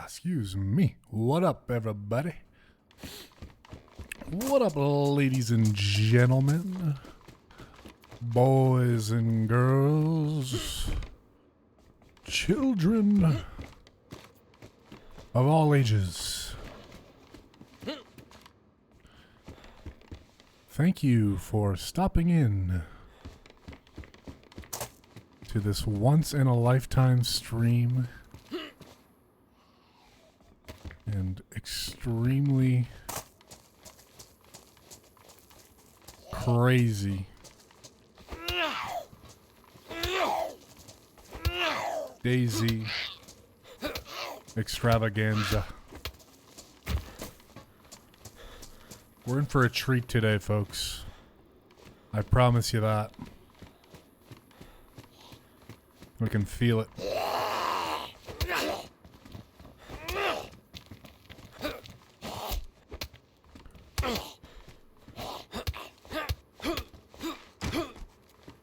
Excuse me. What up, everybody? What up, ladies and gentlemen? Boys and girls. Children of all ages. Thank you for stopping in to this once-in-a-lifetime stream and extremely crazy Dayz extravaganza. We're in for a treat today, folks. I promise you that. We can feel it.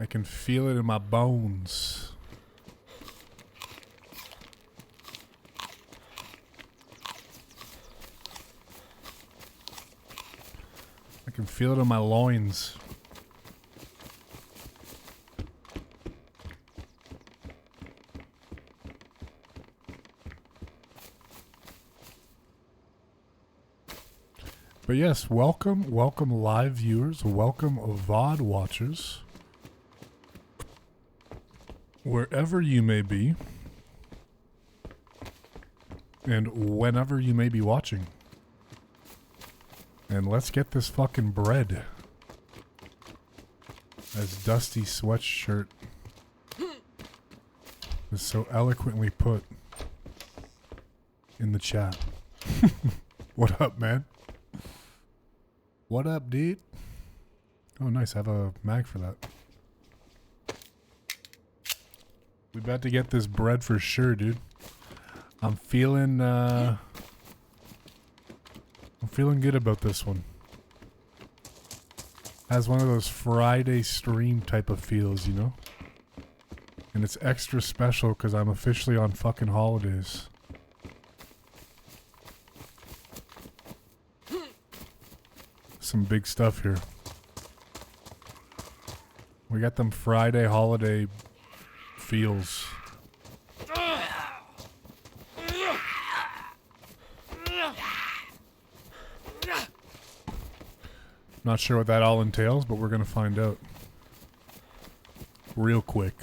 I can feel it in my bones. I can feel it in my loins. But yes, welcome live viewers, welcome VOD watchers, wherever you may be, and whenever you may be watching. And let's get this fucking bread, as Dusty Sweatshirt is so eloquently put in the chat. What up, man? What up, dude? Oh, nice. I have a mag for that. We about to get this bread for sure, dude. I'm feeling good about this one. Has one of those Friday stream type of feels, you know? And it's extra special because I'm officially on fucking holidays. Some big stuff here. We got them Friday holiday feels. Not sure what that all entails, but we're gonna find out real quick.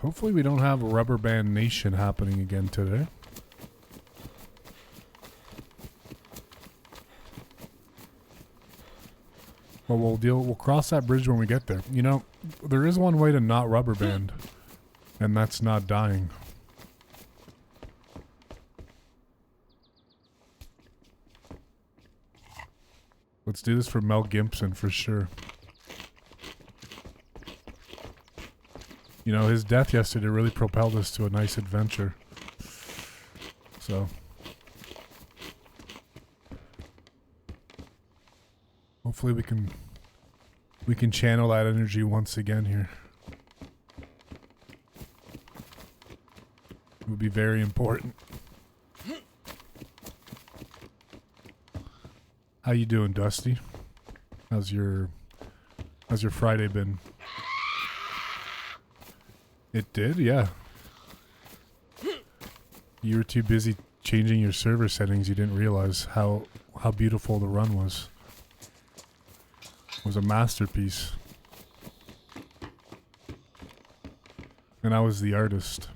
Hopefully we don't have Rubber Band Nation happening again today. But we'll cross that bridge when we get there. You know, there is one way to not rubber band, and that's not dying. Let's do this for Mel Gibson for sure. You know, his death yesterday really propelled us to a nice adventure. So. Hopefully we can channel that energy once again here. It would be very important. How you doing, Dusty? How's your Friday been? It did, yeah. You were too busy changing your server settings, you didn't realize how beautiful the run was. It was a masterpiece. And I was the artist.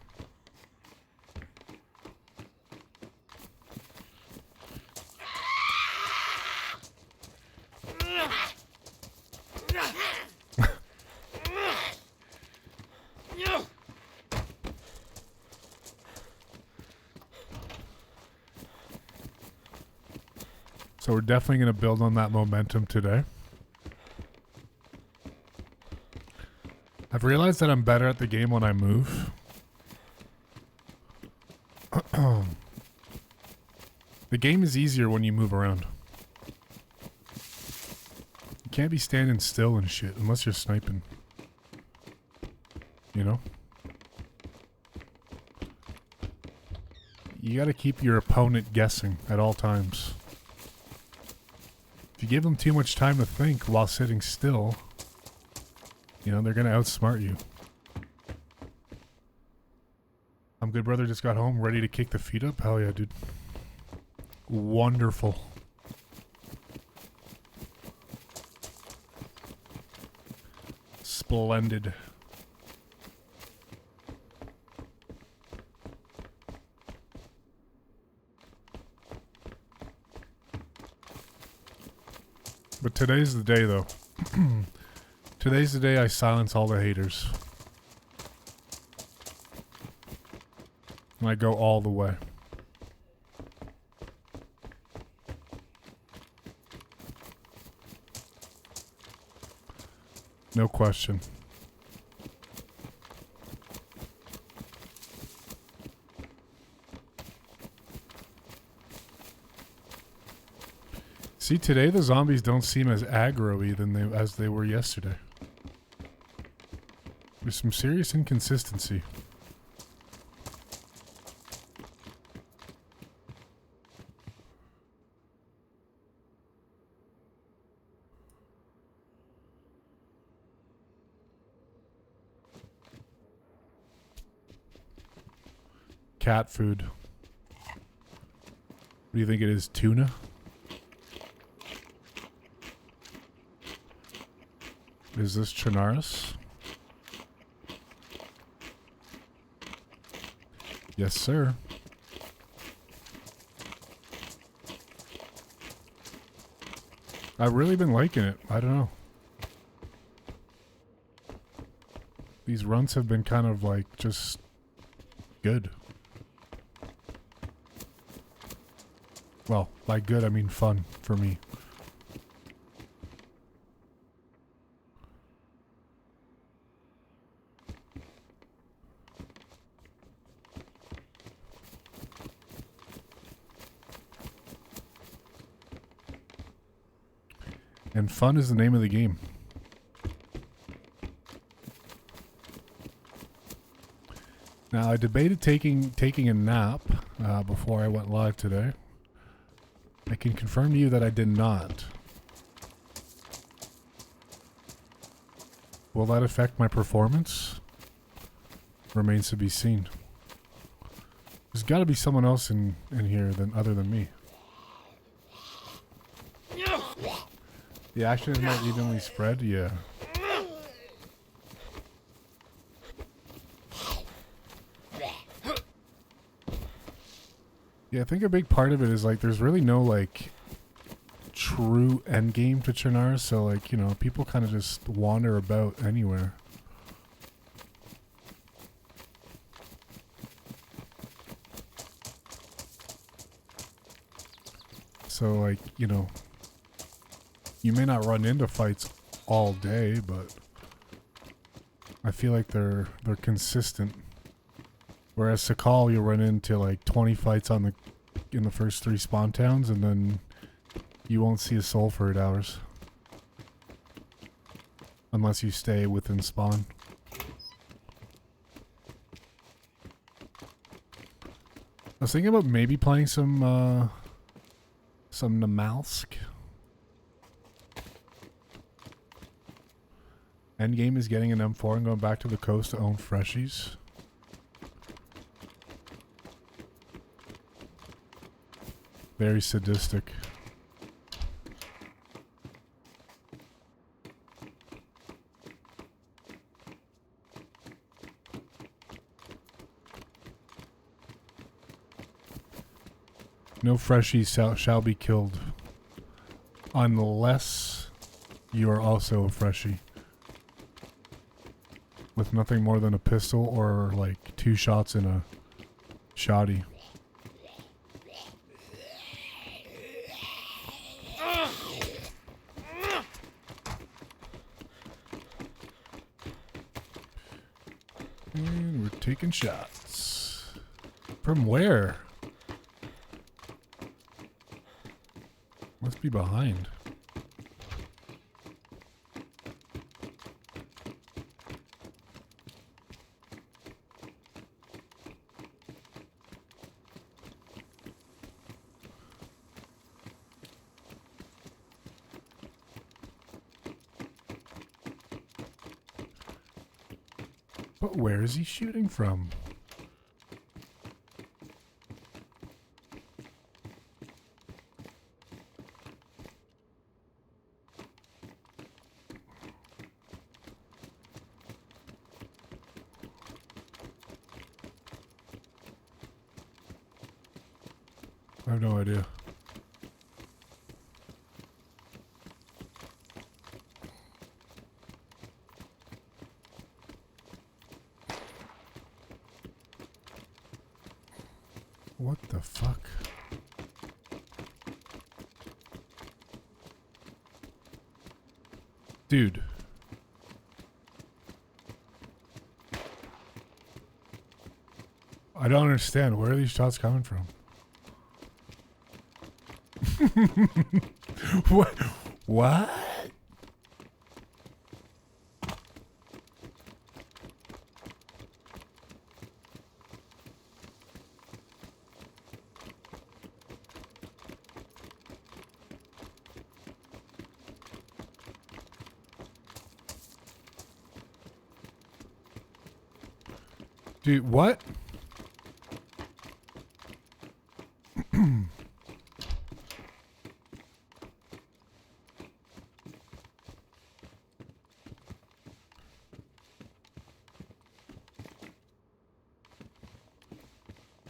So we're definitely going to build on that momentum today. I've realized that I'm better at the game when I move. The game is easier when you move around. You can't be standing still and shit unless you're sniping. You know? You gotta keep your opponent guessing at all times. If you give them too much time to think while sitting still, you know, they're gonna outsmart you. I'm good, brother. Just got home, ready to kick the feet up. Hell yeah, dude. Wonderful. Splendid. But today's the day, though. Today's the day I silence all the haters. And I go all the way. No question. See, today the zombies don't seem as aggro-y as they were yesterday. There's some serious inconsistency. Cat food. What do you think it is? Tuna? Is this Chinaris? Yes, sir. I've really been liking it. I don't know. These runs have been kind of like just good. Well, by good I mean fun for me. And fun is the name of the game. Now, I debated taking a nap before I went live today. I can confirm to you that I did not. Will that affect my performance? Remains to be seen. There's got to be someone else in here other than me. The action is more evenly spread, yeah. Yeah, I think a big part of it is like there's really no like true end game to Chinaris, so like, you know, people kind of just wander about anywhere. So like, you know, you may not run into fights all day, but I feel like they're consistent. Whereas Sakal, you'll run into like 20 fights in the first 3 spawn towns, and then you won't see a soul for 8 hours. Unless you stay within spawn. I was thinking about maybe playing some Namalsk. Endgame is getting an M4 and going back to the coast to own freshies. Very sadistic. No freshies shall be killed unless you are also a freshie. With nothing more than a pistol or like 2 shots in a shoddy. And we're taking shots. From where? Must be behind. But where is he shooting from? I have no idea. What the fuck? Dude. I don't understand. Where are these shots coming from? What? What? Dude, what?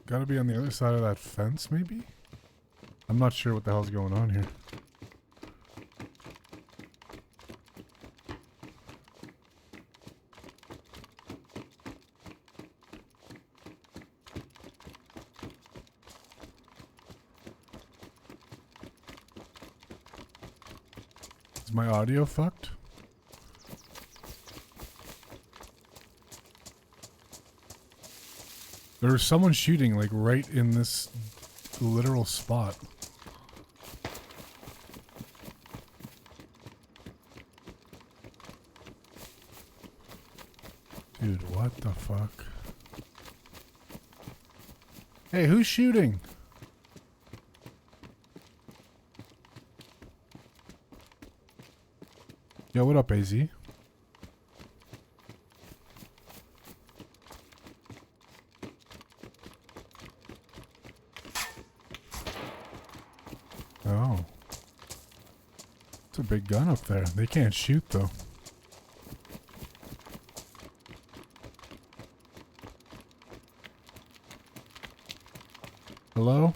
Gotta be on the other side of that fence, maybe? I'm not sure what the hell's going on here. Is my audio fucked? There's someone shooting like right in this literal spot. Dude, what the fuck? Hey, who's shooting? Yo, what up, AZ? Oh. It's a big gun up there. They can't shoot, though. Hello?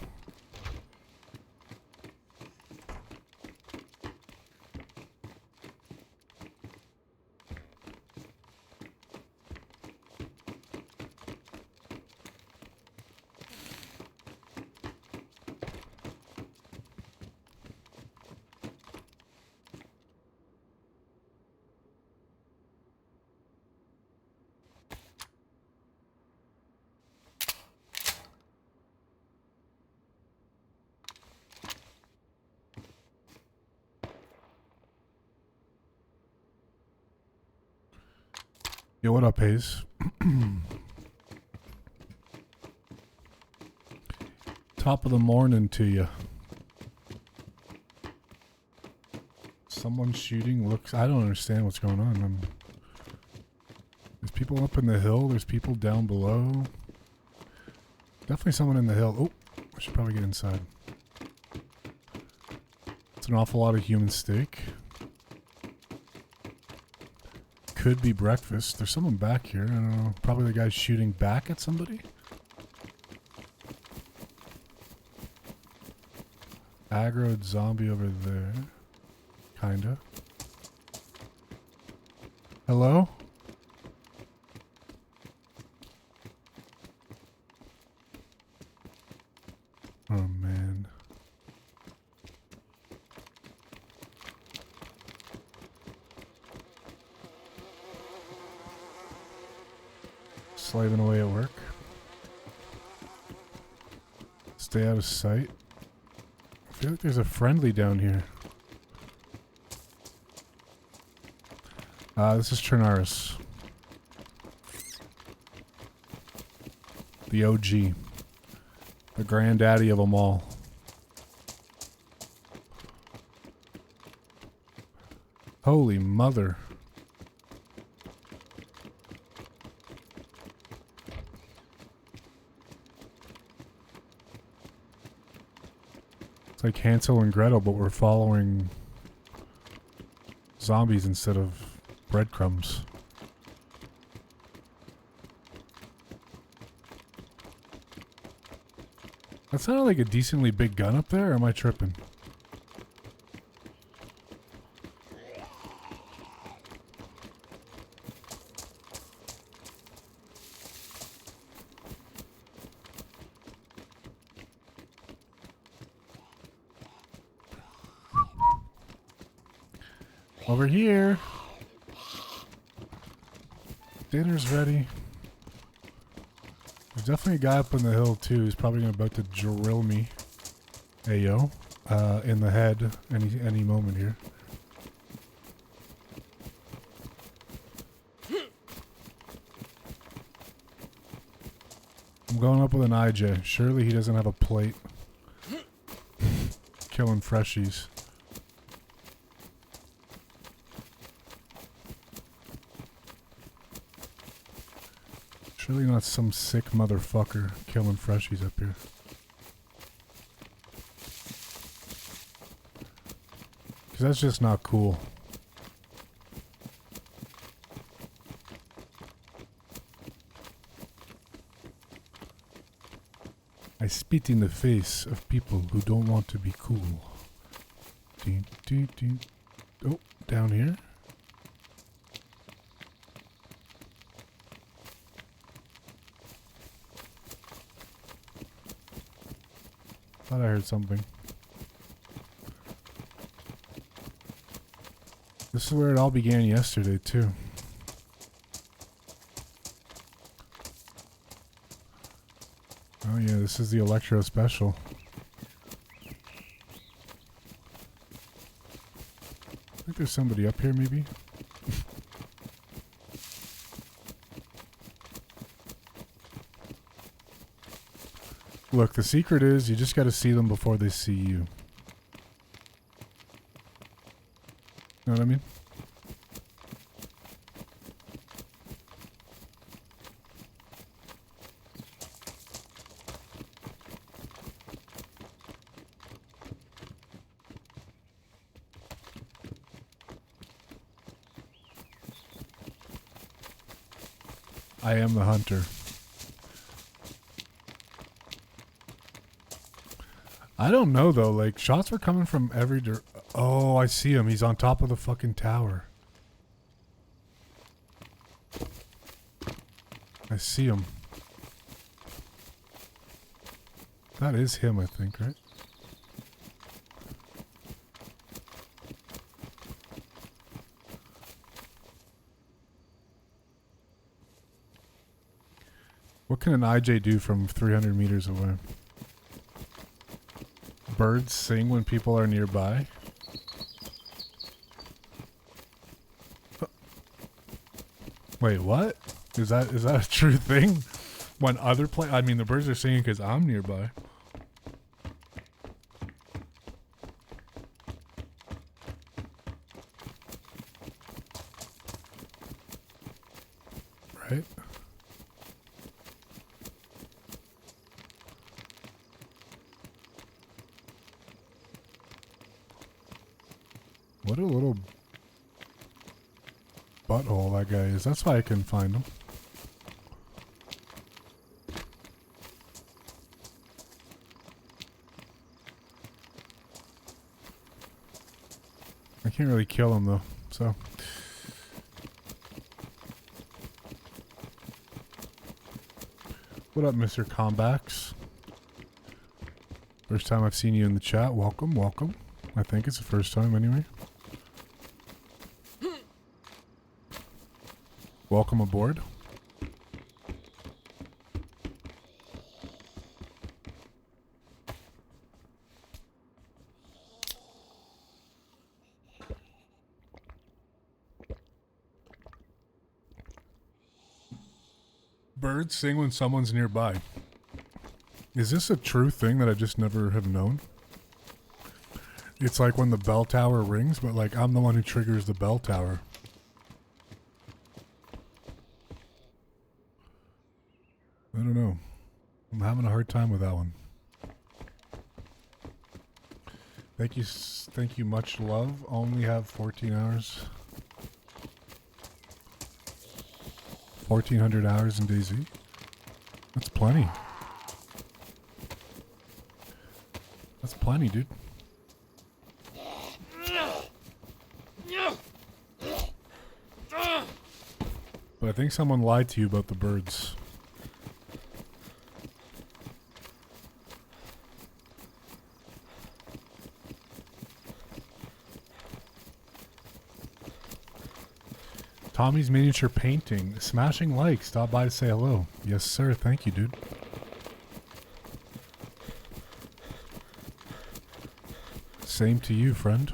Yo, what up, Hayes? Top of the morning to you. Someone shooting looks... I don't understand what's going on. There's people up in the hill. There's people down below. Definitely someone in the hill. Oh, I should probably get inside. It's an awful lot of human steak. Could be breakfast. There's someone back here. I don't know. Probably the guy's shooting back at somebody. Aggroed zombie over there. Kinda. Hello? Oh man. Slaving away at work. Stay out of sight. I feel like there's a friendly down here. This is Trinaris. The OG. The granddaddy of them all. Holy mother. It's like Hansel and Gretel, but we're following zombies instead of breadcrumbs. That sounded like a decently big gun up there, or am I tripping? Over here. Dinner's ready. There's definitely a guy up on the hill too who's probably about to drill me. Ayo. In the head any moment here. I'm going up with an IJ. Surely he doesn't have a plate. Killing freshies. Surely not some sick motherfucker killing freshies up here. Because that's just not cool. I spit in the face of people who don't want to be cool. Oh, down here. Thought I heard something. This is where it all began yesterday, too. Oh yeah, this is the Electro Special. I think there's somebody up here, maybe? Look, the secret is you just gotta see them before they see you. Know what I mean? I am the hunter. I don't know though, like shots were coming from every oh, I see him. He's on top of the fucking tower. I see him. That is him, I think, right? What can an IJ do from 300 meters away? Birds sing when people are nearby. Wait, what? Is that a true thing? When other I mean, the birds are singing because I'm nearby. Right? What a little butthole that guy is. That's why I couldn't find him. I can't really kill him though, so. What up, Mr. Combax? First time I've seen you in the chat. Welcome, welcome. I think it's the first time anyway. Welcome aboard. Birds sing when someone's nearby. Is this a true thing that I just never have known? It's like when the bell tower rings, but like I'm the one who triggers the bell tower. I don't know. I'm having a hard time with that one. Thank you, much love. Only have 14 hours. 1,400 hours in Dayz. That's plenty. That's plenty, dude. But I think someone lied to you about the birds. Tommy's miniature painting. Smashing like. Stop by to say hello. Yes, sir. Thank you, dude. Same to you, friend.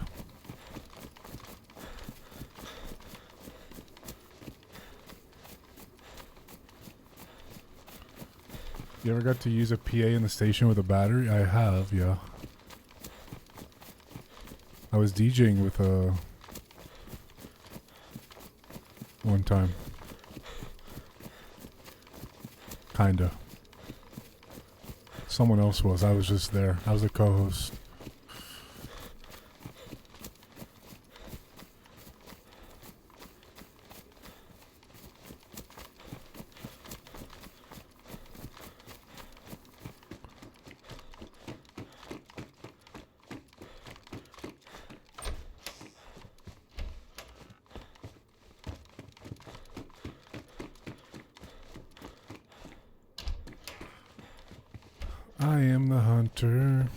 You ever got to use a PA in the station with a battery? I have, yeah. I was DJing with a... one time. Kinda. Someone else was. I was just there. I was a co-host. I am the hunter.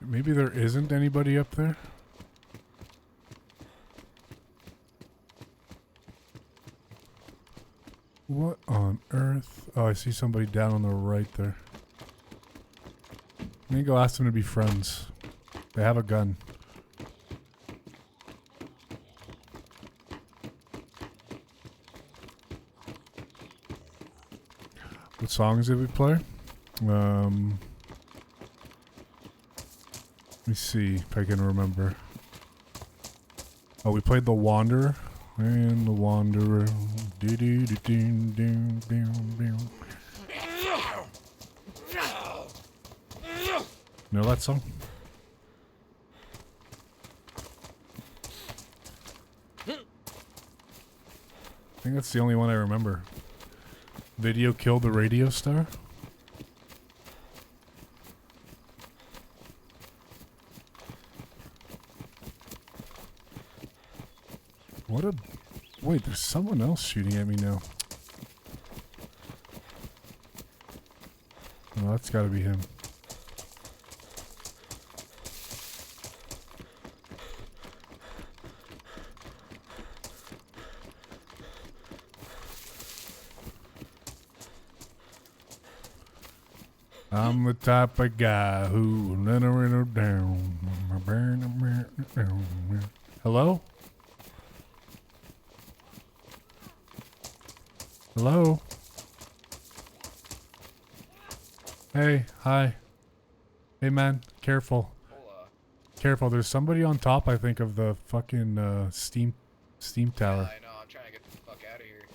Maybe there isn't anybody up there? What on earth? Oh, I see somebody down on the right there. I'm gonna go ask them to be friends. They have a gun. What songs did we play? Let me see if I can remember. Oh, we played The Wanderer. And The Wanderer. Know that song? I think that's the only one I remember. Video killed the radio star? What a... Wait, there's someone else shooting at me now. Oh, that's gotta be him. I'm the type of guy who will let her down. Hello? Hello? Hey, hi. Hey man, careful. Hola. Careful, there's somebody on top, I think, of the fucking steam tower. Yeah, I know, I'm trying to get the fuck out of here.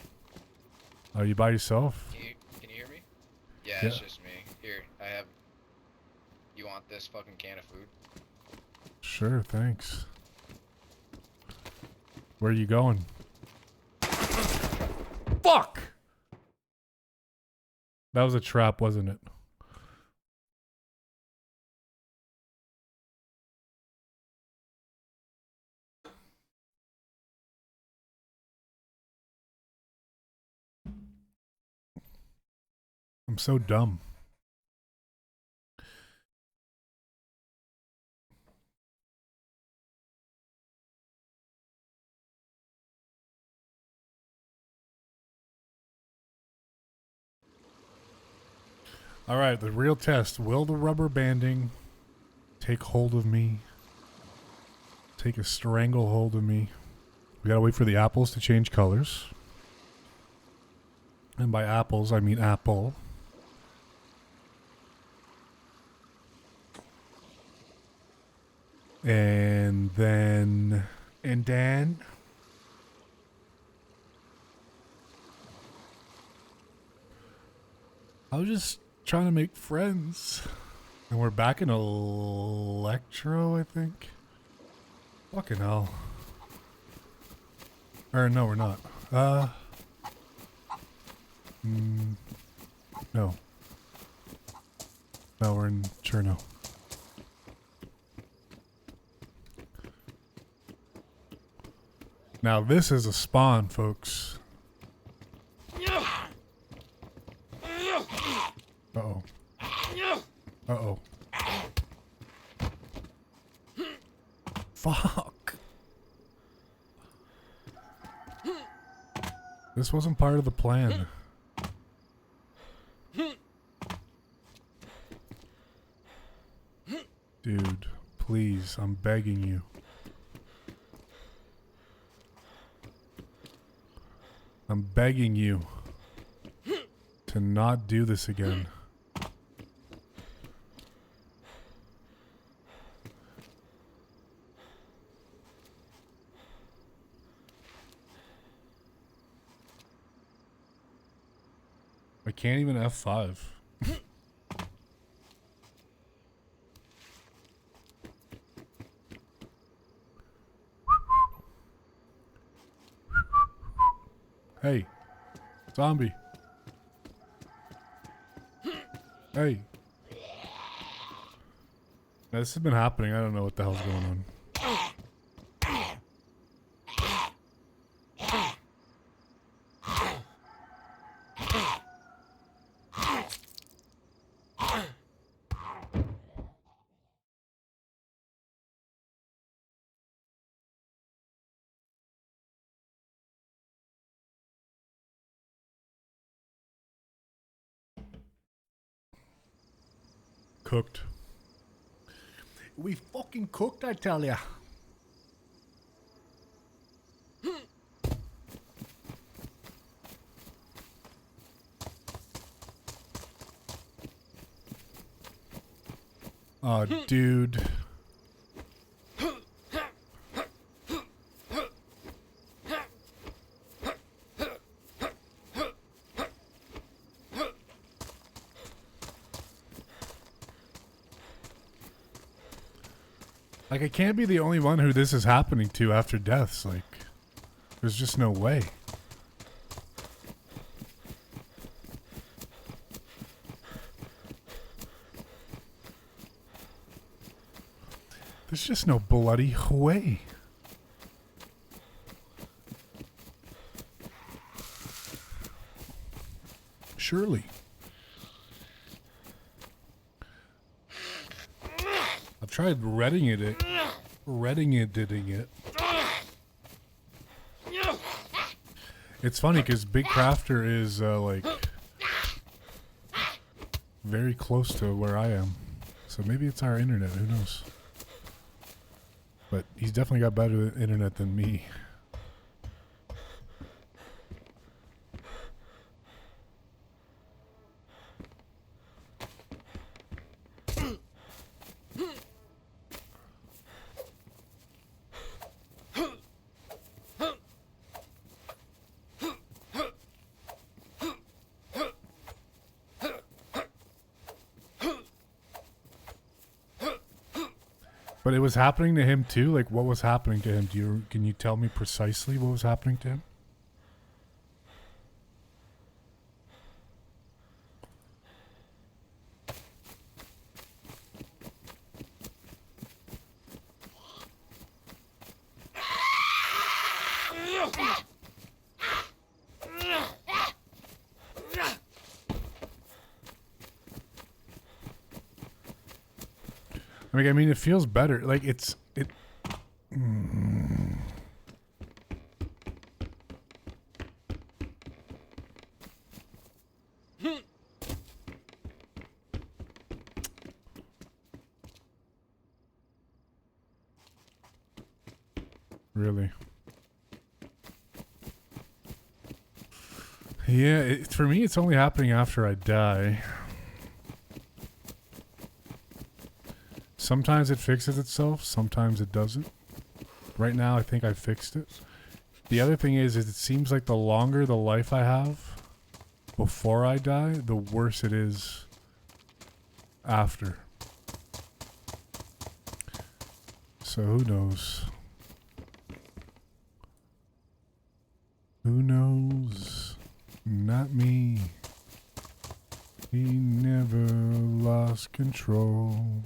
Are you by yourself? Can you hear me? Yeah, Yeah. it's just me. Here, I have... You want this fucking can of food? Sure, thanks. Where are you going? Fuck! That was a trap, wasn't it? I'm so dumb. Alright, the real test. Will the rubber banding take hold of me? Take a stranglehold of me? We gotta wait for the apples to change colors. And by apples, I mean apple. And then... I was just trying to make friends. And we're back in Electro, I think. Fucking hell. Or no, we're not. No. No, we're in Cherno. Now this is a spawn, folks. Uh-oh. Uh-oh. Fuck. This wasn't part of the plan. Dude, please, I'm begging you. I'm begging you to not do this again. I can't even F5. Hey, zombie. Hey. Now, this has been happening. I don't know what the hell's going on. Cooked. We fucking cooked, I tell ya. Oh, dude. Like, I can't be the only one who this is happening to after deaths. Like, there's just no way. There's just no bloody way. Surely. I've tried editing it. It's funny because Big Crafter is like very close to where I am, so maybe it's our internet. Who knows? But he's definitely got better internet than me. But it was happening to him too? Like, what was happening to him? Can you tell me precisely what was happening to him? Like, I mean, it feels better. Like, it. Really? Yeah, for me, it's only happening after I die. Sometimes it fixes itself, sometimes it doesn't. Right now, I think I fixed it. The other thing is it seems like the longer the life I have, before I die, the worse it is after. So who knows? Who knows? Not me. He never lost control.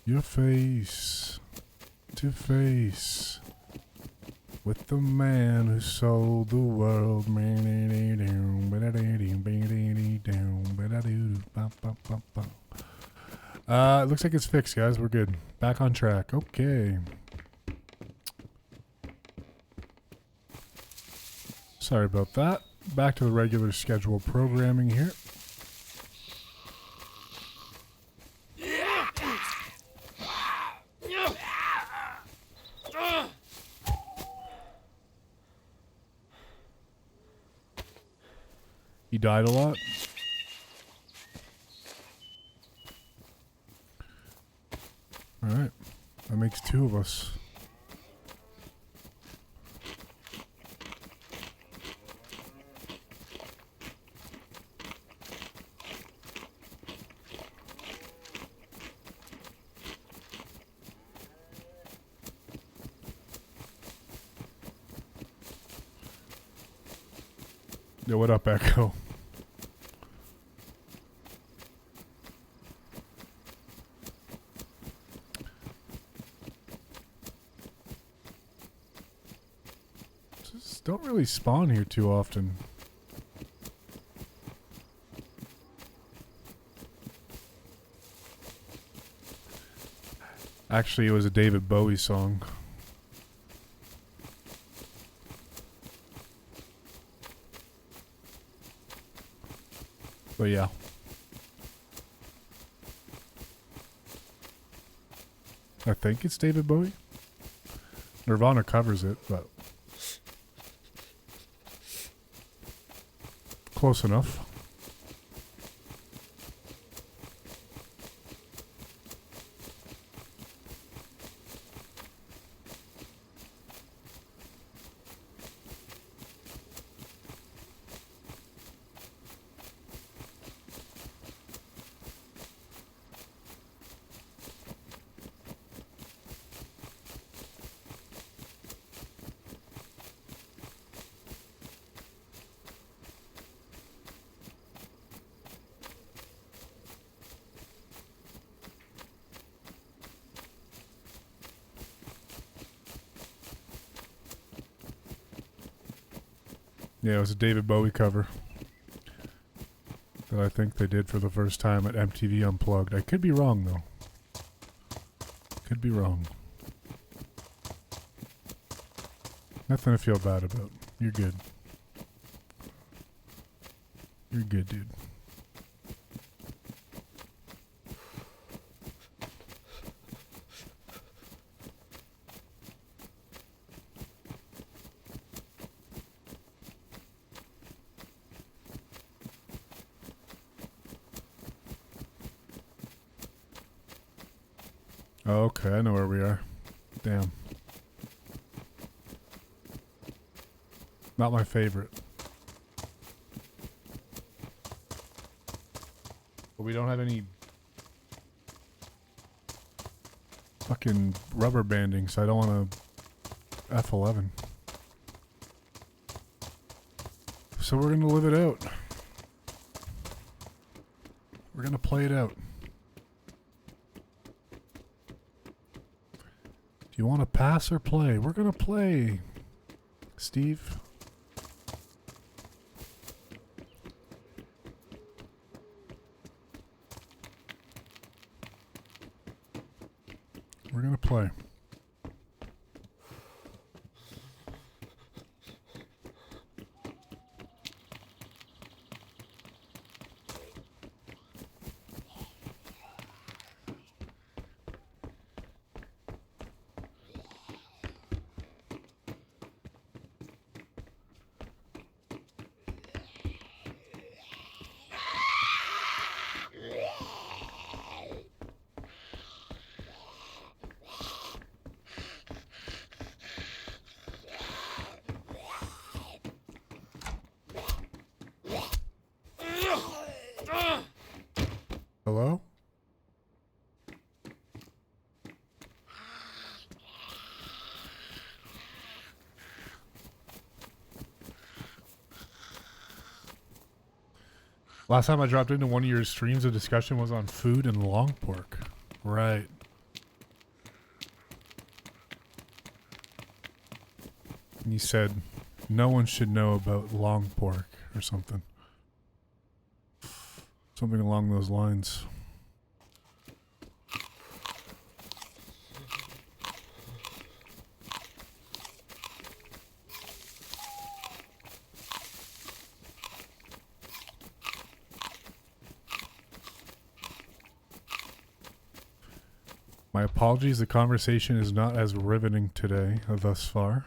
You're face to face with the man who sold the world. It looks like it's fixed, guys. We're good. Back on track. Okay. Sorry about that. Back to the regular scheduled programming here. He died a lot. Alright. That makes 2 of us. Yo, what up, Echo? Just don't really spawn here too often. Actually, it was a David Bowie song. But yeah. I think it's David Bowie. Nirvana covers it, but close enough. Yeah, it was a David Bowie cover that I think they did for the first time at MTV Unplugged. I could be wrong, though. Could be wrong. Nothing to feel bad about. You're good. You're good, dude. Oh, okay, I know where we are. Damn. Not my favorite. But we don't have any fucking rubber banding, so I don't want to F11. So we're going to live it out. We're going to play it out. Do you want to pass or play? We're going to play, Steve. We're going to play. Hello? Last time I dropped into one of your streams, the discussion was on food and long pork. Right. And you said no one should know about long pork or something. Something along those lines. My apologies, the conversation is not as riveting today thus far.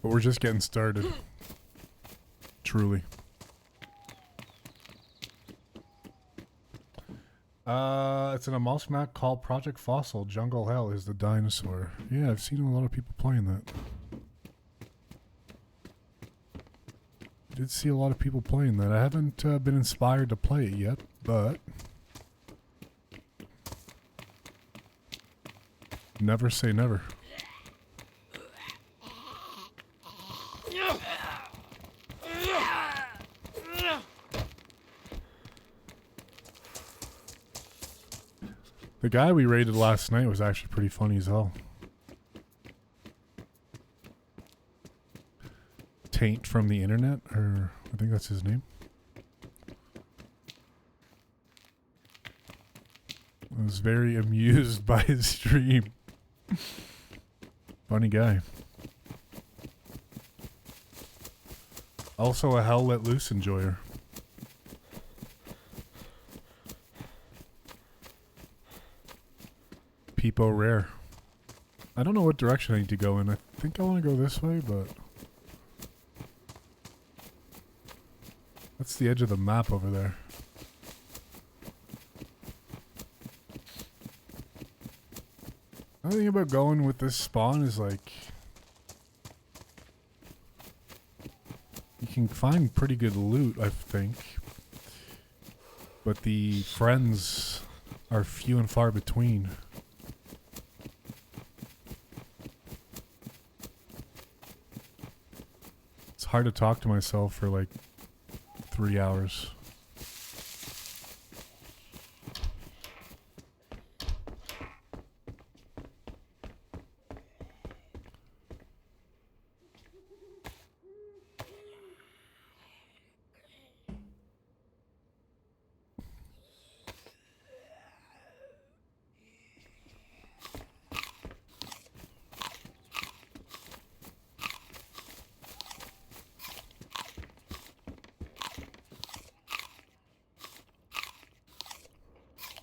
But we're just getting started. Truly. It's an Amos map called Project Fossil. Jungle Hell is the dinosaur. Yeah, I've seen a lot of people playing that. Did see a lot of people playing that. I haven't been inspired to play it yet, but never say never. The guy we raided last night was actually pretty funny as hell. Taint from the internet, or I think that's his name. I was very amused by his stream. Funny guy. Also a Hell Let Loose enjoyer. Peepo Rare. I don't know what direction I need to go in. I think I want to go this way, but that's the edge of the map over there. Another thing about going with this spawn is like you can find pretty good loot, I think, but the friends are few and far between. It's hard to talk to myself for like 3 hours.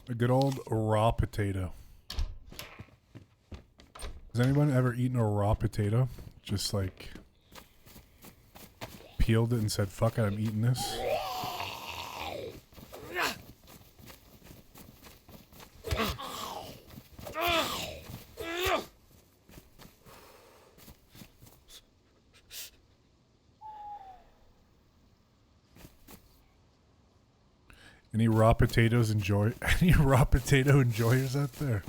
A good old raw potato. Has anyone ever eaten a raw potato? Just like peeled it and said, fuck it, I'm eating this. Any raw potatoes any raw potato enjoyers out there?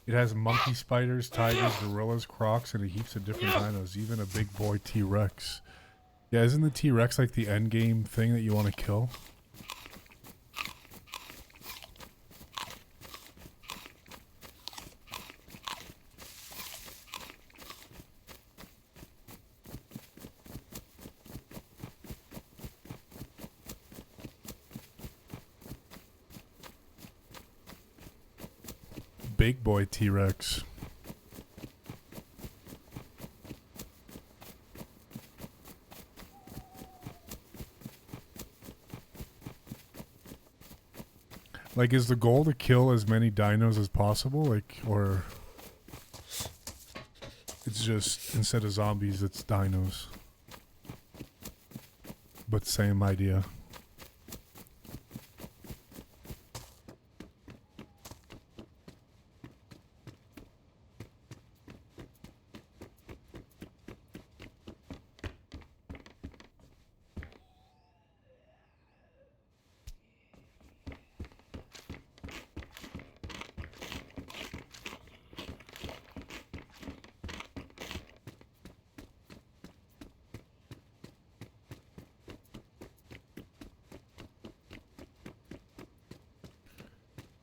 It has monkey spiders, tigers, gorillas, crocs, and heaps of different dinos, even a big boy T-Rex. Yeah, isn't the T-Rex like the end game thing that you want to kill? Big boy T-Rex. Like, is the goal to kill as many dinos as possible? Like, or it's just, instead of zombies, it's dinos. But same idea.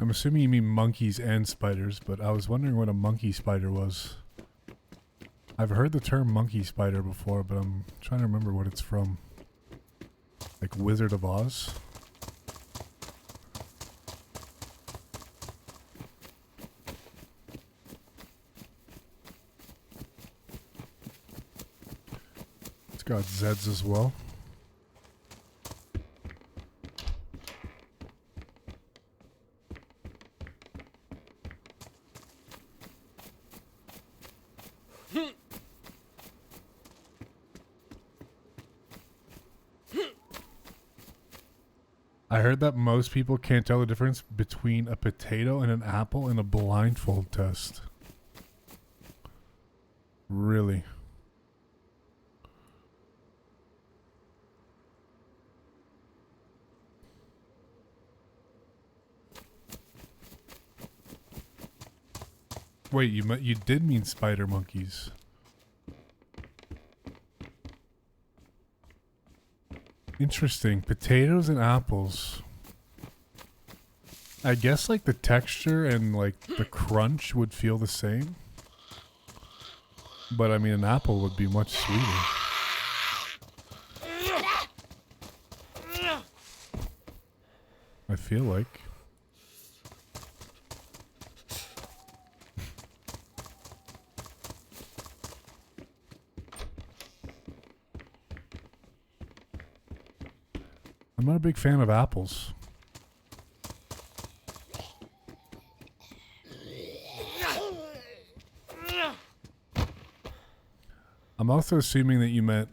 I'm assuming you mean monkeys and spiders, but I was wondering what a monkey spider was. I've heard the term monkey spider before, but I'm trying to remember what it's from. Like Wizard of Oz? It's got Zeds as well. I heard that most people can't tell the difference between a potato and an apple in a blindfold test. Really? Wait, you did mean spider monkeys. Interesting. Potatoes and apples. I guess like the texture and like the crunch would feel the same. But I mean an apple would be much sweeter. I feel like. I'm not a big fan of apples. I'm also assuming that you meant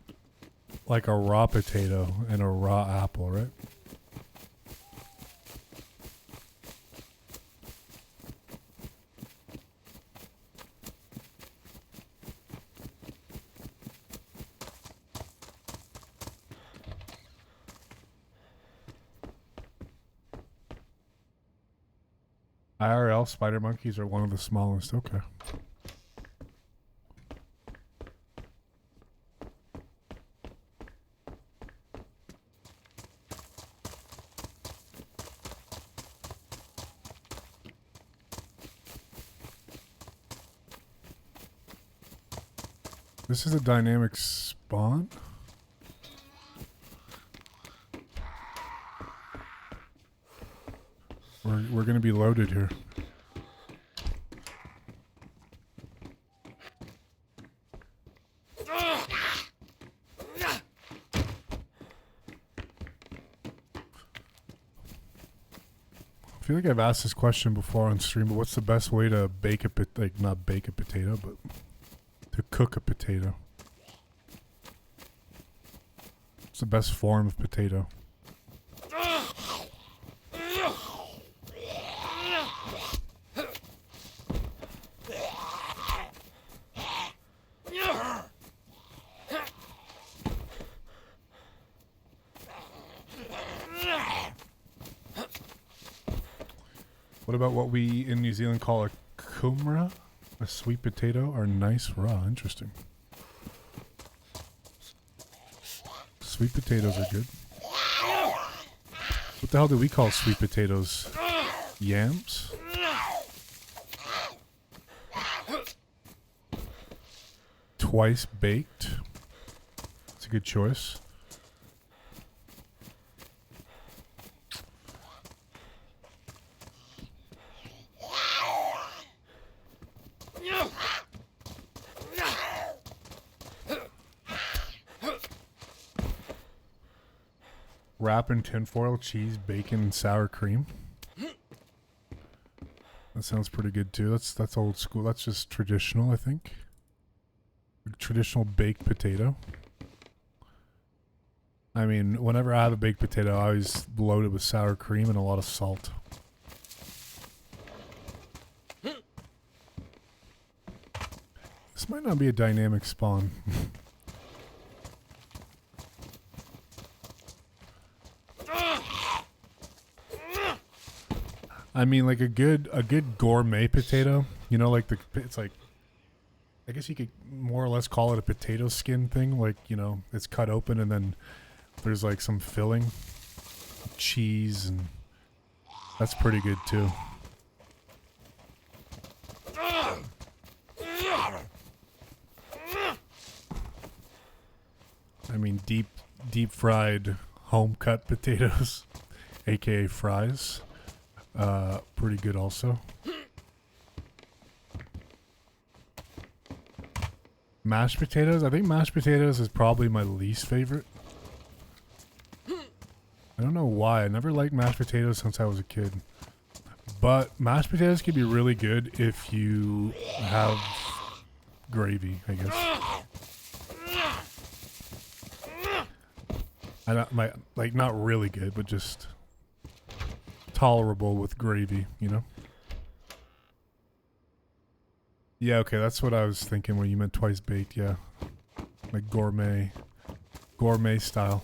like a raw potato and a raw apple, right? IRL spider monkeys are one of the smallest. Okay. This is a dynamic spawn? We're gonna be loaded here. I feel like I've asked this question before on stream, but what's the best way to bake a not bake a potato, but to cook a potato? What's the best form of potato? What about what we in New Zealand call a kumara? A sweet potato or nice raw? Interesting. Sweet potatoes are good. What the hell do we call sweet potatoes? Yams? Twice baked. That's a good choice. Wrap in tinfoil, cheese, bacon, sour cream. That sounds pretty good too. That's old school. That's just traditional, I think. A traditional baked potato. I mean, whenever I have a baked potato, I always load it with sour cream and a lot of salt. This might not be a dynamic spawn. I mean, like a good gourmet potato, you know, like it's like, I guess you could more or less call it a potato skin thing. Like, you know, it's cut open and then there's like some filling, cheese, and that's pretty good too. I mean, deep fried home cut potatoes, aka fries. Pretty good also. Mashed potatoes. I think mashed potatoes is probably my least favorite. I don't know why. I never liked mashed potatoes since I was a kid. But mashed potatoes can be really good if you have gravy, I guess. Not really good, but just tolerable with gravy, you know? Yeah, okay, that's what I was thinking when you meant twice baked, yeah. Like gourmet style.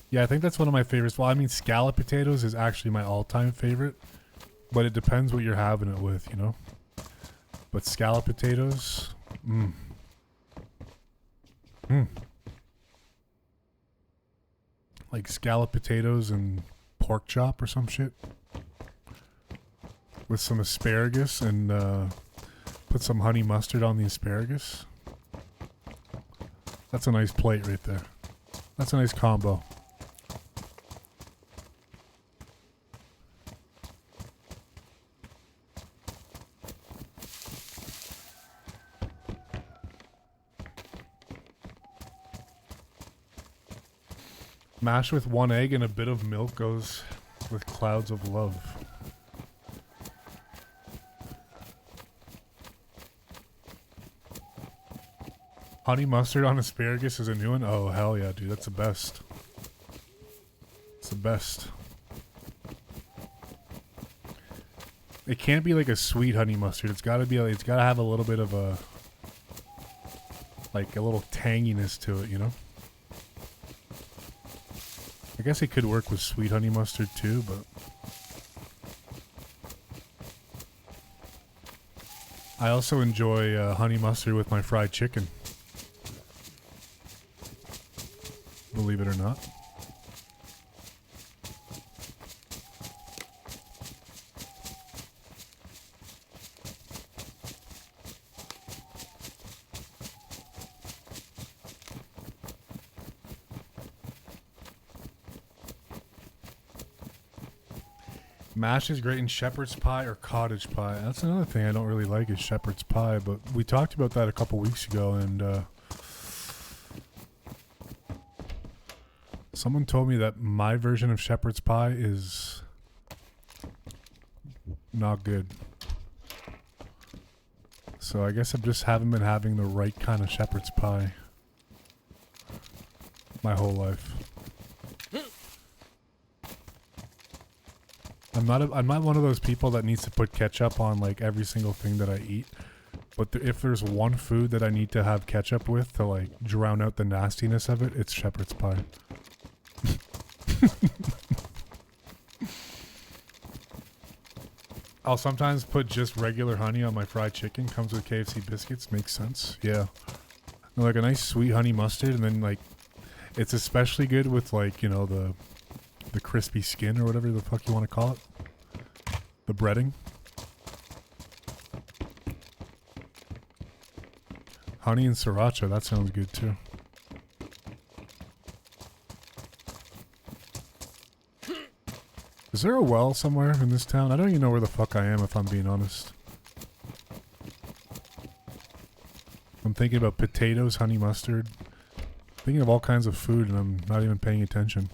Yeah, I think that's one of my favorites. Well, I mean, scallop potatoes is actually my all-time favorite, but it depends what you're having it with, you know? But scallop potatoes, like scallop potatoes and pork chop or some shit. With some asparagus and put some honey mustard on the asparagus. That's a nice plate right there. That's a nice combo. Mash with one egg and a bit of milk goes with clouds of love. Honey mustard on asparagus is a new one? Oh, hell yeah, dude. That's the best. It's the best. It can't be like a sweet honey mustard. It's gotta be, it's gotta have a little bit of a, like a little tanginess to it, you know? I guess it could work with sweet honey mustard too, but I also enjoy honey mustard with my fried chicken. Believe it or not. Mash is great in shepherd's pie or cottage pie. That's another thing I don't really like is shepherd's pie, but we talked about that a couple weeks ago, and someone told me that my version of shepherd's pie is not good. So I guess I just haven't been having the right kind of shepherd's pie my whole life. I'm not one of those people that needs to put ketchup on like every single thing that I eat. But if there's one food that I need to have ketchup with to like drown out the nastiness of it, it's shepherd's pie. I'll sometimes put just regular honey on my fried chicken. Comes with KFC biscuits. Makes sense. Yeah. Like a nice sweet honey mustard, and then like it's especially good with like, you know, the crispy skin or whatever the fuck you want to call it. The breading. Honey and sriracha, that sounds good too. Is there a well somewhere in this town? I don't even know where the fuck I am, if I'm being honest. I'm thinking about potatoes, honey mustard. Thinking of all kinds of food and I'm not even paying attention.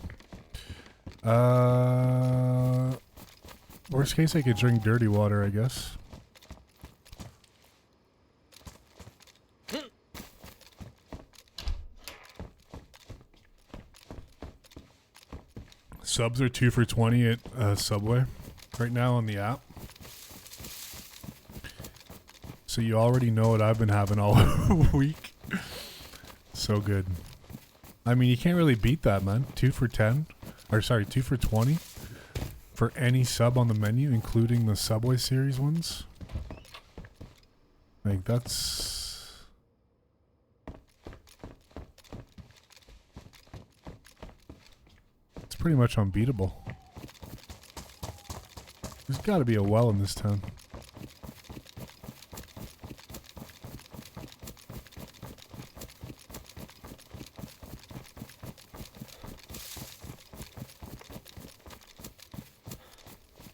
Worst case, I could drink dirty water, I guess. Subs are 2 for $20 at Subway right now on the app. So you already know what I've been having all week. So good. I mean, you can't really beat that, man. 2 for 10. Or sorry, 2 for 20 for any sub on the menu, including the Subway series ones. Like, that's... it's pretty much unbeatable. There's gotta be a well in this town.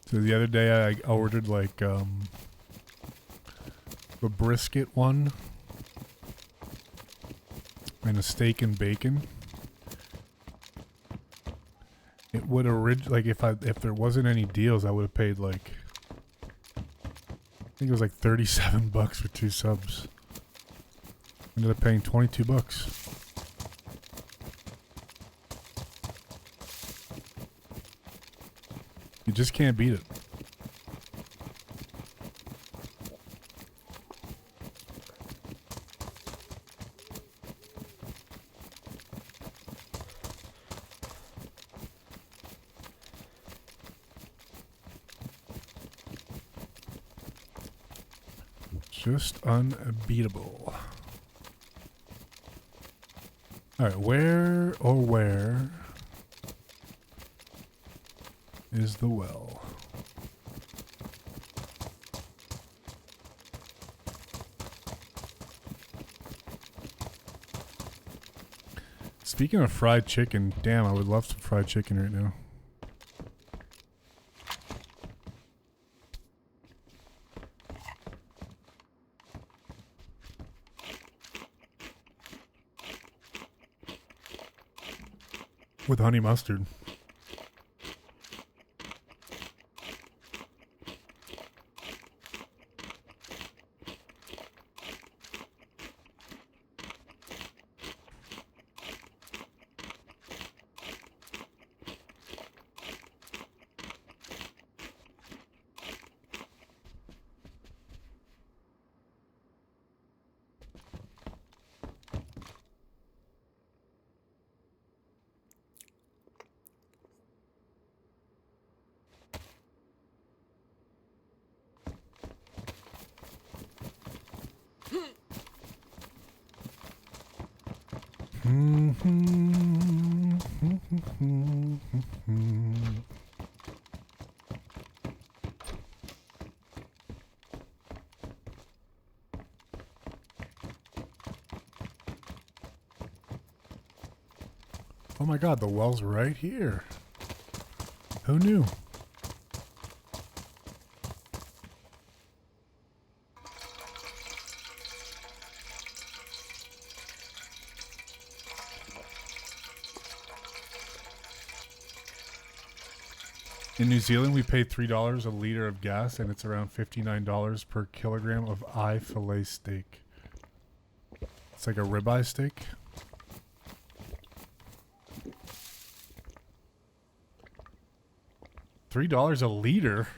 So the other day I ordered like the brisket one and a steak and bacon. It would like if there wasn't any deals, I would have paid like I think it was like 37 bucks for 2 subs. Ended up paying 22 bucks. You just can't beat it. Just unbeatable. Alright, where is the well? Speaking of fried chicken, damn, I would love some fried chicken right now. With honey mustard. Oh my god, the well's right here. Who knew? In New Zealand, we pay $3 a liter of gas, and it's around $59 per kilogram of eye fillet steak. It's like a ribeye steak. $3 a liter?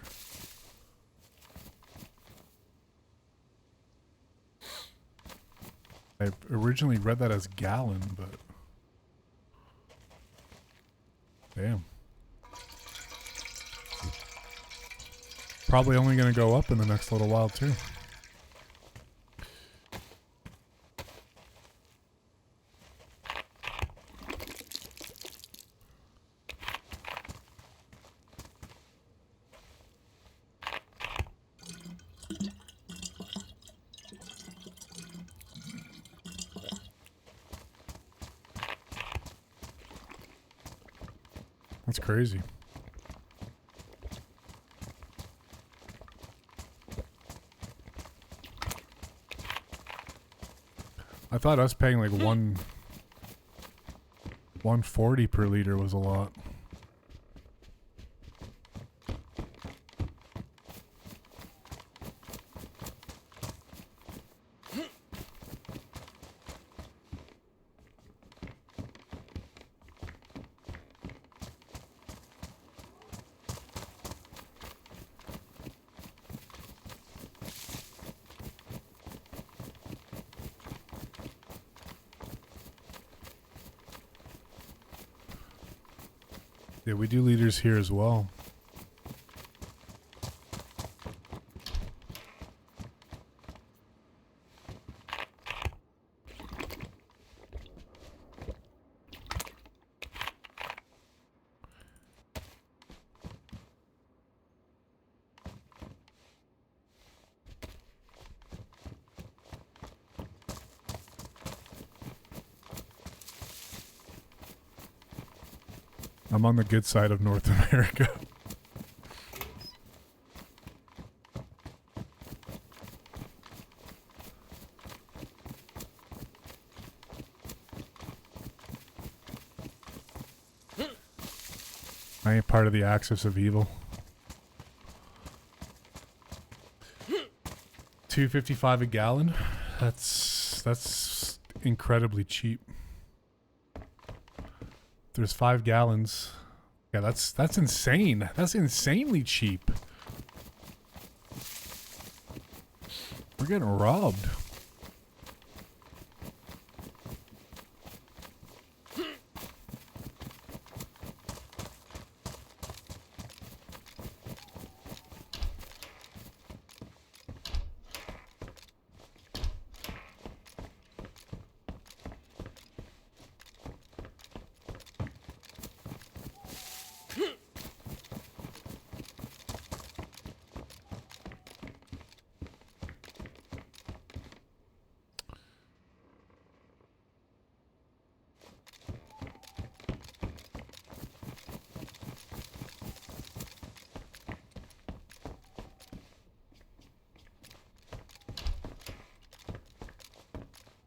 I originally read that as gallon, but... Damn. Probably only going to go up in the next little while, too. That's crazy. I thought us paying like 140 per liter was a lot. Yeah, we do liters here as well. I'm on the good side of North America. I ain't part of the axis of evil. $2.55 a gallon. That's incredibly cheap. There's 5 gallons. Yeah, that's insane. That's insanely cheap. We're getting robbed.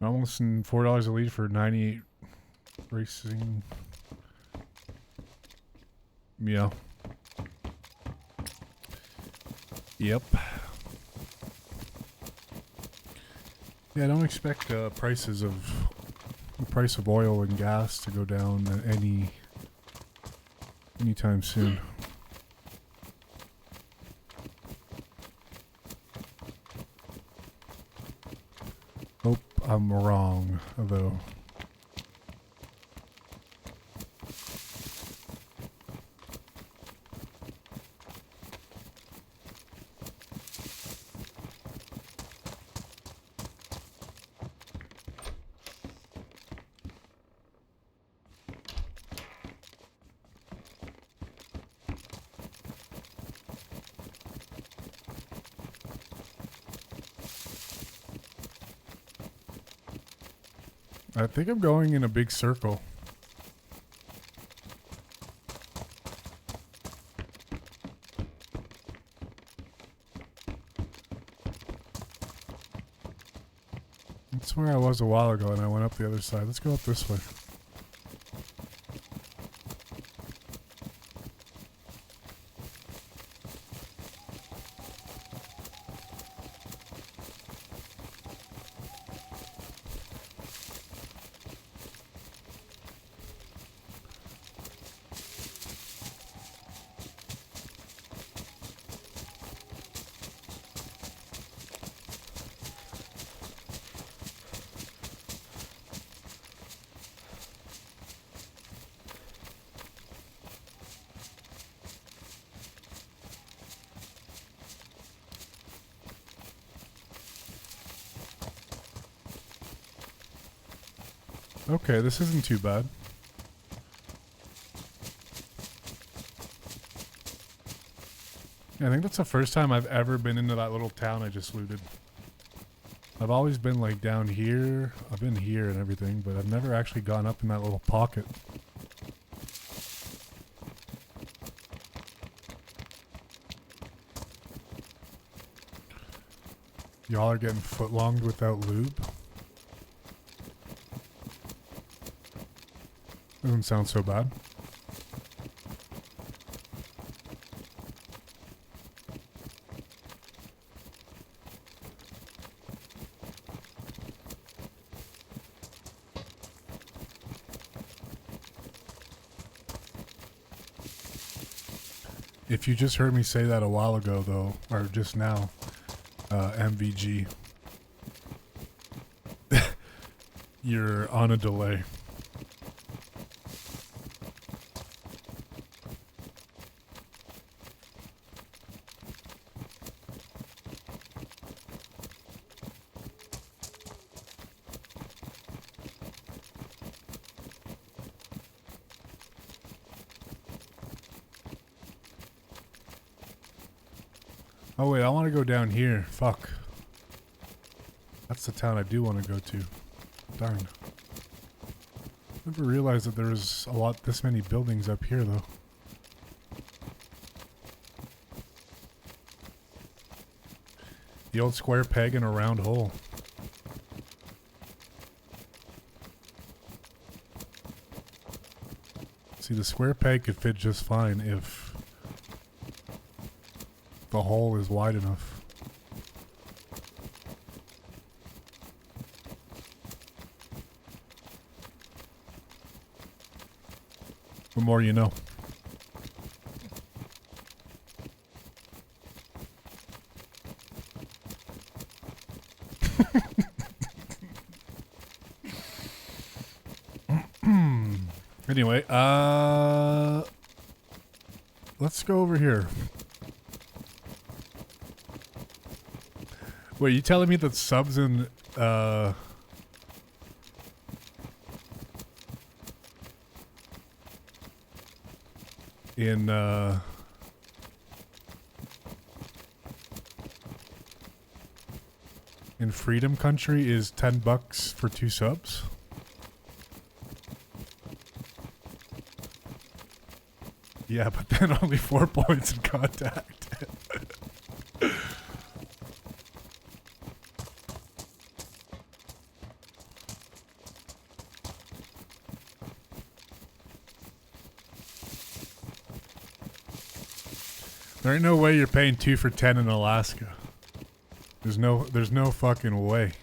Almost in $4 a lead for 98 racing. Yeah. Yep. Yeah, I don't expect the price of oil and gas to go down anytime soon. Hope I'm wrong, though. I think I'm going in a big circle. That's where I was a while ago and I went up the other side. Let's go up this way. Okay, this isn't too bad. Yeah, I think that's the first time I've ever been into that little town I just looted. I've always been like down here. I've been here and everything, but I've never actually gone up in that little pocket. Y'all are getting footlonged without lube? Doesn't sound so bad. If you just heard me say that a while ago, though, or just now, MVG, you're on a delay. Oh wait, I want to go down here. Fuck. That's the town I do want to go to. Darn. Never realized that there was this many buildings up here though. The old square peg in a round hole. See, the square peg could fit just fine if the hole is wide enough. The more you know. Anyway, let's go over here. Wait, you telling me that subs in Freedom Country is $10 for 2 subs? Yeah, but then only 4 points in contact. There ain't no way you're paying 2 for 10 in Alaska. There's no fucking way.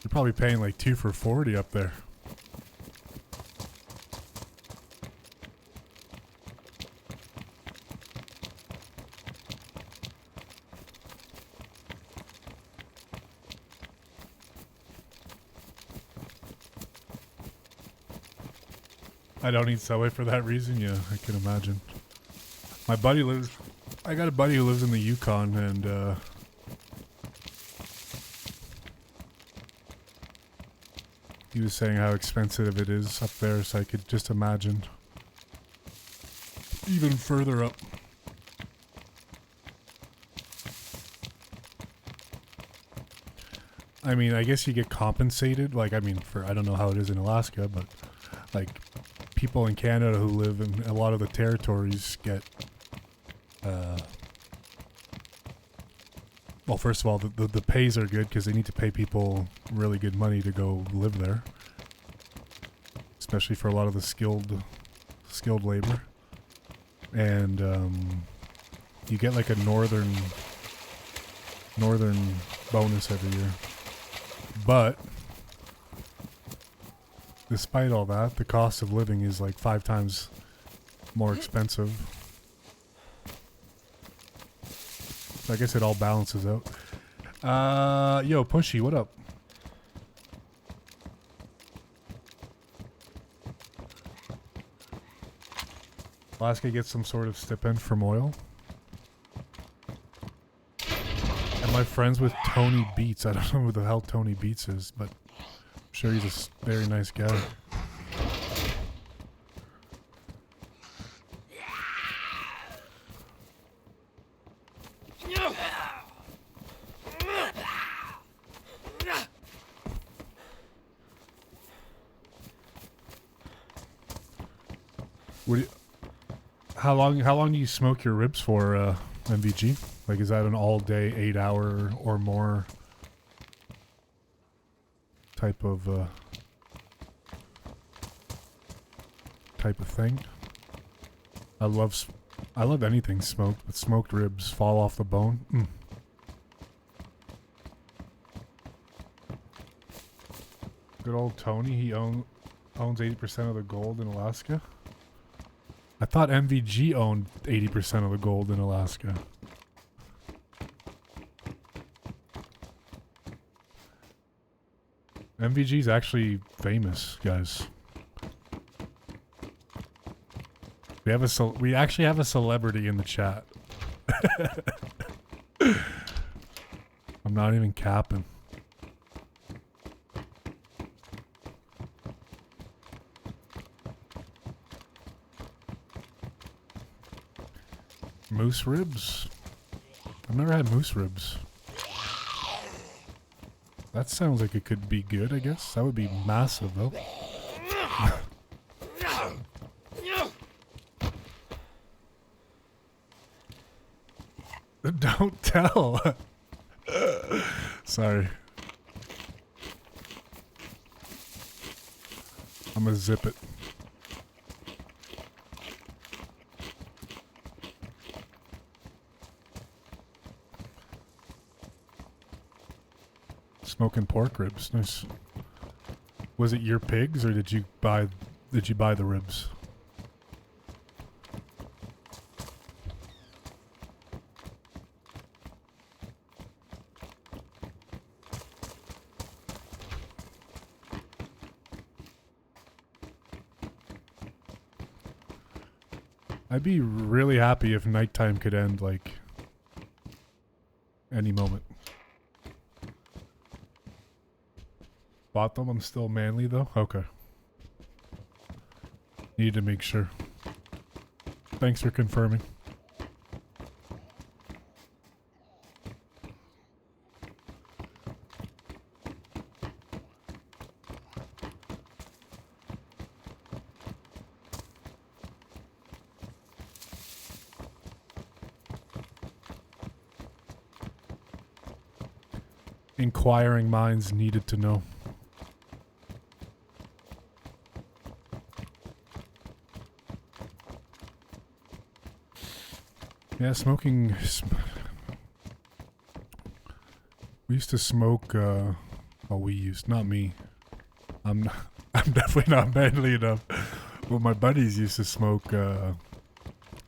You're probably paying like 2 for 40 up there. I don't eat Subway for that reason. Yeah, I can imagine. My buddy I got a buddy who lives in the Yukon, and he was saying how expensive it is up there, so I could just imagine even further up. I mean, I guess you get compensated. Like, I mean, I don't know how it is in Alaska, but like people in Canada who live in a lot of the territories get, well, first of all, the pays are good because they need to pay people really good money to go live there, especially for a lot of the skilled labor. And you get like a northern bonus every year. But despite all that, the cost of living is like 5 times more expensive. So I guess it all balances out. Yo, Pushy, what up? Alaska gets some sort of stipend from oil. Am I friends with Tony Beats? I don't know who the hell Tony Beats is, but I'm sure he's a very nice guy. How long do you smoke your ribs for, MVG? Like, is that an all-day, 8-hour or more type of thing? I love anything smoked, but smoked ribs fall off the bone. Mm. Good old Tony, he owns 80% of the gold in Alaska. I thought MVG owned 80% of the gold in Alaska. MVG's actually famous, guys. We actually have a celebrity in the chat. I'm not even capping. Moose ribs? I've never had moose ribs. That sounds like it could be good, I guess. That would be massive, though. Don't tell. Sorry. I'm gonna zip it. Smoking pork ribs, nice. Was it your pigs or did you buy the ribs? I'd be really happy if nighttime could end, like, any moment. Bought them? I'm still manly, though? Okay. Need to make sure. Thanks for confirming. Inquiring minds needed to know. Yeah, smoking. We used to smoke. Oh, we used, not me. I'm definitely not manly enough. But my buddies used to smoke,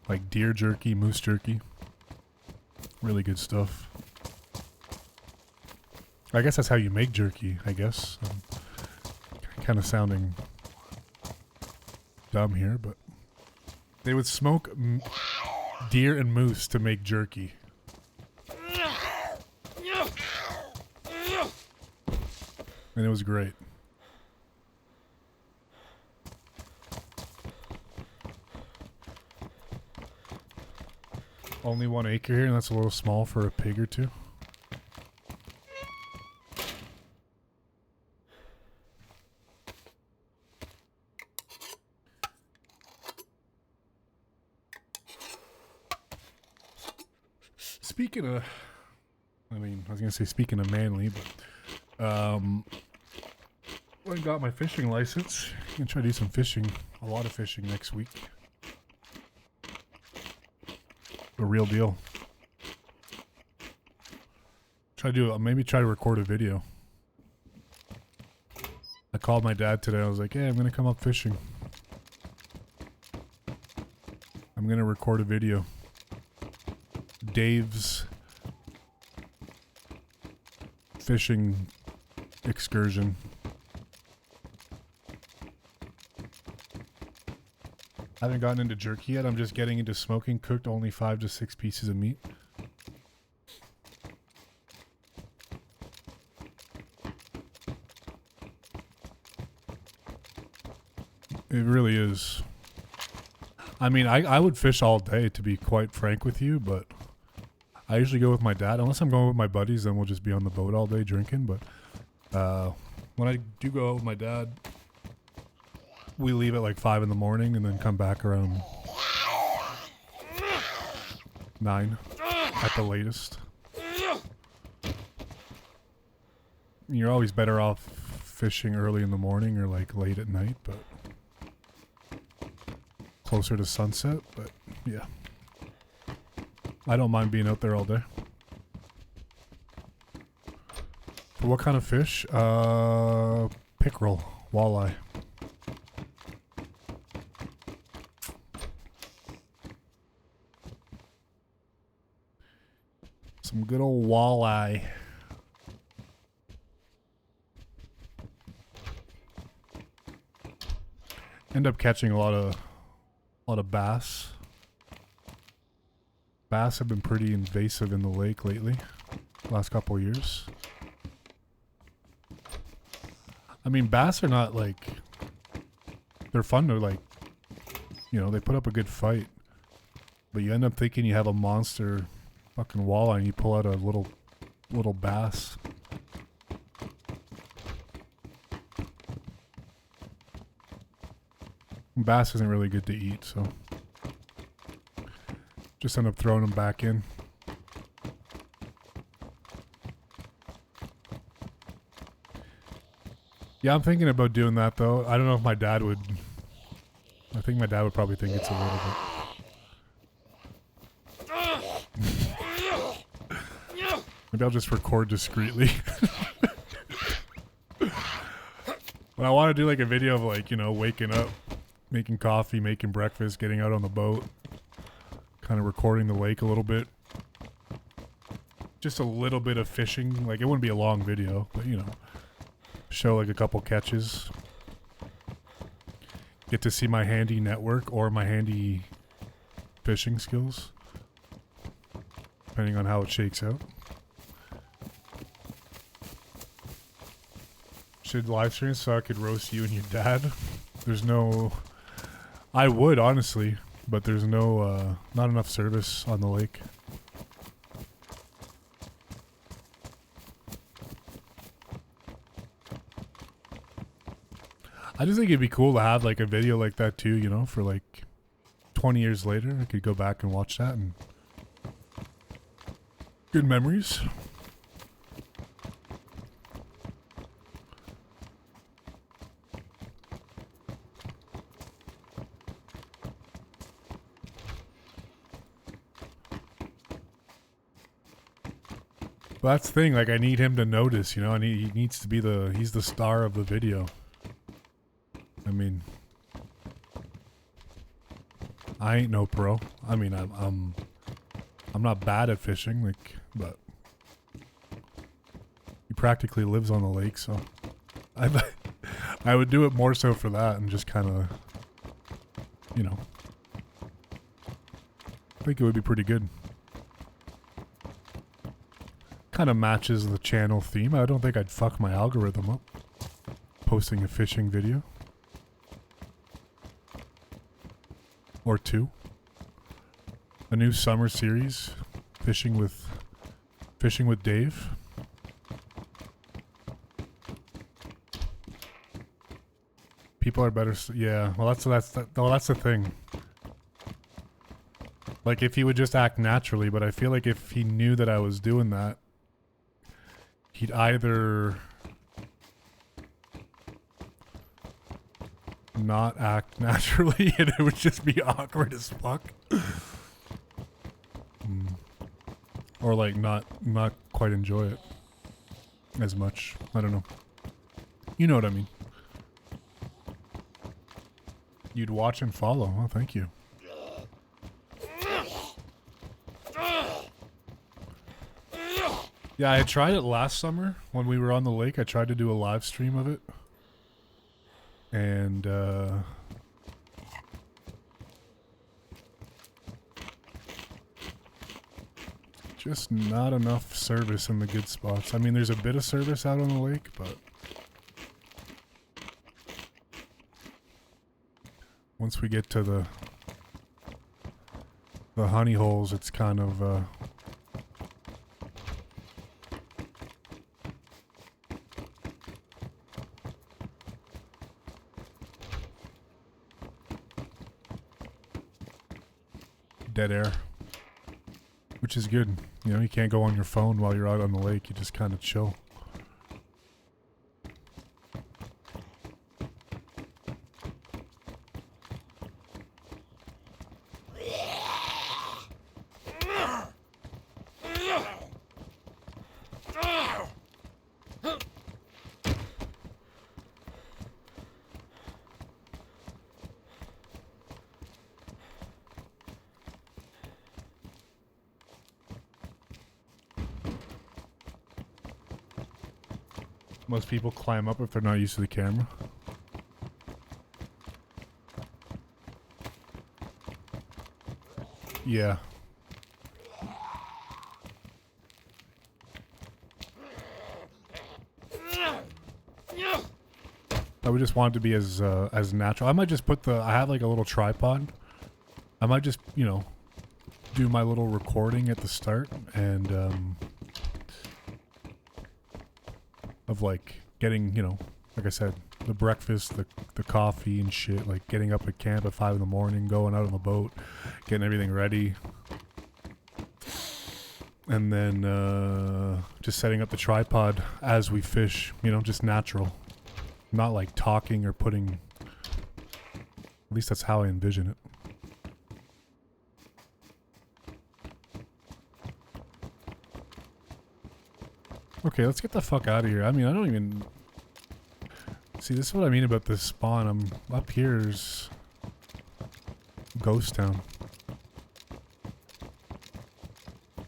like deer jerky, moose jerky. Really good stuff. I guess that's how you make jerky, I guess. I'm kind of sounding dumb here, but they would smoke deer and moose to make jerky. And it was great. Only 1 acre here, and that's a little small for a pig or two. Speaking of, I was gonna say speaking of manly, but when I got my fishing license, I'm gonna try to do some fishing, a lot of fishing next week. The real deal. Maybe try to record a video. I called my dad today. I was like, hey, I'm gonna come up fishing. I'm gonna record a video. Dave's fishing excursion. I haven't gotten into jerky yet. I'm just getting into smoking cooked only 5 to 6 pieces of meat. It really is. I mean, I would fish all day, to be quite frank with you, but I usually go with my dad. Unless I'm going with my buddies, then we'll just be on the boat all day drinking. But when I do go out with my dad, we leave at like 5 in the morning and then come back around 9 at the latest. You're always better off fishing early in the morning or like late at night, but closer to sunset. But yeah, I don't mind being out there all day. For what kind of fish? Pickerel, walleye. Some good old walleye. End up catching a lot of bass. Bass have been pretty invasive in the lake lately, last couple of years. I mean, bass are not like, they're fun to like, you know, they put up a good fight, but you end up thinking you have a monster fucking walleye and you pull out a little bass. Bass isn't really good to eat, so just end up throwing them back in. Yeah, I'm thinking about doing that though. I don't know if my dad would. I think my dad would probably think it's a little bit. Maybe I'll just record discreetly. But I want to do like a video of like, you know, waking up, making coffee, making breakfast, getting out on the boat, kind of recording the lake a little bit. Just a little bit of fishing. Like, it wouldn't be a long video, but you know, show like a couple catches. Get to see my handy network or my handy fishing skills, depending on how it shakes out. Should live stream so I could roast you and your dad? There's no... I would, honestly, but there's no, not enough service on the lake. I just think it'd be cool to have like a video like that too, you know, for like 20 years later. I could go back and watch that and... Good memories. But that's the thing, like I need him to notice, you know, and he needs to be he's the star of the video. I mean, I ain't no pro. I mean, I'm not bad at fishing, like, but he practically lives on the lake, so I would do it more so for that and just kind of, you know, I think it would be pretty good. Kind of matches the channel theme. I don't think I'd fuck my algorithm up posting a fishing video. Or two. A new summer series, fishing with Dave. People are better. Yeah, well that's the thing. Like if he would just act naturally, but I feel like if he knew that I was doing that, he'd either not act naturally and it would just be awkward as fuck. Or like not quite enjoy it as much. I don't know. You know what I mean. You'd watch and follow. Oh, thank you. Yeah, I tried it last summer when we were on the lake. I tried to do a live stream of it. And, just not enough service in the good spots. I mean, there's a bit of service out on the lake, but once we get to the honey holes, it's kind of, dead air, which is good. You know, you can't go on your phone while you're out on the lake. You just kind of chill. Most people climb up if they're not used to the camera. Yeah. I would just want it to be as natural. I might just put I have like a little tripod. I might just, you know, do my little recording at the start and of like getting, you know, like I said, the breakfast, the coffee and shit, like getting up at camp at 5 in the morning, going out on the boat, getting everything ready. And then just setting up the tripod as we fish, you know, just natural not like talking or putting. At least that's how I envision it. Okay, let's get the fuck out of here. I mean, I don't even... See, this is what I mean about this spawn. I'm up here's... Ghost Town.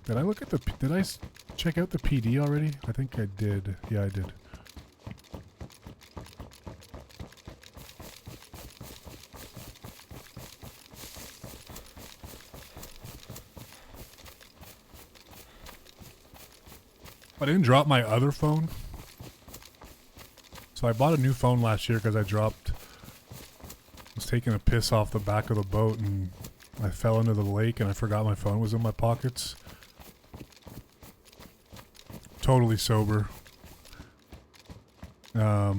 Did I look at the... Did I check out the PD already? I think I did. Yeah, I did. I didn't drop my other phone. So I bought a new phone last year because I was taking a piss off the back of the boat and I fell into the lake and I forgot my phone was in my pockets. Totally sober. But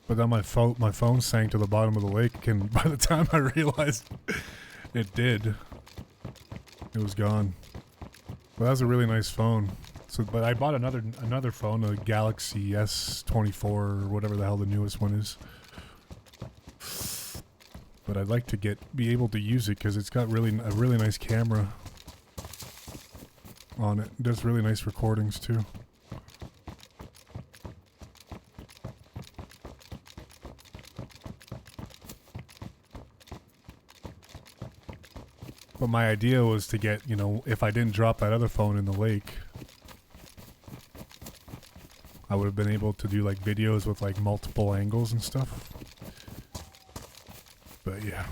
then my phone sank to the bottom of the lake, and by the time I realized it did, it was gone. Well, that was a really nice phone. So, but I bought another phone, a Galaxy S24 or whatever the hell the newest one is. But I'd like to be able to use it because it's got a really nice camera on it. It does really nice recordings too. But my idea was to get, you know, if I didn't drop that other phone in the lake, I would have been able to do like videos with like multiple angles and stuff. But yeah.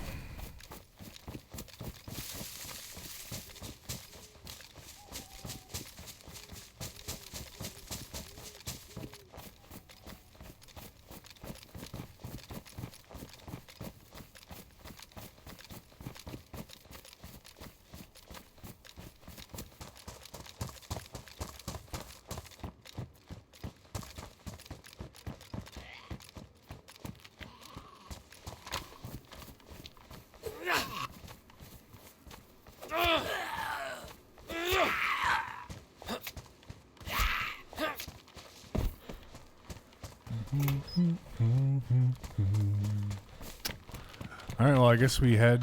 Alright, well I guess we head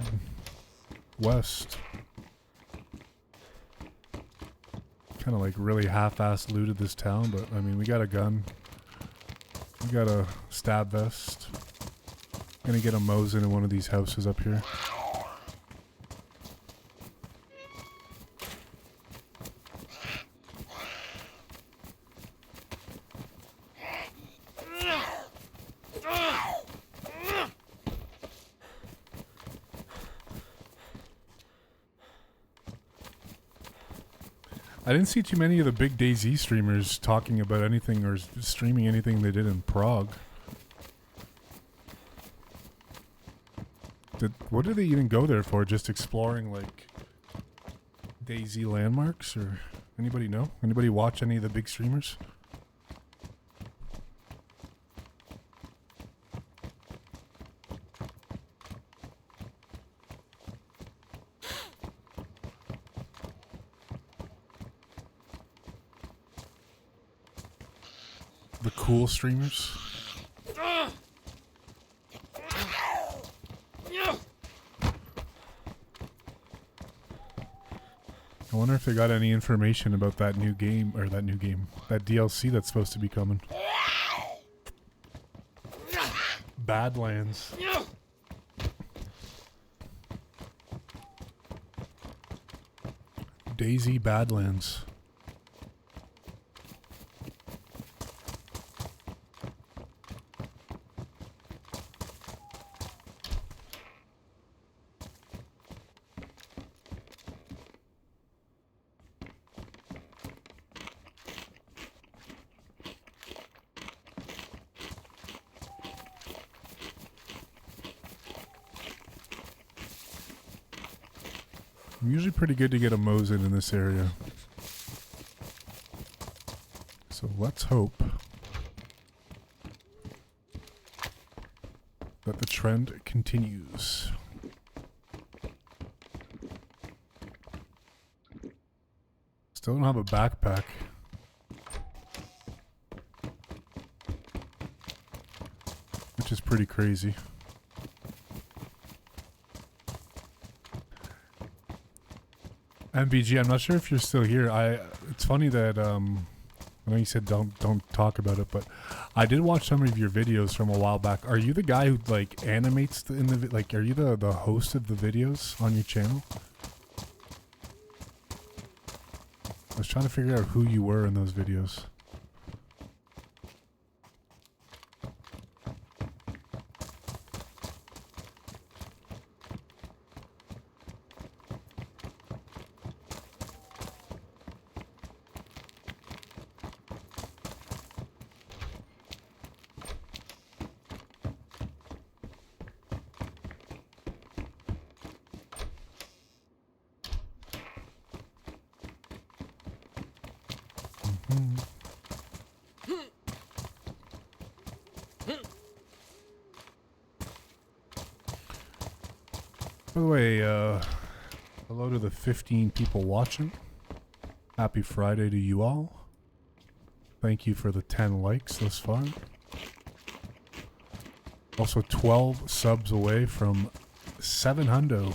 west. Kind of like really half-assed looted this town, but I mean we got a gun. We got a stab vest. Gonna get a Mosin in one of these houses up here. I didn't see too many of the big Dayz streamers talking about anything or streaming anything they did in Prague. What did they even go there for? Just exploring like Dayz landmarks, or anybody know? Anybody watch any of the big streamers? The cool streamers? I wonder if they got any information about that new game, or that DLC that's supposed to be coming. Badlands. Dayz Badlands. I'm usually pretty good to get a Mosin in this area. So let's hope that the trend continues. Still don't have a backpack. pretty crazy. MVG, I'm not sure if you're still here. It's funny that I know you said don't talk about it, but I did watch some of your videos from a while back. Are you the guy who like animates in the like? Are you the host of the videos on your channel? I was trying to figure out who you were in those videos. By the way, hello to the 15 people watching. Happy Friday to you all. Thank you for the 10 likes thus far. Also 12 subs away from 700.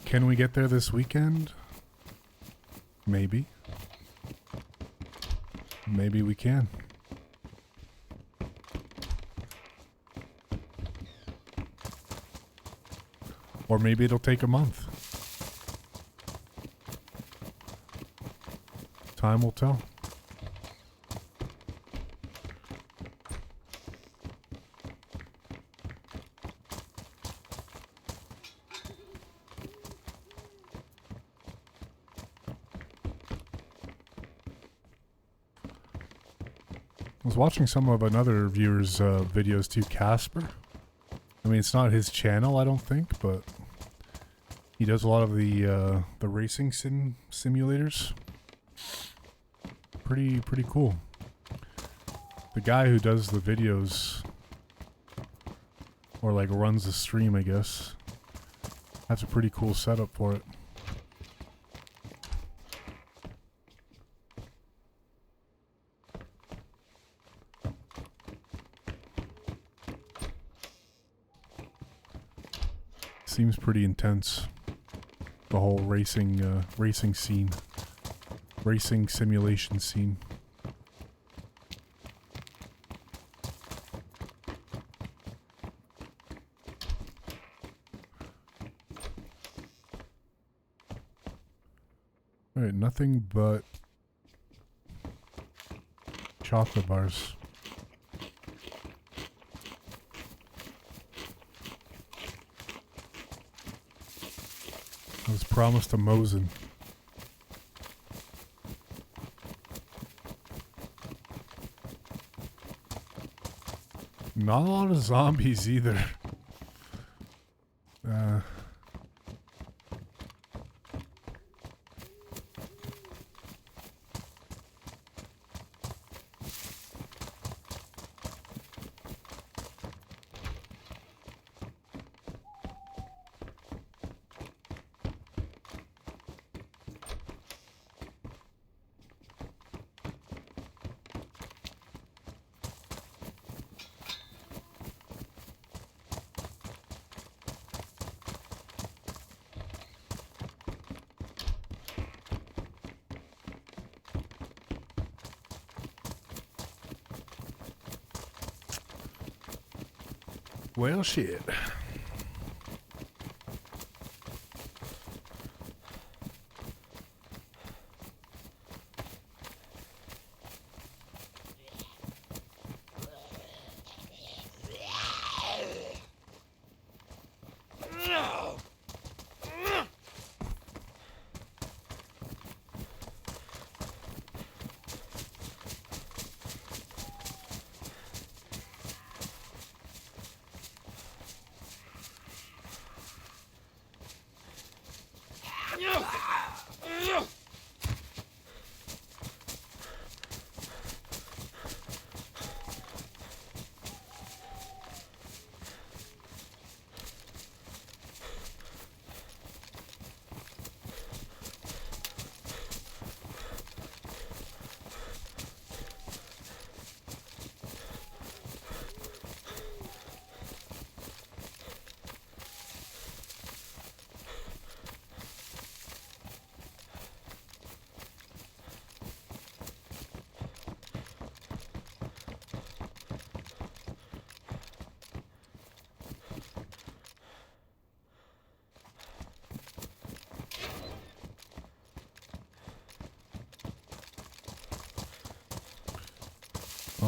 Can we get there this weekend? Maybe. Maybe we can. Or maybe it'll take a month. Time will tell. I was watching some of another viewer's videos too, Casper. I mean, it's not his channel, I don't think, but he does a lot of the racing simulators. Pretty cool. The guy who does the videos, or like runs the stream, I guess, has a pretty cool setup for it. Seems pretty intense. The whole racing scene. Racing simulation scene. Alright, nothing but chocolate bars. I was promised a Mosin. Not a lot of zombies either. Well, shit.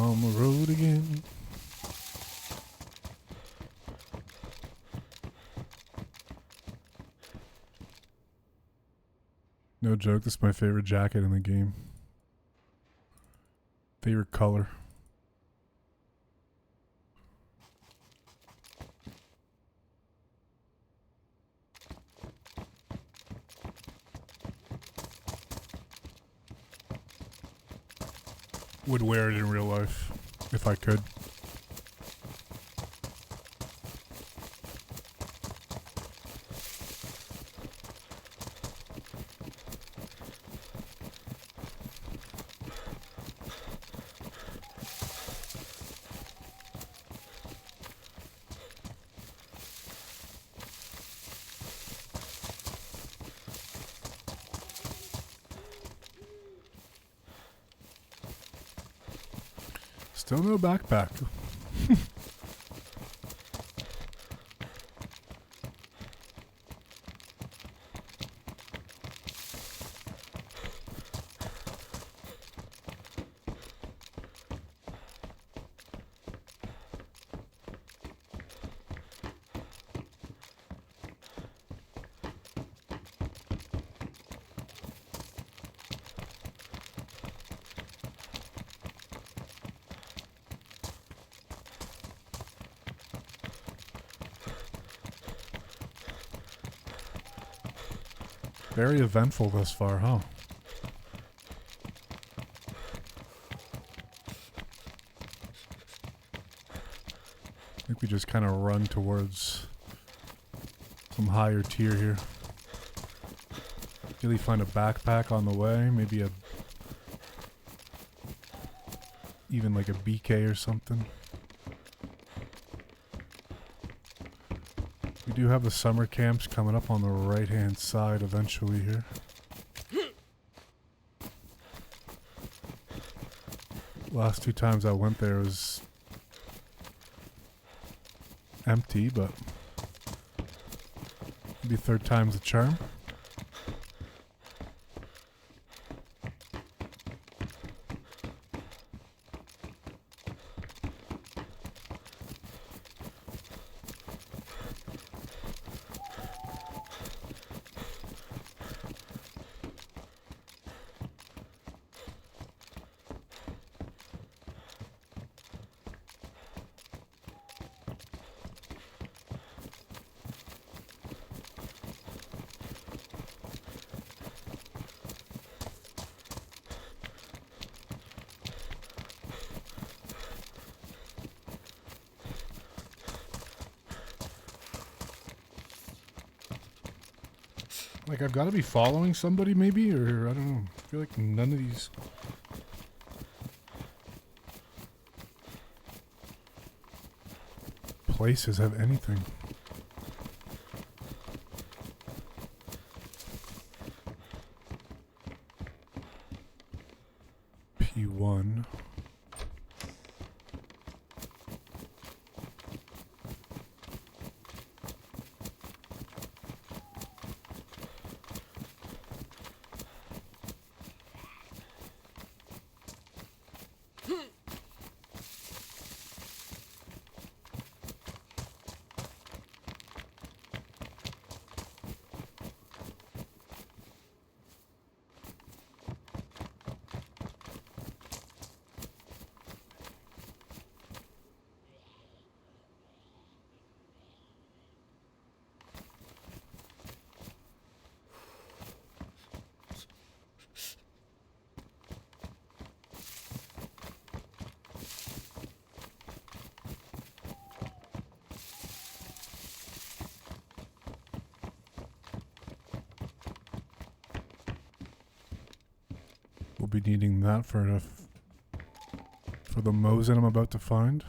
on the road again. No joke, this is my favorite jacket in the game. Favorite color. Would wear it in real life if I could. Still no backpack. Very eventful thus far, huh? I think we just kind of run towards some higher tier here. Really find a backpack on the way, maybe even like a BK or something. We do have the summer camps coming up on the right-hand side eventually here. Last 2 times I went there was empty, but maybe 3rd time's the charm. Like, I've got to be following somebody maybe, or I don't know. I feel like none of these places have anything. P1. We'll be needing that for the Mosin I'm about to find.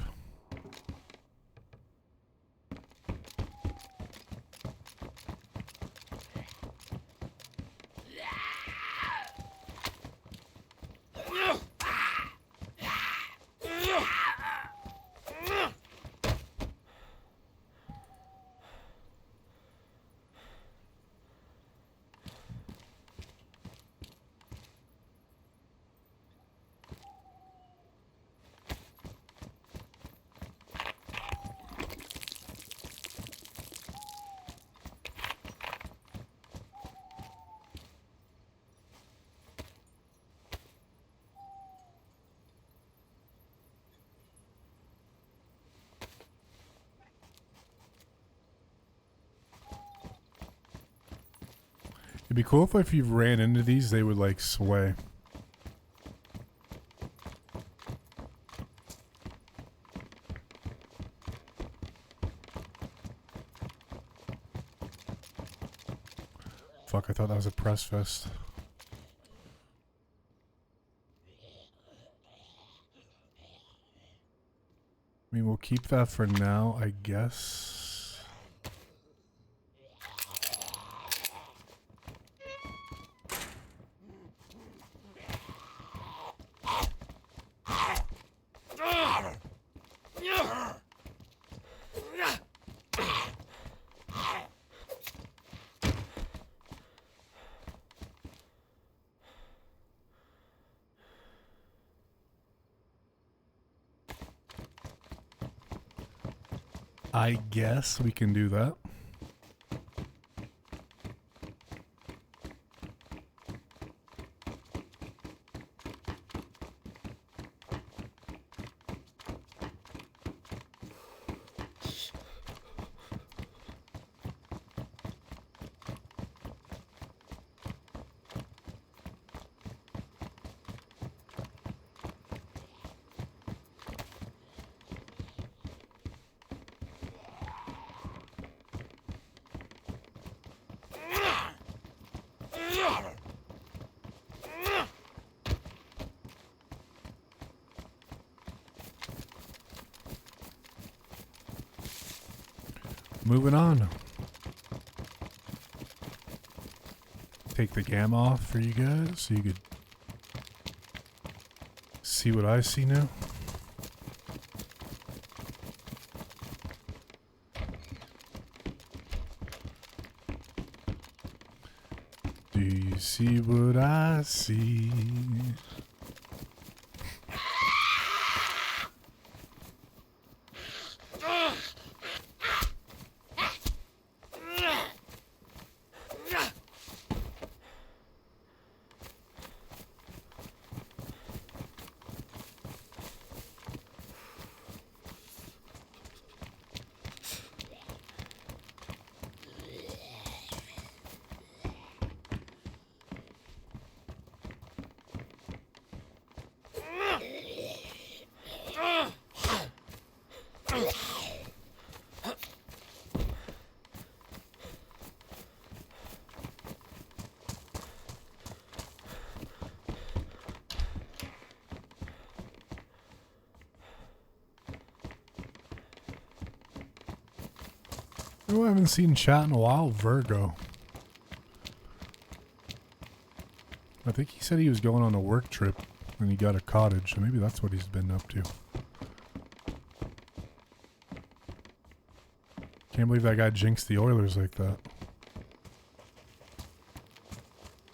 It'd be cool if you ran into these, they would like sway. Fuck, I thought that was a press fest. I mean, we'll keep that for now, I guess. I guess we can do that. Moving on. Take the gamma off for you guys so you could see what I see now. Do you see what I see? Oh, I haven't seen chat in a while. Virgo. I think he said he was going on a work trip and he got a cottage, so maybe that's what he's been up to. Can't believe that guy jinxed the Oilers like that.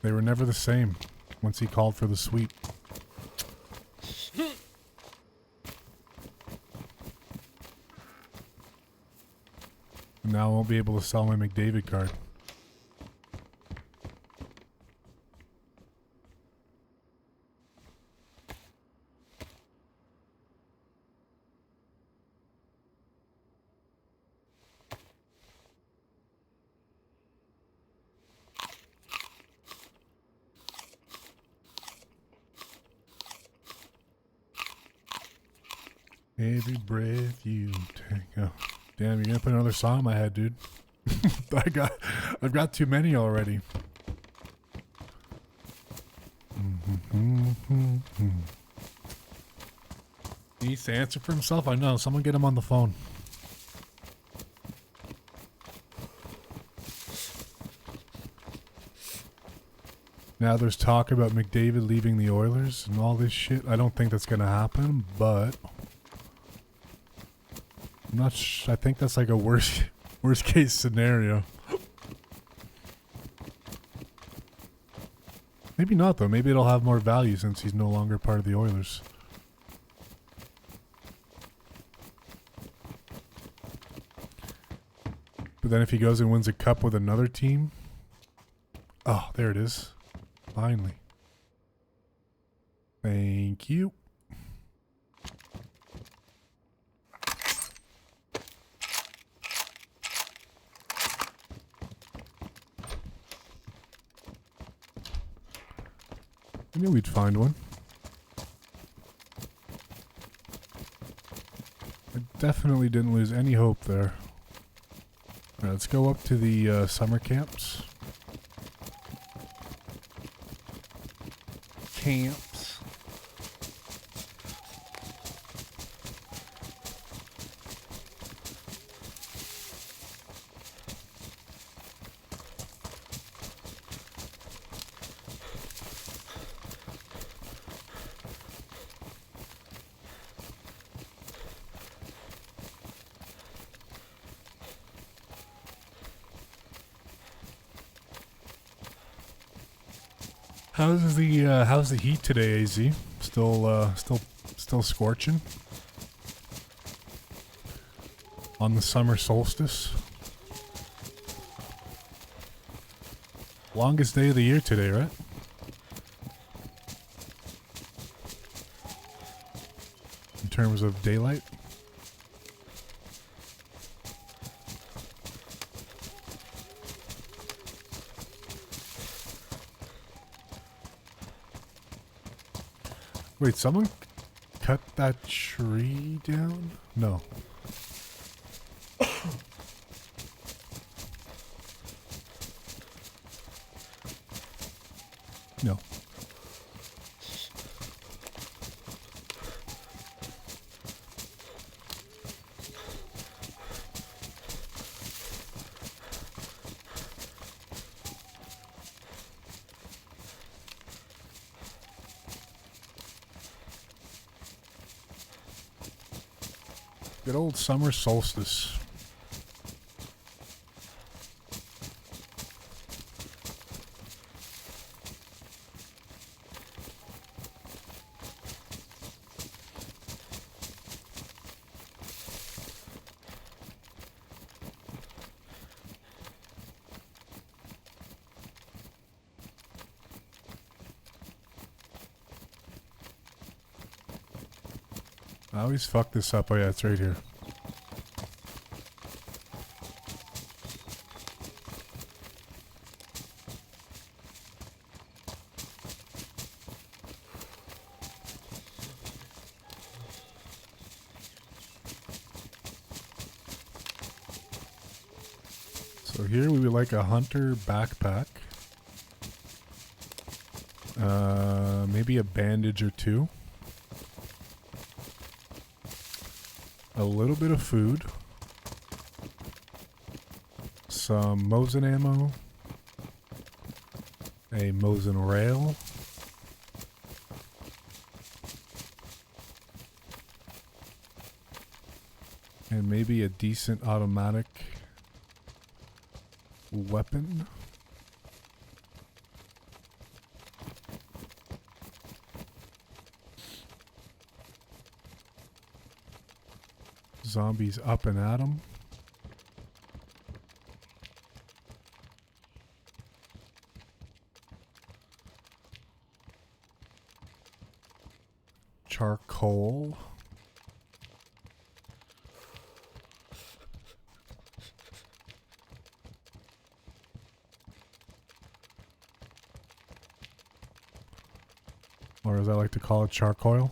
They were never the same once he called for the sweep. Now I won't be able to sell my McDavid card. Every breath you take. Oh, damn, you're gonna put another song in my head, dude. I've got too many already. He needs to answer for himself. I know. Someone get him on the phone. Now there's talk about McDavid leaving the Oilers and all this shit. I don't think that's gonna happen, but I'm not. I think that's like a worst case scenario. Maybe not though. Maybe it'll have more value since he's no longer part of the Oilers. But then if he goes and wins a cup with another team, oh, there it is. Finally. Thank you. knew we'd find one. I definitely didn't lose any hope there. Alright, let's go up to the summer camps. How's the heat today, AZ? Still scorching? On the summer solstice? Longest day of the year today, right? In terms of daylight? Wait, someone cut that tree down? No. No. Good old summer solstice. I always fuck this up. Oh yeah, it's right here. So here we would like a hunter backpack. Maybe a bandage or two. A little bit of food. Some Mosin ammo. A Mosin rail. And maybe a decent automatic weapon. Zombies up and at 'em. Charcoal. Or as I like to call it, charcoal.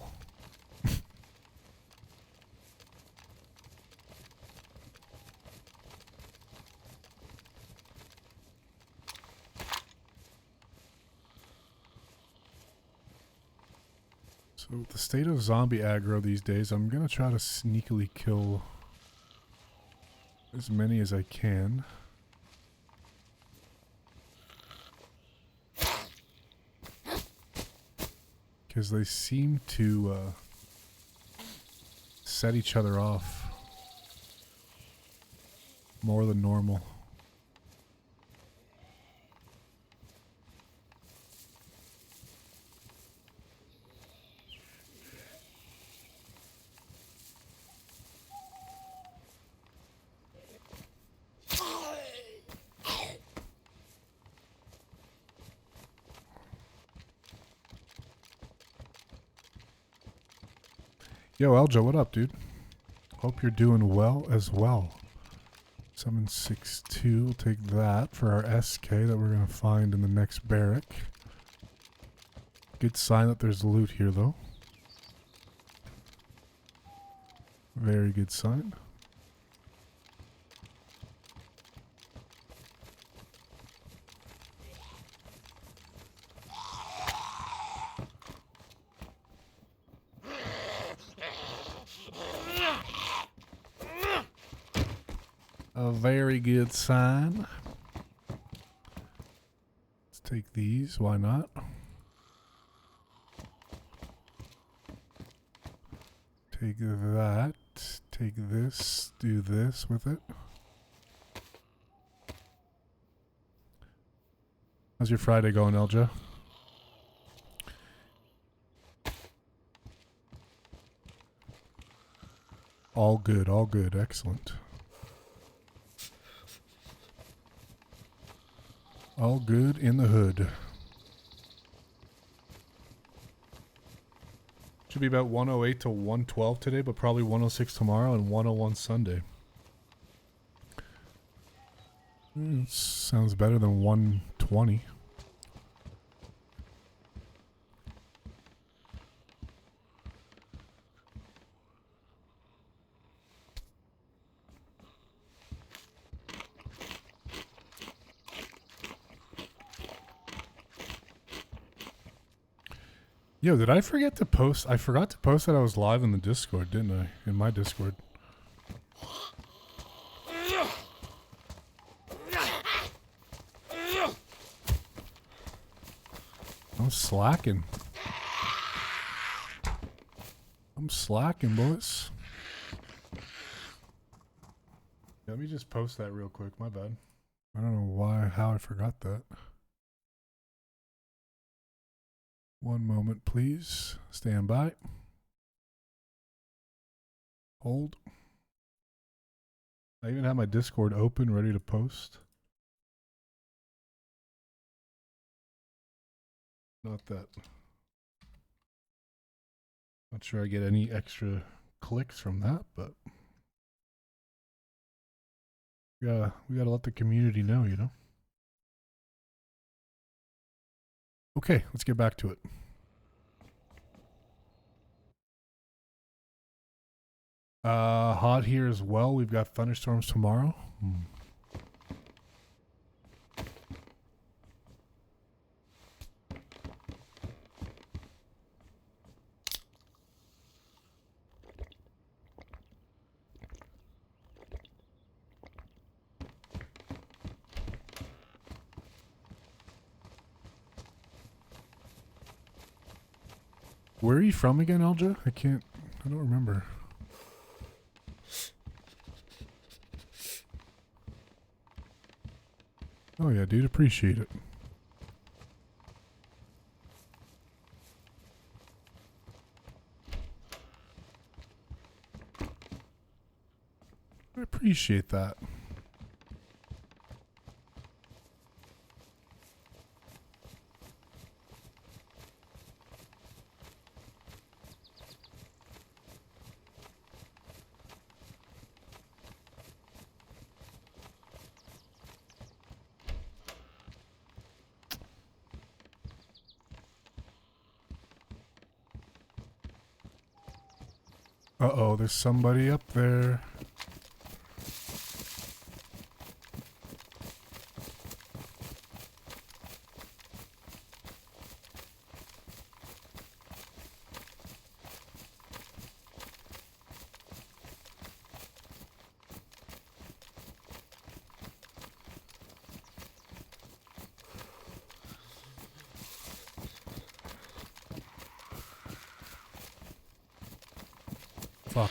So with the state of zombie aggro these days, I'm gonna try to sneakily kill as many as I can. Because they seem to set each other off more than normal. Yo, Eljo, what up, dude? Hope you're doing well as well. 762, we'll take that for our SK that we're going to find in the next barrack. Good sign that there's loot here, though. Very good sign. A very good sign. Let's take these. Why not? Take that. Take this. Do this with it. How's your Friday going, Elja? All good. All good. Excellent. All good in the hood. Should be about 108 to 112 today, but probably 106 tomorrow and 101 Sunday. Sounds better than 120. Yo, did I forget to post? I forgot to post that I was live in the Discord, didn't I? In my Discord. I'm slacking. I'm slacking, boys. Yeah, let me just post that real quick. My bad. I don't know how I forgot that. One moment, please. Stand by. Hold. I even have my Discord open, ready to post. Not that. Not sure I get any extra clicks from that, but we gotta let the community know, you know? Okay, let's get back to it. Hot here as well. We've got thunderstorms tomorrow. Where are you from again, Elja? I don't remember. Oh yeah, dude, appreciate it. I appreciate that. Uh-oh, there's somebody up there. Fuck.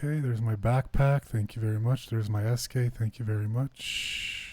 Okay, there's my backpack. Thank you very much. There's my SK. Thank you very much.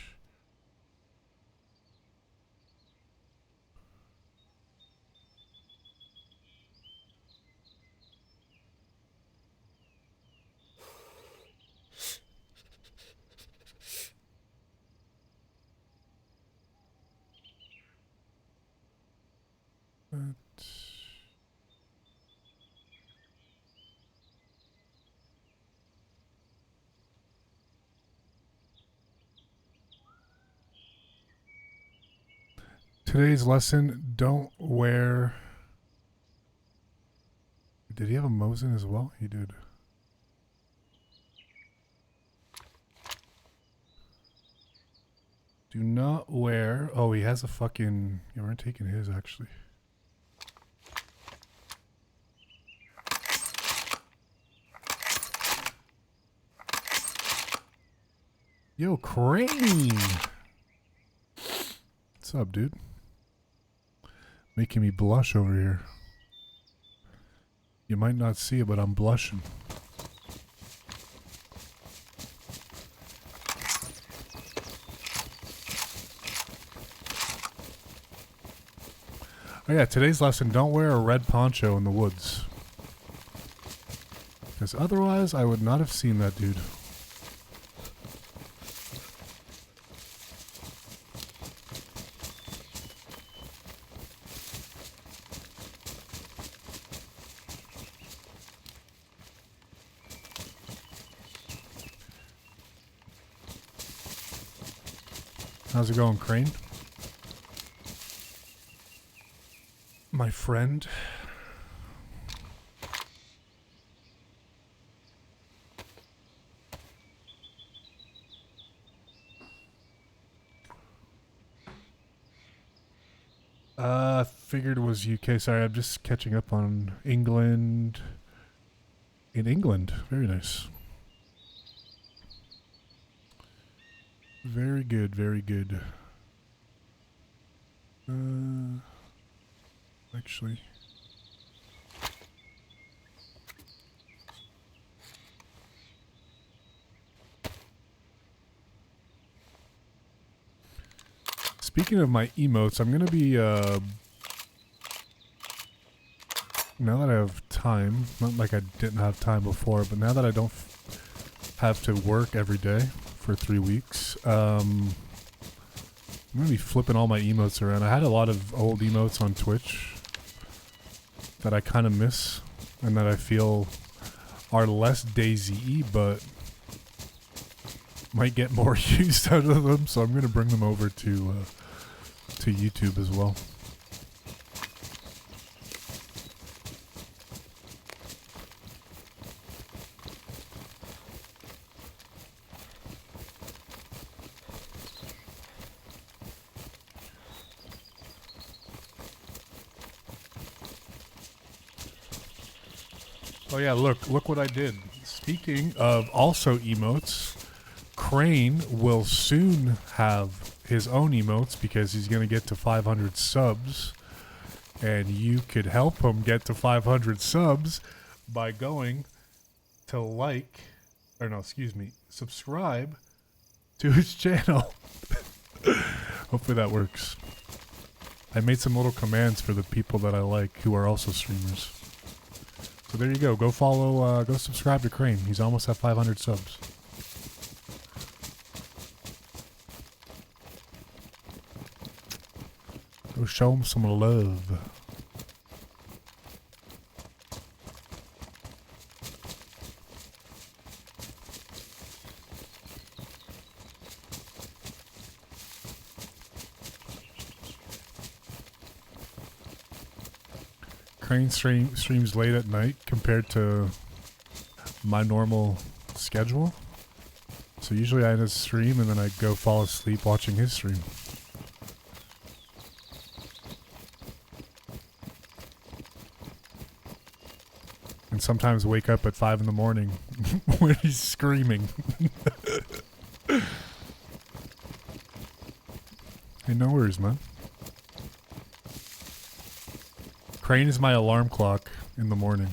Today's lesson, don't wear... Did he have a Mosin as well? He did. Do not wear... Oh, he has a fucking... You aren't taking his, actually. Yo, Crane! What's up, dude? Making me blush over here. You might not see it, but I'm blushing. Oh yeah, today's lesson, don't wear a red poncho in the woods. Because otherwise, I would not have seen that dude. How's it going, Crane? My friend. Figured it was UK. Sorry, I'm just catching up on England. In England. Very nice. Very good, very good. Actually. Speaking of my emotes, I'm gonna be, now that I have time, not like I didn't have time before, but now that I don't have to work every day for 3 weeks, I'm gonna be flipping all my emotes around. I had a lot of old emotes on Twitch that I kind of miss and that I feel are less Dayz-y, but might get more use out of them, so I'm gonna bring them over to YouTube as well. Oh yeah, look what I did. Speaking of also emotes, Crane will soon have his own emotes because he's going to get to 500 subs. And you could help him get to 500 subs by going to subscribe to his channel. Hopefully that works. I made some little commands for the people that I like who are also streamers. So there you go. Go follow, go subscribe to Crane. He's almost at 500 subs. Go show him some love. Crane streams late at night compared to my normal schedule. So usually I just stream and then I go fall asleep watching his stream. And sometimes wake up at 5 in the morning when he's screaming. Hey, no worries, man. Crane is my alarm clock in the morning.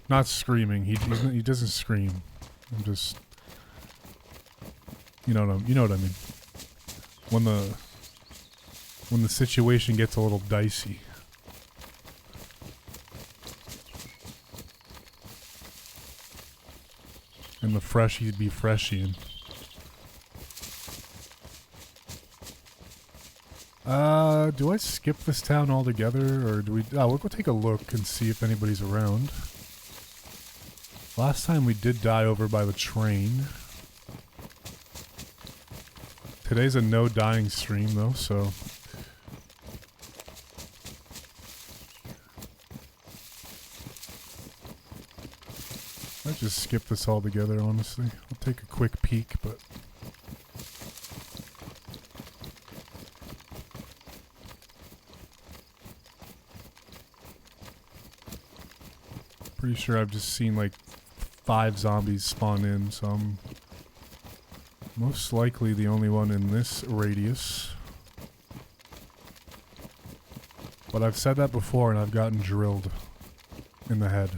Not screaming. He doesn't scream. I'm just, you know what I mean. When the situation gets a little dicey. And the freshies be freshying. Do I skip this town altogether, or do we... Oh, we'll go take a look and see if anybody's around. Last time we did die over by the train. Today's a no dying stream, though, so... I'd just skip this altogether, honestly. I'll take a quick peek, but... Pretty sure I've just seen like 5 zombies spawn in, so I'm most likely the only one in this radius. But I've said that before and I've gotten drilled in the head.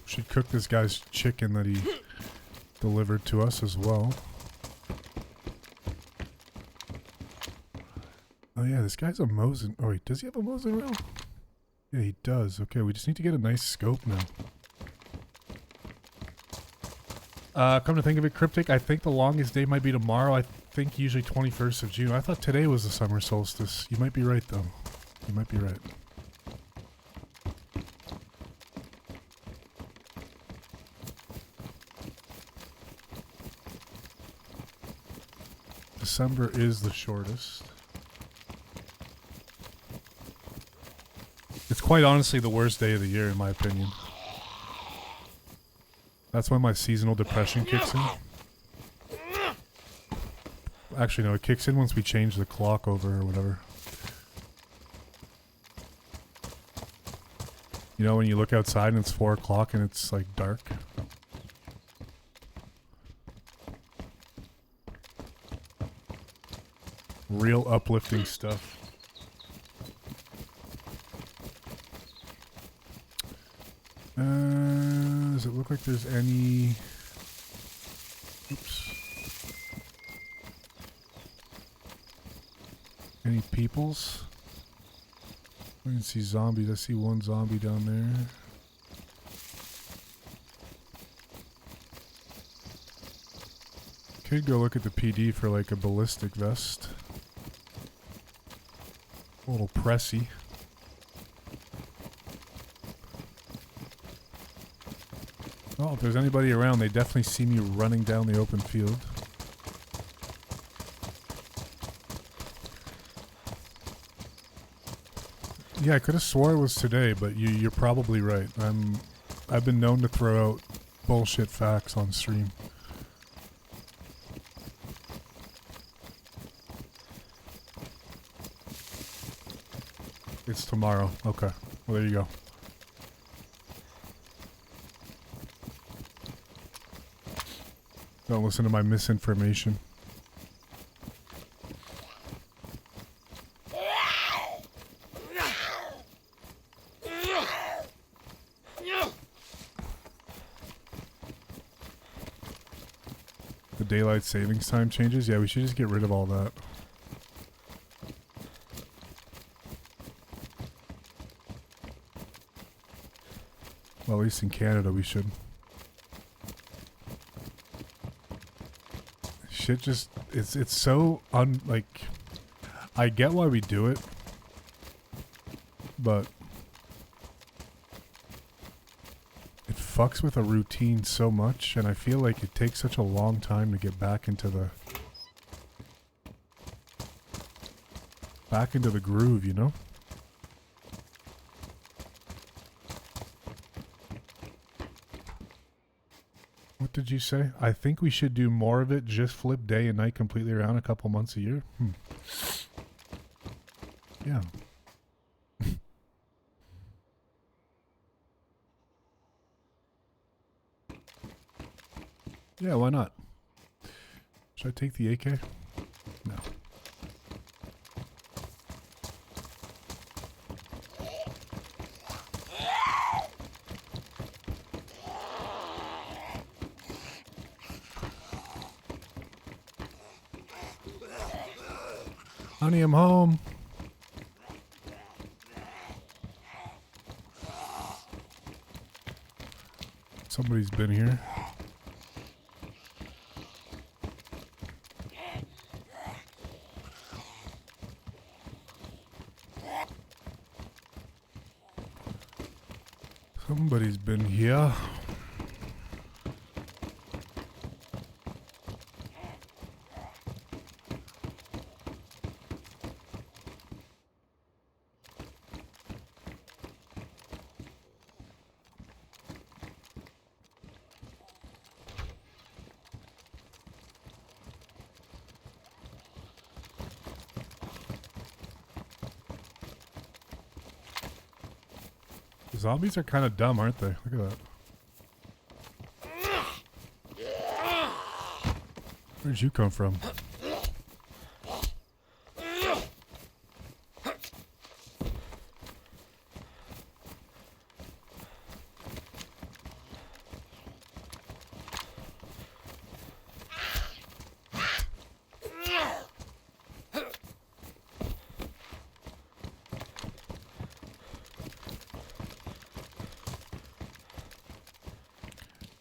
Should cook this guy's chicken that he delivered to us as well. Oh yeah, this guy's a Mosin. Oh wait, does he have a Mosin rail? Yeah, he does. Okay, we just need to get a nice scope now. Come to think of it, Kryptic, I think the longest day might be tomorrow. I think usually 21st of June. I thought today was the summer solstice. You might be right though. You might be right. December is the shortest. It's quite honestly the worst day of the year in my opinion. That's when my seasonal depression kicks in. Actually no, it kicks in once we change the clock over or whatever. You know when you look outside and it's 4 o'clock and it's like dark? Real uplifting stuff. Does it look like there's any... Oops. Any peoples? I can see zombies. I see one zombie down there. Could go look at the PD for like a ballistic vest. A little pressy. Oh, if there's anybody around, they definitely see me running down the open field. Yeah, I could have swore it was today, but you're probably right. I've been known to throw out bullshit facts on stream. It's tomorrow. Okay. Well, there you go. Don't listen to my misinformation. The daylight savings time changes? Yeah, we should just get rid of all that. Well, at least in Canada we should. Shit just, it's so like, I get why we do it, but it fucks with a routine so much, and I feel like it takes such a long time to get back into the groove, you know? What did you say? I think we should do more of it, just flip day and night completely around a couple months a year. Yeah. Yeah, why not? Should I take the AK? No. Honey, I'm home. Somebody's been here. Somebody's been here. Zombies are kind of dumb, aren't they? Look at that. Where'd you come from?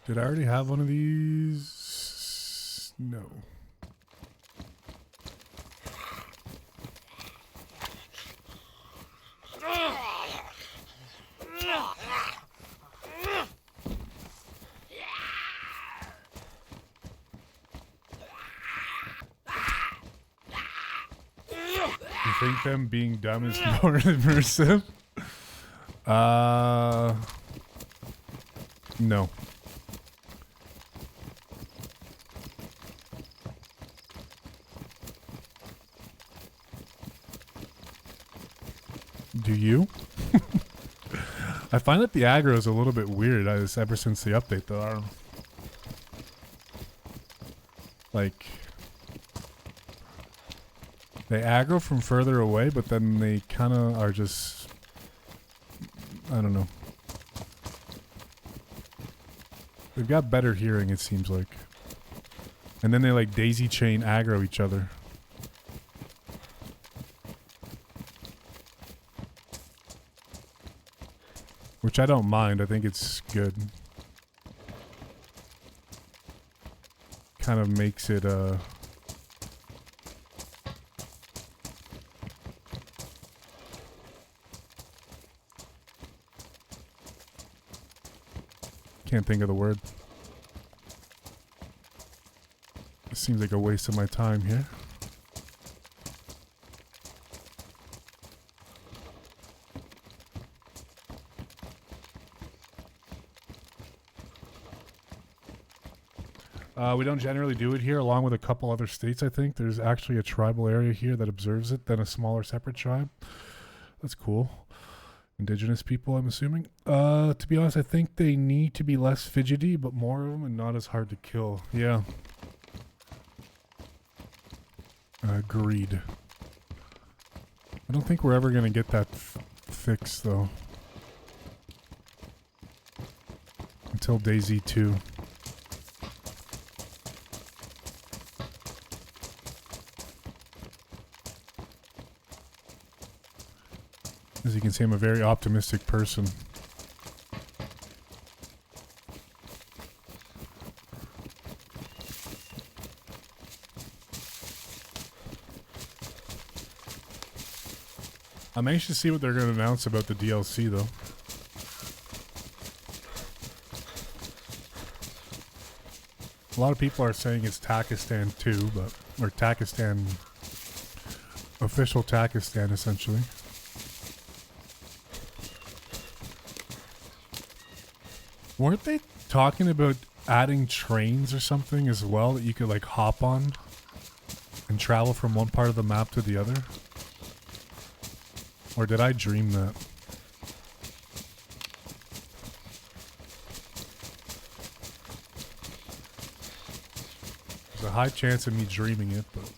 Did I already have one of these? No. You think them being dumb is more immersive? No. Do you? I find that the aggro is a little bit weird ever since the update, though. I don't know. Like, they aggro from further away, but then they kind of are just, I don't know. They've got better hearing, it seems like. And then they like daisy chain aggro each other. Which I don't mind. I think it's good. Kind of makes it, can't think of the word. It seems like a waste of my time here. We don't generally do it here, along with a couple other states, I think. There's actually a tribal area here that observes it, then a smaller separate tribe. That's cool. Indigenous people, I'm assuming. To be honest, I think they need to be less fidgety, but more of them and not as hard to kill. Yeah. Agreed. I don't think we're ever going to get that fixed, though. Until Dayz 2. As you can see, I'm a very optimistic person. I'm anxious to see what they're going to announce about the DLC, though. A lot of people are saying it's Takistan 2, but... Or Takistan... Official Takistan, essentially. Weren't they talking about adding trains or something as well that you could like hop on and travel from one part of the map to the other? Or did I dream that? a high chance of me dreaming it, but...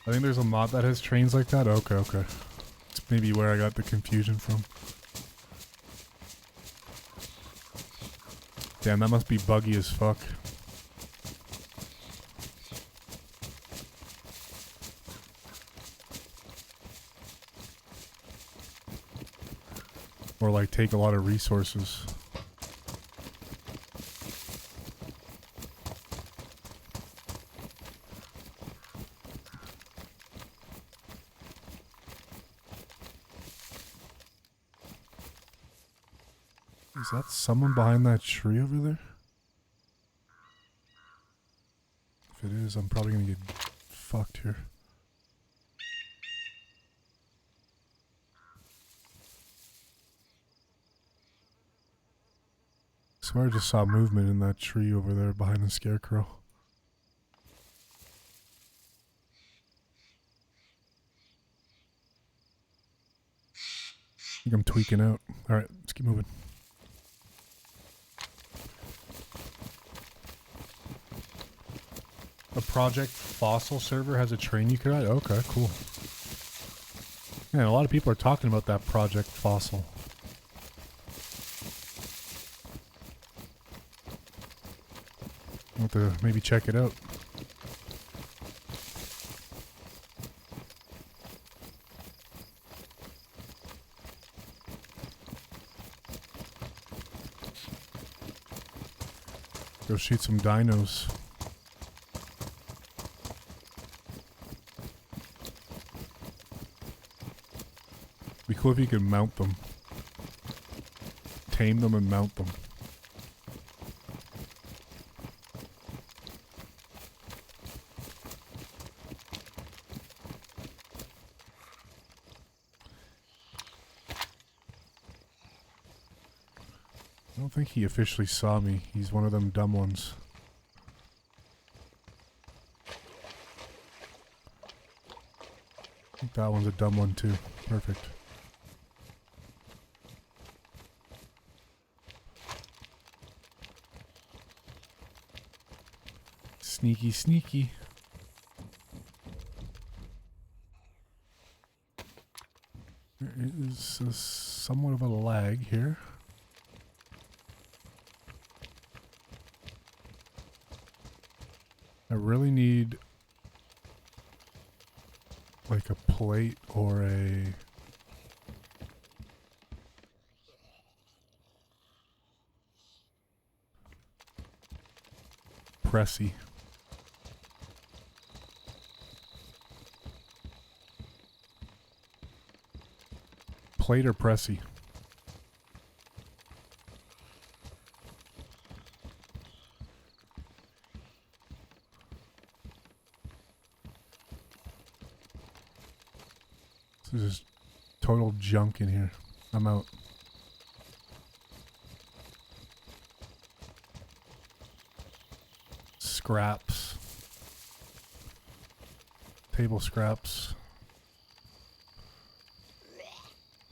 I think there's a mod that has trains like that. Okay, okay. It's maybe where I got the confusion from. Damn, that must be buggy as fuck. Or like take a lot of resources. Is that someone behind that tree over there? If it is, I'm probably gonna get fucked here. I swear I just saw movement in that tree over there behind the scarecrow. I think I'm tweaking out. Alright, let's keep moving. A Project Fossil server has a train you could ride? Okay, cool. Man, a lot of people are talking about that Project Fossil. I'll have to maybe check it out. Go shoot some dinos. Be cool if you could mount them. Tame them and mount them. I don't think he officially saw me. He's one of them dumb ones. I think that one's a dumb one too. Perfect. Sneaky, sneaky. There is somewhat of a lag here. I really need like a plate or a pressy. Plate or pressy? This is total junk in here. I'm out. Scraps. Table scraps.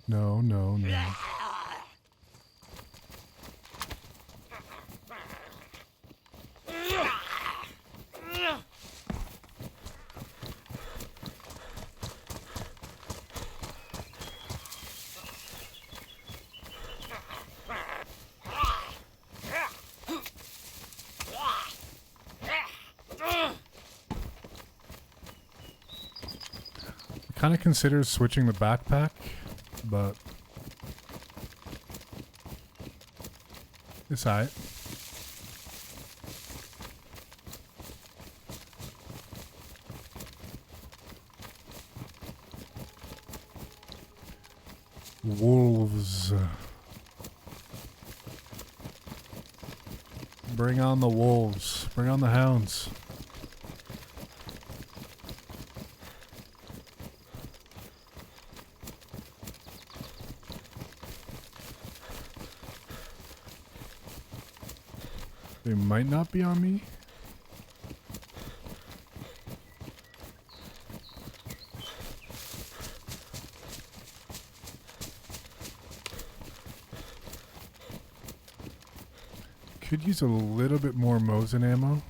No, no, no. Kind of considered switching the backpack, but it's alright. Wolves. Bring on the wolves. Bring on the hounds. They might not be on me. Could use a little bit more Mosin ammo.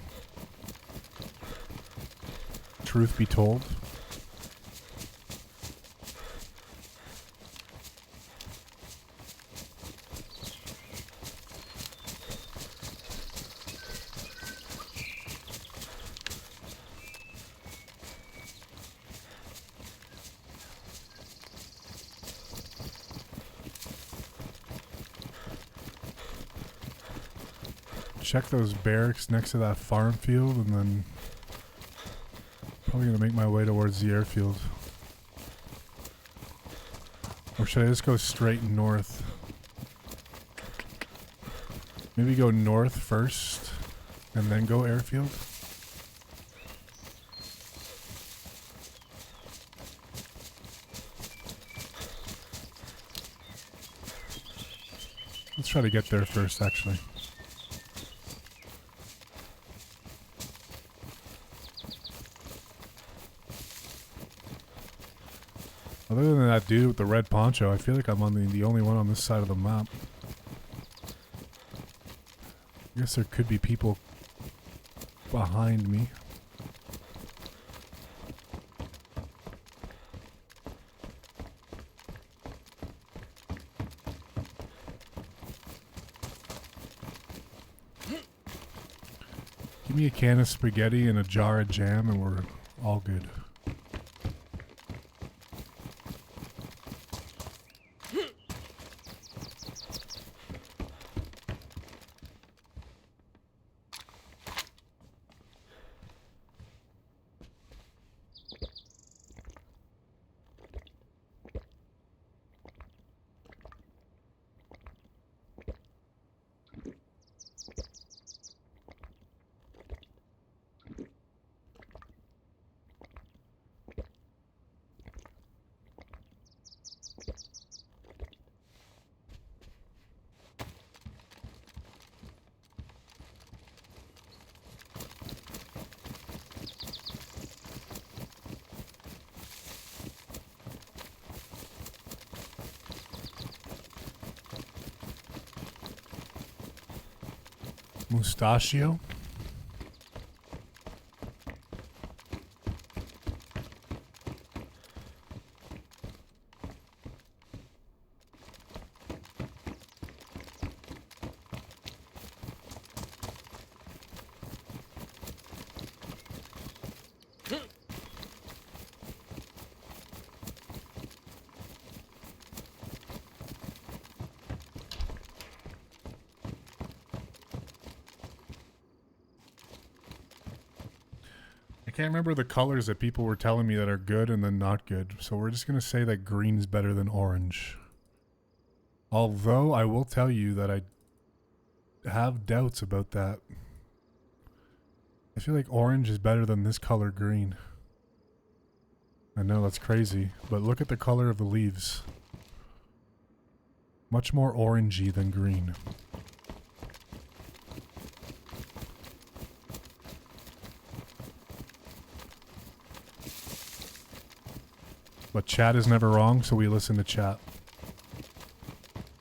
Truth be told. Check those barracks next to that farm field, and then probably gonna make my way towards the airfield. Or should I just go straight north? Maybe go north first and then go airfield? Let's try to get there first, actually. Other than that dude with the red poncho, I feel like I'm on the only one on this side of the map. I guess there could be people behind me. Give me a can of spaghetti and a jar of jam and we're all good. Mustachio? I can't remember the colors that people were telling me that are good and then not good, so we're just going to say that green's better than orange. Although I will tell you that I have doubts about that. I feel like orange is better than this color green. I know that's crazy, but look at the color of the leaves. Much more orangey than green. But chat is never wrong, so we listen to chat.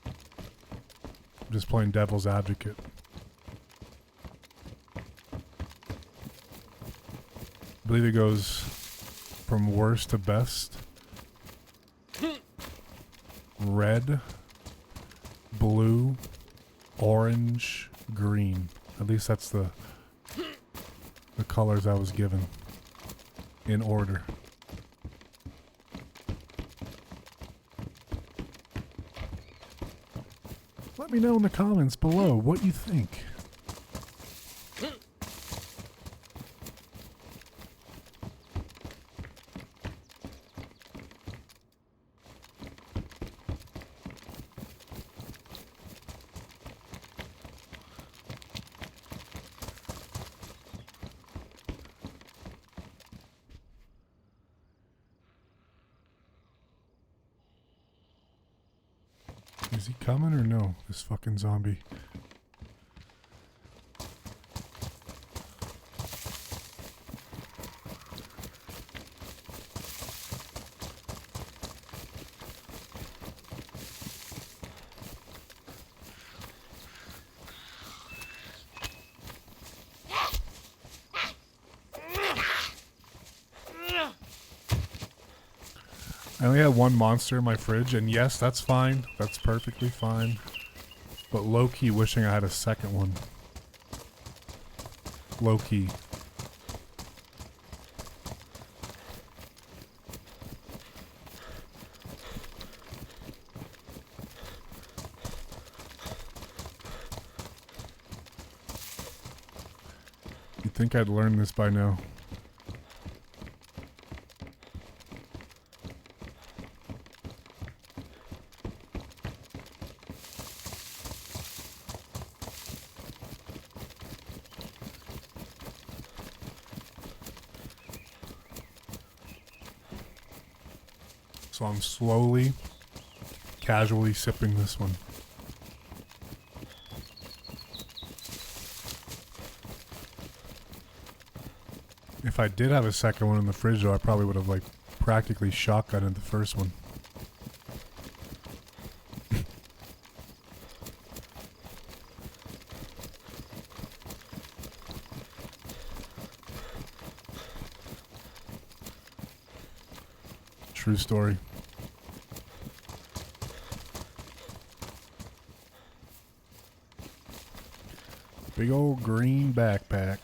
I'm just playing devil's advocate. I believe it goes from worst to best. Red, blue, orange, green. At least that's the colors I was given in order. Let me know in the comments below what you think. Is he coming or no? This fucking zombie. I only had one monster in my fridge, and yes, that's fine. That's perfectly fine. But low-key wishing I had a second one. Low-key. You'd think I'd learn this by now. So I'm slowly, casually sipping this one. If I did have a second one in the fridge though, I probably would have like practically shotgunned the first one. True story. Big old green backpack.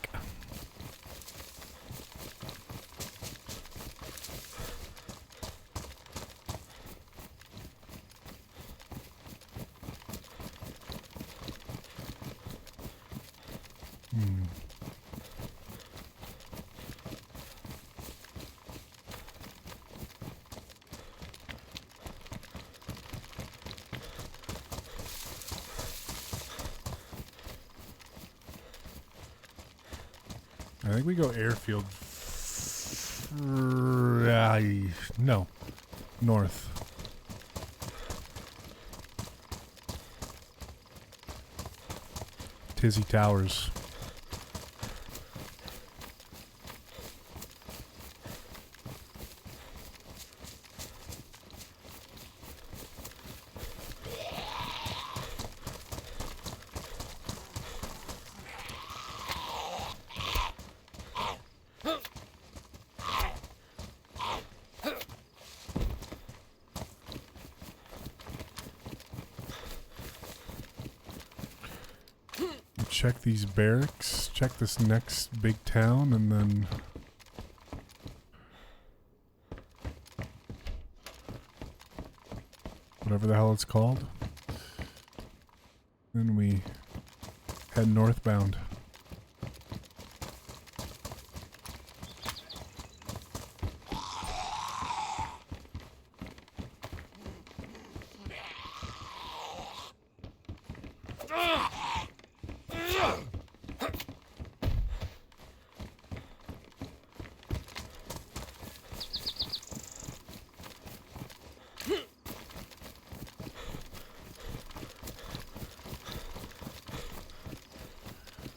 I think we go airfield. No. North. Tizzy Towers. Check these barracks, check this next big town, and then whatever the hell it's called. Then we head northbound.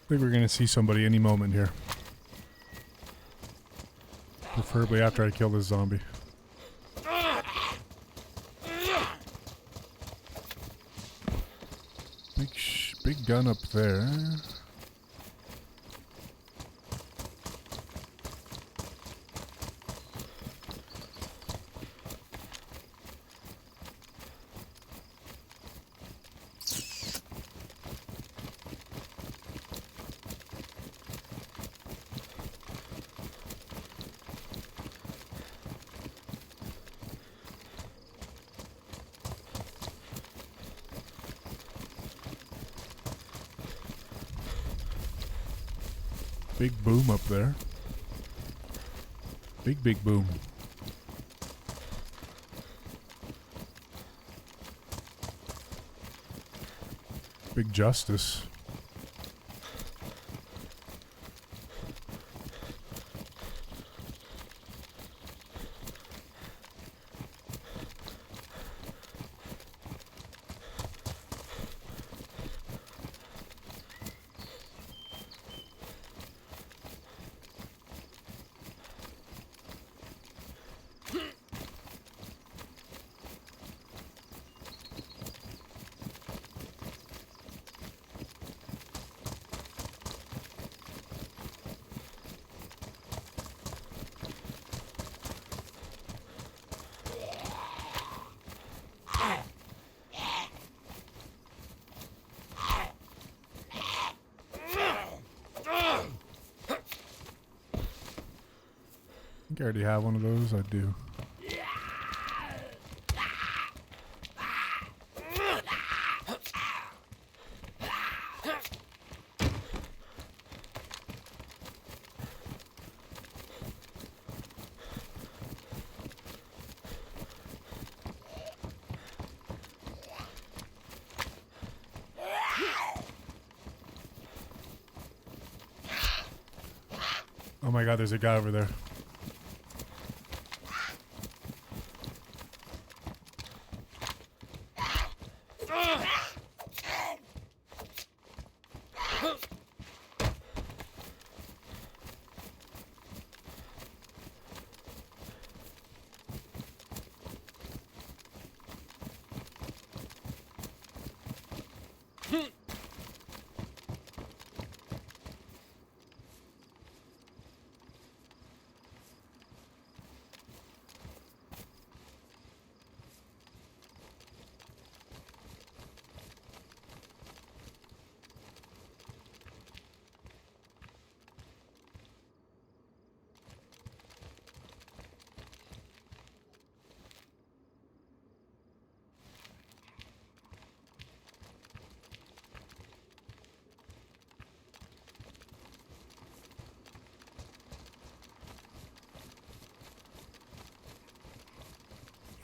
I think we're gonna see somebody any moment here. Preferably after I kill this zombie. Big gun up there. Big boom up there. Big boom. Big justice. think I already have one of those. I do. Oh my god, there's a guy over there.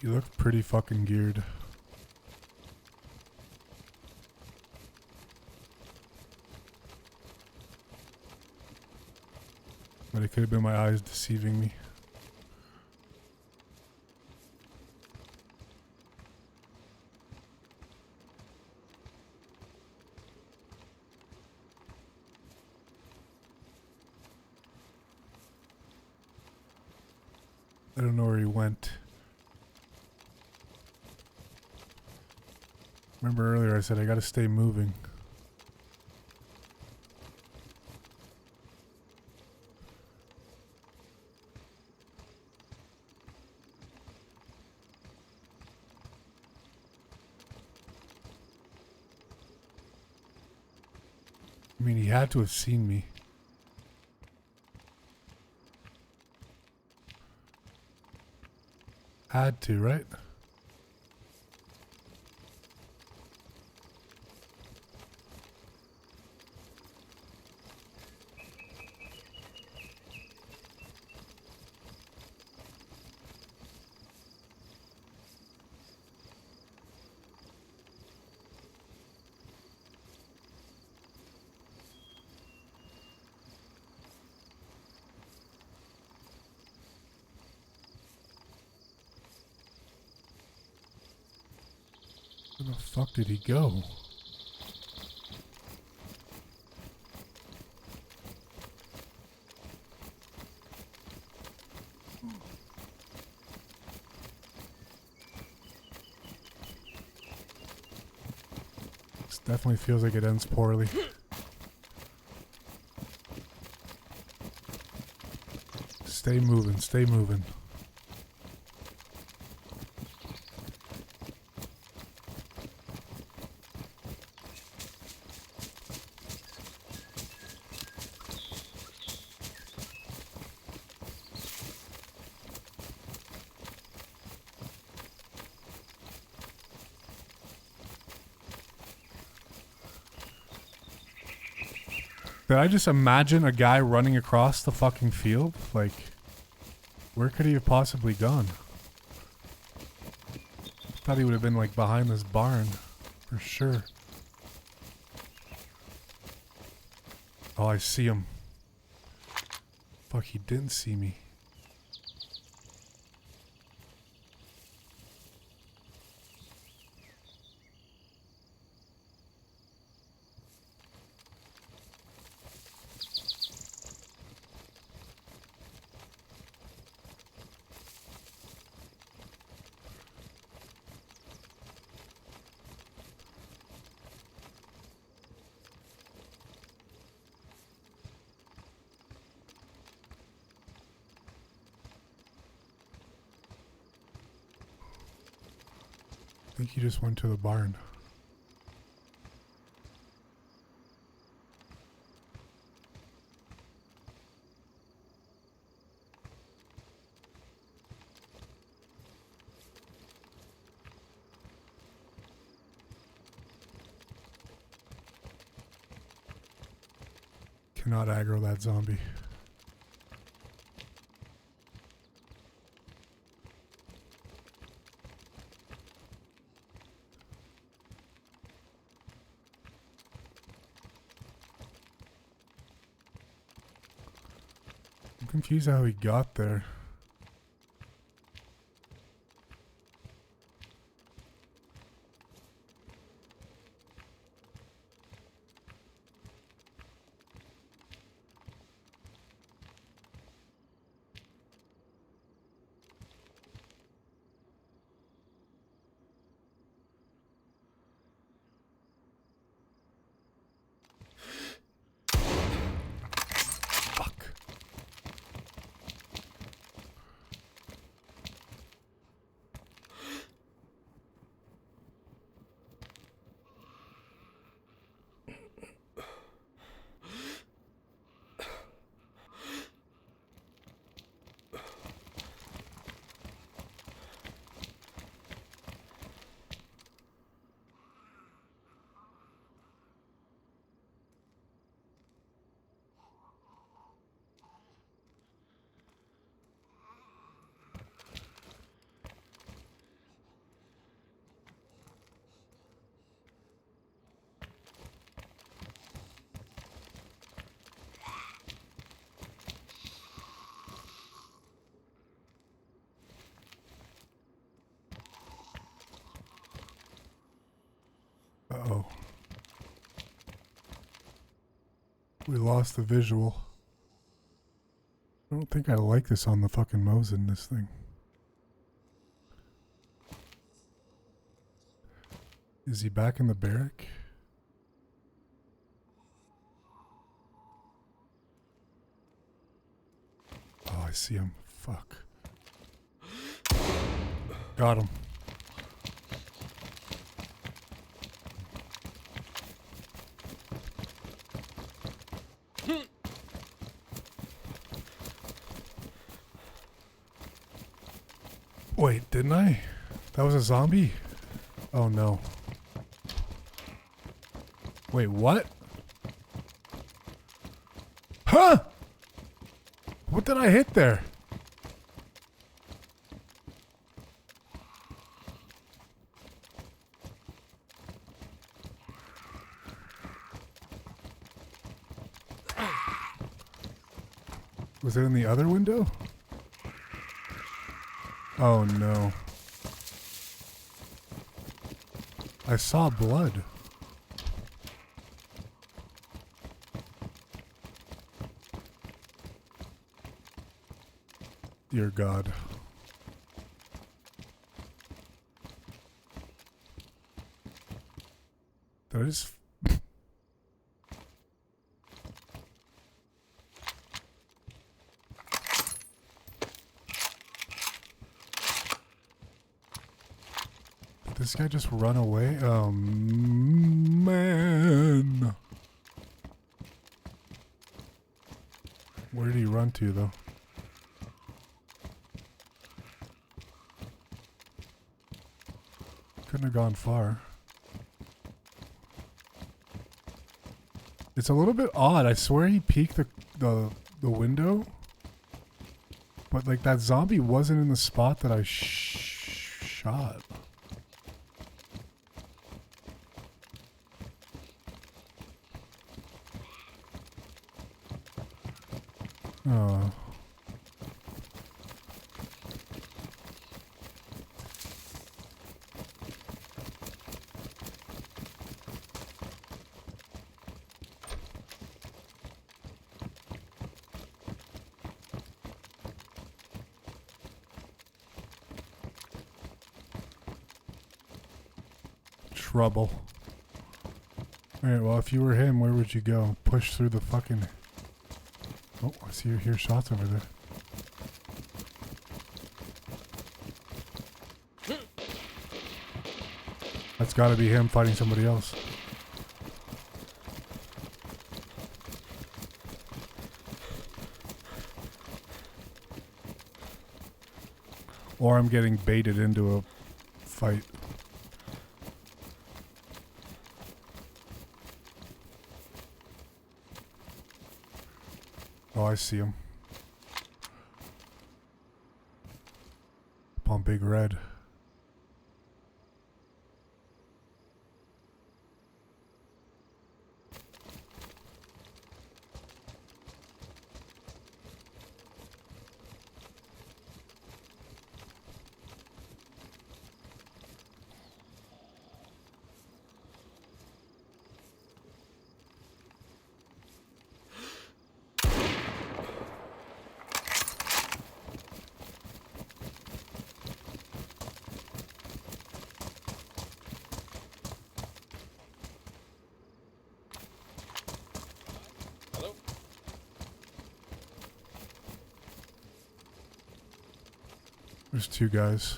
You look pretty fucking geared. But it could have been my eyes deceiving me. I don't know where he went. Remember earlier I said I gotta stay moving. I mean, he had to have seen me. Had to, right? Where the fuck did he go? This definitely feels like it ends poorly. Stay moving, stay moving. Did I just imagine a guy running across the fucking field? Like, where could he have possibly gone? Thought he would have been like behind this barn, for sure. Oh, I see him. Fuck, he didn't see me. I think he just went to the barn. Cannot aggro that zombie. I'm confused how he got there. Fuck. Uh-oh. We lost the visual. I don't think I like this on the fucking Mosin, this thing. Is he back in the barrack? Oh, I see him. Fuck. Got him. Wait, didn't I? That was a zombie? Oh no. Wait, what? Huh? What did I hit there? Was it in the other window? Oh no. I saw blood. Dear God. Did I just... Did this guy just run away? Oh, man. Where did he run to, though? Couldn't have gone far. It's a little bit odd. I swear he peeked the window. But, like, that zombie wasn't in the spot that I shot. Oh. Trouble. Alright, well, if you were him, where would you go? Push through the fucking... Oh, I see you hear shots over there. That's gotta be him fighting somebody else. Or I'm getting baited into a fight. Oh, I see him. Up on Big Red. Hello? There's two guys.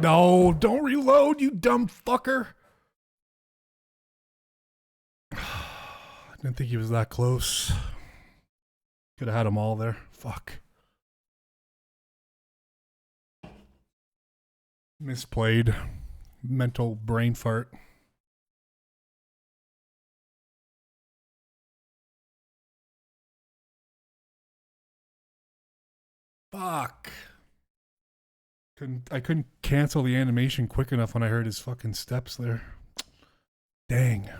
No, don't reload, you dumb fucker. I didn't think he was that close. Could have had them all there. Fuck. Misplayed. Mental brain fart. Fuck. I couldn't cancel the animation quick enough when I heard his fucking steps there. Dang.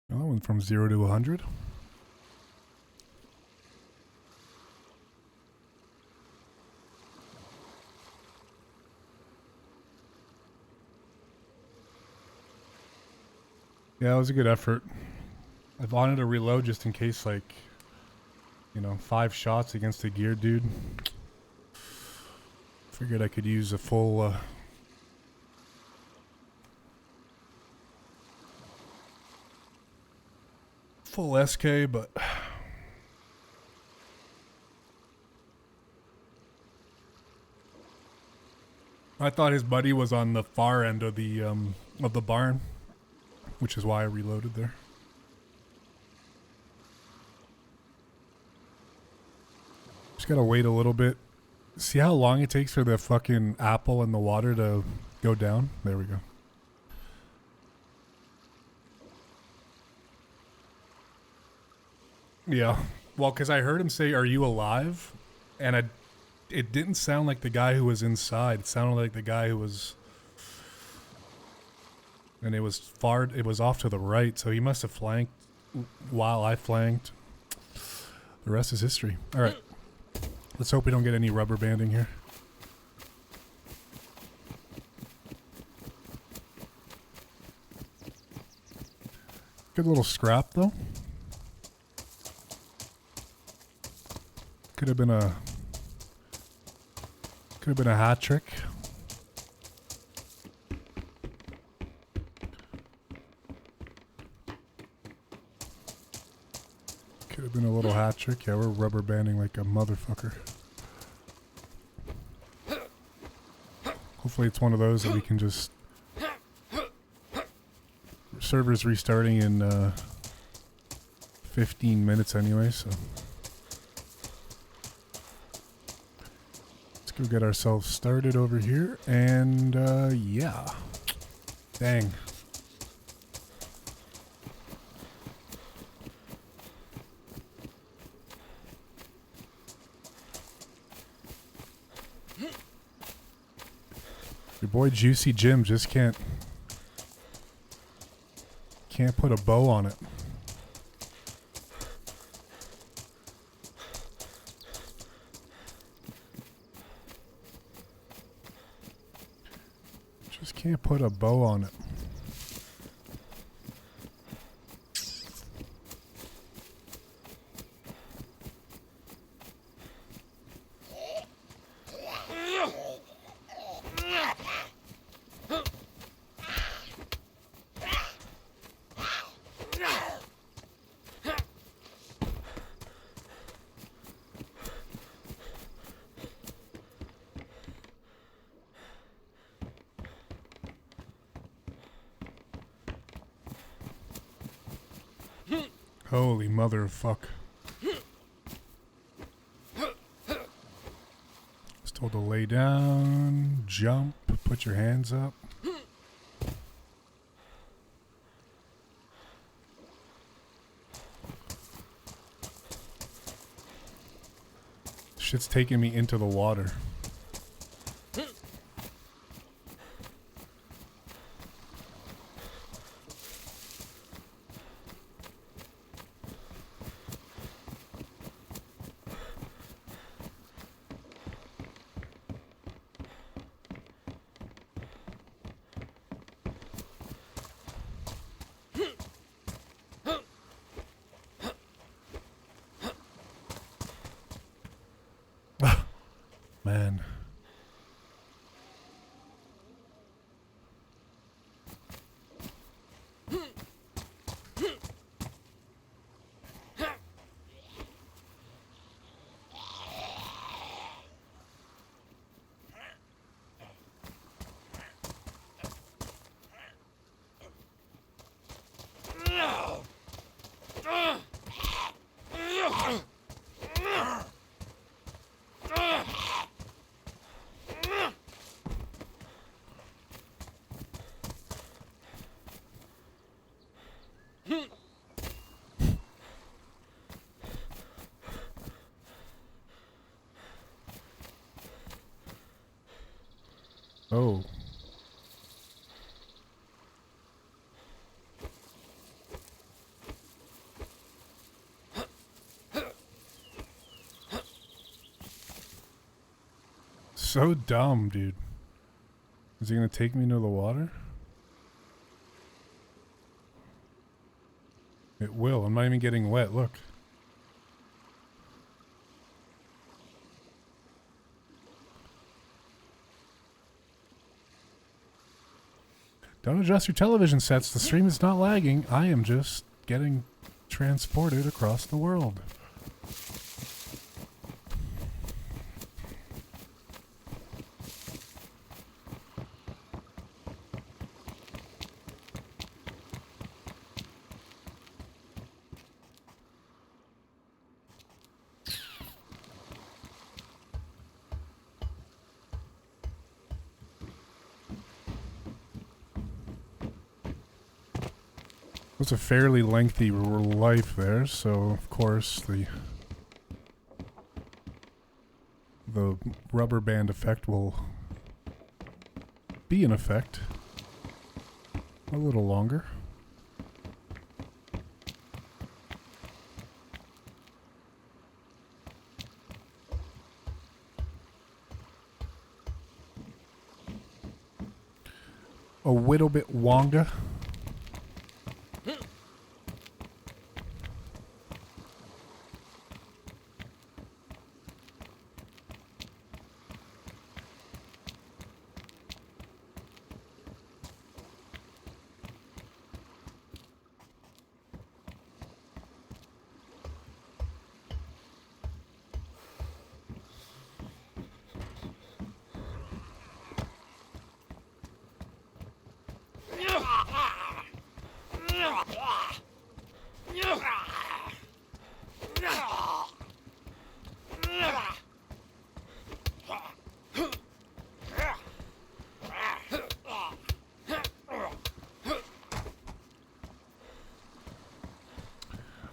Well, that went from 0 to 100. Yeah, it was a good effort. I wanted to reload just in case, like, you know, 5 shots against a geared dude. Figured I could use a full, full SK, but I thought his buddy was on the far end of the barn, which is why I reloaded there. Just gotta wait a little bit. See how long it takes for the fucking apple and the water to go down? There we go. Yeah. Well, because I heard him say, "Are you alive?" And it didn't sound like the guy who was inside. It sounded like the guy who was... And it was far... It was off to the right, so he must have flanked while I flanked. The rest is history. Alright. Let's hope we don't get any rubber banding here. Good little scrap, though. Could have been a hat trick. Could have been a little hat trick. Yeah, we're rubber banding like a motherfucker. Hopefully it's one of those that we can just... Server's restarting in 15 minutes anyway, so... Let's go get ourselves started over here, and yeah. Dang. Your boy Juicy Jim just can't put a bow on it. Just can't put a bow on it. Holy mother of fuck. Was told to lay down, jump, put your hands up. Shit's taking me into the water. Man. Oh. So dumb, dude. Is he gonna take me into the water? It will. I'm not even getting wet. Look. Don't adjust your television sets. The stream is not lagging. I am just getting transported across the world. It's a fairly lengthy life there, so of course the rubber band effect will be in effect a little longer. A little bit longer.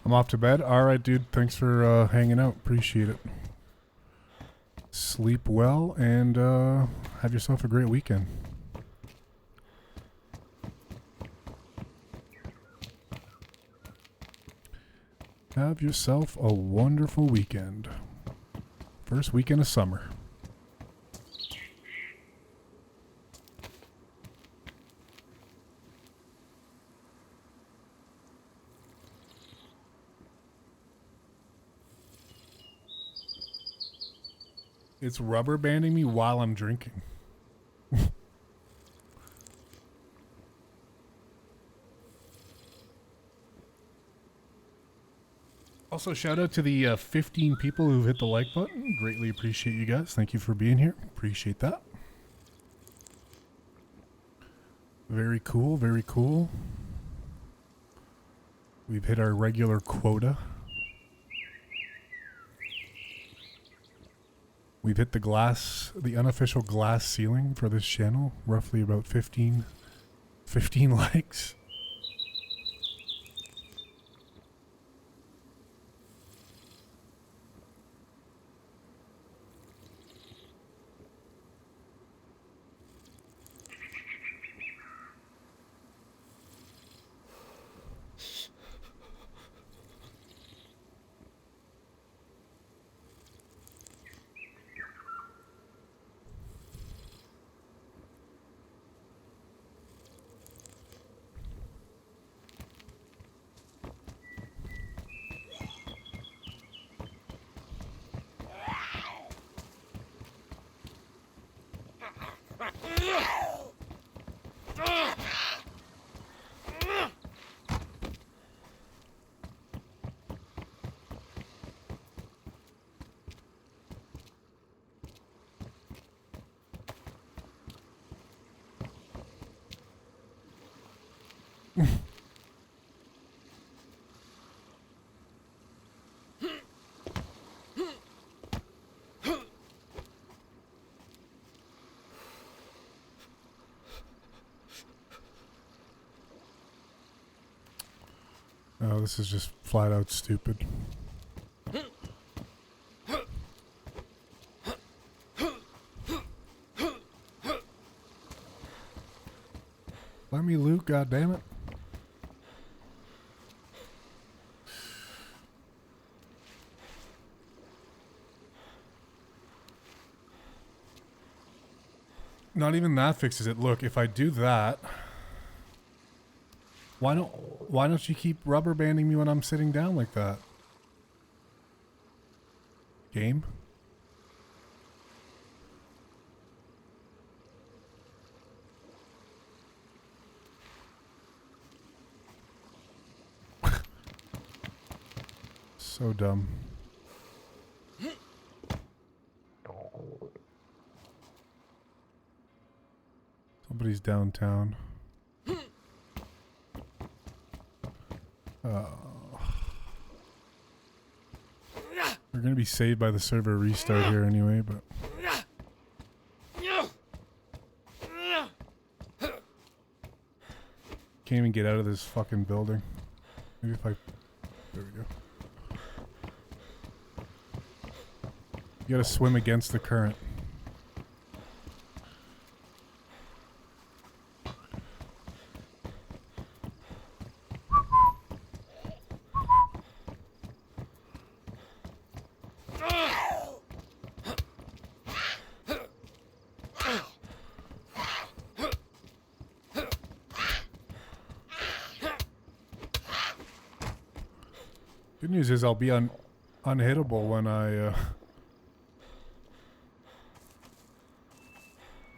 I'm off to bed. All right, dude. Thanks for hanging out. Appreciate it. Sleep well and have yourself a great weekend. Have yourself a wonderful weekend. First weekend of summer. It's rubber banding me while I'm drinking. Also, shout out to the 15 people who've hit the like button. Greatly appreciate you guys. Thank you for being here. Appreciate that. Very cool, very cool. We've hit our regular quota. We've hit the unofficial glass ceiling for this channel. Roughly about 15 likes. Oh, this is just flat out stupid. Let me loot, goddammit. Not even that fixes it. Look, if I do that, why don't you keep rubber banding me when I'm sitting down like that? Game? So dumb. Somebody's downtown. We're gonna be saved by the server restart here anyway, but can't even get out of this fucking building. Maybe if I... There we go. You gotta swim against the current. Good news is I'll be unhittable when I,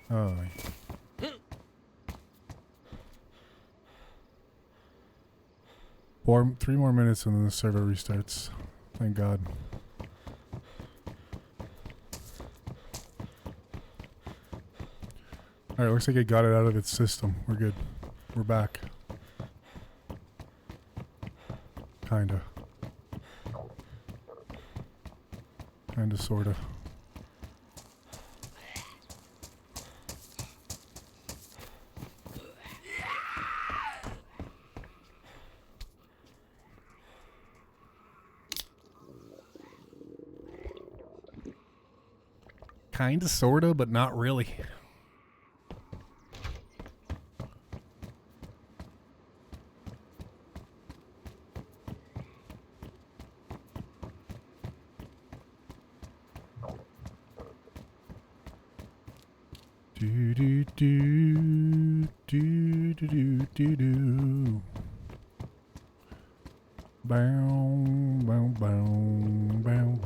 Oh. 3 more minutes and then the server restarts. Thank God. Alright, looks like it got it out of its system. We're good. We're back. Kinda. Kinda, sorta. Kinda, sorta, but not really. Do do do do do do do do. Bow bow bow bow bow.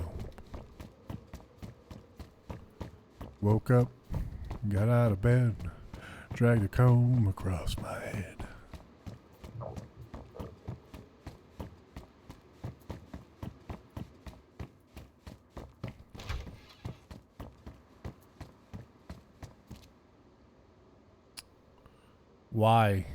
Woke up, got out of bed, dragged a comb across my head. Why?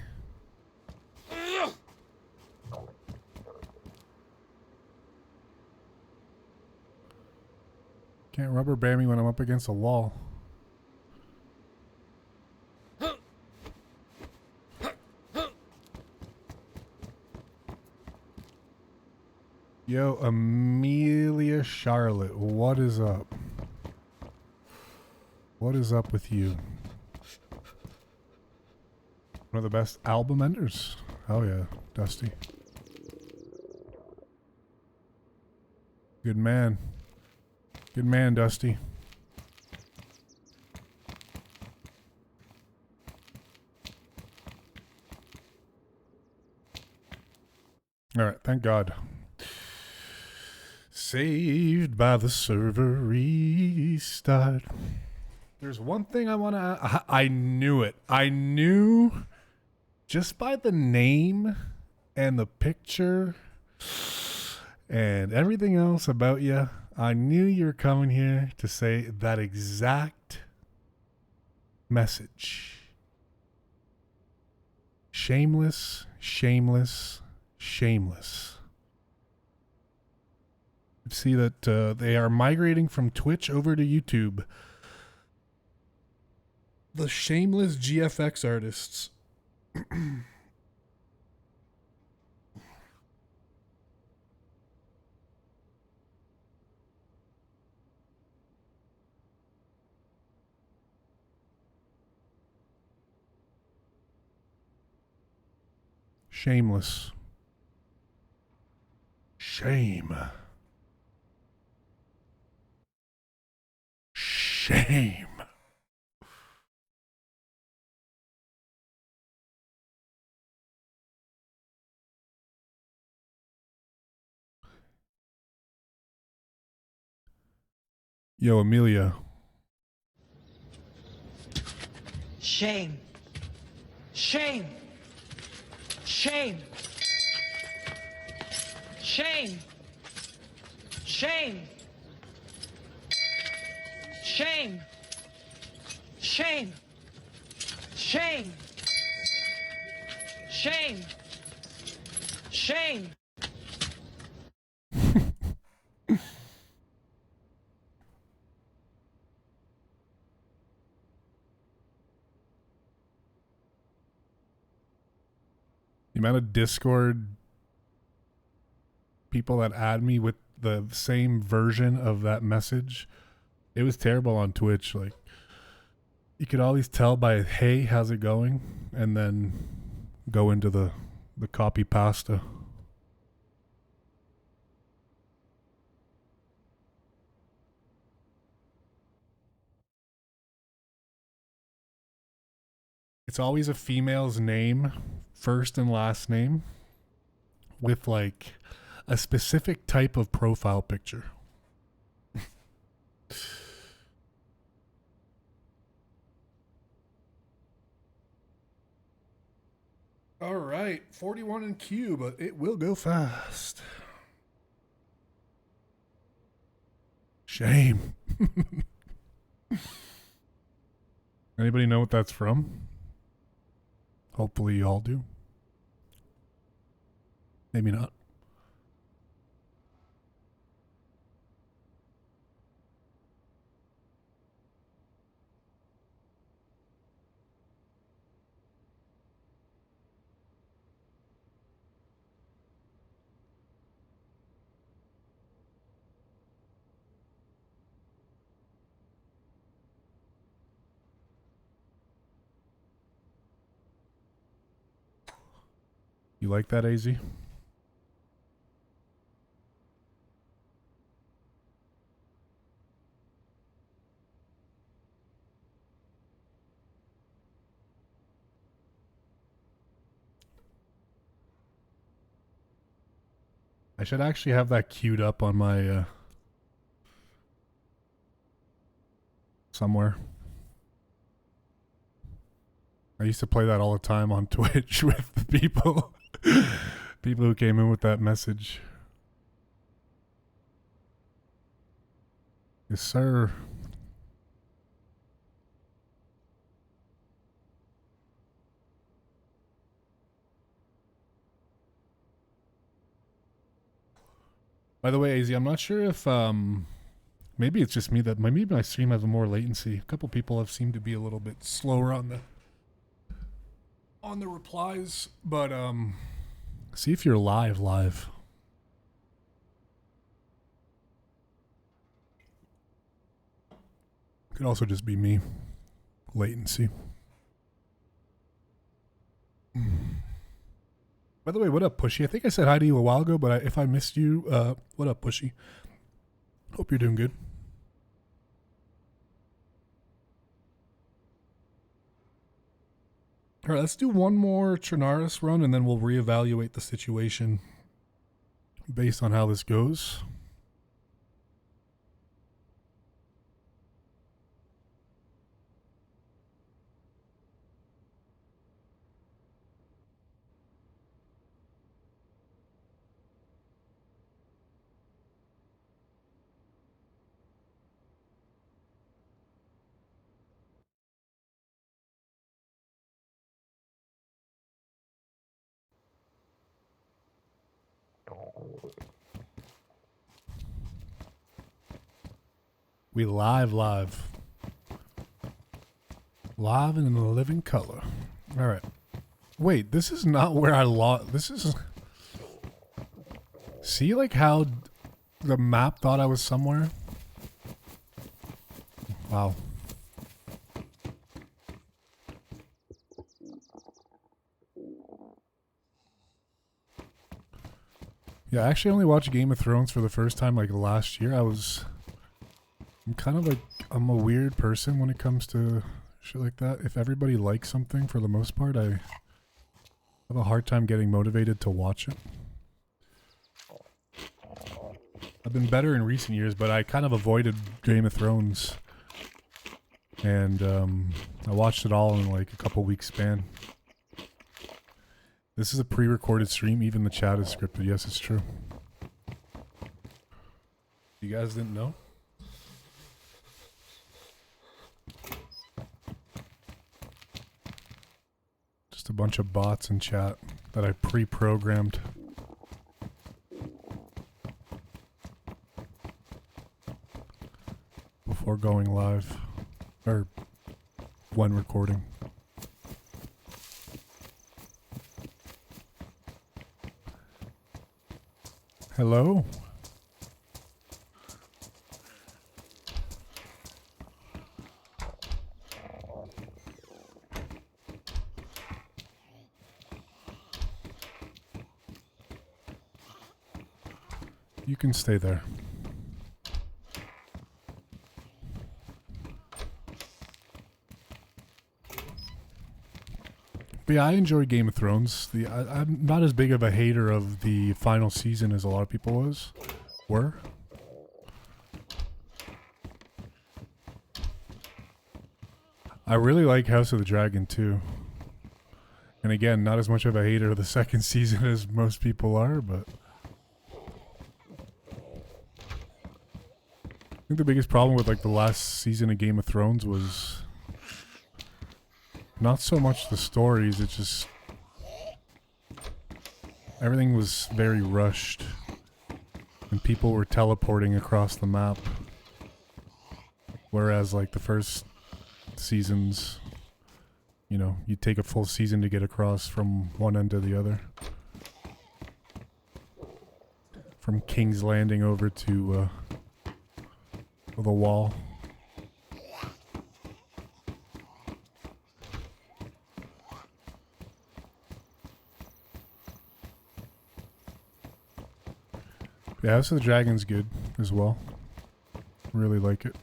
Can't rubber band me when I'm up against a wall. Yo, Amelia Charlotte, what is up? What is up with you? One of the best album enders. Oh yeah, Dusty. Good man. Good man, Dusty. Alright, thank God. Saved by the server restart. There's one thing I want to... I knew it. I knew just by the name and the picture and everything else about you, I knew you were coming here to say that exact message. Shameless, shameless, shameless. See that they are migrating from Twitch over to YouTube. The shameless GFX artists. Shameless. Shame. Shame. Yo, Amelia. Shame. Shame. Shame. Shame. Shame. Shame. Shame. Shame. Shame. Shame. The amount of Discord people that add me with the same version of that message, it was terrible on Twitch. Like, you could always tell by, hey, how's it going? And then go into the copy pasta. It's always a female's name, first and last name, with like a specific type of profile picture. All right, 41 in queue, but it will go fast. Shame. Anybody know what that's from? Hopefully you all do. Maybe not. You like that, AZ? I should actually have that queued up on my somewhere. I used to play that all the time on Twitch with the people who came in with that message. Yes, sir. By the way, AZ, I'm not sure if Maybe it's just me that maybe my stream has more latency. A couple people have seemed to be a little bit slower on the replies, but see if you're live. Could also just be me. Latency. By the way, what up, Pushy? I think I said hi to you a while ago, but if I missed you, what up, Pushy? Hope you're doing good. All right, let's do one more Trinaris run, and then we'll reevaluate the situation based on how this goes. We live. Live and in a living color. All right. Wait, this is not where I lost. This is... See, like, how the map thought I was somewhere? Wow. Yeah, I actually only watched Game of Thrones for the first time, like, last year. I'm kind of like, I'm a weird person when it comes to shit like that. If everybody likes something, for the most part, I have a hard time getting motivated to watch it. I've been better in recent years, but I kind of avoided Game of Thrones. And I watched it all in like a couple weeks span. This is a pre-recorded stream, even the chat is scripted. Yes, it's true. You guys didn't know? Just a bunch of bots in chat that I pre-programmed. Before going live. Or when recording. Hello? You can stay there. But yeah, I enjoy Game of Thrones. I'm not as big of a hater of the final season as a lot of people were. I really like House of the Dragon too. And again, not as much of a hater of the second season as most people are, but I think the biggest problem with like the last season of Game of Thrones was not so much the stories, it's just everything was very rushed and people were teleporting across the map. Whereas like the first seasons, you know, you take a full season to get across from one end to the other. From King's Landing over to the Wall. Yeah, House of the Dragon's good as well. Really like it.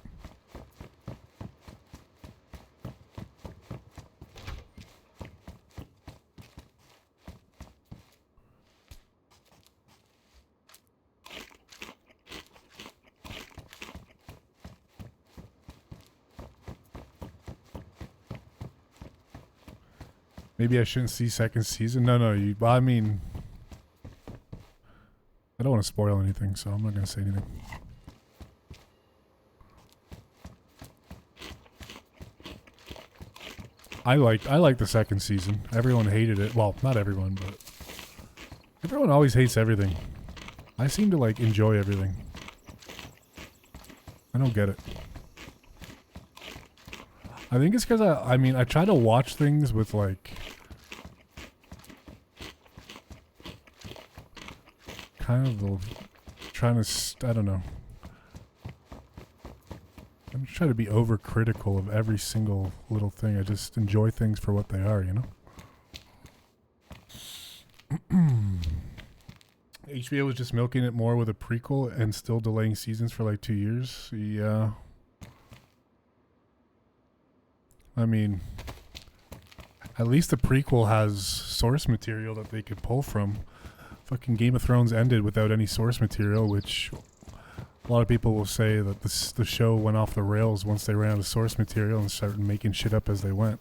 Maybe I shouldn't see second season. No, well, I mean, I don't want to spoil anything, so I'm not going to say anything. I like the second season. Everyone hated it. Well, not everyone, but everyone always hates everything. I seem to like enjoy everything. I don't get it. I think it's because I mean, I try to watch things with like kind of the trying to, I don't know. I'm just trying to be overcritical of every single little thing. I just enjoy things for what they are, you know? HBO was just milking it more with a prequel and still delaying seasons for like 2 years. Yeah. I mean, at least the prequel has source material that they could pull from. Fucking Game of Thrones ended without any source material, which a lot of people will say that the show went off the rails once they ran out of source material and started making shit up as they went.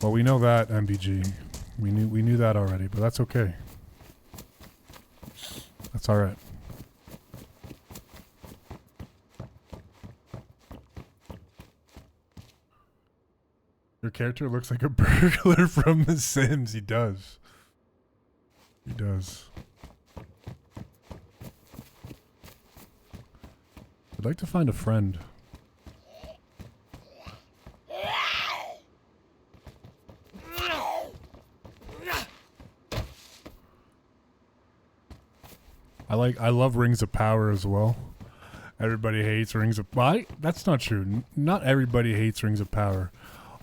Well, we know that, MBG. We knew that already, but that's okay. That's all right. Your character looks like a burglar from The Sims. He does. He does. I'd like to find a friend. I love Rings of Power as well. Everybody hates Rings of... Well, that's not true. Not everybody hates Rings of Power.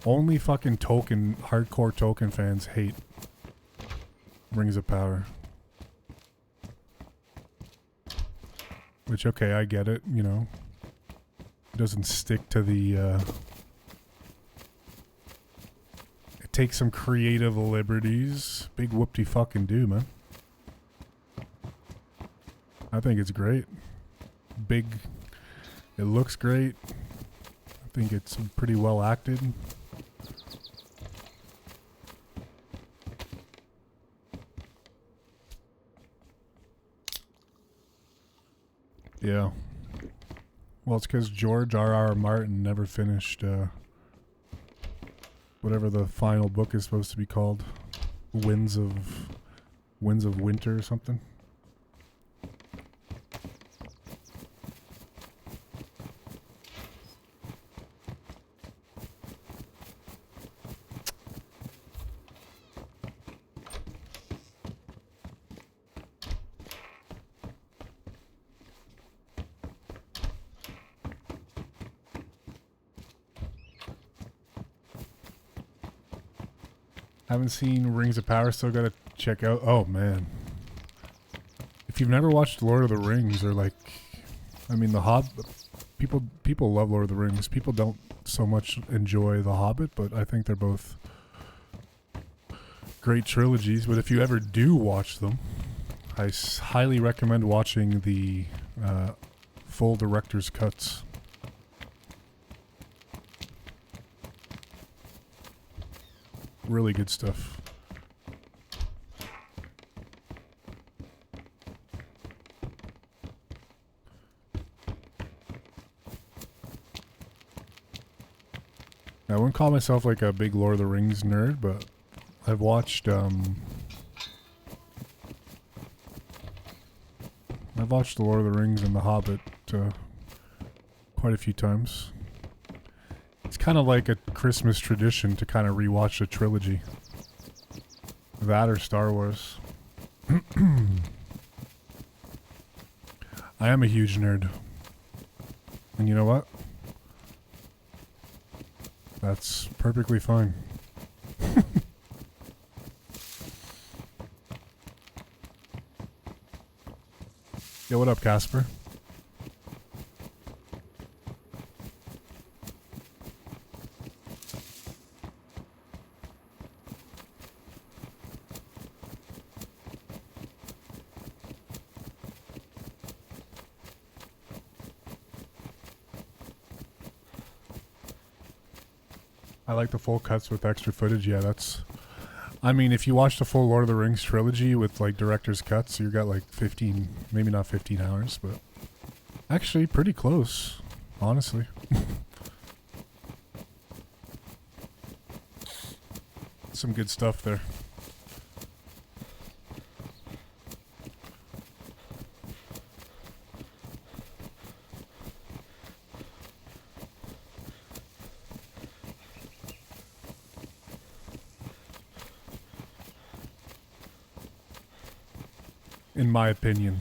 Only fucking hardcore Tolkien fans hate Rings of Power. Which, okay, I get it, you know. It doesn't stick to the, it takes some creative liberties. Big whoop-de-fucking do, man. I think it's great. Big. It looks great. I think it's pretty well acted. Yeah. Well, it's because George R.R. Martin never finished whatever the final book is supposed to be called. Winds of Winter or something. Haven't seen Rings of Power, still gotta check out. Oh man. If you've never watched Lord of the Rings, or like, I mean, The Hobbit, people love Lord of the Rings. People don't so much enjoy The Hobbit, but I think they're both great trilogies. But if you ever do watch them, I highly recommend watching the full director's cuts. Really good stuff. I wouldn't call myself like a big Lord of the Rings nerd, but I've watched The Lord of the Rings and The Hobbit quite a few times. It's kind of like a Christmas tradition to kind of rewatch a trilogy. That or Star Wars. I am a huge nerd. And you know what? That's perfectly fine. Yo, what up, Casper? I like the full cuts with extra footage. Yeah, that's... I mean, if you watch the full Lord of the Rings trilogy with, like, director's cuts, you got, like, 15... Maybe not 15 hours, but... Actually, pretty close. Honestly. Some good stuff there. in my opinion.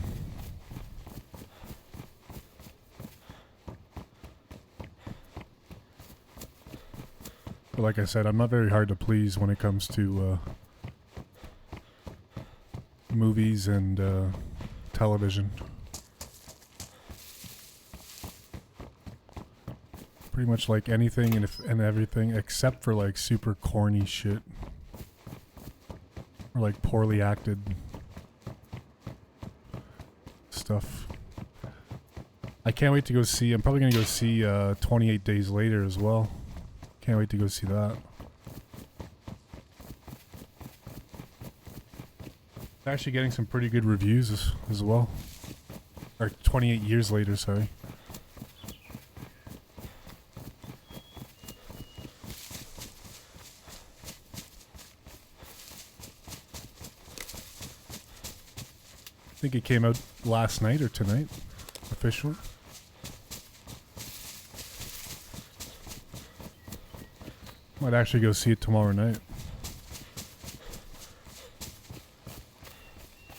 But like I said, I'm not very hard to please when it comes to movies and television. Pretty much like anything and everything except for like super corny shit. Or like poorly acted stuff. I can't wait to go see, I'm probably gonna go see 28 Days Later as well. Can't wait to go see that. Actually getting some pretty good reviews as well. Or 28 Years Later, sorry. I think it came out last night or tonight, officially. Might actually go see it tomorrow night.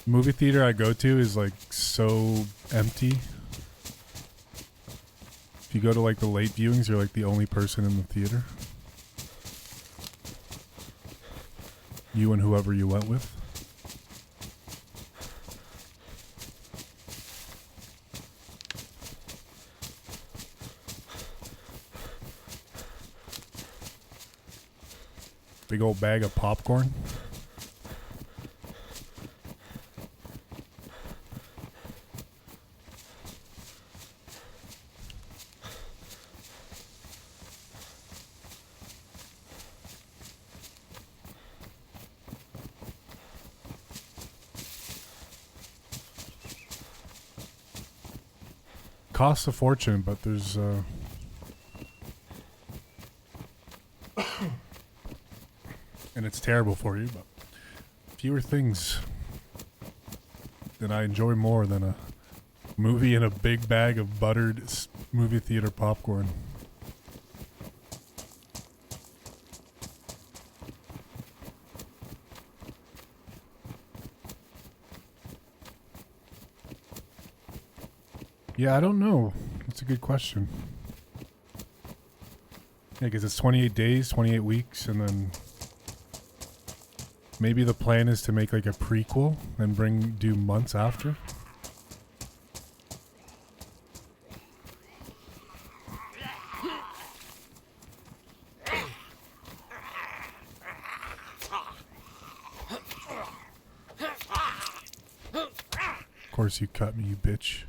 Movie theater I go to is like so empty. If you go to like the late viewings, you're like the only person in the theater. You and whoever you went with. Big old bag of popcorn. Costs a fortune, but there's and it's terrible for you, but fewer things that I enjoy more than a movie and a big bag of buttered movie theater popcorn. Yeah, I don't know. That's a good question. Yeah, because it's 28 days, 28 weeks, and then maybe the plan is to make like a prequel and do months after. Of course you cut me, you bitch.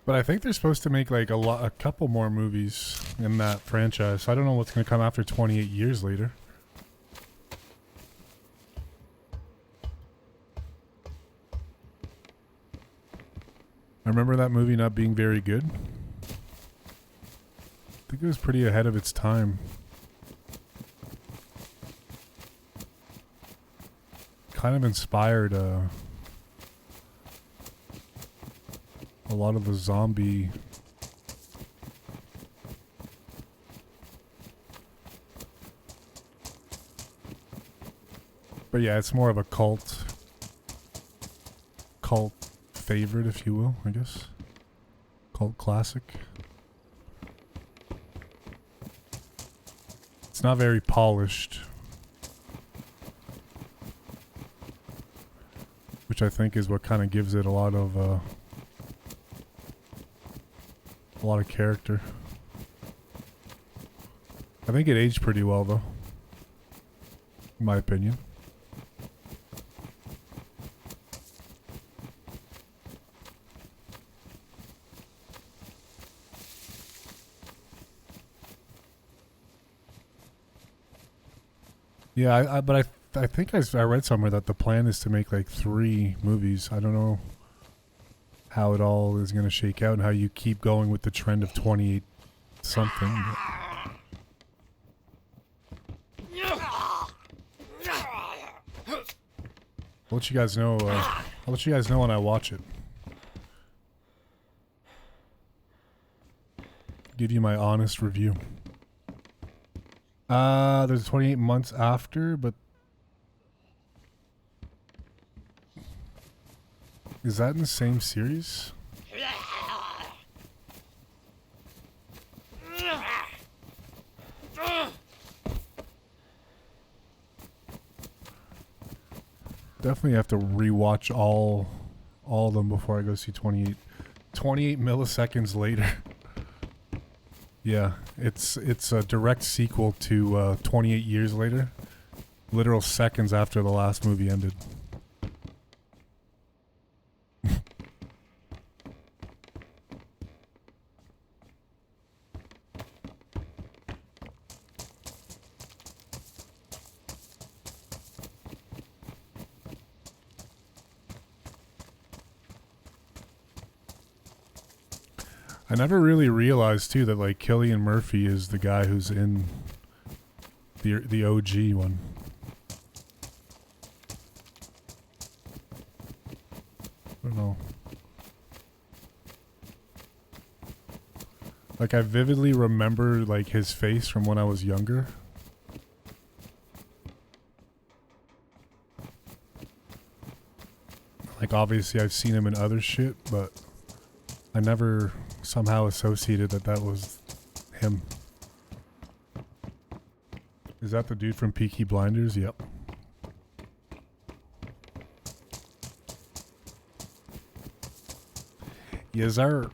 But I think they're supposed to make like a couple more movies in that franchise. I don't know what's going to come after 28 Years Later. I remember that movie not being very good. I think it was pretty ahead of its time. Kind of inspired a lot of the zombie but yeah, it's more of a cult favorite, if you will, I guess. Cult classic. It's not very polished, which I think is what kind of gives it a lot of character. I think it aged pretty well, though, in my opinion. Yeah, but I think I read somewhere that the plan is to make like 3 movies. I don't know how it all is going to shake out and how you keep going with the trend of 28 something. But I'll let you guys know. I'll let you guys know when I watch it. Give you my honest review. There's 28 months after, but is that in the same series? Definitely have to rewatch all of them before I go see 28 milliseconds later. Yeah, it's a direct sequel to 28 years later, literal seconds after the last movie ended. I never really realized too that like Cillian Murphy is the guy who's in the OG one. I don't know. Like I vividly remember like his face from when I was younger. Like obviously I've seen him in other shit, but I never somehow associated that was him. Is that the dude from Peaky Blinders? Yep. Yes, sir.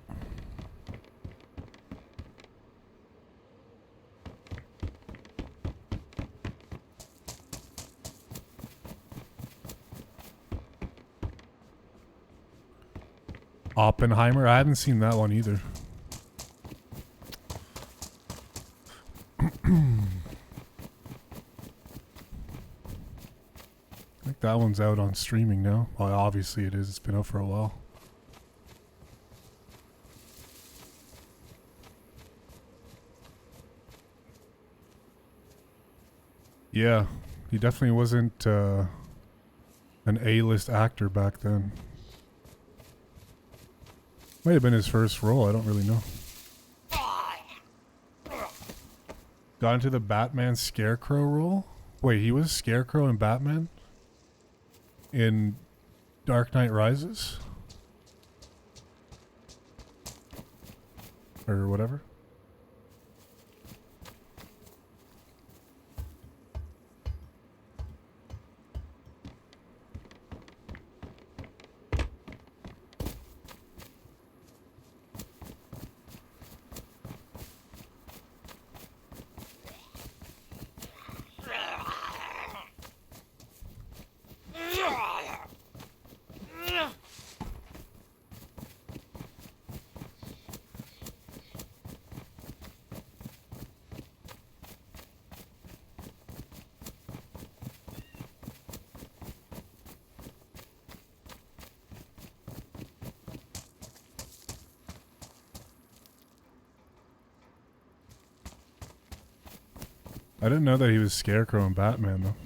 Oppenheimer? I haven't seen that one either. I think that one's out on streaming now. Well, obviously it is. It's been out for a while. Yeah, he definitely wasn't an A-list actor back then. Might have been his first role, I don't really know. Got into the Batman Scarecrow role? Wait, he was Scarecrow in Batman? In Dark Knight Rises? Or whatever? I didn't know that he was Scarecrow in Batman, though.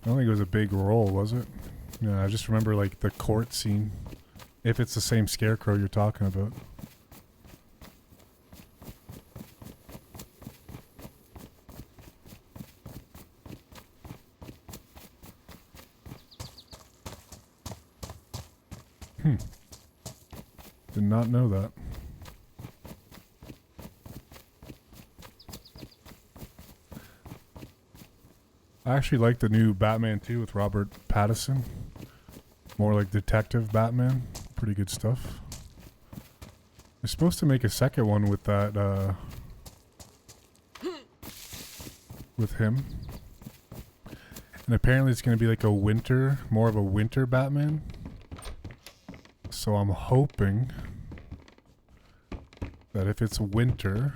I don't think it was a big role, was it? No, I just remember, like, the court scene. If it's the same Scarecrow you're talking about. Did not know that. I actually like the new Batman 2 with Robert Pattinson. More like Detective Batman. Pretty good stuff. They're supposed to make a second one with that, with him. And apparently it's going to be like more of a winter Batman. So I'm hoping that if it's winter,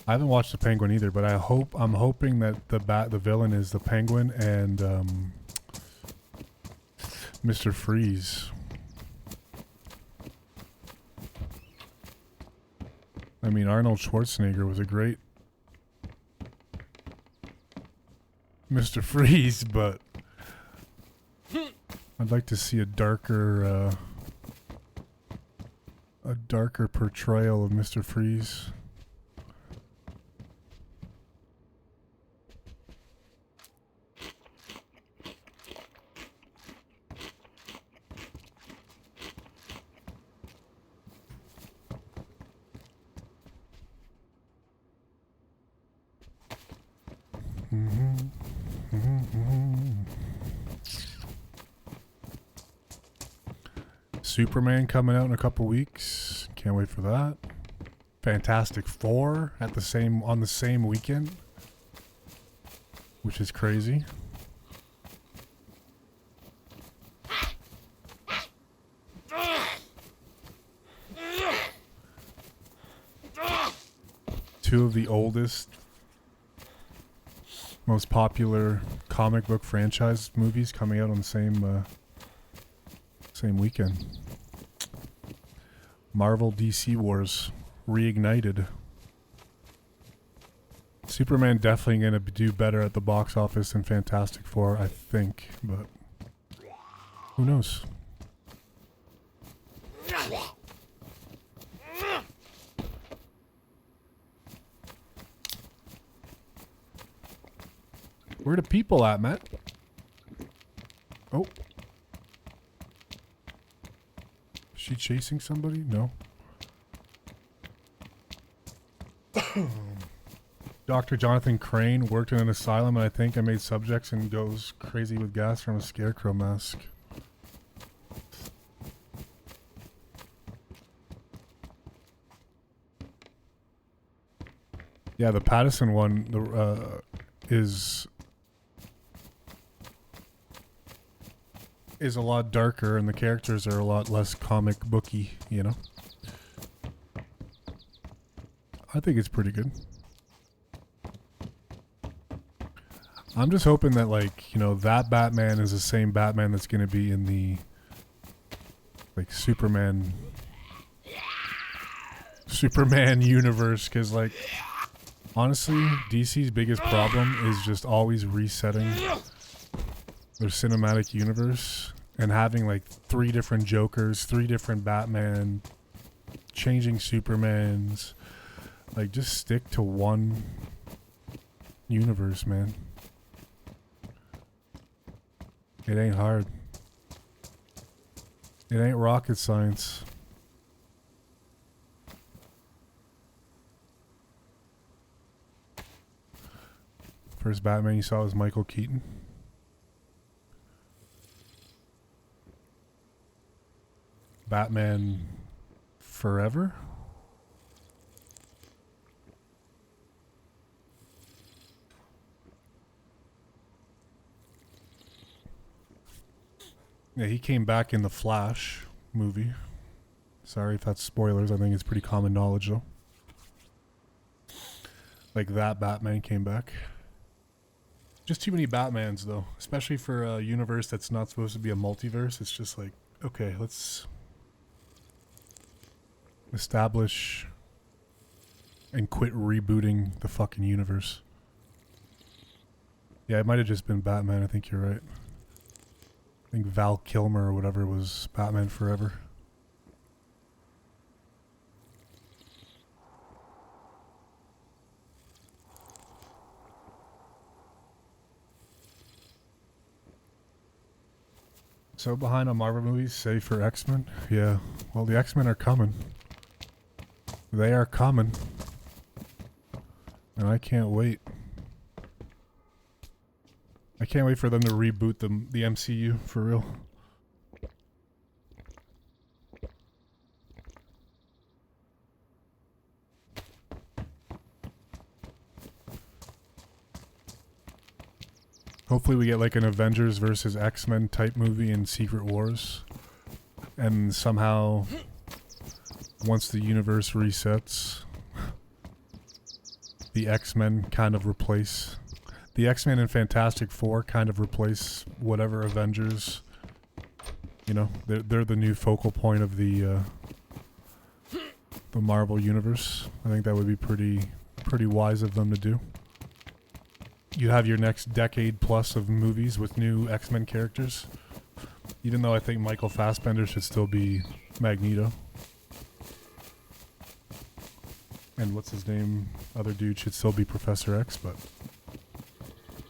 I haven't watched the Penguin either, but I'm hoping that the villain is the Penguin and Mr. Freeze. I mean, Arnold Schwarzenegger was a great Mr. Freeze, but I'd like to see a darker portrayal of Mr. Freeze. Superman coming out in a couple weeks. Can't wait for that. Fantastic Four on the same weekend, which is crazy. Two of the oldest, most popular comic book franchise movies coming out on the same weekend. Marvel DC Wars reignited. Superman definitely gonna do better at the box office than Fantastic Four, I think, but who knows? Where the people at, Matt? Oh. Is she chasing somebody? No. Dr. Jonathan Crane worked in an asylum, and I think I made subjects and goes crazy with gas from a scarecrow mask. Yeah, the Patterson one is a lot darker, and the characters are a lot less comic booky, you know? I think it's pretty good. I'm just hoping that, like, you know, that Batman is the same Batman that's going to be in the, like, Superman universe, because, like, honestly, DC's biggest problem is just always resetting their cinematic universe and having, like, 3 different Jokers, 3 different Batman, changing Supermans. Like, just stick to one universe, man. It ain't hard. It ain't rocket science. First Batman you saw was Michael Keaton. Batman Forever? Yeah, he came back in the Flash movie. Sorry if that's spoilers. I think it's pretty common knowledge, though. Like, that Batman came back. Just too many Batmans, though. Especially for a universe that's not supposed to be a multiverse. It's just like, okay, let's establish and quit rebooting the fucking universe. Yeah, it might have just been Batman. I think you're right. I think Val Kilmer or whatever was Batman Forever. So behind on Marvel movies, save for X-Men? Yeah. Well, the X-Men are coming. They are coming. And I can't wait. I can't wait for them to reboot the MCU, for real. Hopefully we get like an Avengers versus X-Men type movie in Secret Wars. And somehow, once the universe resets, the X-Men kind of replace... The X-Men and Fantastic Four kind of replace whatever Avengers... You know, they're the new focal point of the Marvel Universe. I think that would be pretty wise of them to do. You have your next decade plus of movies with new X-Men characters. Even though I think Michael Fassbender should still be Magneto. And what's his name? Other dude should still be Professor X, but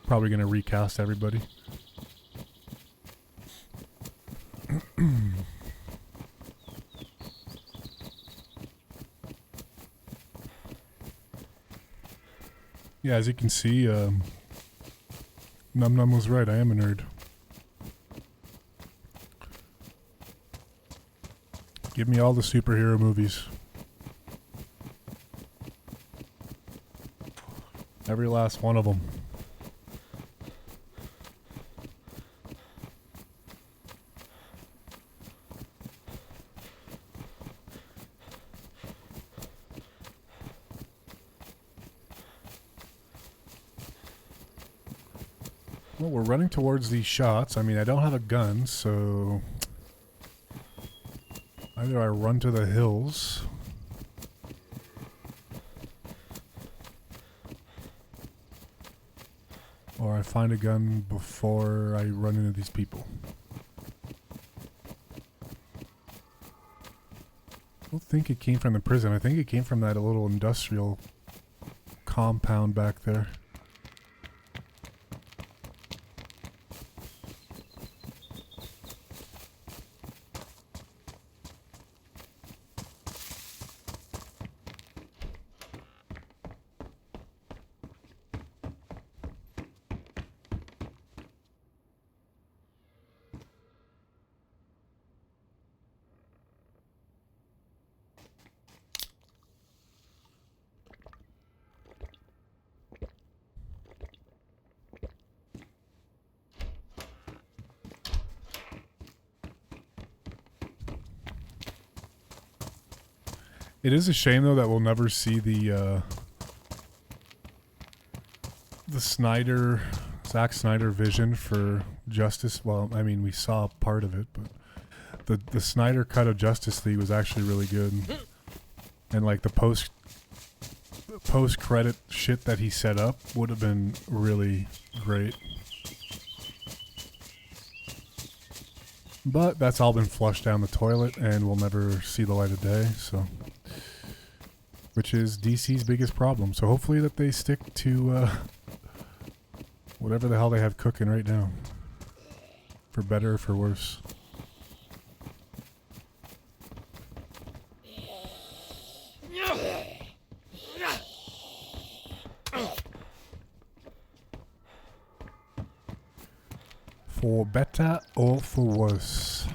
probably gonna recast everybody. Yeah, as you can see, Num Num was right. I am a nerd. Give me all the superhero movies. Every last one of them. Well, we're running towards these shots. I mean, I don't have a gun, so either I run to the hills or I find a gun before I run into these people. I don't think it came from the prison. I think it came from that little industrial compound back there. It is a shame though that we'll never see the Zack Snyder vision for Justice. Well, I mean, we saw part of it, but the Snyder cut of Justice League was actually really good, and like the post credit shit that he set up would have been really great. But that's all been flushed down the toilet, and we'll never see the light of day. So. Which is DC's biggest problem. So hopefully that they stick to whatever the hell they have cooking right now. For better or for worse. For better or for worse.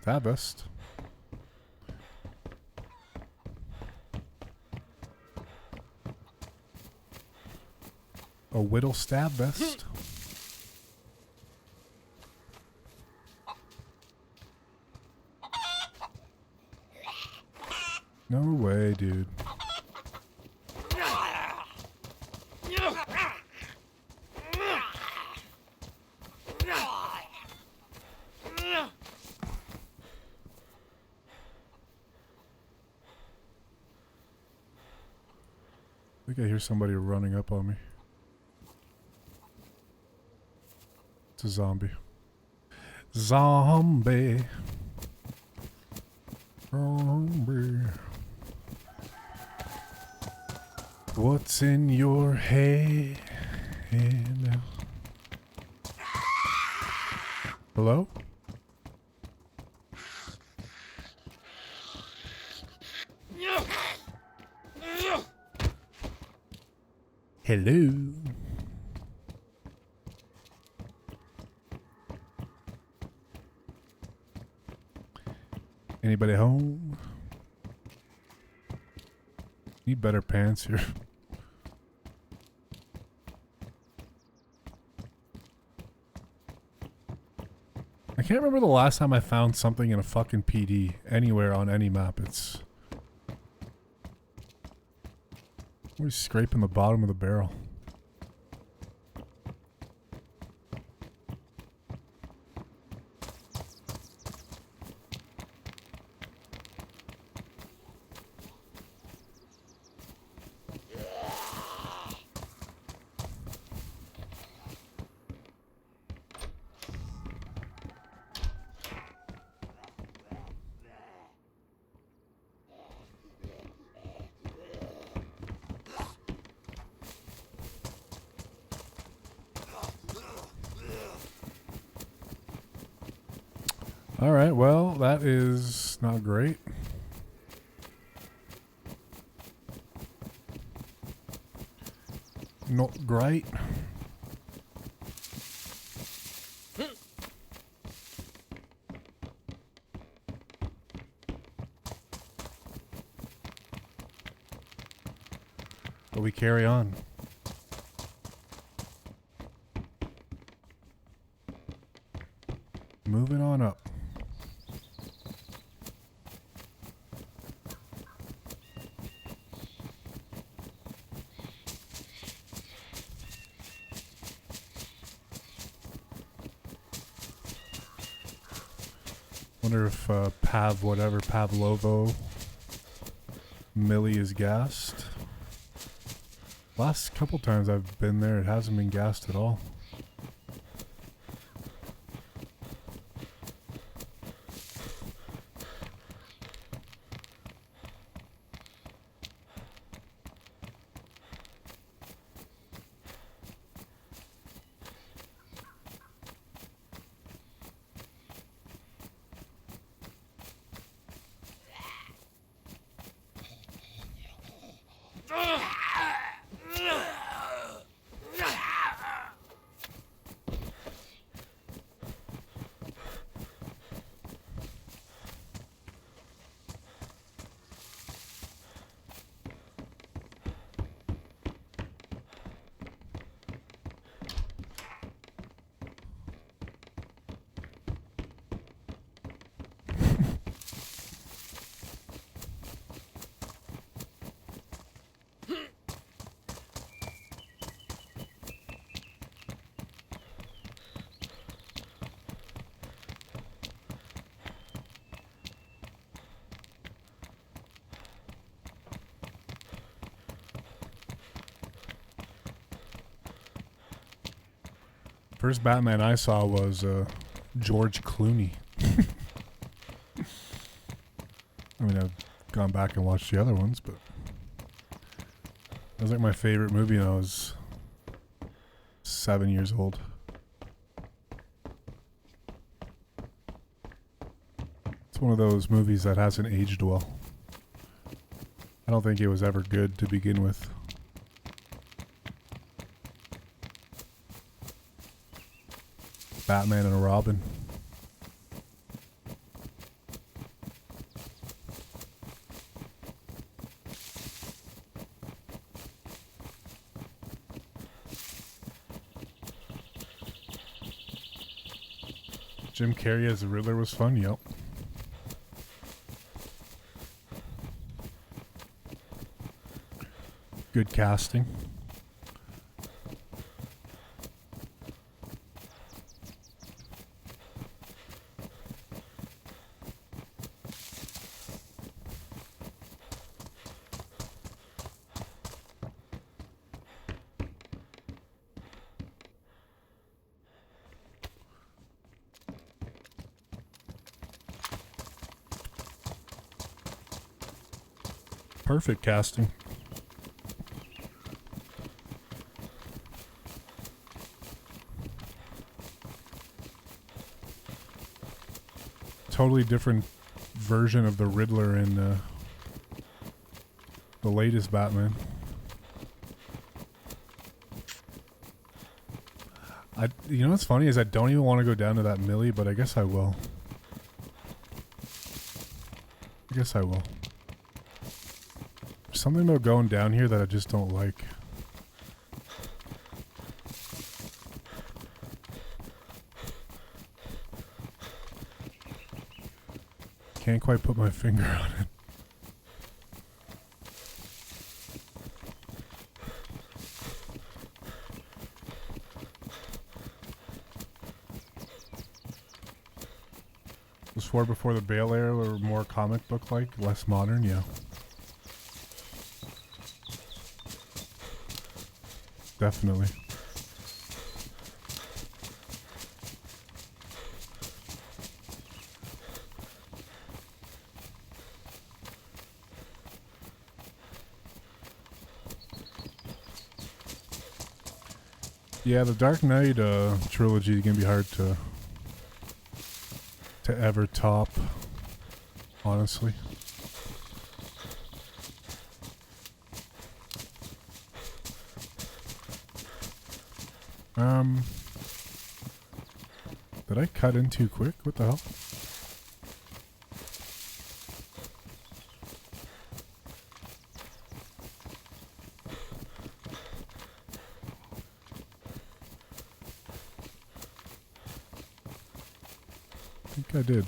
Stab vest. A whittle stab vest. No way, dude. I think I hear somebody running up on me. It's a zombie. Zombie. Zombie. What's in your head? Hello? Hello? Anybody home? Need better pants here. I can't remember the last time I found something in a fucking PD anywhere on any map. It's always scraping the bottom of the barrel. Alright, well, that is not great. Not great. But we carry on. Moving on up. Wonder if Pavlovo Millie is gassed. Last couple times I've been there, it hasn't been gassed at all. First Batman I saw was George Clooney. I mean, I've gone back and watched the other ones, but that was like my favorite movie when I was 7 years old. It's one of those movies that hasn't aged well. I don't think it was ever good to begin with. Batman and Robin. Jim Carrey as the Riddler was fun, yep. Good casting. Perfect casting. totally different version of the Riddler in the latest Batman. You know what's funny is I don't even want to go down to that millie, but I guess I will. I guess I will. There's something about going down here that I just don't like. Can't quite put my finger on it. Was 4 before the Bale era or more comic book like, less modern? Yeah. Definitely. Yeah, the Dark Knight trilogy is gonna be hard to ever top, honestly. Did I cut in too quick? What the hell? I think I did.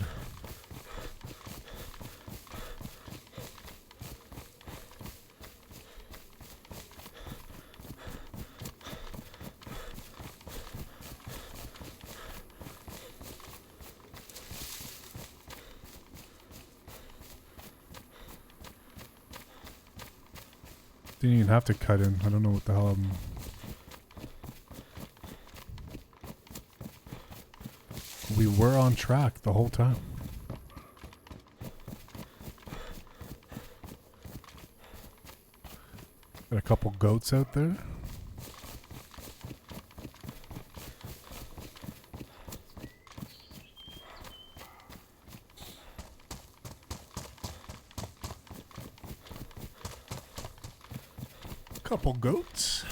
Didn't even have to cut in. I don't know what the hell I'm... We were on track the whole time. Got a couple goats out there. Couple goats.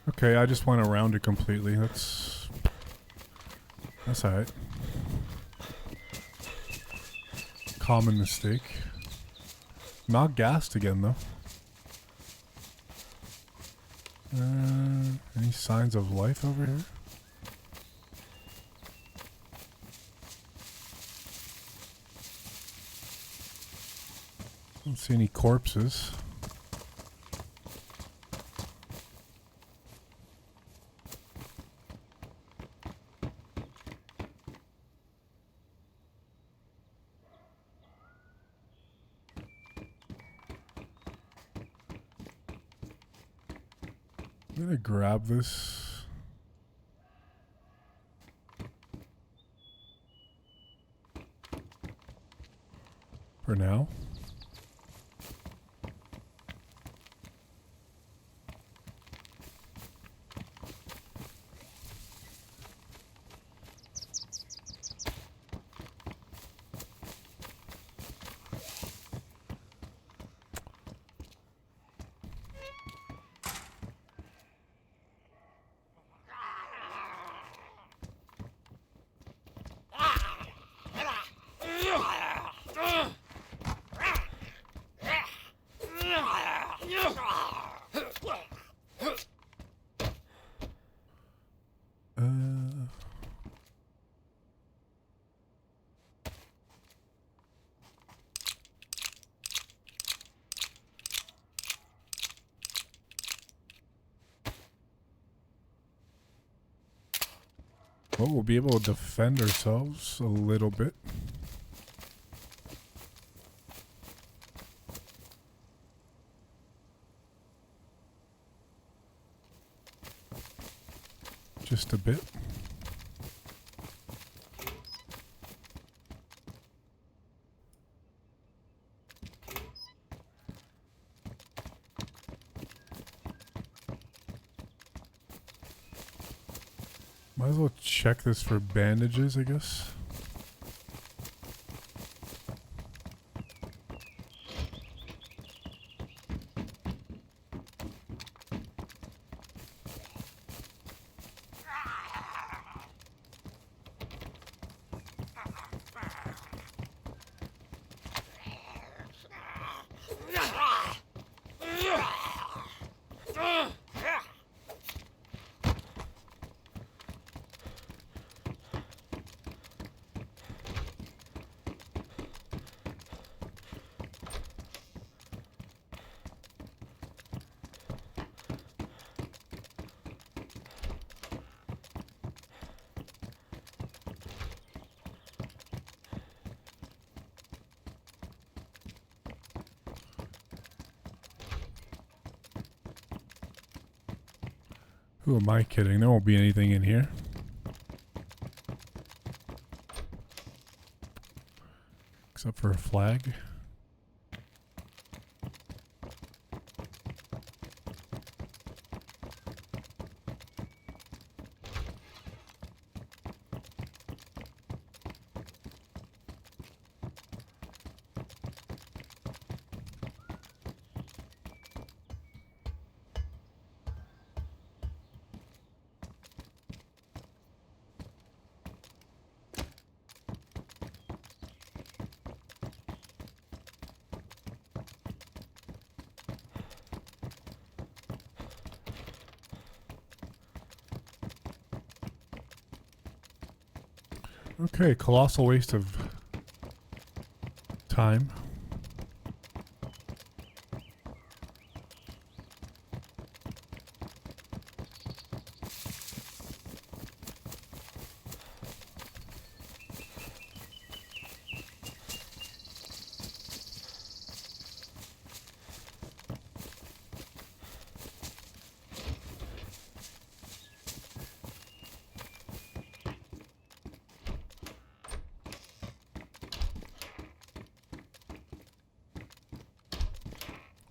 Okay, I just went around it completely. That's alright. Common mistake. Not gassed again though. Any signs of life over here? Don't see any corpses. I'm gonna grab this. For now. Well, we'll be able to defend ourselves a little bit. Just a bit. Might as well check this for bandages, I guess. Who am I kidding? There won't be anything in here. Except for a flag. Okay, colossal waste of time.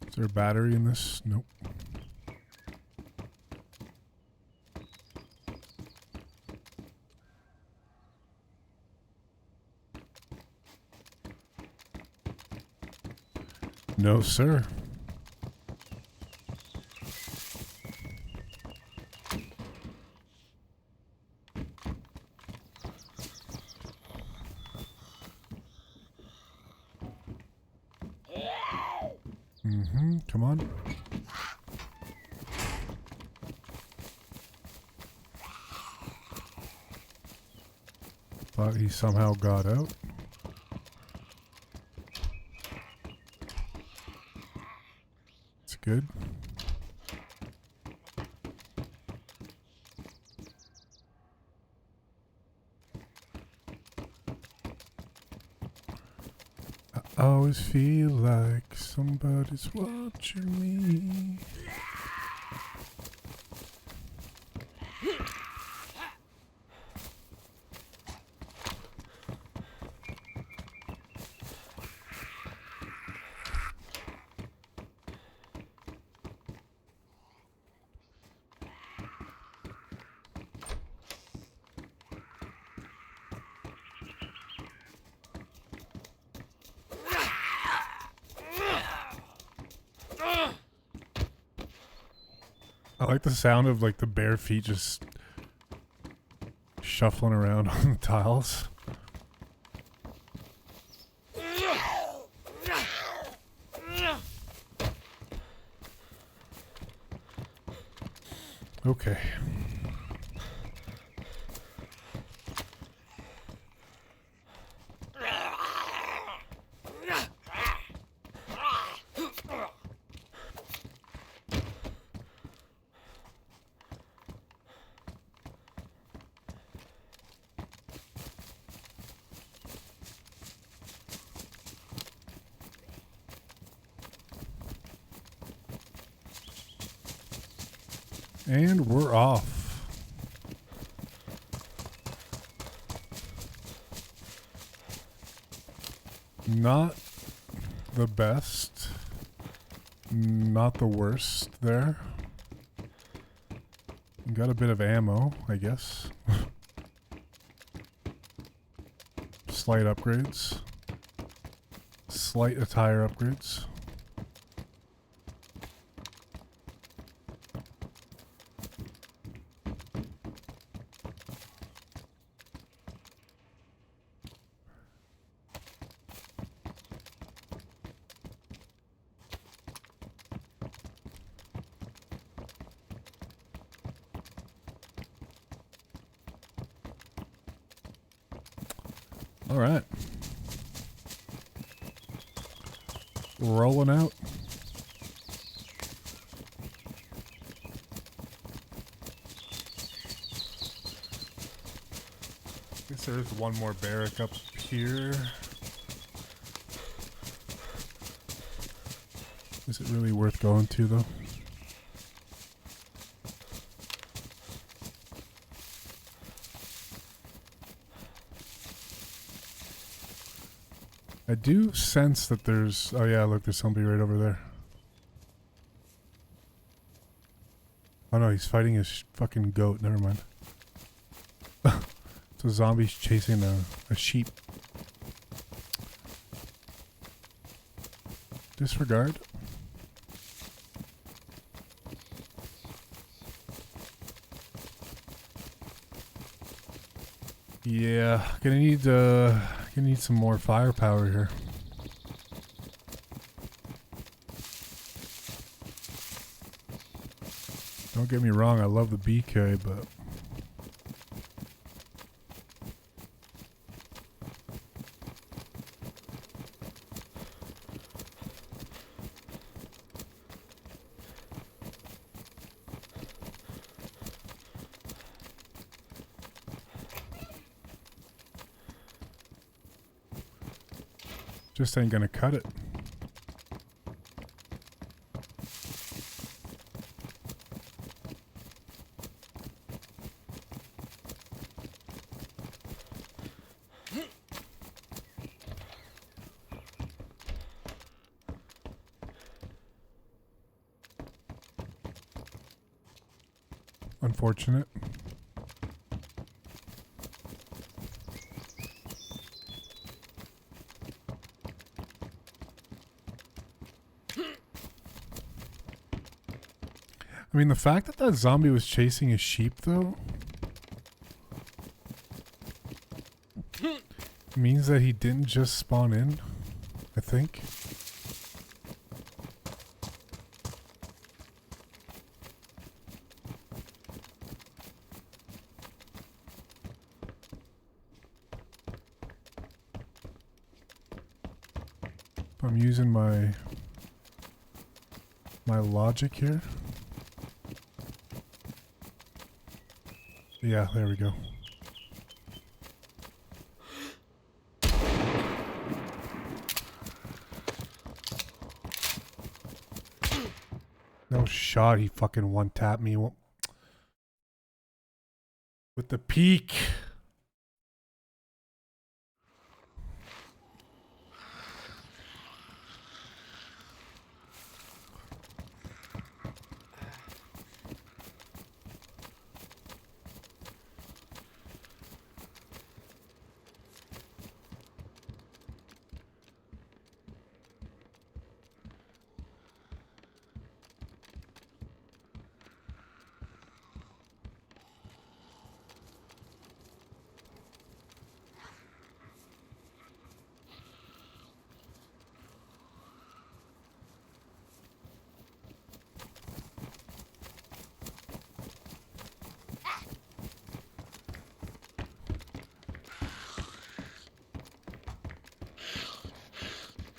Is there a battery in this? Nope. No, sir. Come on. Thought he somehow got out. It's good. I always feel like somebody's watching me. I like the sound of like the bare feet just shuffling around on the tiles. Okay. And we're off. Not the best. Not the worst there. Got a bit of ammo, I guess. Slight upgrades. Slight attire upgrades. All right. Rolling out. Guess there's one more barrack up here. Is it really worth going to though? I do sense that there's... Oh yeah, look, there's somebody right over there. Oh no, he's fighting his fucking goat. Never mind. So zombies chasing a sheep. Disregard. Yeah, gonna need some more firepower here. Don't get me wrong, I love the BK, but just ain't gonna cut it. Unfortunate. I mean, the fact that that zombie was chasing a sheep, though, means that he didn't just spawn in, I think. If I'm using my logic here. Yeah, there we go. No shot, he fucking one-tapped me with the peek.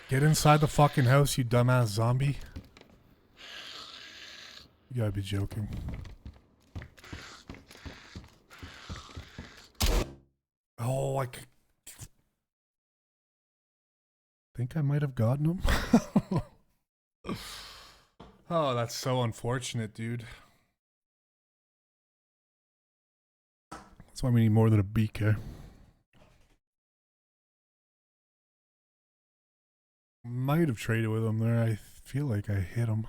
Get inside the fucking house, you dumbass zombie. You gotta be joking. Oh, I think I might have gotten him. Oh, that's so unfortunate, dude. That's why we need more than a beaker. Might have traded with him there. I feel like I hit him.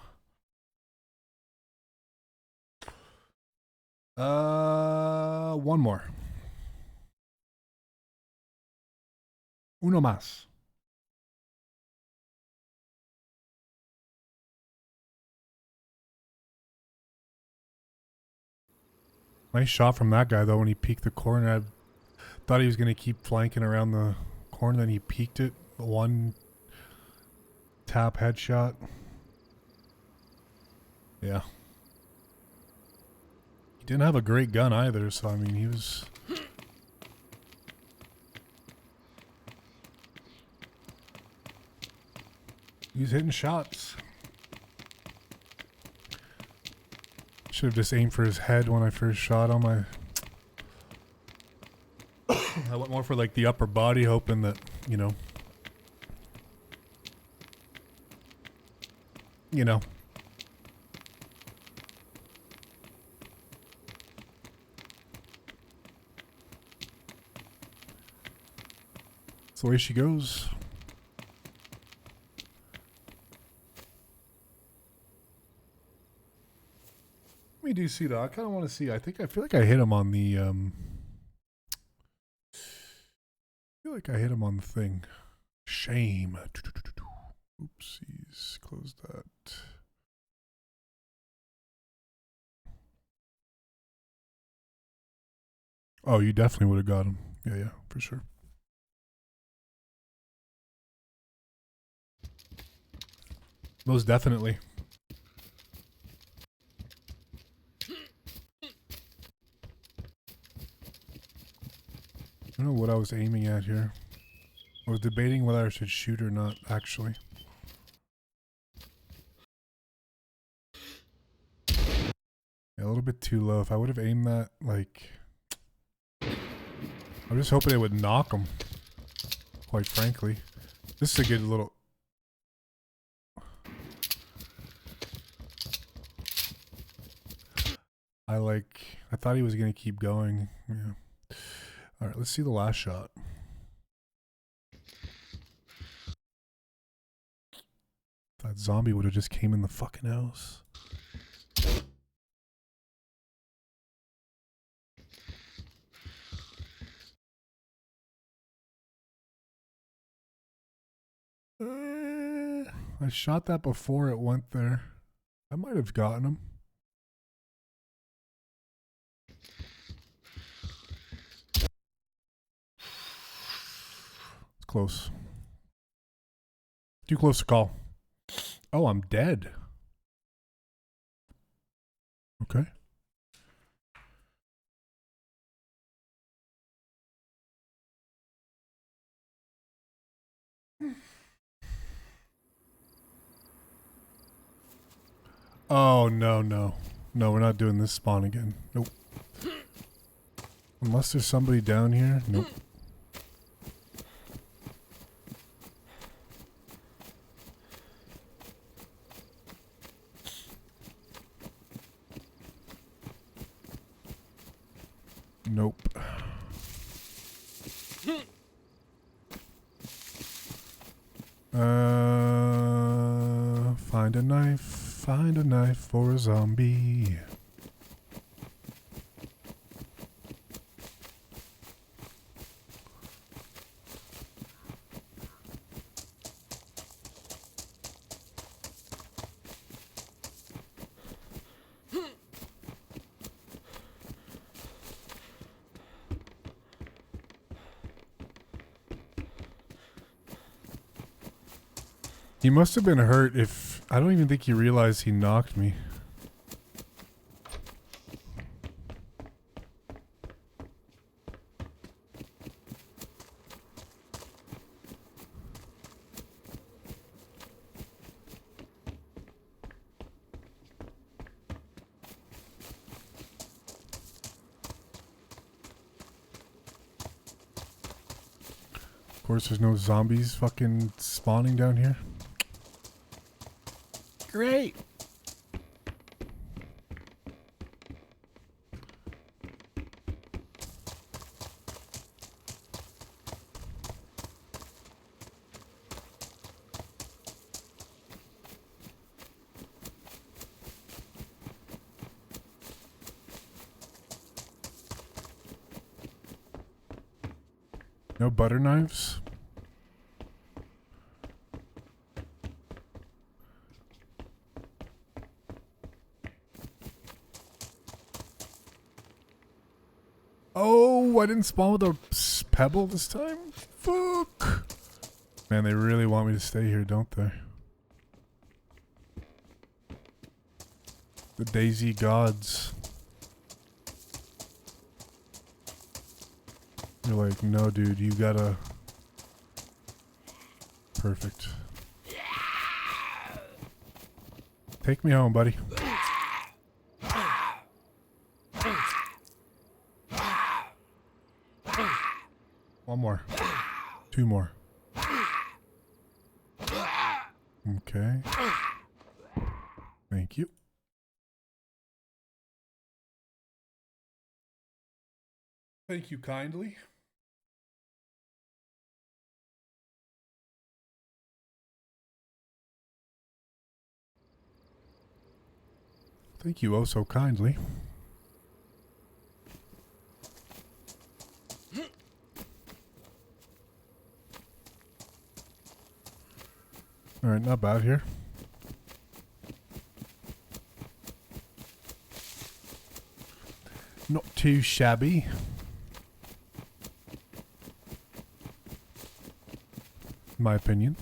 One more. Uno más. Nice shot from that guy though when he peeked the corner. I thought he was going to keep flanking around the corner, then he peeked it. One tap headshot. Yeah. He didn't have a great gun either, so I mean he was... He's hitting shots. Should have just aimed for his head when I first shot him. I went more for like the upper body, hoping that, you know. That's the way she goes. Let me do see though. I kind of want to see. I feel like I hit him on the I feel like I hit him on the thing. Shame. Oopsies. Close that. Oh, you definitely would have got him. Yeah, for sure. Most definitely. I don't know what I was aiming at here. I was debating whether I should shoot or not, actually. Yeah, a little bit too low. If I would have aimed that, like... I'm just hoping it would knock him. Quite frankly. This is a good little... I thought he was going to keep going. Yeah. Alright, let's see the last shot. That zombie would have just came in the fucking house. I shot that before it went there. I might have gotten him. It's close. Too close to call. Oh, I'm dead. Okay. Oh, no. No, we're not doing this spawn again. Nope. Unless there's somebody down here. Nope. Nope. Find a knife for a zombie. He must have been hurt if... I don't even think he realized he knocked me. Of course, there's no zombies fucking spawning down here. Great. No butter knives? Oh, I didn't spawn with a pebble this time? Fuck. Man, they really want me to stay here, don't they? The Dayz gods. You're like, no, dude, you gotta... Perfect. Take me home, buddy. One more. Two more. Okay. Thank you. Thank you kindly. Thank you oh so kindly. Alright, not bad here. Not too shabby. In my opinion.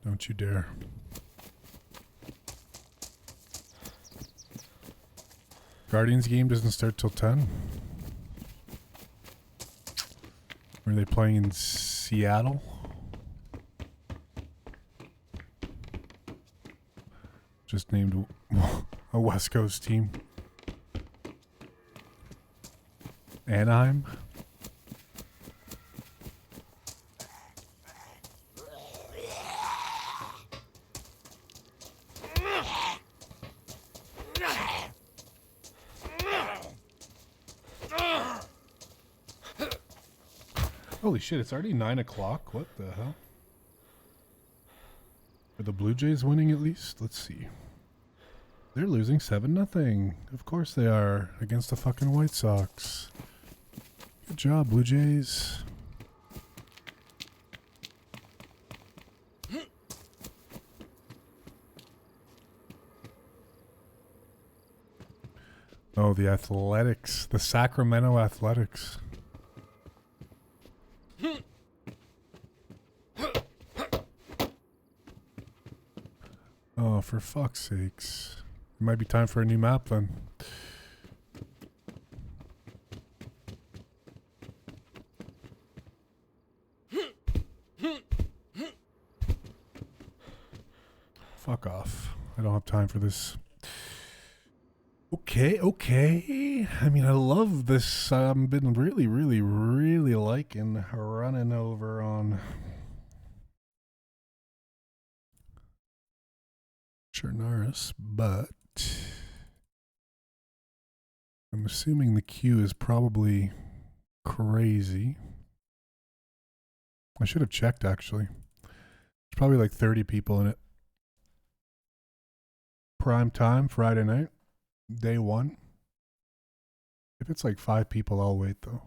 Don't you dare. Guardians game doesn't start till 10. Are they playing in Seattle? Just named a West Coast team. Anaheim? Holy shit, it's already 9 o'clock? What the hell? Are the Blue Jays winning at least? Let's see. They're losing 7-0. Of course they are. Against the fucking White Sox. Good job, Blue Jays. Oh, the Athletics. The Sacramento Athletics. Oh, for fuck's sakes. It might be time for a new map then. Fuck off. I don't have time for this. Okay, okay. I mean, I love this. I've been really liking running over on Chernaris, but I'm assuming the queue is probably crazy. I should have checked, actually. There's probably like 30 people in it. Prime time, Friday night, day 1. If it's like 5 people, I'll wait though.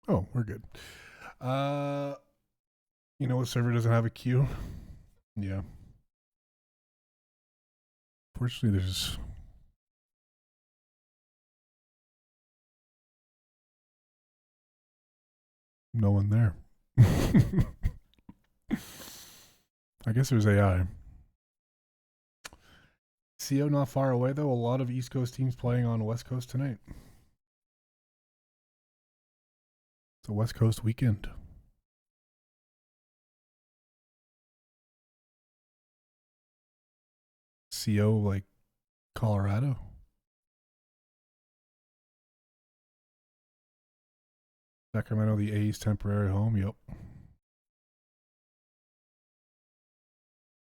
Oh, we're good. You know what server doesn't have a queue? Yeah. Fortunately, there's no one there. I guess there's AI. CO not far away though. A lot of East Coast teams playing on West Coast tonight. The West Coast weekend. CO like Colorado. Sacramento, the A's temporary home. Yep.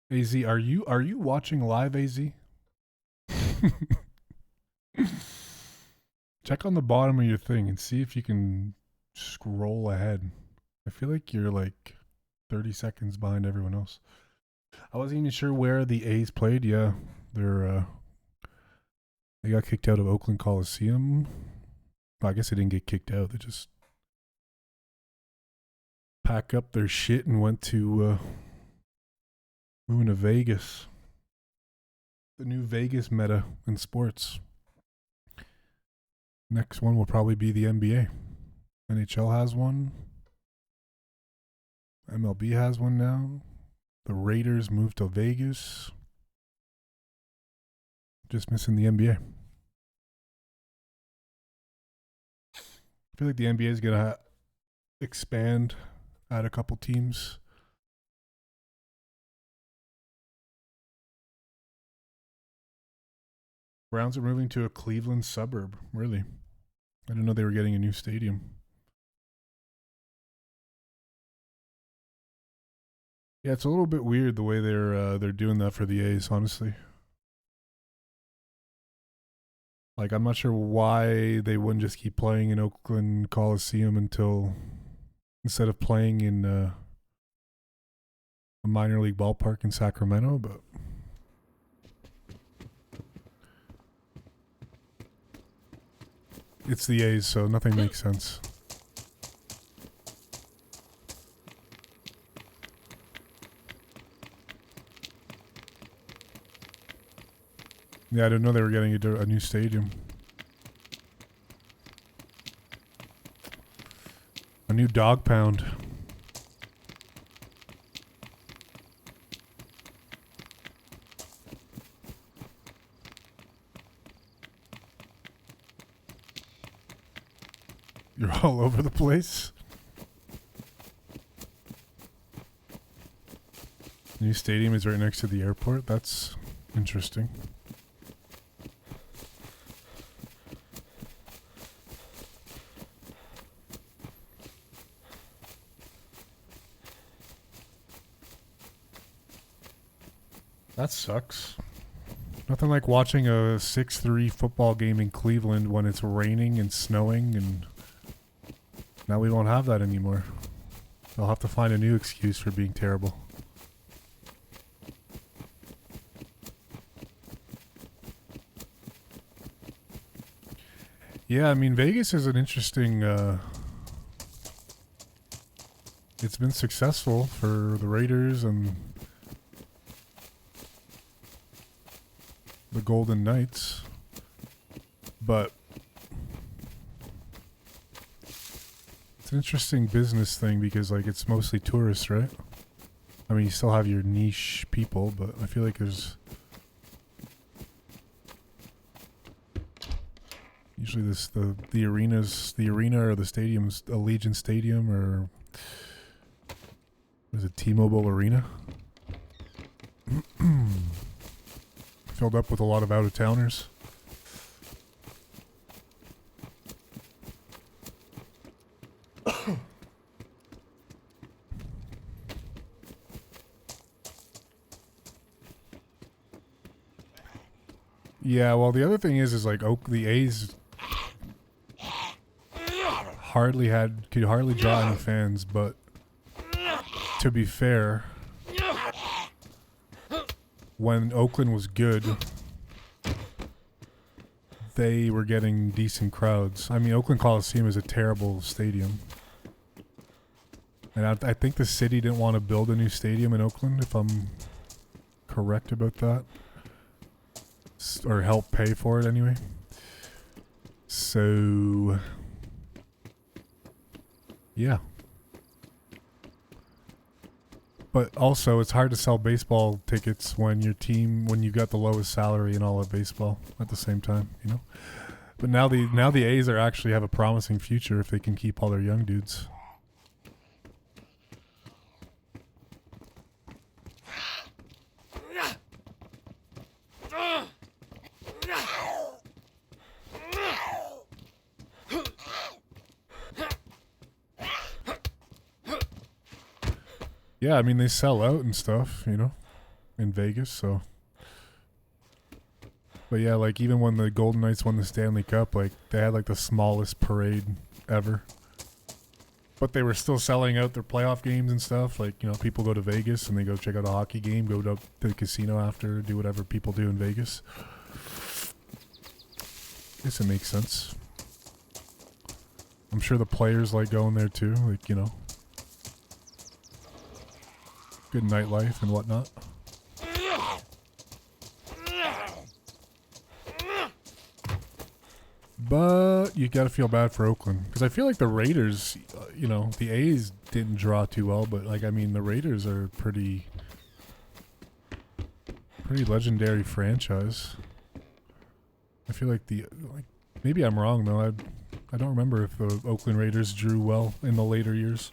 AZ, are you watching live, AZ? Check on the bottom of your thing and see if you can scroll ahead. I feel like you're like 30 seconds behind everyone else. I wasn't even sure where the A's played. Yeah, they got kicked out of Oakland Coliseum. Well, I guess they didn't get kicked out. They just pack up their shit and went to moving to Vegas. The new Vegas meta in sports. Next one will probably be the NBA. NHL has one. MLB has one now. The Raiders moved to Vegas. Just missing the NBA. I feel like the NBA is going to expand, add a couple teams. Browns are moving to a Cleveland suburb. Really? I didn't know they were getting a new stadium. Yeah, it's a little bit weird the way they're doing that for the A's, honestly. Like, I'm not sure why they wouldn't just keep playing in Oakland Coliseum instead of playing in a minor league ballpark in Sacramento, but it's the A's, so nothing makes sense. Yeah, I didn't know they were getting a new stadium. A new dog pound. You're all over the place. New stadium is right next to the airport. That's interesting. That sucks. Nothing like watching a 6-3 football game in Cleveland when it's raining and snowing, and now we won't have that anymore. They'll have to find a new excuse for being terrible. Yeah, I mean, Vegas is an interesting... it's been successful for the Raiders and the Golden Knights, but it's an interesting business thing because, like, it's mostly tourists, right? I mean, you still have your niche people, but I feel like there's usually the arena or the stadium's Allegiant Stadium, or was it T-Mobile Arena? Filled up with a lot of out-of-towners. Yeah, well, the other thing is like the A's could hardly draw any fans, but to be fair, when Oakland was good, they were getting decent crowds. I mean, Oakland Coliseum is a terrible stadium. And I think the city didn't want to build a new stadium in Oakland, if I'm correct about that. Or help pay for it anyway. So, yeah. But also, it's hard to sell baseball tickets when you've got the lowest salary in all of baseball at the same time, you know? But now the A's actually have a promising future if they can keep all their young dudes. Yeah, I mean, they sell out and stuff, you know, in Vegas, so. But yeah, like, even when the Golden Knights won the Stanley Cup, like, they had, like, the smallest parade ever. But they were still selling out their playoff games and stuff. Like, you know, people go to Vegas and they go check out a hockey game, go to the casino after, do whatever people do in Vegas. Guess it makes sense. I'm sure the players like going there too, like, you know. Good nightlife and whatnot. But you gotta feel bad for Oakland. Because I feel like the Raiders, you know, the A's didn't draw too well, but, like, I mean, the Raiders are pretty legendary franchise. I feel like maybe I'm wrong, though. I don't remember if the Oakland Raiders drew well in the later years.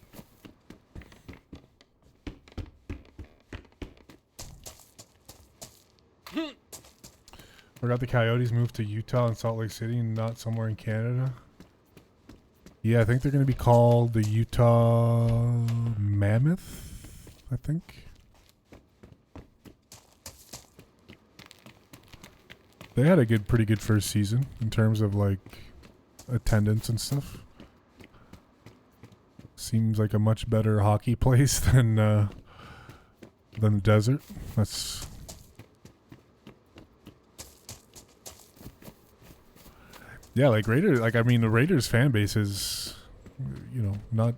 Forgot the Coyotes moved to Utah and Salt Lake City and not somewhere in Canada. Yeah, I think they're going to be called the Utah Mammoth, I think. They had a pretty good first season in terms of, like, attendance and stuff. Seems like a much better hockey place than the desert. That's... Yeah, like Raiders, like, I mean, the Raiders fan base is, you know,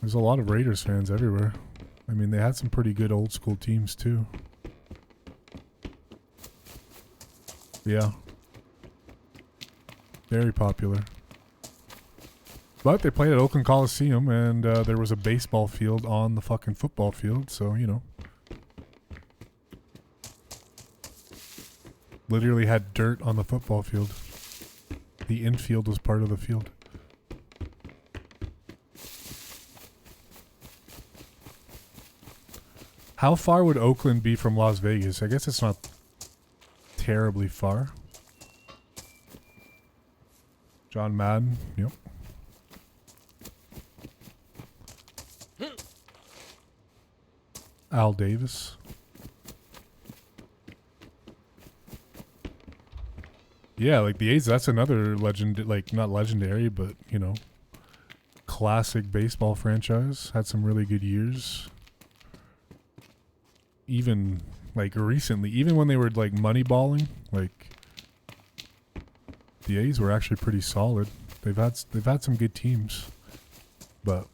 there's a lot of Raiders fans everywhere. I mean, they had some pretty good old school teams too. Yeah. Very popular. But they played at Oakland Coliseum and there was a baseball field on the fucking football field, so, you know. Literally had dirt on the football field. The infield was part of the field. How far would Oakland be from Las Vegas? I guess it's not terribly far. John Madden, yep. Al Davis. Yeah, like the A's, that's another legend, like not legendary, but, you know, classic baseball franchise. Had some really good years. Even, like, recently, even when they were, like, moneyballing, like, the A's were actually pretty solid. They've had some good teams, but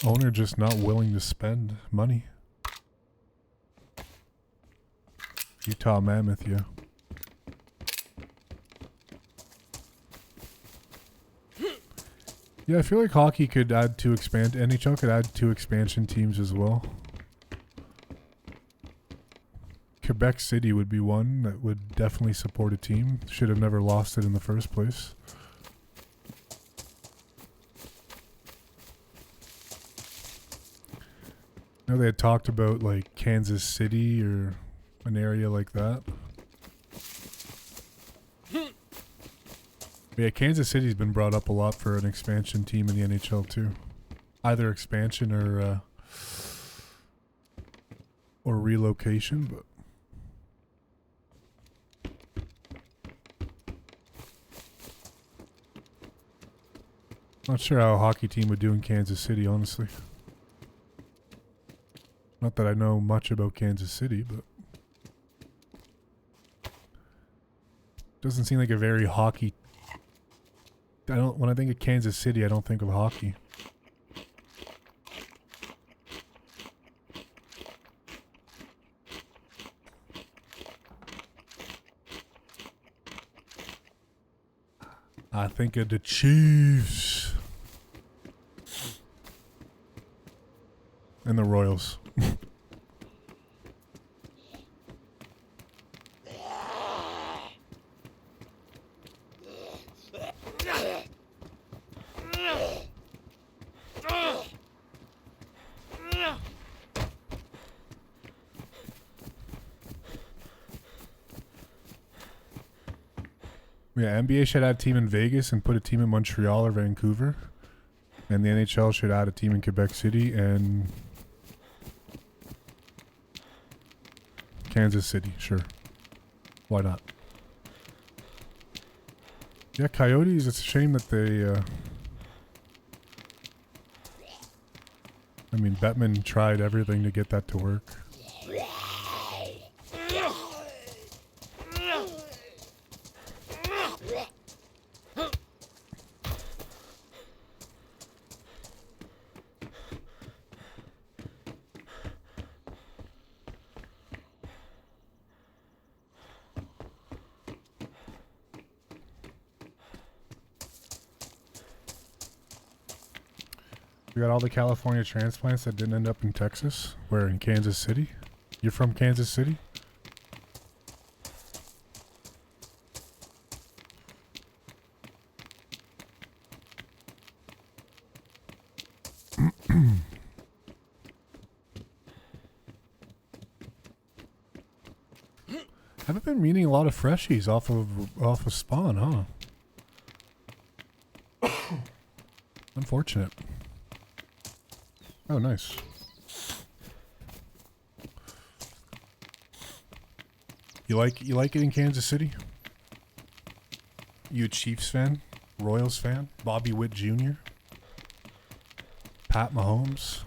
owner just not willing to spend money. Utah Mammoth, yeah. Yeah, I feel like hockey could add to NHL could add 2 expansion teams as well. Quebec City would be one that would definitely support a team. Should have never lost it in the first place. I know they had talked about, like, Kansas City or an area like that. But yeah, Kansas City's been brought up a lot for an expansion team in the NHL too. Either expansion or relocation, but not sure how a hockey team would do in Kansas City, honestly. Not that I know much about Kansas City, but doesn't seem like a very hockey. When I think of Kansas City, I don't think of hockey. I think of the Chiefs and the Royals. Yeah, NBA should add a team in Vegas and put a team in Montreal or Vancouver. And the NHL should add a team in Quebec City and Kansas City, sure. Why not? Yeah, Coyotes, it's a shame that they... I mean, Bettman tried everything to get that to work. We got all the California transplants that didn't end up in Texas. Where in Kansas City? You're from Kansas City? Haven't been meeting a lot of freshies off of spawn, huh? Unfortunate. Oh, nice. You like it in Kansas City? You a Chiefs fan? Royals fan? Bobby Witt Jr.? Pat Mahomes?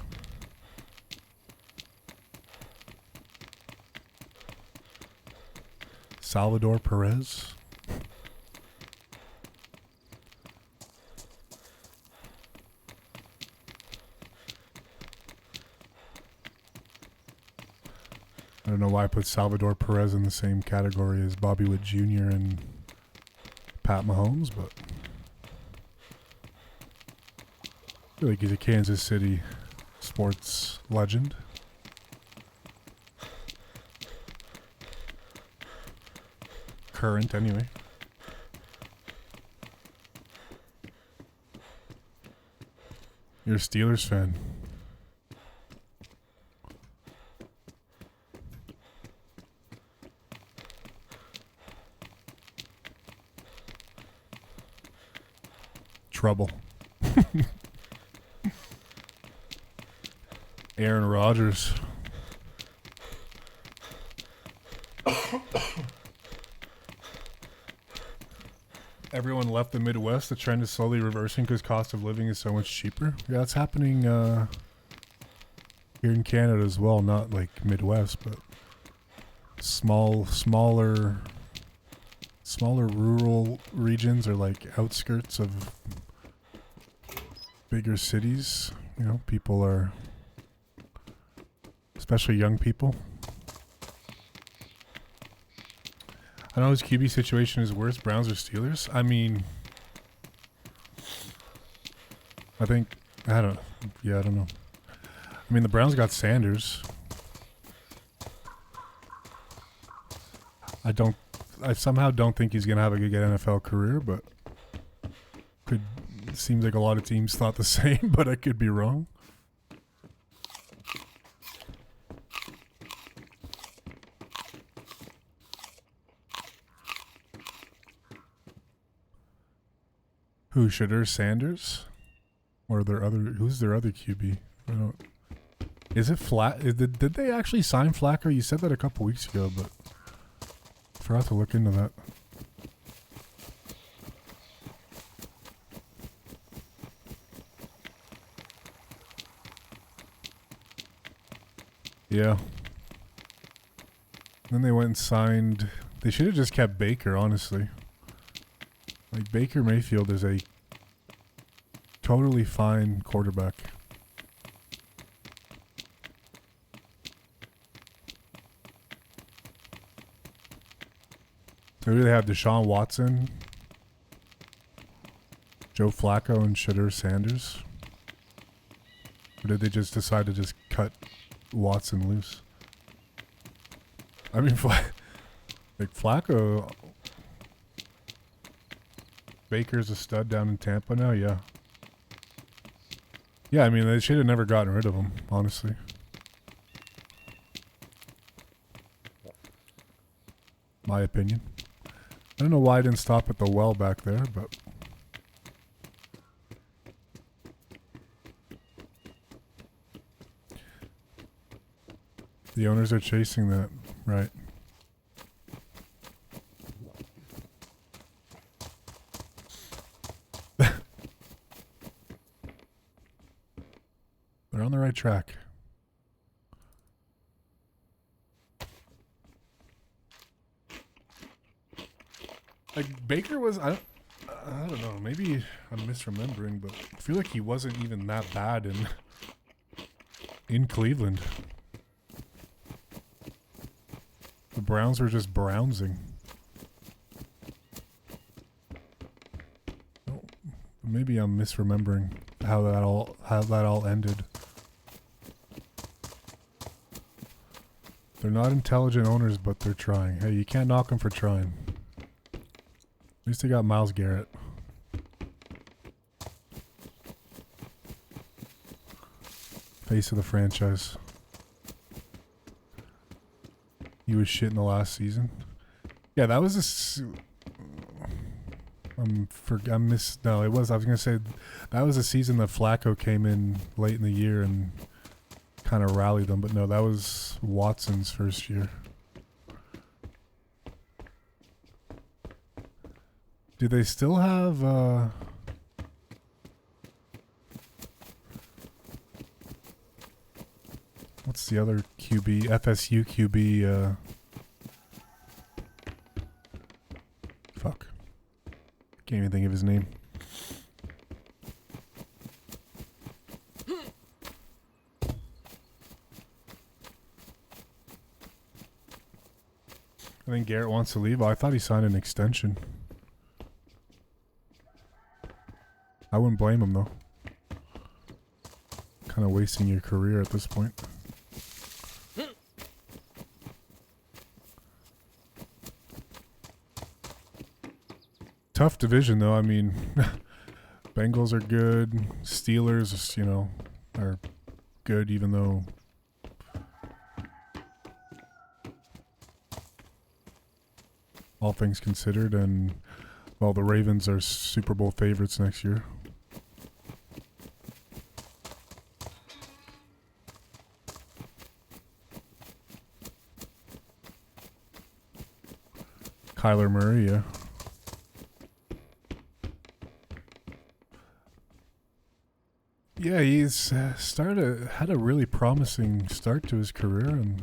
Salvador Perez? I don't know why I put Salvador Perez in the same category as Bobby Witt Jr. and Pat Mahomes, but I feel like he's a Kansas City sports legend. Current, anyway. You're a Steelers fan. Trouble. Aaron Rodgers. Everyone left the Midwest. The trend is slowly reversing because cost of living is so much cheaper. Yeah, that's happening here in Canada as well. Not like Midwest, but smaller rural regions or like outskirts of bigger cities. You know, people are, especially young people. I know his QB situation is worse, Browns or Steelers. I mean, I don't know. I mean, the Browns got Sanders. I somehow don't think he's going to have a good NFL career, but seems like a lot of teams thought the same, but I could be wrong. Who, Shadur Sanders? Or who's their other QB? I don't. Is it Flack? Did they actually sign Flacco? You said that a couple weeks ago, but I forgot to look into that. Yeah. Then they went and signed. They should have just kept Baker, honestly. Like, Baker Mayfield is a totally fine quarterback. So do they have Deshaun Watson, Joe Flacco, and Shadur Sanders? Or did they just decide to just cut Watson loose? I mean, like Flacco... Baker's a stud down in Tampa now, yeah. Yeah, I mean, they should have never gotten rid of him, honestly. My opinion. I don't know why I didn't stop at the well back there, but... The owners are chasing that, right. They're on the right track. Like, Baker was, I don't know, maybe I'm misremembering, but I feel like he wasn't even that bad in Cleveland. The Browns were just browsing. Oh, maybe I'm misremembering how that all ended. They're not intelligent owners, but they're trying. Hey, you can't knock them for trying. At least they got Myles Garrett. Face of the franchise. He was shit in the last season. Yeah, that was no, it was. I was gonna say that was a season that Flacco came in late in the year and kind of rallied them, but no, that was Watson's first year. Do they still have what's the other QB? FSU QB, fuck. Can't even think of his name. I think Garrett wants to leave. Oh, I thought he signed an extension. I wouldn't blame him, though. Kind of wasting your career at this point. Tough division, though. I mean, Bengals are good. Steelers, you know, are good, even though... all things considered, and, well, the Ravens are Super Bowl favorites next year. Kyler Murray, yeah. Yeah, he's had a really promising start to his career, and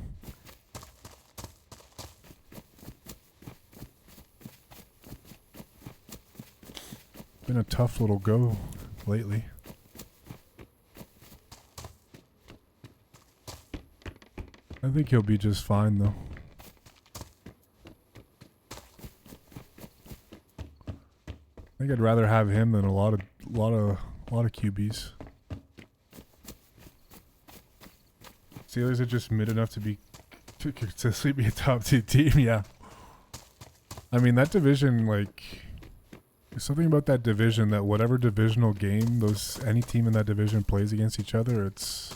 been a tough little go lately. I think he'll be just fine, though. I think I'd rather have him than a lot of QBs. Steelers are just mid enough to consistently be a top 2 team. Yeah, I mean that division, like, there's something about that division that whatever divisional game any team in that division plays against each other, it's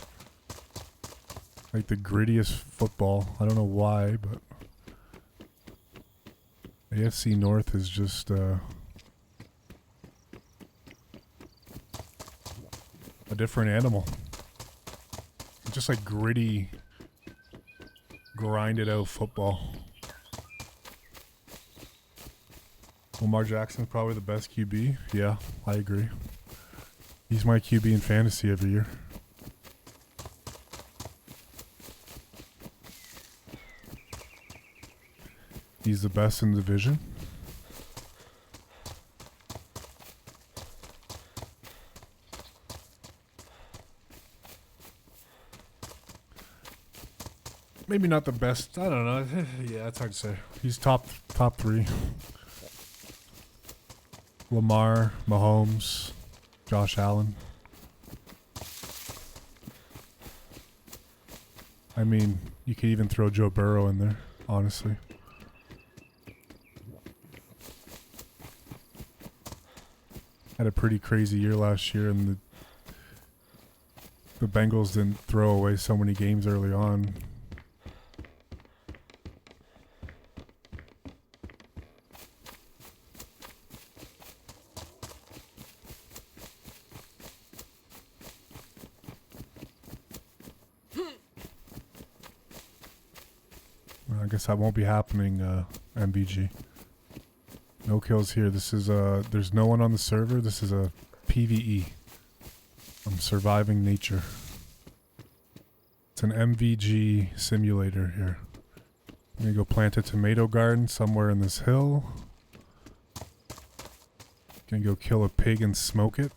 like the grittiest football. I don't know why, but AFC North is just a different animal. It's just like gritty, grinded out football. Lamar Jackson's probably the best QB. Yeah, I agree. He's my QB in fantasy every year. He's the best in the division. Maybe not the best. I don't know. Yeah, it's hard to say. He's top 3. Lamar, Mahomes, Josh Allen. I mean, you could even throw Joe Burrow in there, honestly. Had a pretty crazy year last year, and the Bengals didn't throw away so many games early on. I guess that won't be happening, MVG. No kills here. This is, there's no one on the server. This is a PvE. I'm surviving nature. It's an MVG simulator here. I'm gonna go plant a tomato garden somewhere in this hill. Gonna go kill a pig and smoke it.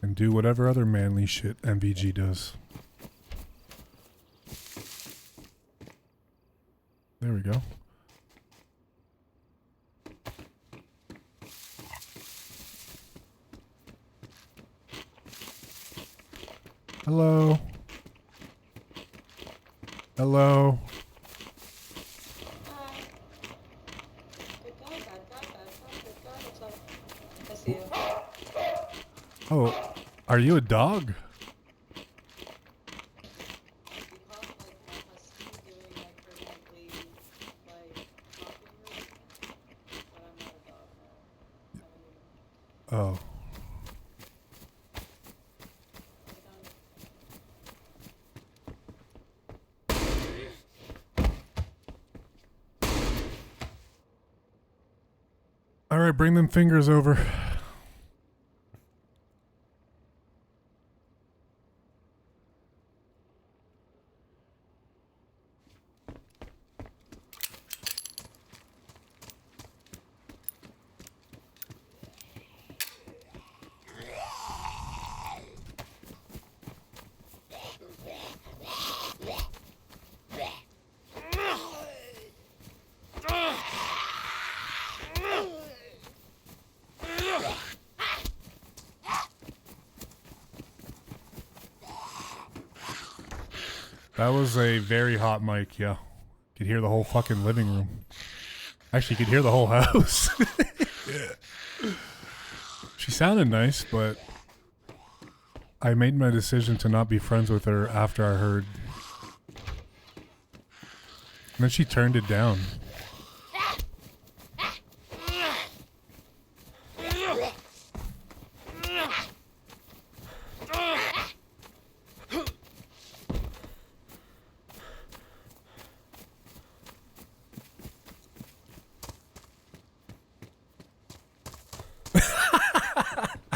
And do whatever other manly shit MVG does. There we go. Hello. Hello. Oh, are you a dog? Oh. All right, bring them fingers over. That was a very hot mic, yeah. Could hear the whole fucking living room. Actually, could hear the whole house. Yeah. She sounded nice, but I made my decision to not be friends with her after I heard. And then she turned it down.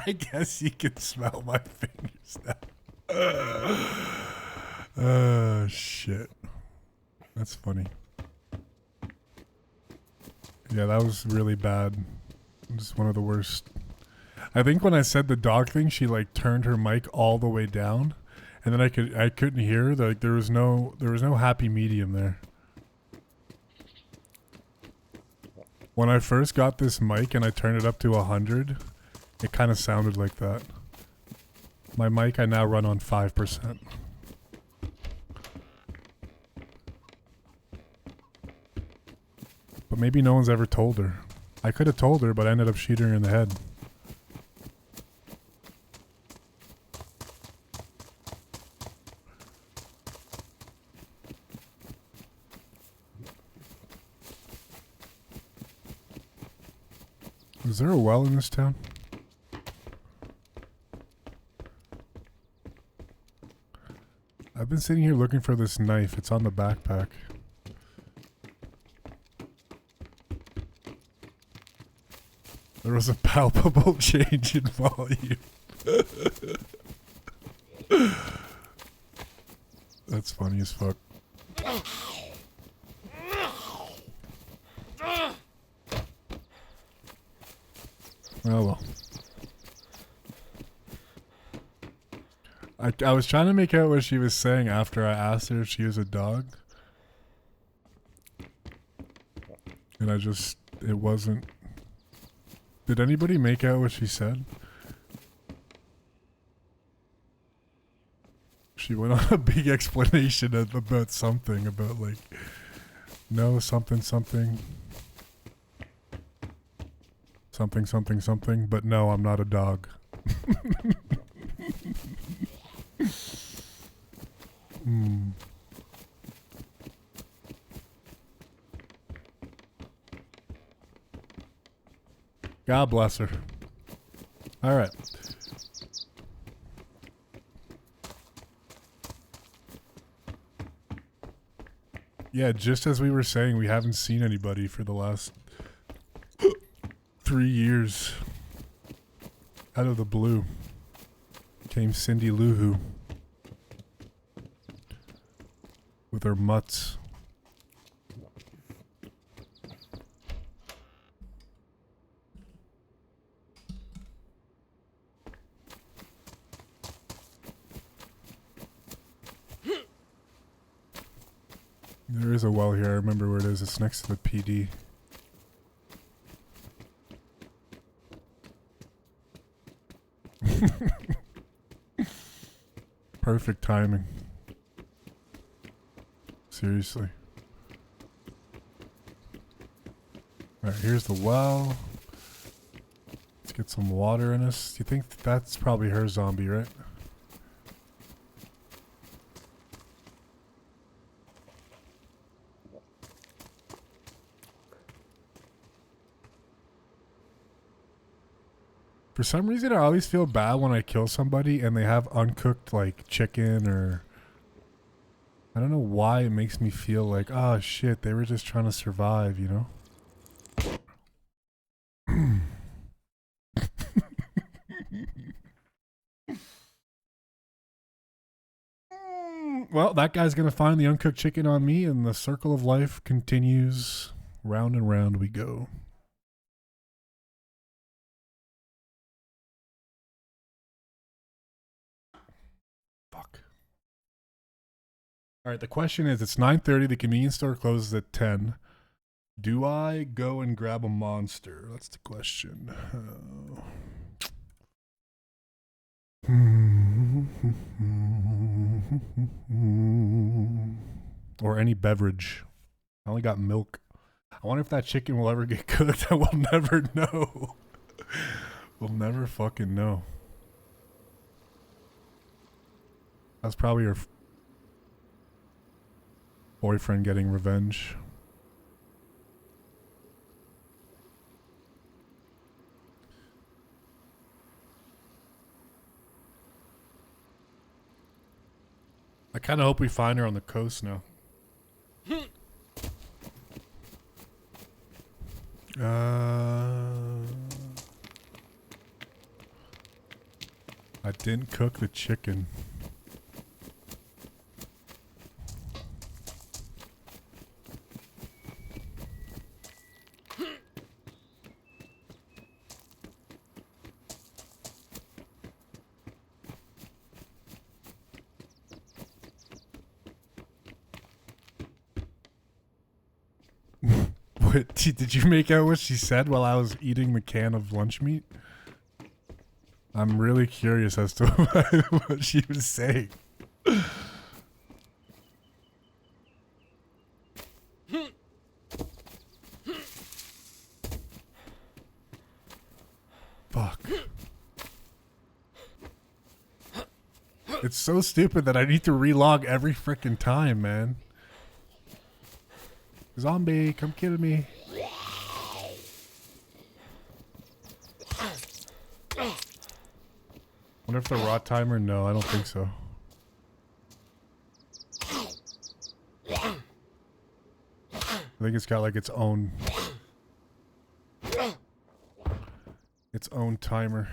I guess you can smell my fingers now. Oh, shit. That's funny. Yeah, that was really bad. Just one of the worst. I think when I said the dog thing, she like turned her mic all the way down, and then I couldn't hear. Like there was no happy medium there. When I first got this mic and I turned it up to 100, it kind of sounded like that. My mic I now run on 5%. But maybe no one's ever told her. I could have told her, but I ended up shooting her in the head. Is there a well in this town? I've been sitting here looking for this knife. It's on the backpack. There was a palpable change in volume. That's funny as fuck. Oh well. I was trying to make out what she was saying after I asked her if she was a dog. And it wasn't. Did anybody make out what she said? She went on a big explanation about something, about like No something something. Something something something, but no, I'm not a dog. Hmm. God bless her. All right. Yeah, just as we were saying, we haven't seen anybody for the last 3 years. Out of the blue came Cindy Lou Who with her mutts. There is a well here. I remember where it is. It's next to the PD. Perfect timing. Seriously. Alright, here's the well. Let's get some water in us. Do you think that's probably her zombie, right? For some reason, I always feel bad when I kill somebody and they have uncooked, like, chicken or... I don't know why it makes me feel like, oh shit, they were just trying to survive, you know? Well, that guy's gonna find the uncooked chicken on me and the circle of life continues. Round and round we go. Fuck. Alright, the question is, it's 9:30, the convenience store closes at 10. Do I go and grab a monster? That's the question. Or any beverage. I only got milk. I wonder if that chicken will ever get cooked. I will never know. We'll never fucking know. That's probably your boyfriend getting revenge. I kind of hope we find her on the coast now. I didn't cook the chicken. What, did you make out what she said while I was eating the can of lunch meat? I'm really curious as to what she was saying. Fuck. It's so stupid that I need to relog every frickin' time, man. Zombie, come kill me. Wonder if the raw timer? No, I don't think so. I think it's got like its own timer.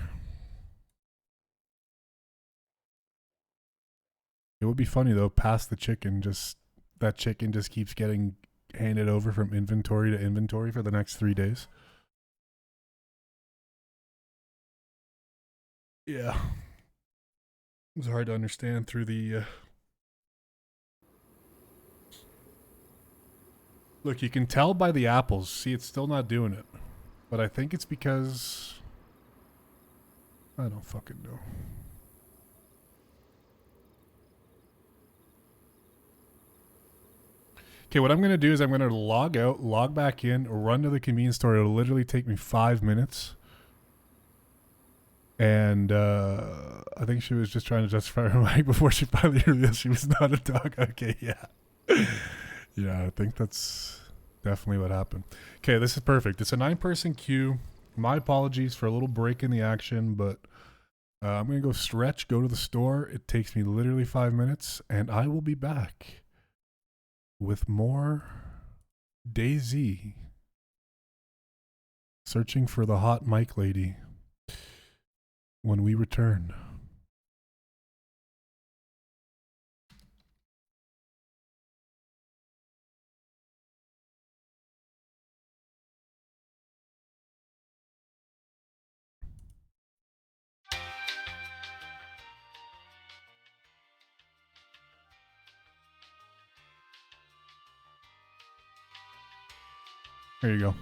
It would be funny though, past the chicken, just that chicken just keeps getting handed over from inventory to inventory for the next 3 days. Yeah. It was hard to understand through the Look, you can tell by the apples. See, it's still not doing it. But I think it's because I don't fucking know. Okay, what I'm going to do is I'm going to log out, log back in, run to the convenience store. It'll literally take me 5 minutes. And I think she was just trying to justify her mic before she finally realized she was not a dog. Okay, yeah. Yeah, I think that's definitely what happened. Okay, this is perfect. It's a 9-person queue. My apologies for a little break in the action, but I'm going to go stretch, go to the store. It takes me literally 5 minutes, and I will be back with more Dayz. Searching for the hot mic lady when we return. There you go.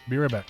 Be right back.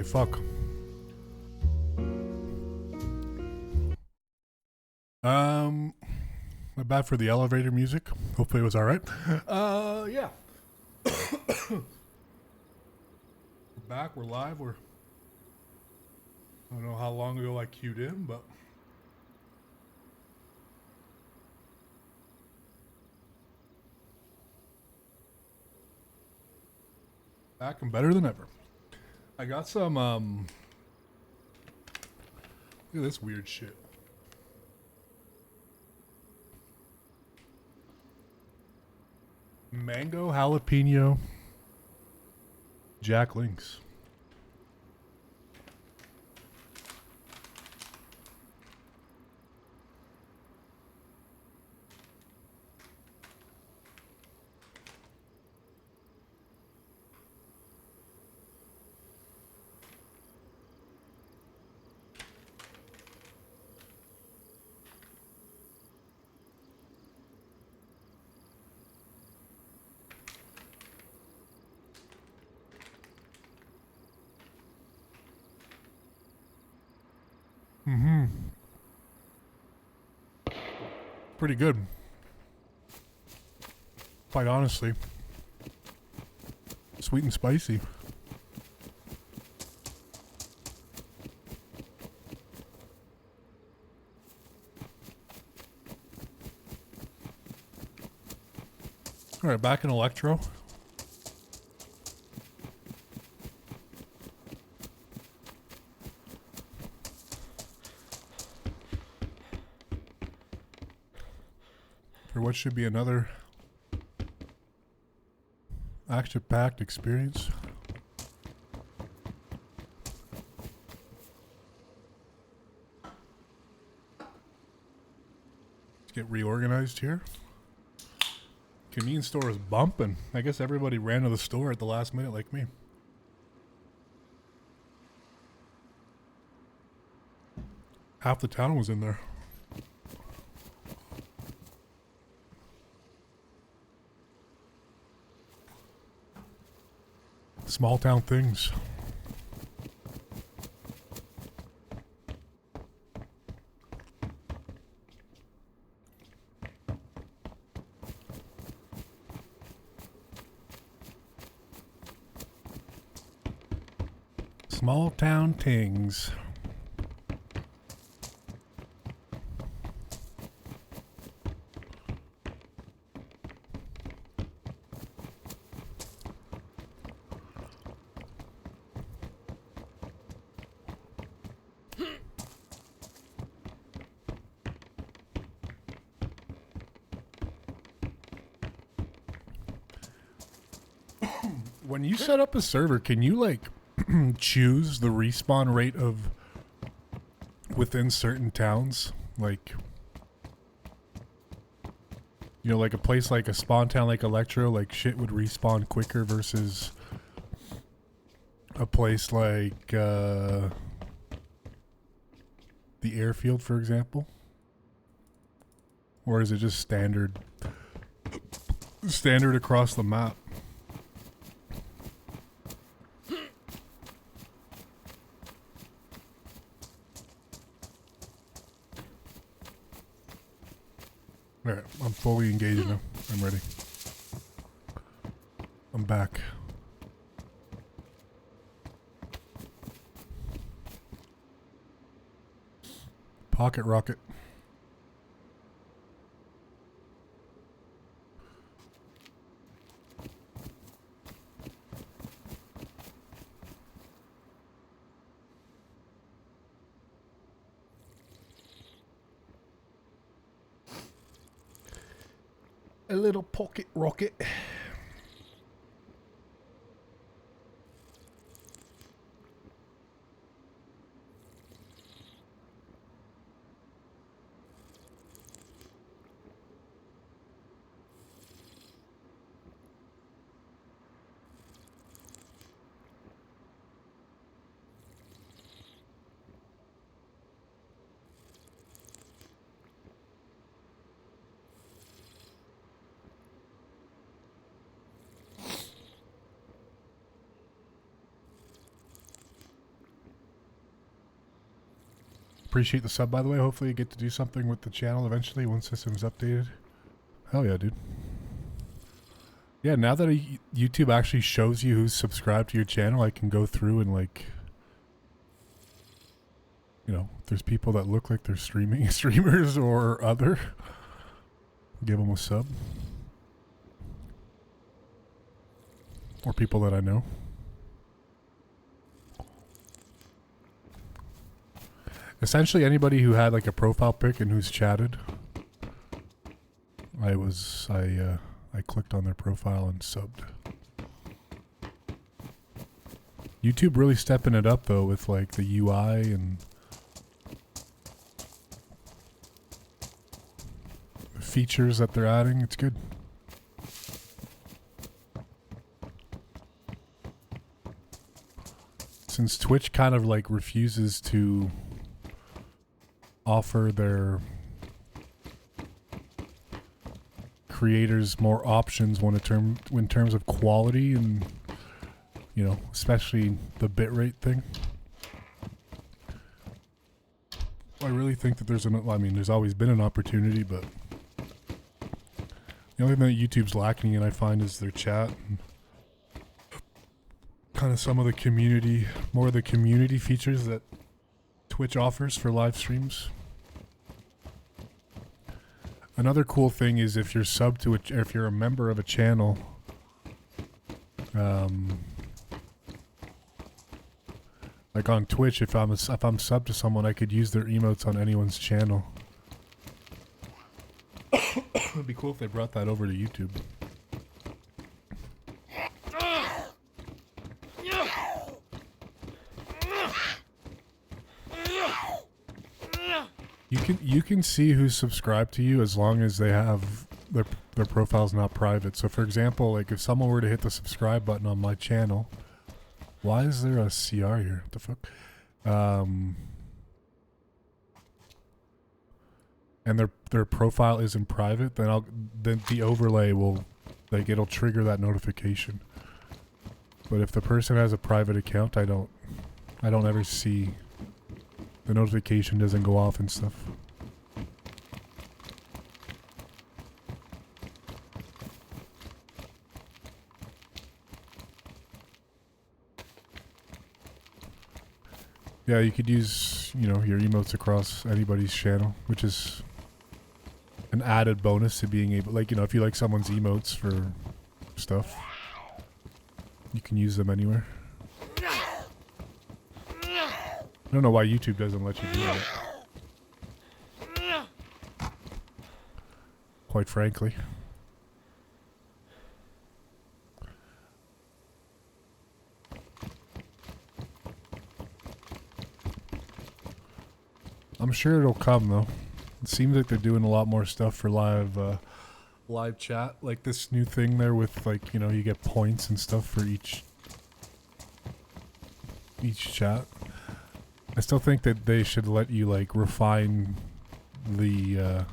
Holy fuck. Not bad for the elevator music. Hopefully it was alright. Yeah. We're back, we're live, I don't know how long ago I queued in, but back and better than ever. I got some, look at this weird shit. Mango jalapeno Jack Links. Mm-hmm. Pretty good. Quite honestly. Sweet and spicy. Alright, back in Electro. For what should be another action-packed experience. Let's get reorganized here. Convenience store is bumping. I guess everybody ran to the store at the last minute like me. Half the town was in there. Small town things. Small town things. When you set up a server, can you like choose the respawn rate of within certain towns? Like, you know, like a place like a spawn town like Electro, like shit would respawn quicker versus a place like the airfield, for example? Or is it just standard across the map? Alright, I'm fully engaged now. I'm ready. I'm back. Pocket rocket. A little pocket rocket. Appreciate the sub, by the way. Hopefully you get to do something with the channel eventually once system's updated. Hell yeah, dude. Yeah, now that YouTube actually shows you who's subscribed to your channel, I can go through and like, you know, if there's people that look like they're streamers or other, give them a sub. Or people that I know. Essentially anybody who had like a profile pic and who's chatted, I clicked on their profile and subbed. YouTube really stepping it up though with like the UI and the features that they're adding. It's good. Since Twitch kind of like refuses to offer their creators more options in terms of quality and, you know, especially the bitrate thing. I really think that there's there's always been an opportunity, but the only thing that YouTube's lacking in, I find, is their chat and kind of some of the community, more of the community features that Twitch offers for live streams. Another cool thing is if you're subbed to it, if you're a member of a channel, like on Twitch, if I'm subbed to someone, I could use their emotes on anyone's channel. It'd be cool if they brought that over to YouTube. You can see who's subscribed to you as long as they have their profile's not private. So for example, like if someone were to hit the subscribe button on my channel, why is there a CR here? What the fuck? And their profile isn't private, then the overlay will, like, it'll trigger that notification. But if the person has a private account, I don't ever see the notification doesn't go off and stuff. Yeah, you could use, you know, your emotes across anybody's channel, which is an added bonus to being able, like, you know, if you like someone's emotes for stuff, you can use them anywhere. I don't know why YouTube doesn't let you do that. Quite frankly. I'm sure it'll come though. It seems like they're doing a lot more stuff for live chat, like this new thing there with, like, you know, you get points and stuff for each chat. I still think that they should let you, like, refine the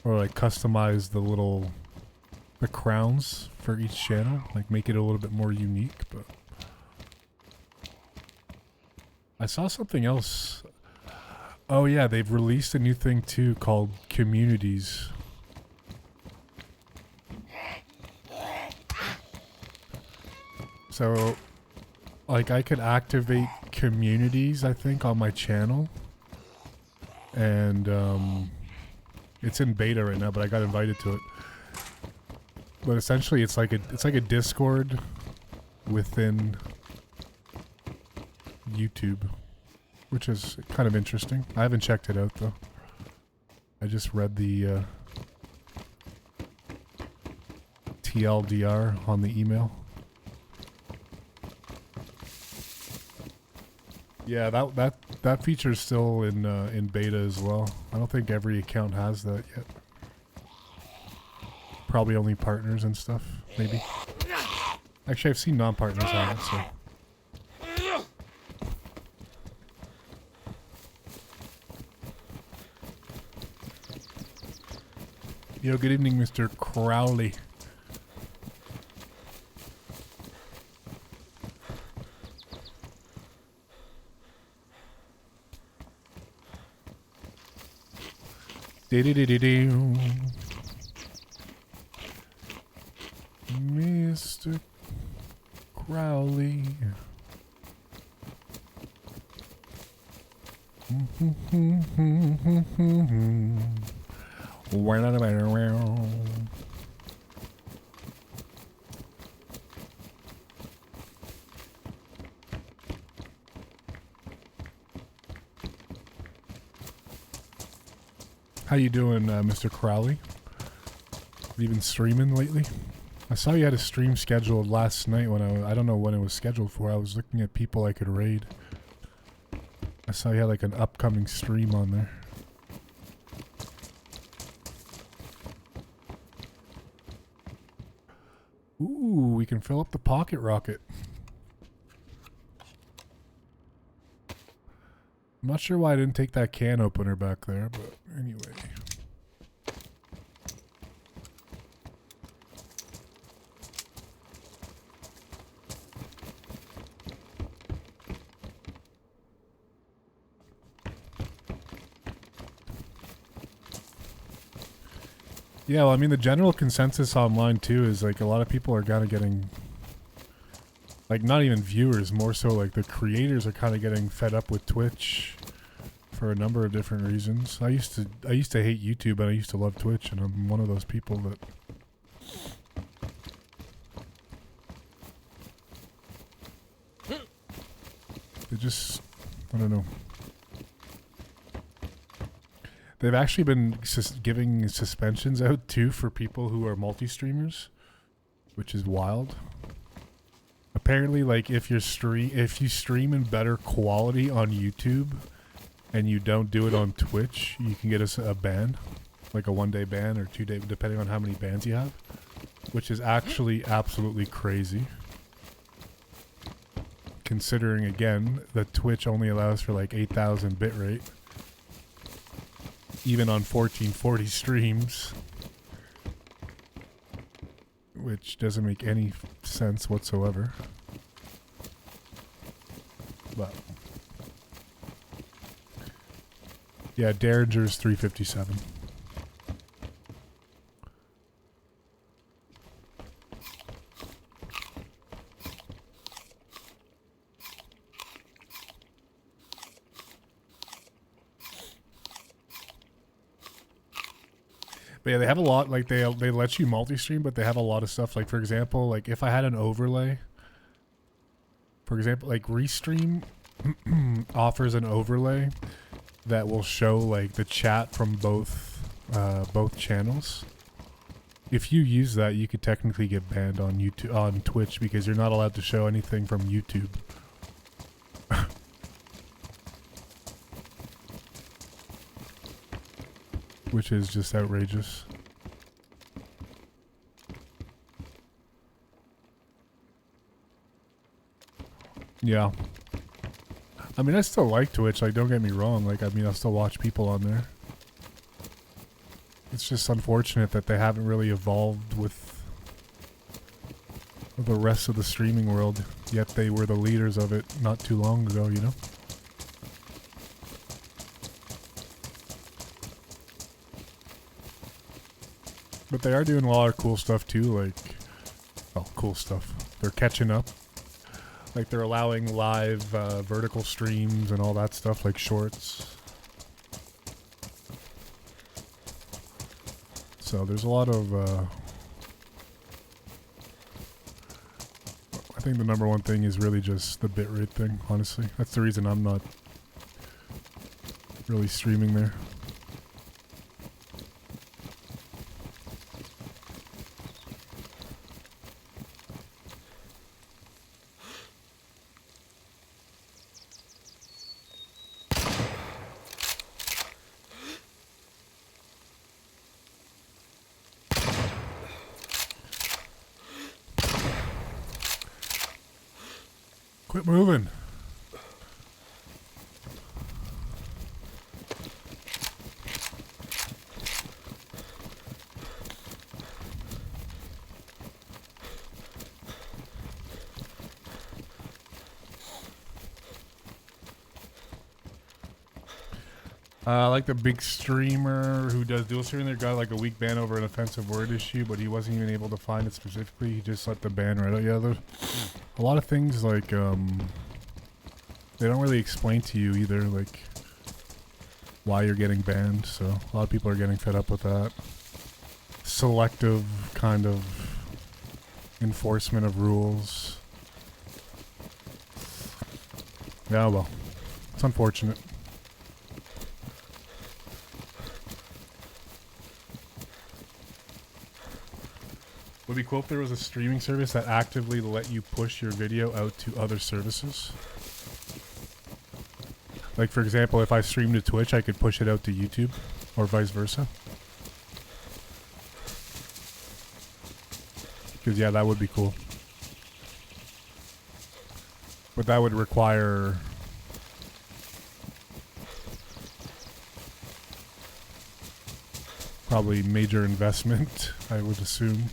or like customize the crowns for each channel, like make it a little bit more unique. But I saw something else. Oh yeah, they've released a new thing too called communities. So, like, I could activate communities, I think, on my channel. And it's in beta right now, but I got invited to it. But essentially it's like a Discord within YouTube, which is kind of interesting. I haven't checked it out though. I just read the TLDR on the email. Yeah, that feature is still in beta as well. I don't think every account has that yet. Probably only partners and stuff, maybe. Actually, I've seen non-partners have it, so. Yo, good evening, Mr. Crowley. Dee-dee-dee-dee-doo. Mr. Crowley. How you doing, Mr. Crowley? Have you been streaming lately? I saw you had a stream scheduled last night when I don't know when it was scheduled for. I was looking at people I could raid. I saw you had like an upcoming stream on there. Ooh, we can fill up the pocket rocket. I'm not sure why I didn't take that can opener back there, but anyway. Yeah, well, I mean, the general consensus online, too, is, like, a lot of people are kind of getting, like, not even viewers, more so, like, the creators are kind of getting fed up with Twitch for a number of different reasons. I used to hate YouTube, and I used to love Twitch, and I'm one of those people that... They just... I don't know. They've actually been giving suspensions out too for people who are multi-streamers, which is wild. Apparently, like if you stream in better quality on YouTube and you don't do it on Twitch, you can get a ban, like a 1-day ban or 2-day, depending on how many bans you have, which is actually absolutely crazy. Considering again that Twitch only allows for like 8,000 bitrate. Even on 1440 streams, which doesn't make any sense whatsoever. But yeah, Derringer's 357. But yeah, they have a lot, like they let you multi-stream, but they have a lot of stuff. Like for example, like if I had an overlay, for example, like Restream offers an overlay that will show like the chat from both channels. If you use that, you could technically get banned on on Twitch because you're not allowed to show anything from YouTube. Which is just outrageous. Yeah. I mean, I still like Twitch, like, don't get me wrong. Like, I mean, I'll still watch people on there. It's just unfortunate that they haven't really evolved with the rest of the streaming world, yet they were the leaders of it not too long ago, you know? But they are doing a lot of cool stuff too, like, well, cool stuff. They're catching up. Like they're allowing live vertical streams and all that stuff, like shorts. So there's a lot of, I think the number one thing is really just the bitrate thing, honestly. That's the reason I'm not really streaming there. Quit moving. Like the big streamer who does dual streaming, they got like a weak ban over an offensive word issue, but he wasn't even able to find it specifically. He just let the ban right out. Yeah, there's a lot of things like they don't really explain to you either, like why you're getting banned. So a lot of people are getting fed up with that selective kind of enforcement of rules. Yeah, well, it's unfortunate. Would be cool if there was a streaming service that actively let you push your video out to other services. Like, for example, if I stream to Twitch, I could push it out to YouTube, or vice versa. Because, yeah, that would be cool. But that would require... probably major investment, I would assume.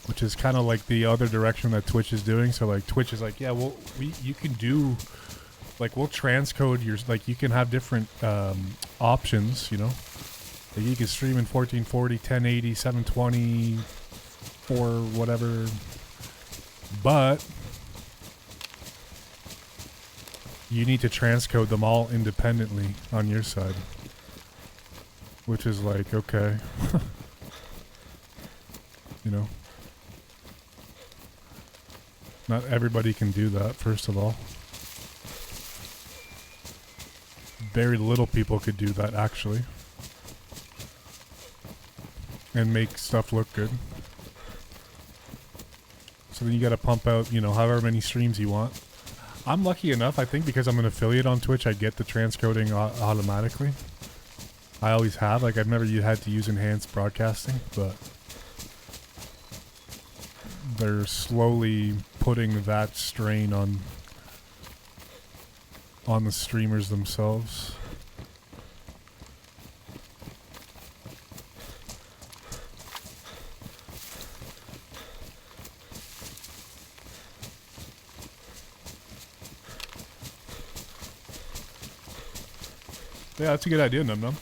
Which is kind of like the other direction that Twitch is doing. So like Twitch is like, yeah, well, you can do, like, we'll transcode your, like, you can have different options, you know. Like you can stream in 1440, 1080, 720, or whatever. But you need to transcode them all independently on your side. Which is like, okay. You know. Not everybody can do that, first of all. Very little people could do that, actually. And make stuff look good. So then you gotta pump out, you know, however many streams you want. I'm lucky enough, I think, because I'm an affiliate on Twitch, I get the transcoding automatically. I always have. Like, I've never had to use enhanced broadcasting, but... they're slowly putting that strain on the streamers themselves. Yeah, that's a good idea, Num Num.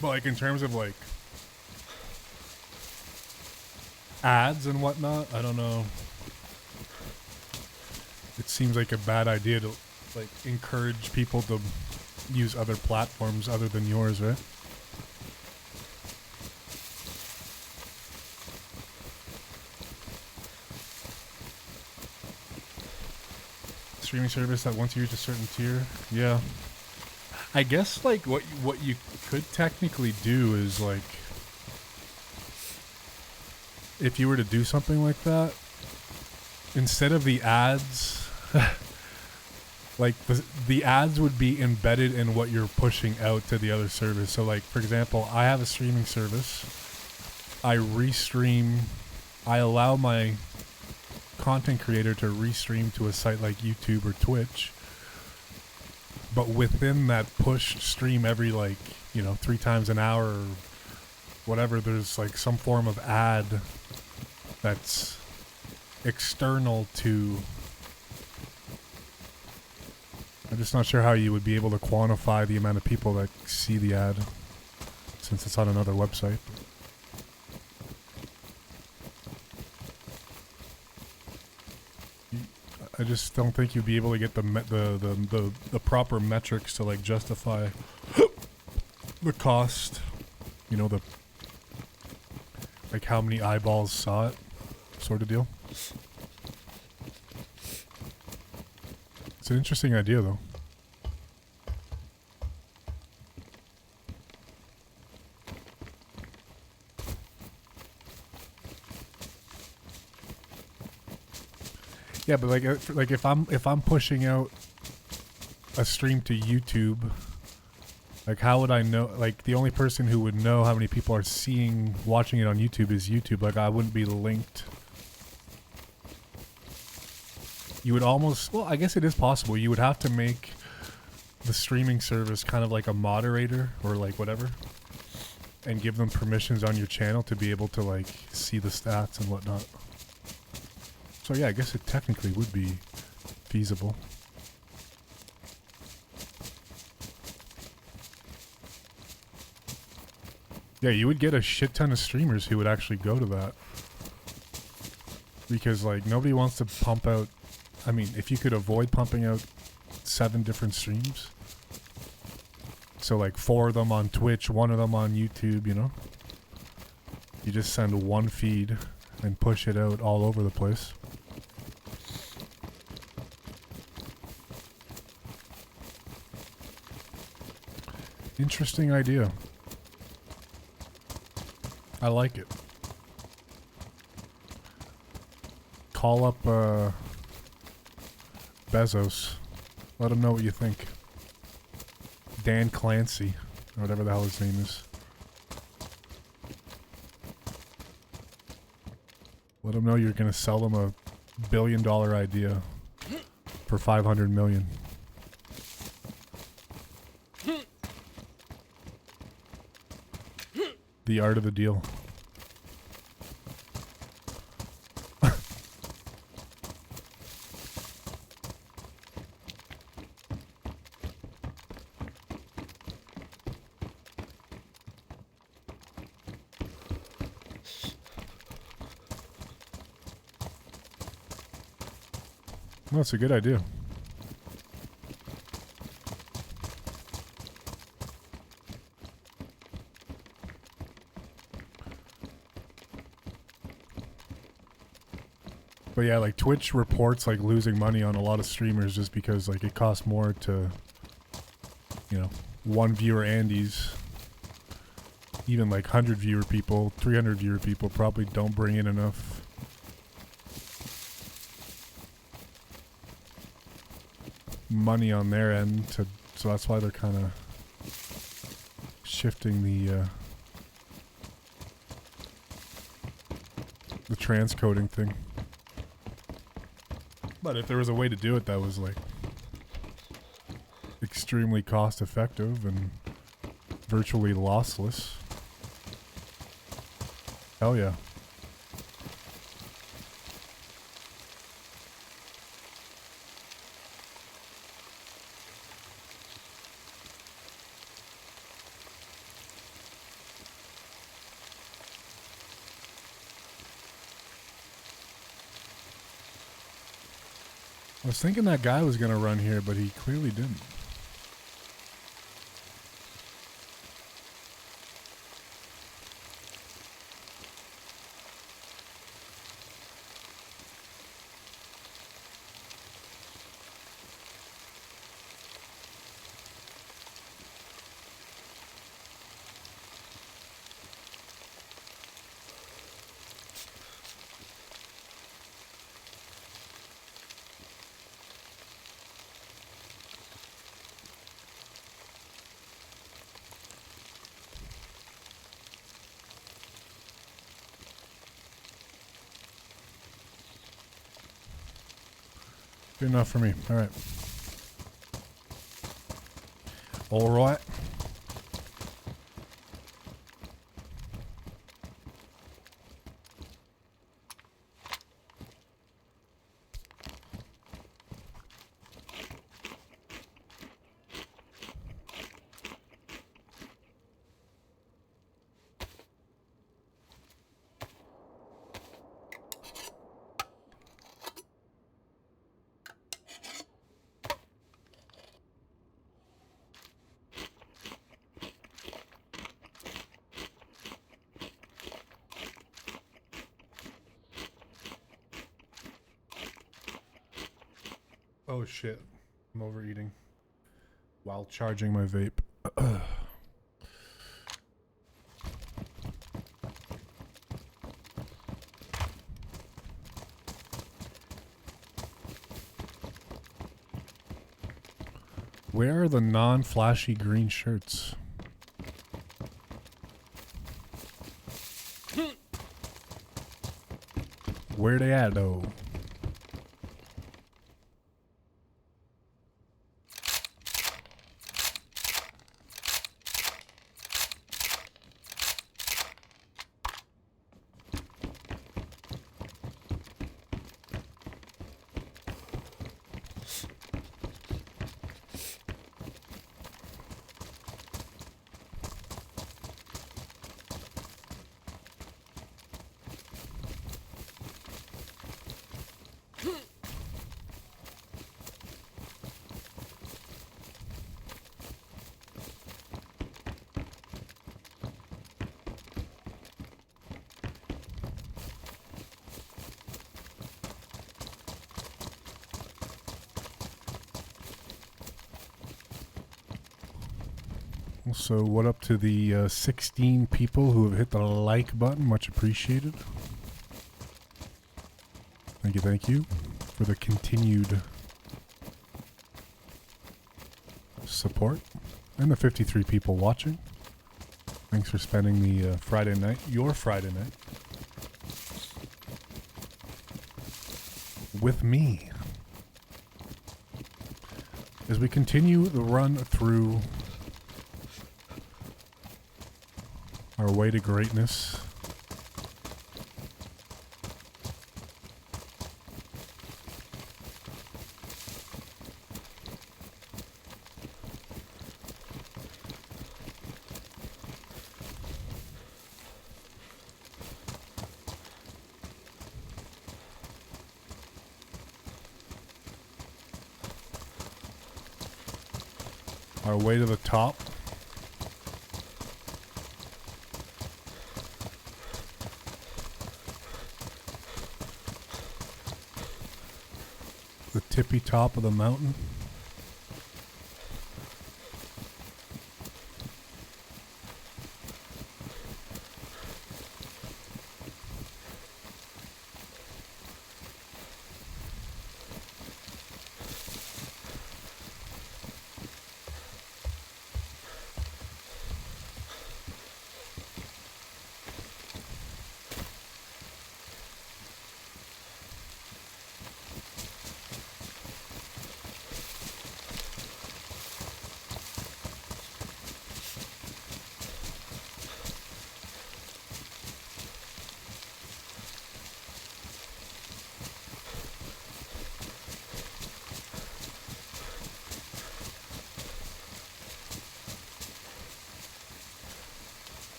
But like in terms of like ads and whatnot, I don't know. It seems like a bad idea to like encourage people to use other platforms other than yours, right? Streaming service that once you reach a certain tier, yeah. I guess like what you could technically do is like, if you were to do something like that, instead of the ads, like the ads would be embedded in what you're pushing out to the other service. So like, for example, I have a streaming service. I restream. I allow my content creator to restream to a site like YouTube or Twitch. But within that pushed stream every, like, you know, 3 times an hour or whatever, there's like some form of ad that's external to... I'm just not sure how you would be able to quantify the amount of people that see the ad since it's on another website. I just don't think you'd be able to get the proper metrics to like justify the cost. You know, the like how many eyeballs saw it, sort of deal. It's an interesting idea, though. Yeah, but like if I'm pushing out a stream to YouTube, like how would I know? Like the only person who would know how many people are watching it on YouTube is YouTube. Like I wouldn't be linked. You would almost, well, I guess it is possible. You would have to make the streaming service kind of like a moderator or like whatever, and give them permissions on your channel to be able to like see the stats and whatnot. So yeah, I guess it technically would be feasible. Yeah, you would get a shit ton of streamers who would actually go to that. Because like nobody wants to pump out, I mean, if you could avoid pumping out 7 different streams. So like 4 of them on Twitch, 1 of them on YouTube, you know? You just send one feed and push it out all over the place. Interesting idea. I like it. Call up Bezos. Let him know what you think. Dan Clancy, or whatever the hell his name is. Let him know you're gonna sell them a $1 billion idea for 500 million. The art of the deal. Well, that's a good idea. But yeah, like Twitch reports like losing money on a lot of streamers just because like it costs more to, you know, 1 viewer Andes. Even like 100 viewer people, 300 viewer people probably don't bring in enough. Money on their end to, so that's why they're kind of shifting the transcoding thing. But if there was a way to do it that was like extremely cost effective and virtually lossless, hell yeah. I was thinking that guy was gonna run here, but he clearly didn't. Good enough for me. All right. All right. Oh shit. I'm overeating while charging my vape. Where are the non-flashy green shirts? Where they at though? Also, what up to the 16 people who have hit the like button? Much appreciated. Thank you for the continued support. And the 53 people watching. Thanks for spending the Friday night, your Friday night, with me. As we continue the run through our way to greatness. Our way to the top. The tippy top of the mountain.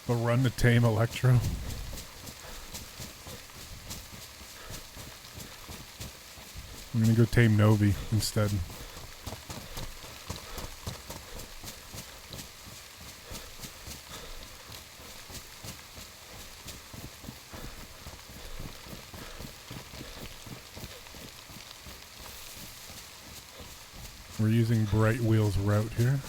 The run to tame Electro. I'm gonna go tame Novi instead. We're using Bright Wheel's route here.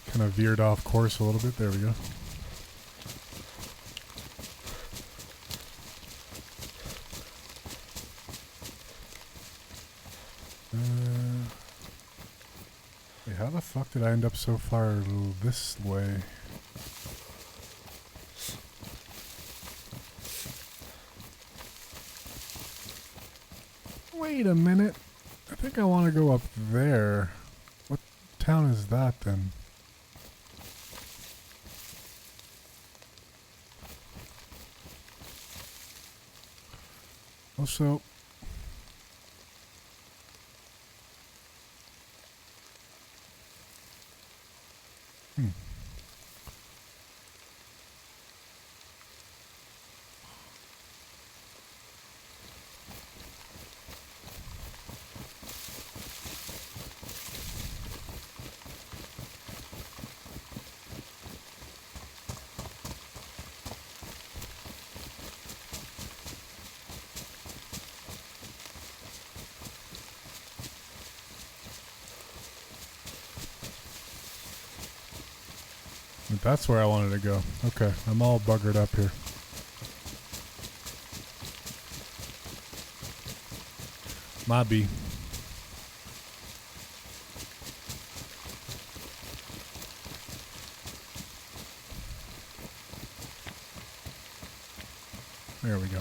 Kind of veered off course a little bit. There we go. Wait, how the fuck did I end up so far this way? Wait a minute. I think I want to go up there. What town is that then? Also, that's where I wanted to go. Okay, I'm all buggered up here. Might be. There we go.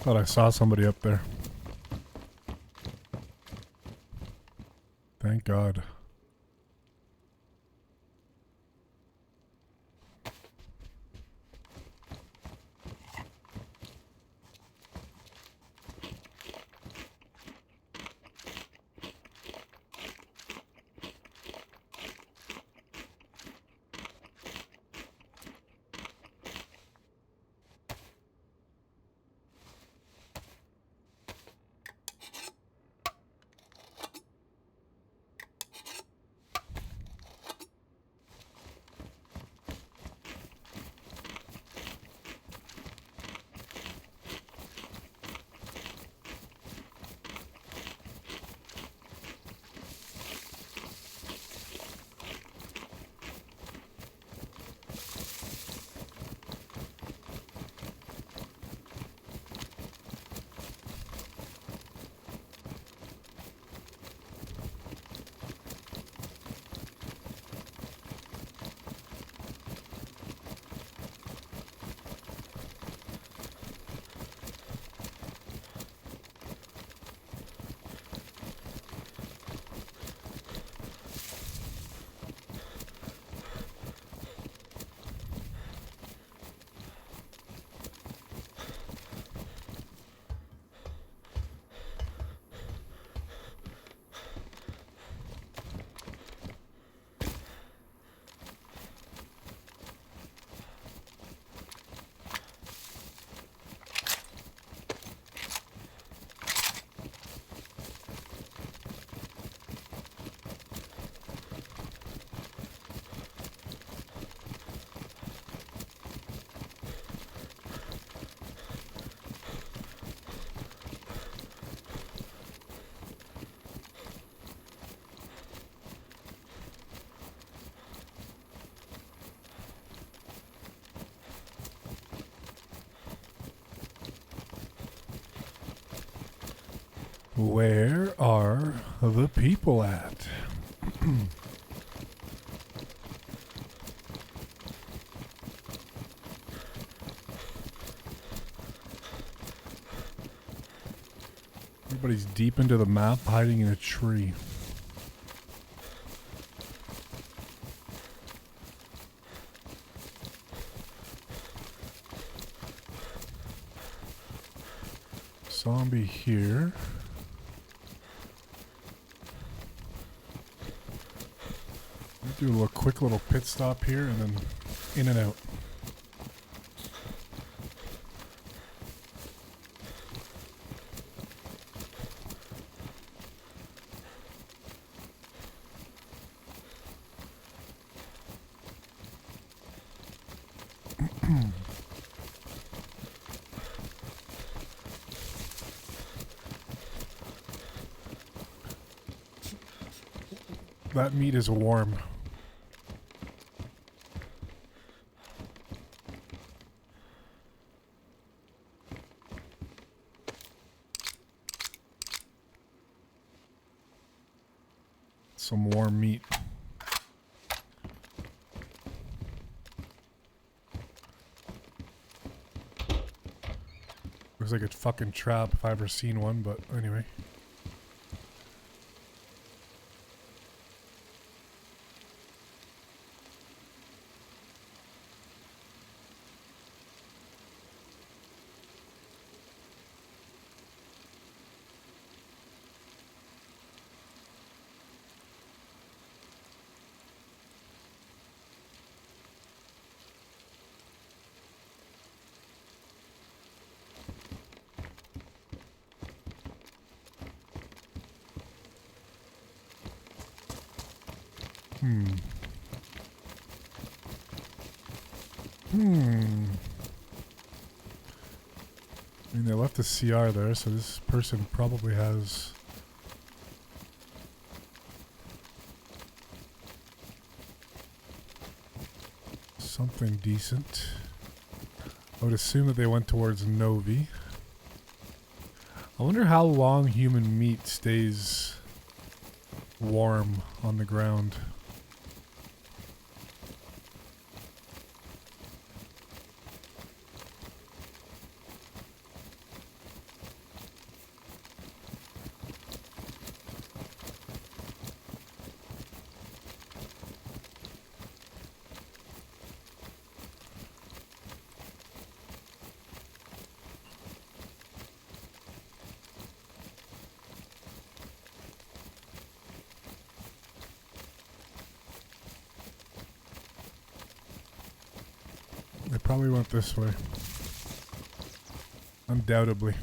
Thought I saw somebody up there. Thank God. Where are the people at? Everybody's deep into the map, hiding in a tree. Zombie here. Do a little quick little pit stop here and then in and out. That meat is warm. Some warm meat. Looks like a fucking trap if I've ever seen one, but anyway. I mean, they left the CR there, so this person probably has something decent. I would assume that they went towards Novi. I wonder how long human meat stays warm on the ground. probably went this way. Undoubtedly.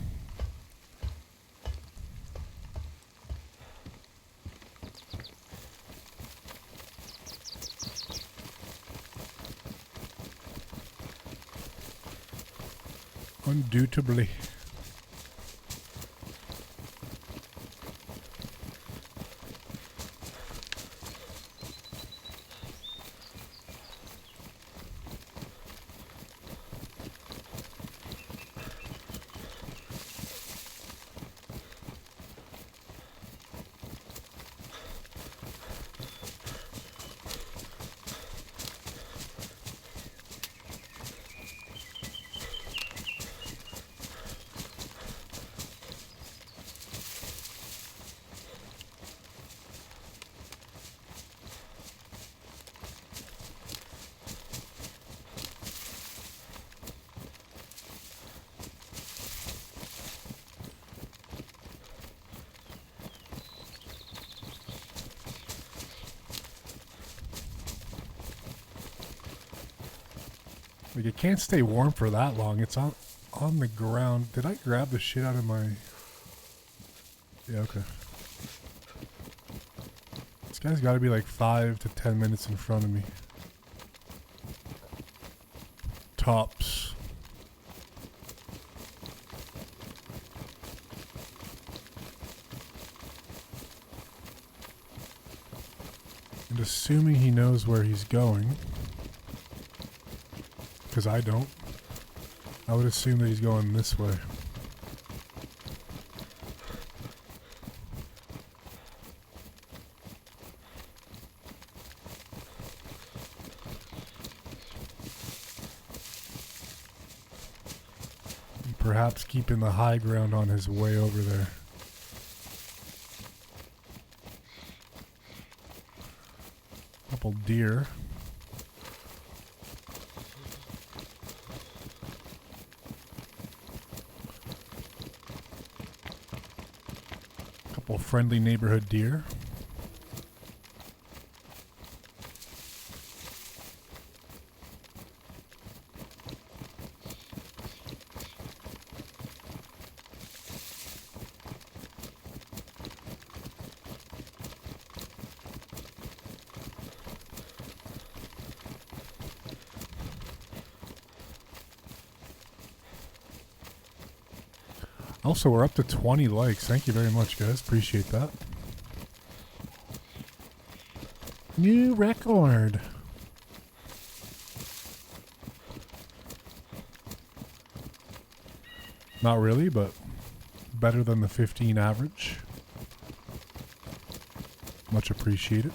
Undoubtedly. Like, it can't stay warm for that long. It's on the ground. Did I grab the shit out of my... Yeah, okay. This guy's got to be like 5 to 10 minutes in front of me. Tops. And assuming he knows where he's going... Because I don't. I would assume that he's going this way. And perhaps keeping the high ground on his way over there. Couple deer. Friendly neighborhood deer. Also, we're up to 20 likes. Thank you very much, guys. Appreciate that. New record. Not really, but better than the 15 average. Much appreciated.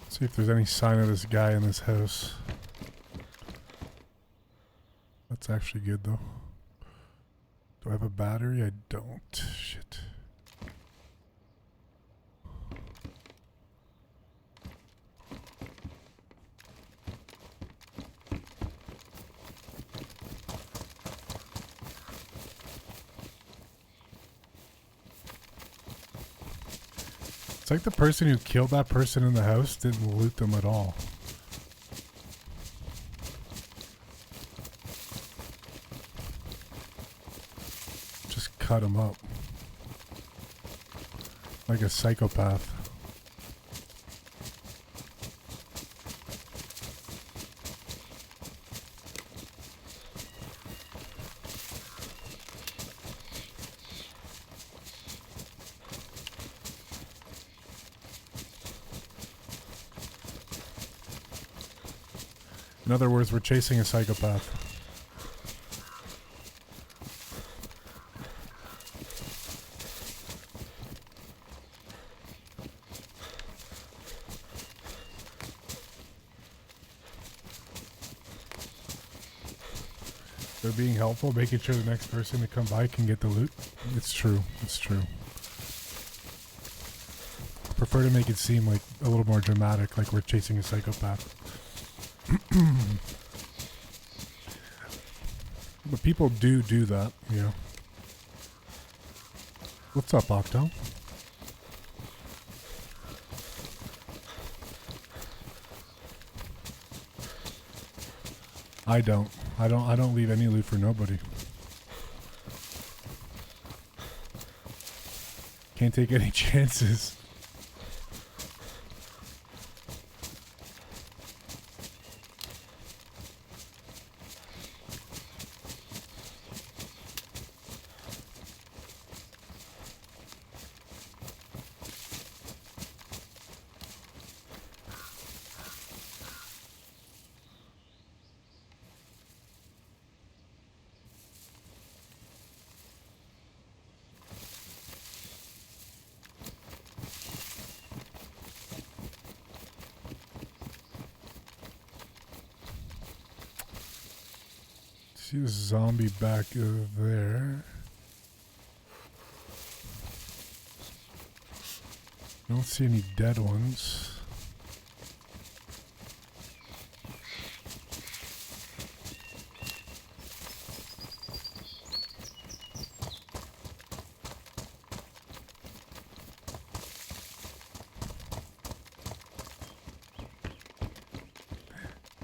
See if there's any sign of this guy in this house. That's actually good though. Do I have a battery? I don't. Shit. It's like the person who killed that person in the house didn't loot them at all. Just cut him up. Like a psychopath. In other words, we're chasing a psychopath. They're being helpful, making sure the next person to come by can get the loot. It's true. It's true. Prefer to make it seem like a little more dramatic, like we're chasing a psychopath. But people do that, you know. What's up, Octo? I don't leave any loot for nobody. Can't take any chances. See the zombie back there. Don't see any dead ones.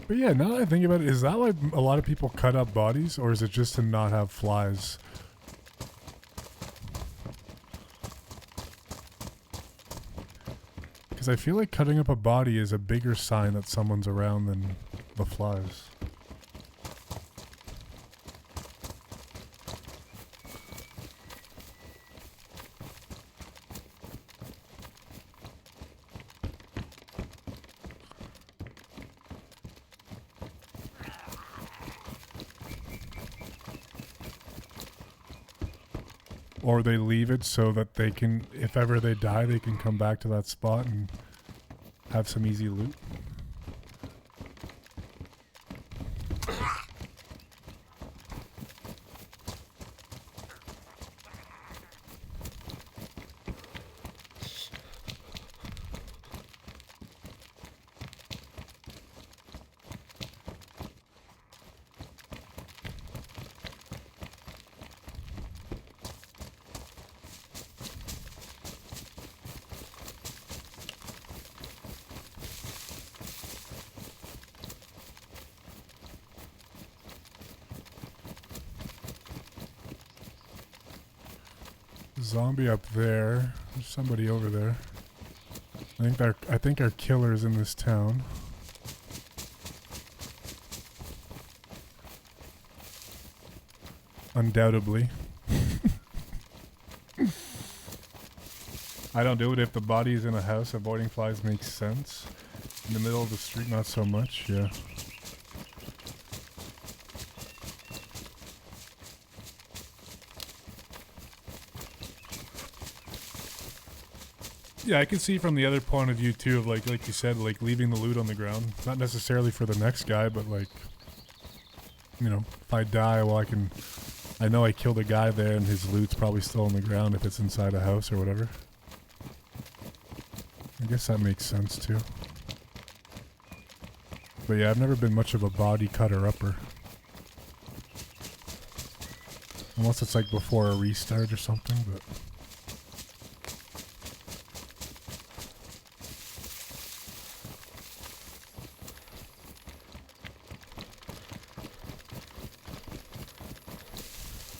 But yeah, now that I think about it, is that like a lot of people cut up bodies, or is it just to not have flies? Because I feel like cutting up a body is a bigger sign that someone's around than the flies. Or they leave it so that they can, if ever they die, they can come back to that spot and have some easy loot. Zombie up there. There's somebody over there. I think our killer's in this town. Undoubtedly. I don't do it if the body's in a house. Avoiding flies makes sense. In the middle of the street, not so much. Yeah. Yeah, I can see from the other point of view too, of like you said, like leaving the loot on the ground. Not necessarily for the next guy, but like, you know, if I die, well, I know I killed a guy there and his loot's probably still on the ground if it's inside a house or whatever. I guess that makes sense too. But yeah, I've never been much of a body cutter-upper. Unless it's like before a restart or something, but...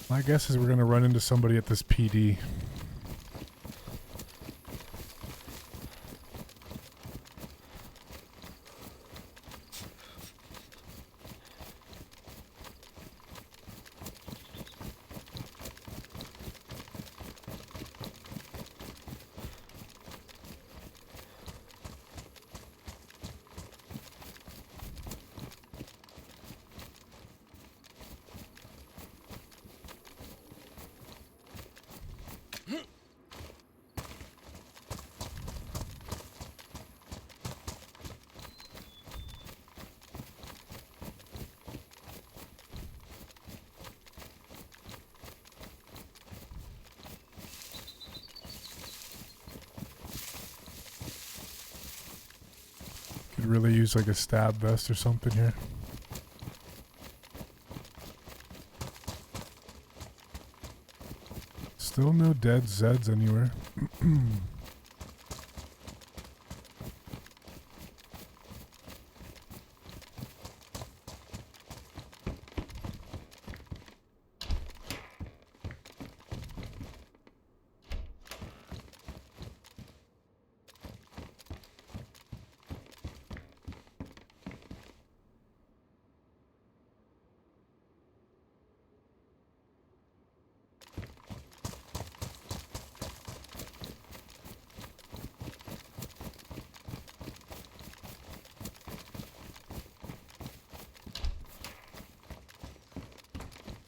My guess is we're going to run into somebody at this PD. Could really use like a stab vest or something here. Still no dead Zeds anywhere.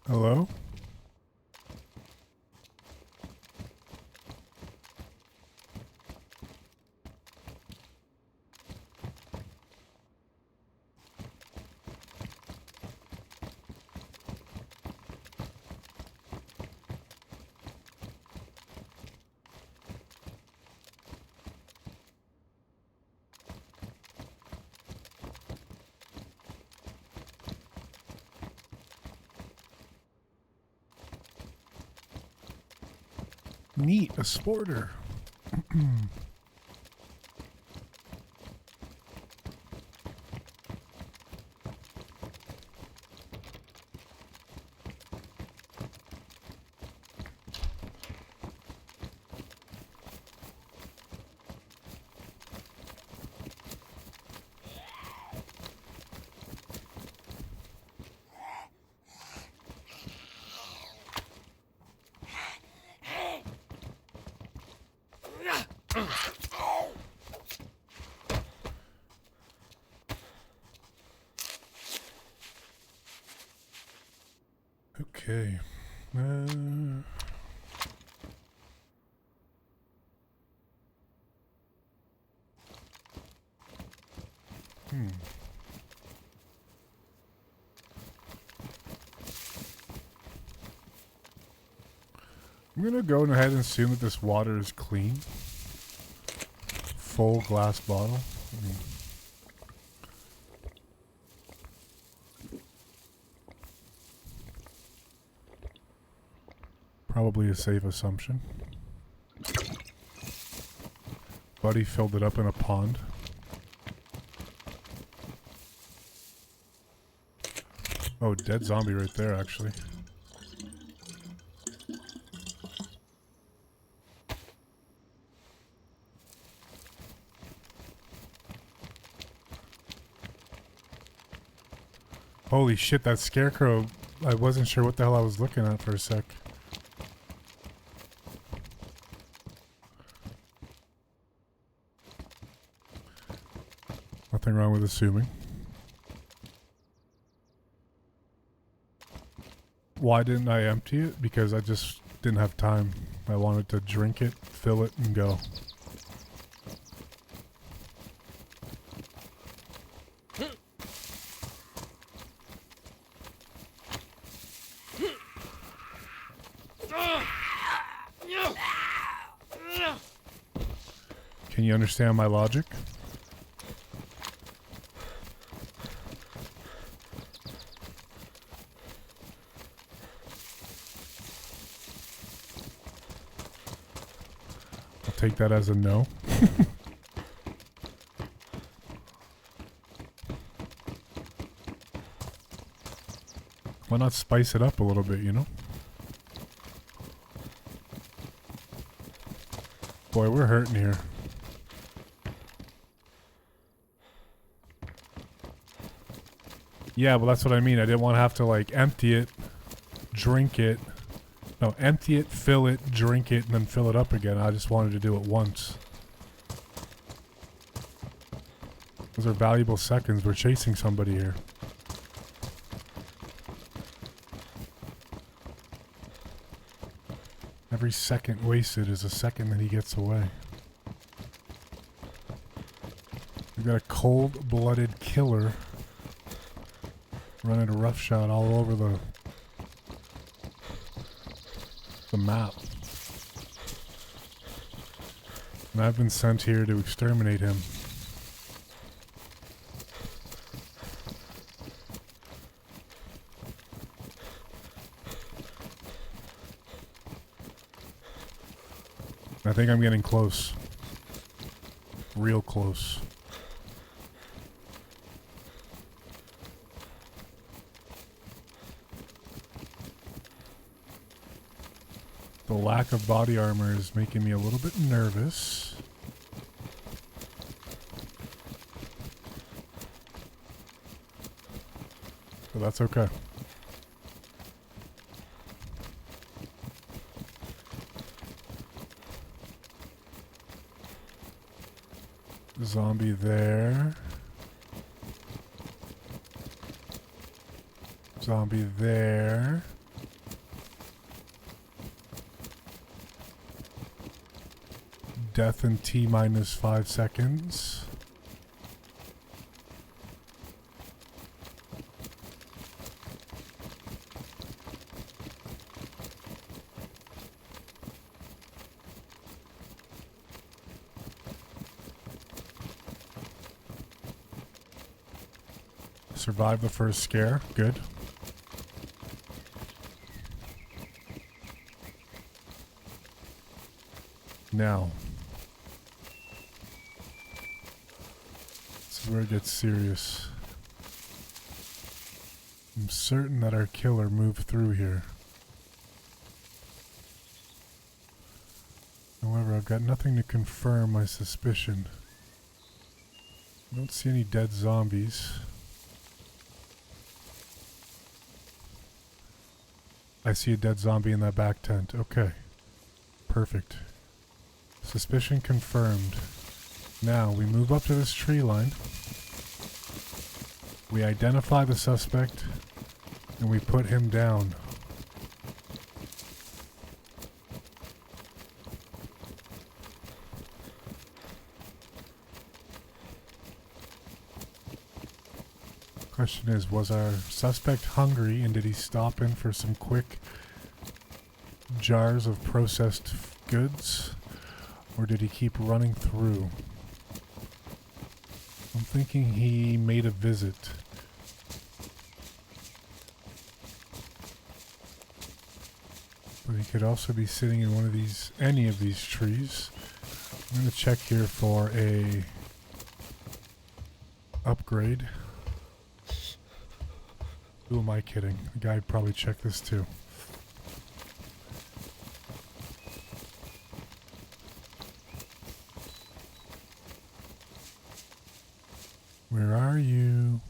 Hello? Neat, a sporter. Okay. I'm gonna go ahead and assume that this water is clean. Full glass bottle. Probably a safe assumption. Buddy filled it up in a pond. Oh, dead zombie right there, actually. Holy shit, that scarecrow. I wasn't sure what the hell I was looking at for a sec. Nothing wrong with assuming. Why didn't I empty it? Because I just didn't have time. I wanted to drink it, fill it, and go. Can you understand my logic? I'll take that as a no. Why not spice it up a little bit, you know? Boy, we're hurting here. Yeah, well, that's what I mean. I didn't want to have to, like, empty it, drink it. No, empty it, fill it, drink it, and then fill it up again. I just wanted to do it once. Those are valuable seconds. We're chasing somebody here. Every second wasted is a second that he gets away. We've got a cold-blooded killer running a roughshod all over the map. And I've been sent here to exterminate him. I think I'm getting close. Real close. The lack of body armor is making me a little bit nervous. But that's okay. Zombie there. Zombie there. Death in T-minus 5 seconds. Survive the first scare. Good. Now. This is where it gets serious. I'm certain that our killer moved through here. However, I've got nothing to confirm my suspicion. I don't see any dead zombies. I see a dead zombie in that back tent. Okay. Perfect. Suspicion confirmed. Now, we move up to this tree line. We identify the suspect, and we put him down. Question is, was our suspect hungry and did he stop in for some quick jars of processed goods? Or did he keep running through? I'm thinking he made a visit. But he could also be sitting in one of these, any of these trees. I'm going to check here for a upgrade. Who am I kidding? The guy would probably check this too. Where are you?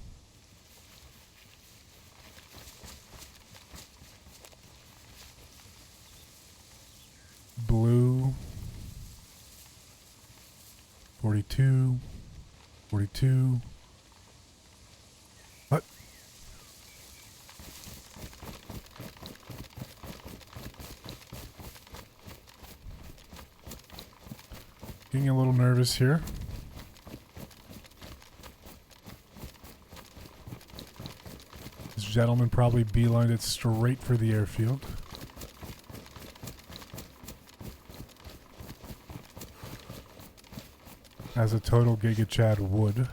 Blue. 42. 42. What? Getting a little nervous here. This gentleman probably beelined it straight for the airfield. As a total Giga Chad would. Do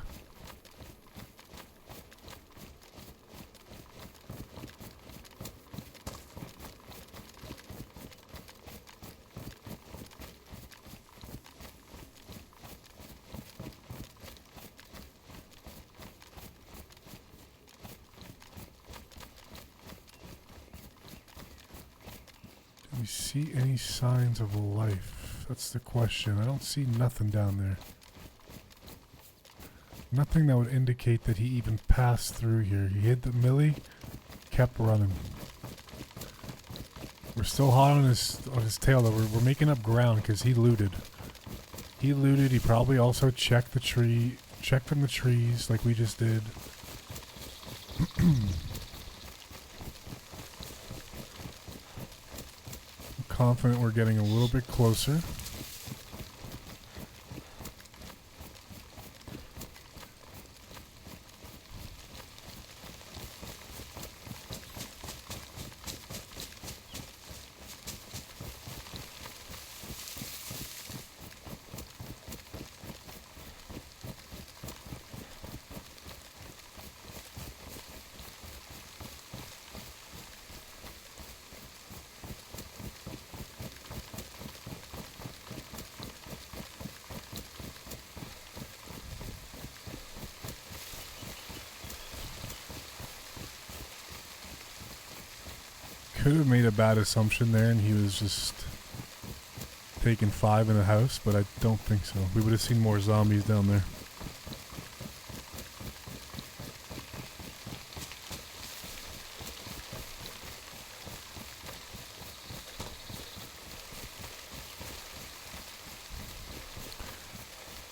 we see any signs of life? That's the question. I don't see nothing down there. Nothing that would indicate that he even passed through here. He hit the millie, kept running. We're still hot on his tail though. We're making up ground because he looted. He looted. He probably also checked the tree, checked from the trees like we just did. I'm confident we're getting a little bit closer. could have made a bad assumption there and he was just taking 5 in a house, but I don't think so. We would have seen more zombies down there.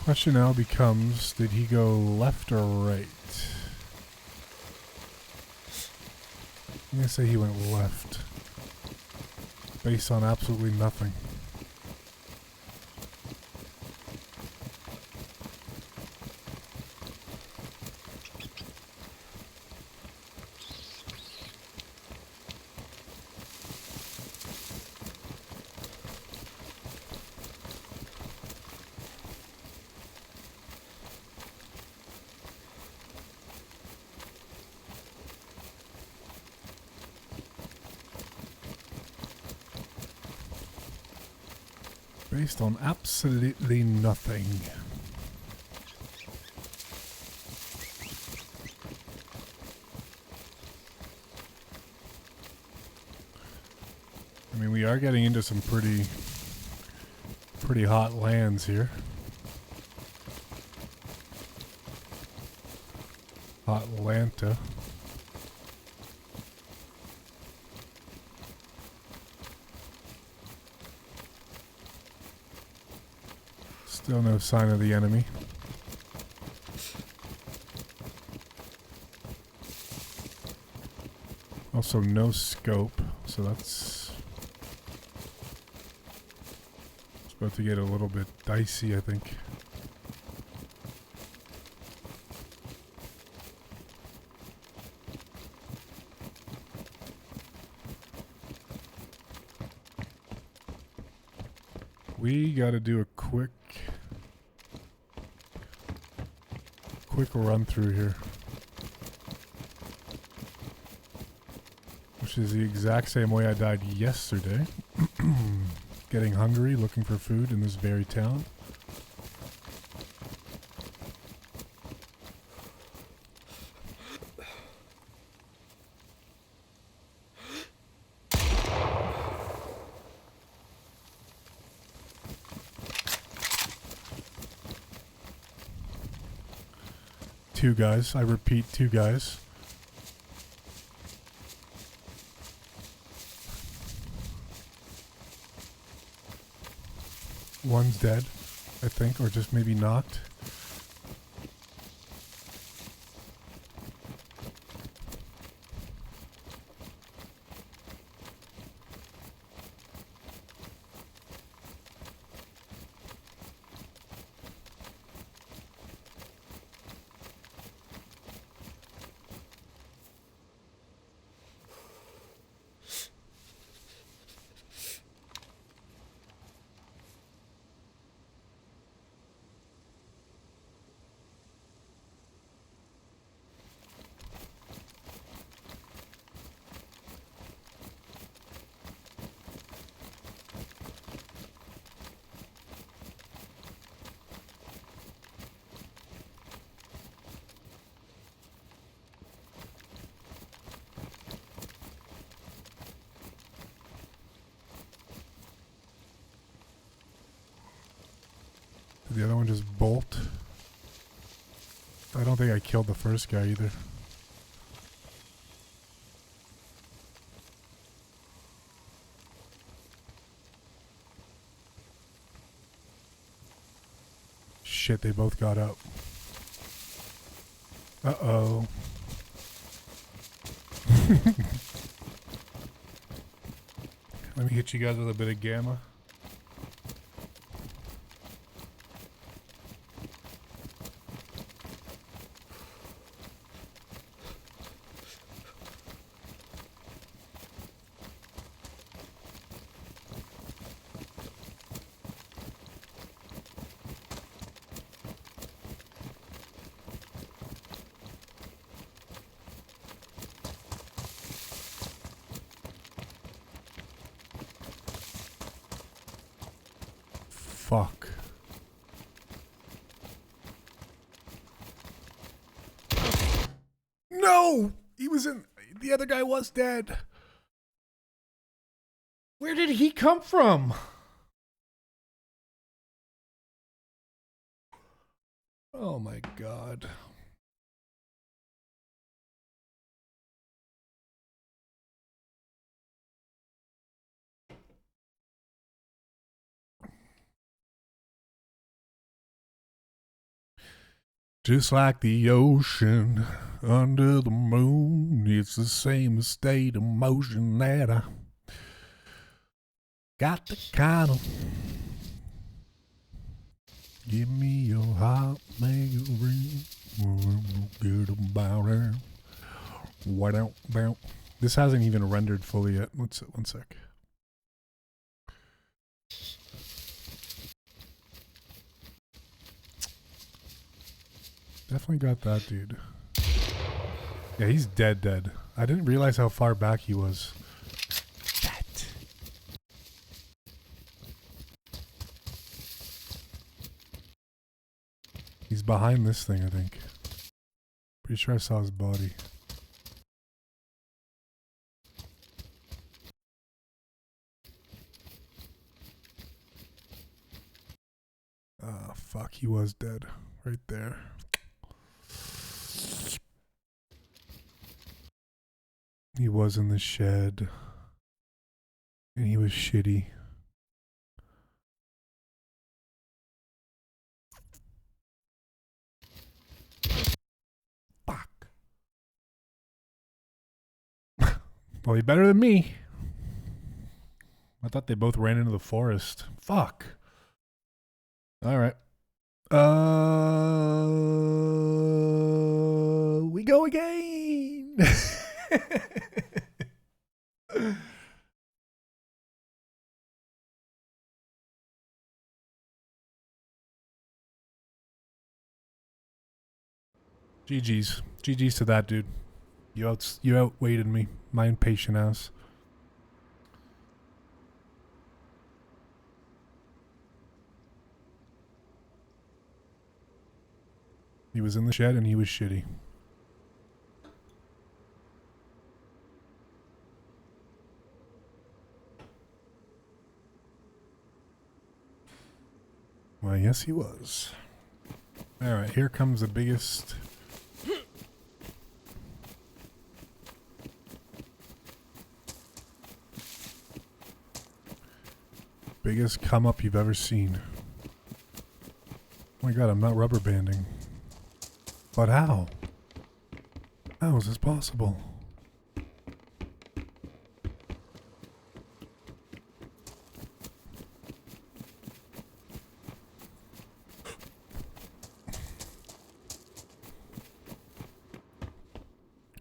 Question now becomes, did he go left or right? I'm gonna say he went left. Based on absolutely nothing. Based on absolutely nothing. I mean, we are getting into some pretty hot lands here. Hot Atlanta. Still no sign of the enemy. Also no scope, so that's it's about to get a little bit dicey, I think. We gotta do a quick run through here. Which is the exact same way I died yesterday. Getting hungry, looking for food in this very town. Two guys. I repeat, 2 guys. One's dead, I think, or just maybe knocked. Did the other one just bolt? I don't think I killed the first guy either. Shit, they both got up. Uh-oh. Let me hit you guys with a bit of gamma. Fuck. No! He was in... The other guy was dead. Where did he come from? Oh my god. Just like the ocean under the moon, it's the same state of motion that I got the kind of. Give me your heart, make it ring. Good about her. What out, bow. This hasn't even rendered fully yet. One sec. Definitely got that dude. Yeah, he's dead. I didn't realize how far back he was. That. He's behind this thing, I think. Pretty sure I saw his body. Ah, fuck, he was dead. Right there. He was in the shed. And he was shitty. Fuck. Well, he better than me. I thought they both ran into the forest. Fuck. Alright. We go again. GG's. GG's to that dude. You outweighted me. My impatient ass. He was in the shed and he was shitty. Well, yes, he was. Alright, here comes the biggest... biggest come up you've ever seen. Oh my god, I'm not rubber banding. But how? How is this possible?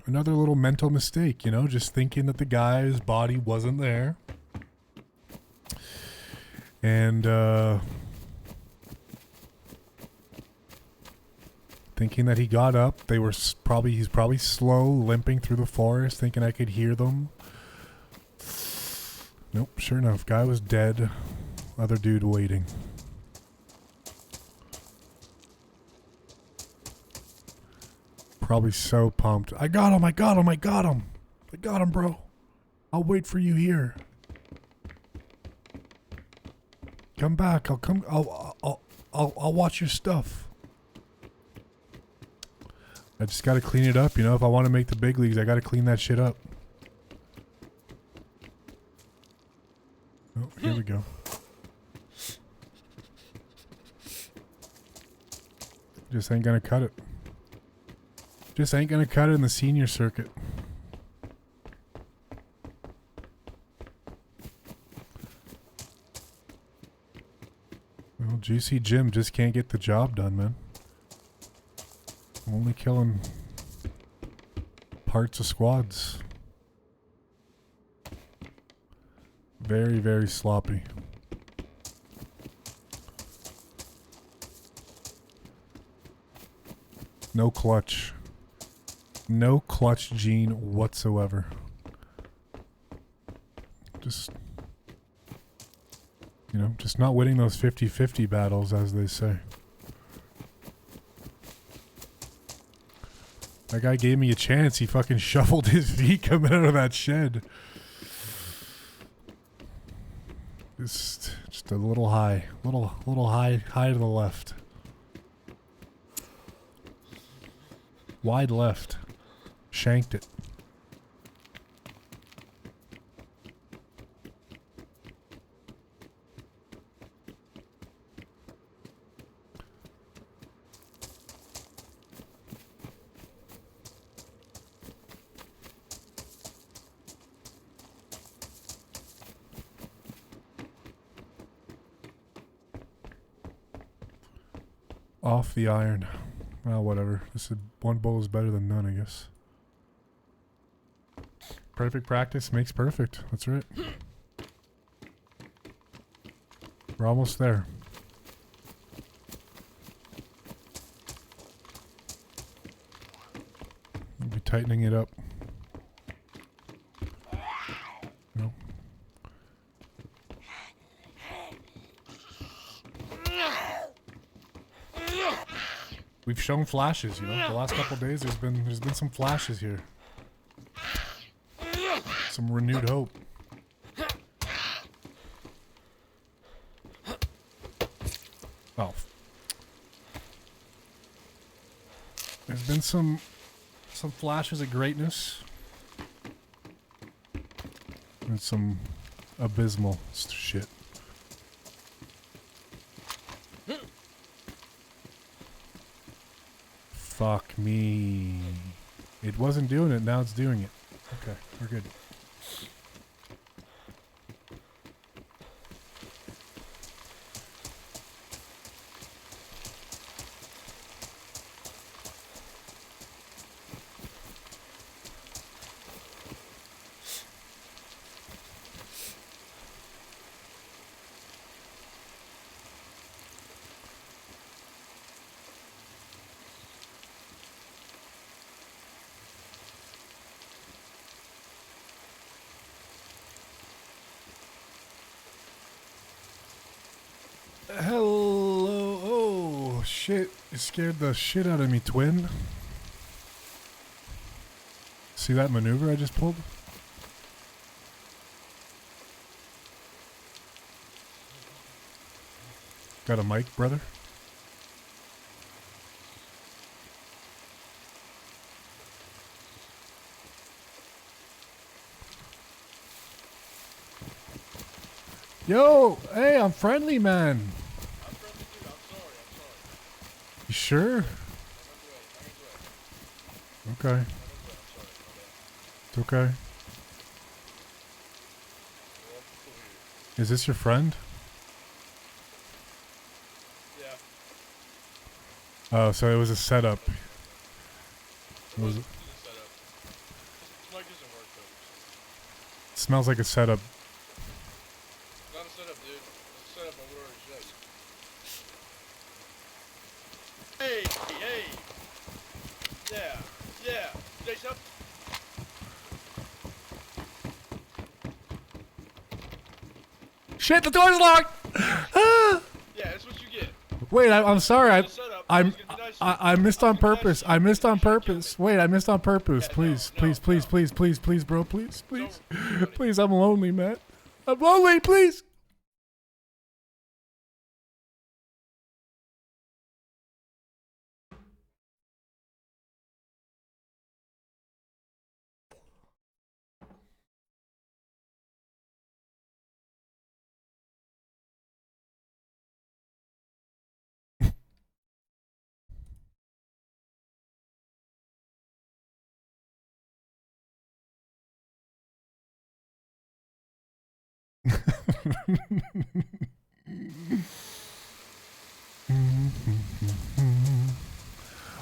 Another little mental mistake, you know, just thinking that the guy's body wasn't there. And, thinking that he got up. They were he's probably slow, limping through the forest, thinking I could hear them. Nope, sure enough, guy was dead. Other dude waiting. Probably so pumped. I got him, I got him, I got him. I got him, bro. I'll wait for you here. Come back. I'll watch your stuff. I just gotta clean it up, you know. If I want to make the big leagues, I gotta clean that shit up. Oh, here we go. Just ain't gonna cut it. Just ain't gonna cut it in the senior circuit. Well, Juicy Jim just can't get the job done, man. Only killing parts of squads. Very, very sloppy. No clutch. No clutch gene whatsoever. Just, you know, just not winning those 50-50 battles, as they say. That guy gave me a chance. He fucking shuffled his feet coming out of that shed. Just a little high. Little high to the left. Wide left. Shanked it. Off the iron. Well, whatever. This is one bowl is better than none, I guess. Perfect practice makes perfect. That's right. We're almost there. We'll be tightening it up. No. We've shown flashes, you know. The last couple of days, there's been some flashes here. Some renewed hope. Oh, there's been some flashes of greatness, and some abysmal shit. Fuck me. It wasn't doing it, now it's doing it. Okay, we're good. Hello. Oh, shit. You scared the shit out of me, twin. See that maneuver I just pulled? Got a mic, brother? Yo, hey, I'm friendly, man. I'm friendly too. I'm sorry. You sure? Okay. It's okay. Is this your friend? Yeah. Oh, so it was a setup. It wasn't a setup. This mic doesn't work though. Smells like a setup. It's not a setup, dude. It's a setup I would already said. Hey, hey. Yeah, yeah. Dayz up. Shit, the door's locked! Ah! Yeah, that's what you get. Wait, I'm sorry. It's a setup. I was gonna be nice to you. I missed on was gonna be nice purpose. to you. I missed on You should've killed purpose. me. Wait, I missed on purpose. Yeah, Please, no, please, no, please, no. please, please, please, bro. Please, please. Don't, buddy. Please, I'm lonely, man. I'm lonely, please.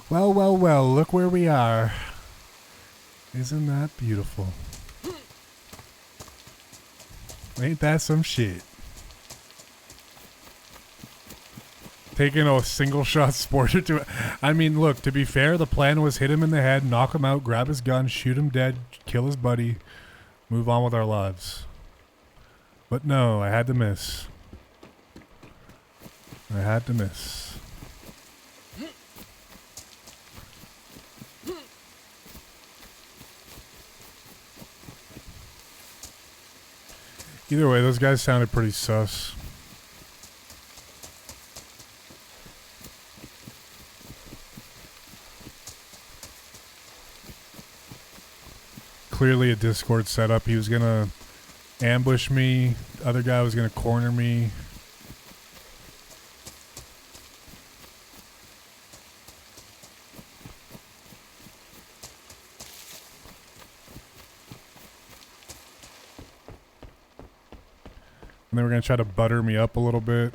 Well, well, well, look where we are. Isn't that beautiful? Ain't that some shit? Taking a single shot sporter to it. I mean, look, to be fair, the plan was hit him in the head, knock him out, grab his gun, shoot him dead, kill his buddy, move on with our lives. But no, I had to miss. I had to miss. Either way, those guys sounded pretty sus. Clearly a Discord setup. He was gonna ambush me. The other guy was gonna corner me. And they were gonna try to butter me up a little bit.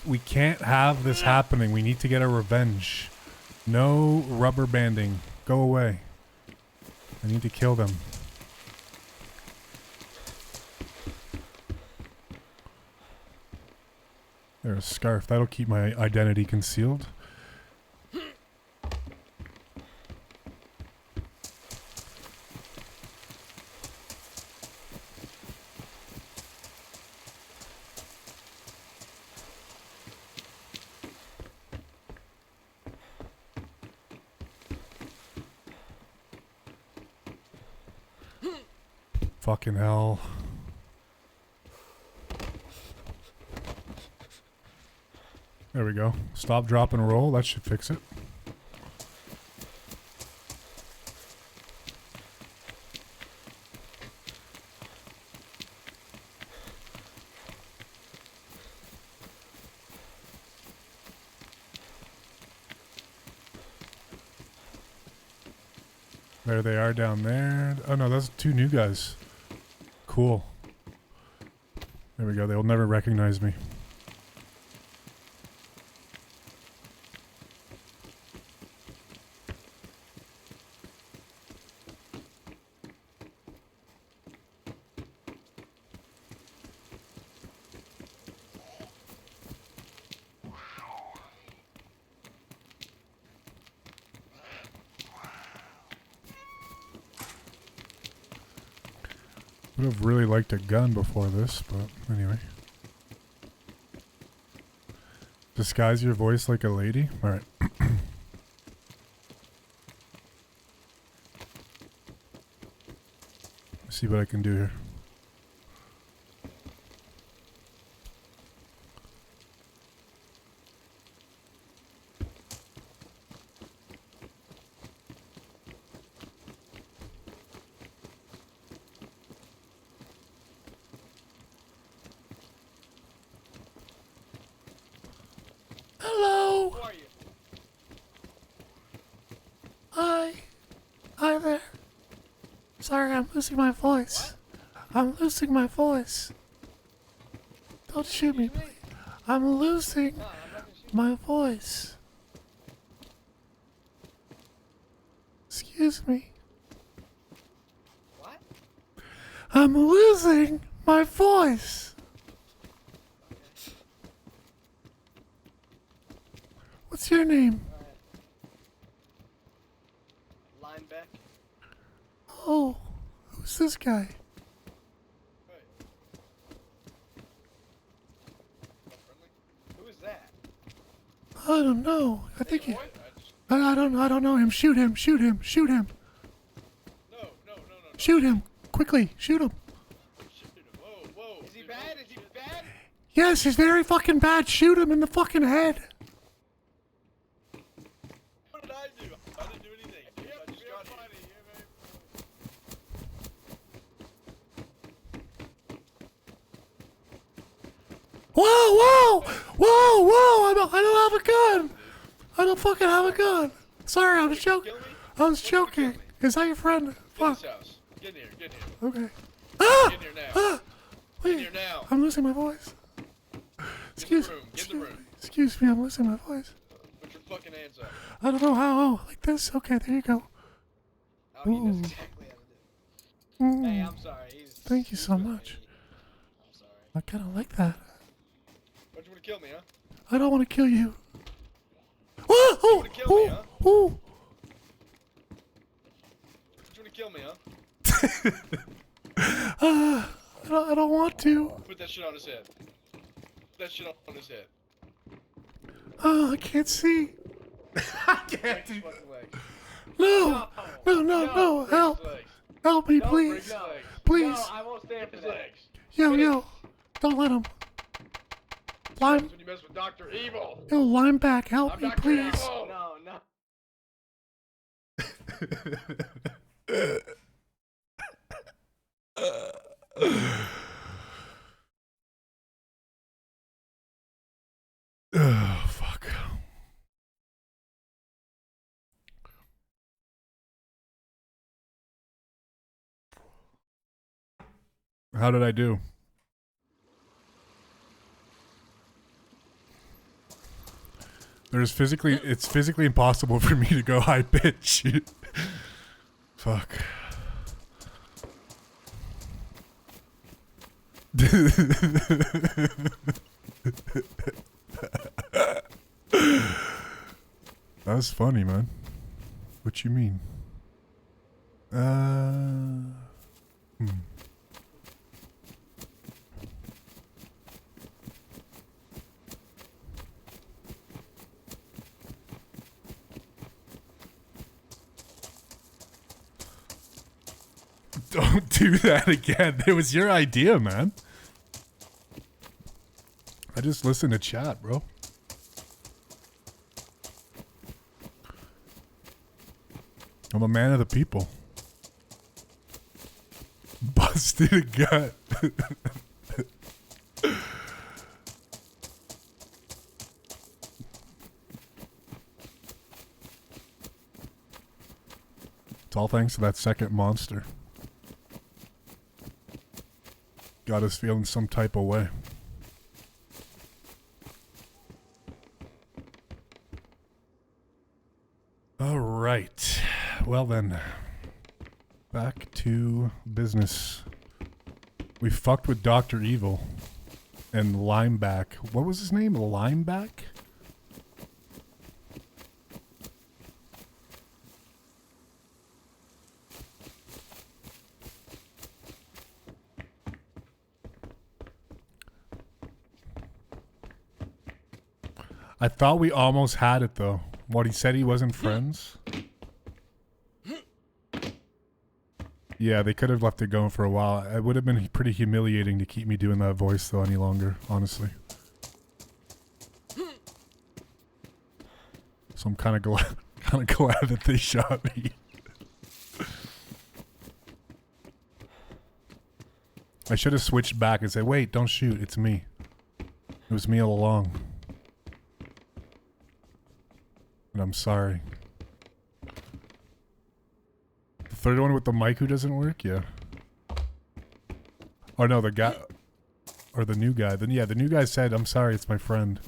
We can't have this happening. We need to get a revenge. No rubber banding. Go away. I need to kill them. There's a scarf. That'll keep my identity concealed. Fucking hell. There we go. Stop, drop, and roll. That should fix it. There they are down there. Oh no, those are two new guys. Cool. There we go. They'll never recognize me. Would have really liked a gun before this, but anyway. Disguise your voice like a lady? Alright. See what I can do here. Hello. Who are you? Hi there. Sorry, I'm losing my voice. I'm losing my voice. Don't shoot me, please. I'm losing No, I'm not gonna shoot my voice. Excuse me. you. What? I'm losing my voice. What's your name? Alright. Lineback. Oh, who's this guy? Hey. Who is that? I don't know. I think he, Boy? I don't know him. Shoot him. Shoot him. Shoot him. No. Shoot him. Quickly. Shoot him. Shoot him. Whoa. Is he bad? Is he bad? Yes, he's very fucking bad. Shoot him in the fucking head. What did I do? I didn't do anything. I just got here. Whoa! I don't have a gun. I don't fucking have a gun. Sorry, I was joking. Kill me? I was joking. Is that your friend? Get in Fuck. this house. Get in here. Get in here. Okay. Ah! Get in here now. Ah! Get in Wait, here now. I'm losing my voice. Excuse room, get in the room. Excuse me, I'm losing my voice. Put your fucking hands up. I don't know how. Oh, like this? Okay, there you go. Oh, he knows Ooh. exactly how to do it. Hey, Mm, I'm sorry. Thank you he's so with much. me. I'm sorry. I kind of like that. Why'd you want to kill me, huh? I don't want to kill you. Oh, oh, wanna kill me, huh? oh. Why'd you want to kill me, huh? I don't want to. Put that shit on his head. Put that shit on his head. Oh, I can't see. I can't Break do. his fucking legs. No, no, break his help, legs. help me, No, break please, his legs. please. No, I won't stand for his legs. Yo, don't let him. Lime, That's when you mess with Dr. Evil. yo, lime back, help I'm me, Dr. please. Evil. No. Oh, fuck. How did I do? It's physically impossible for me to go high pitch. Fuck. That was funny, man. What you mean? Don't do that again. It was your idea, man. I just listened to chat, bro. I'm a man of the people. Busted a gut. It's all thanks to that second monster. Got us feeling some type of way. All right. Well then, back to business. We fucked with Dr. Evil and Limeback. What was his name? Limeback? I thought we almost had it though. What, he said he wasn't friends? Yeah, they could have left it going for a while. It would have been pretty humiliating to keep me doing that voice though any longer, honestly. So I'm kind of glad that they shot me. I should have switched back and said, "Wait, don't shoot. It's me. It was me all along." And I'm sorry. The third one with the mic who doesn't work? Yeah. Oh no, the guy... Or the new guy. Then yeah, the new guy said, "I'm sorry, it's my friend."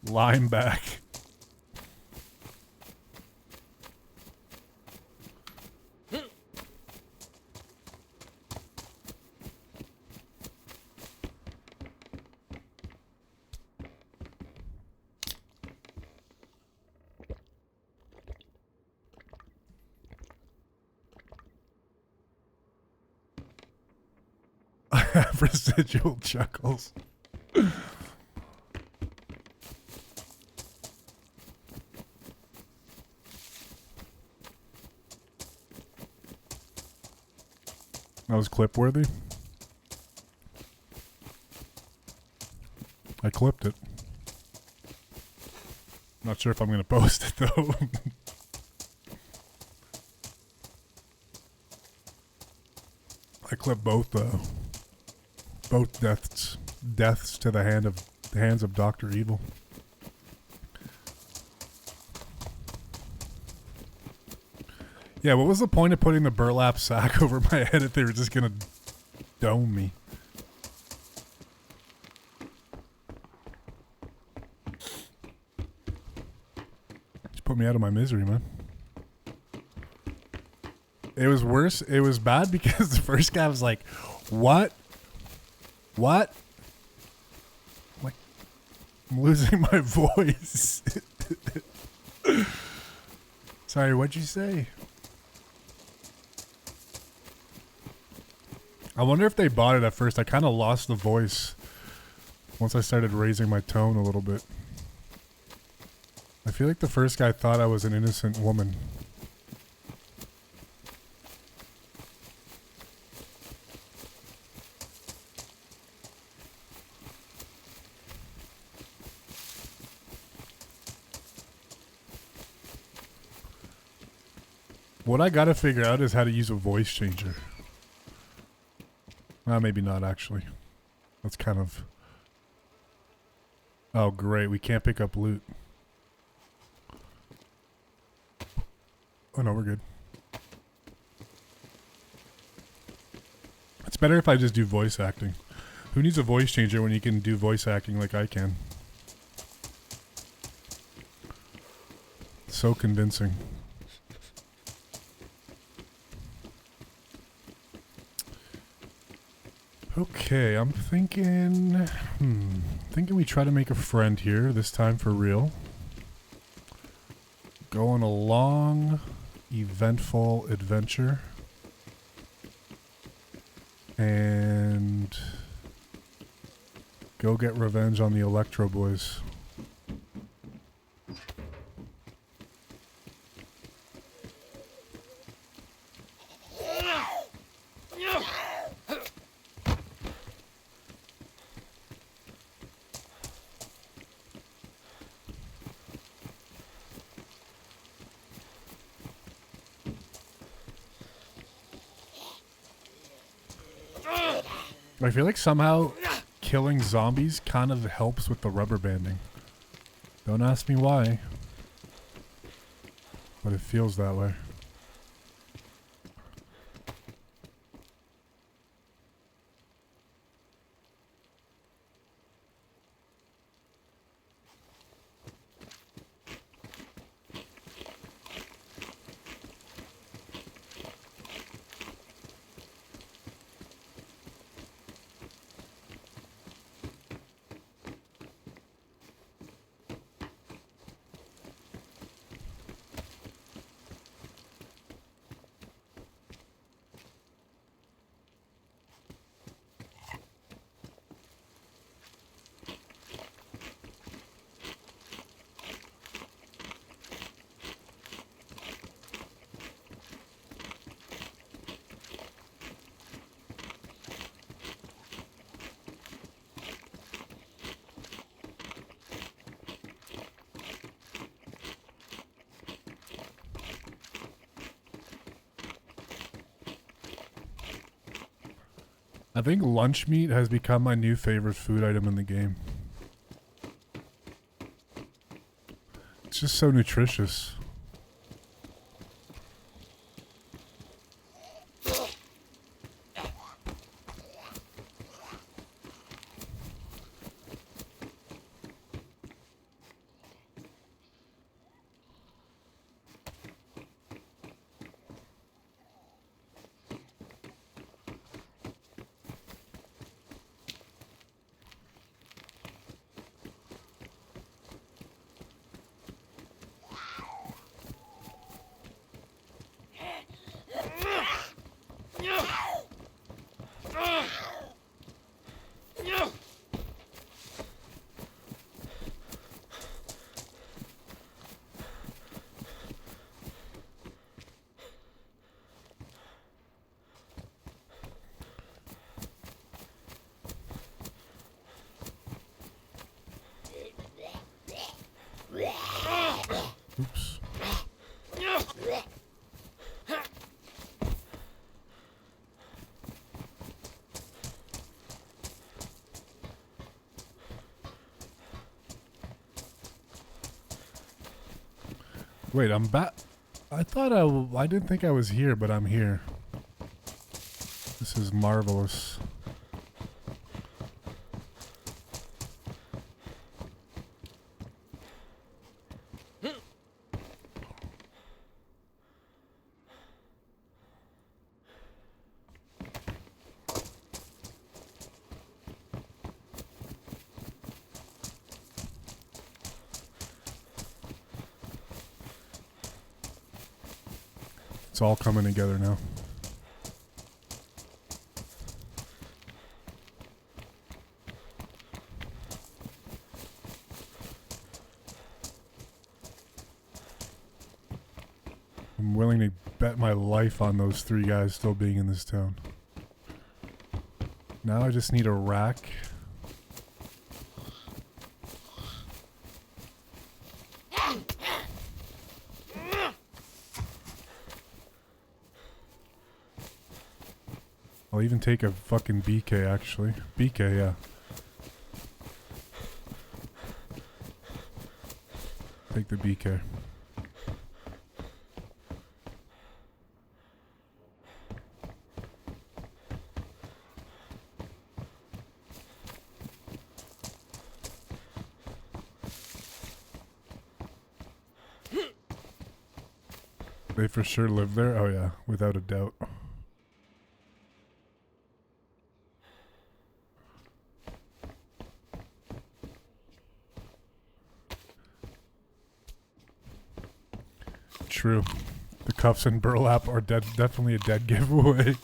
Limeback. I have residual chuckles. That was clip worthy. I clipped it. Not sure if I'm going to post it though. I clipped both deaths to the hands of Dr. Evil. Yeah, what was the point of putting the burlap sack over my head if they were just gonna dome me? Just put me out of my misery, man. It was worse. It was bad because the first guy was like, "What? What? Like, I'm losing my voice. Sorry, what'd you say? I wonder if they bought it at first. I kind of lost the voice once I started raising my tone a little bit. I feel like the first guy thought I was an innocent woman. What I gotta figure out is how to use a voice changer. Well, maybe not actually. That's kind of... Oh, great. We can't pick up loot. Oh, no, we're good. It's better if I just do voice acting. Who needs a voice changer when you can do voice acting like I can? So convincing. Okay, I'm thinking... Thinking we try to make a friend here, this time for real. Go on a long, eventful adventure. And... go get revenge on the Electro Boys. I feel like somehow killing zombies kind of helps with the rubber banding. Don't ask me why, but it feels that way. I think lunch meat has become my new favorite food item in the game. It's just so nutritious. Oops. Wait, I'm back. I thought I didn't think I was here, but I'm here. This is marvelous. It's all coming together now. I'm willing to bet my life on those 3 guys still being in this town. Now I just need a rack. I'll even take a fucking BK actually. BK, yeah. Take the BK. They for sure live there? Oh yeah, without a doubt. True. The cuffs and burlap are definitely a dead giveaway.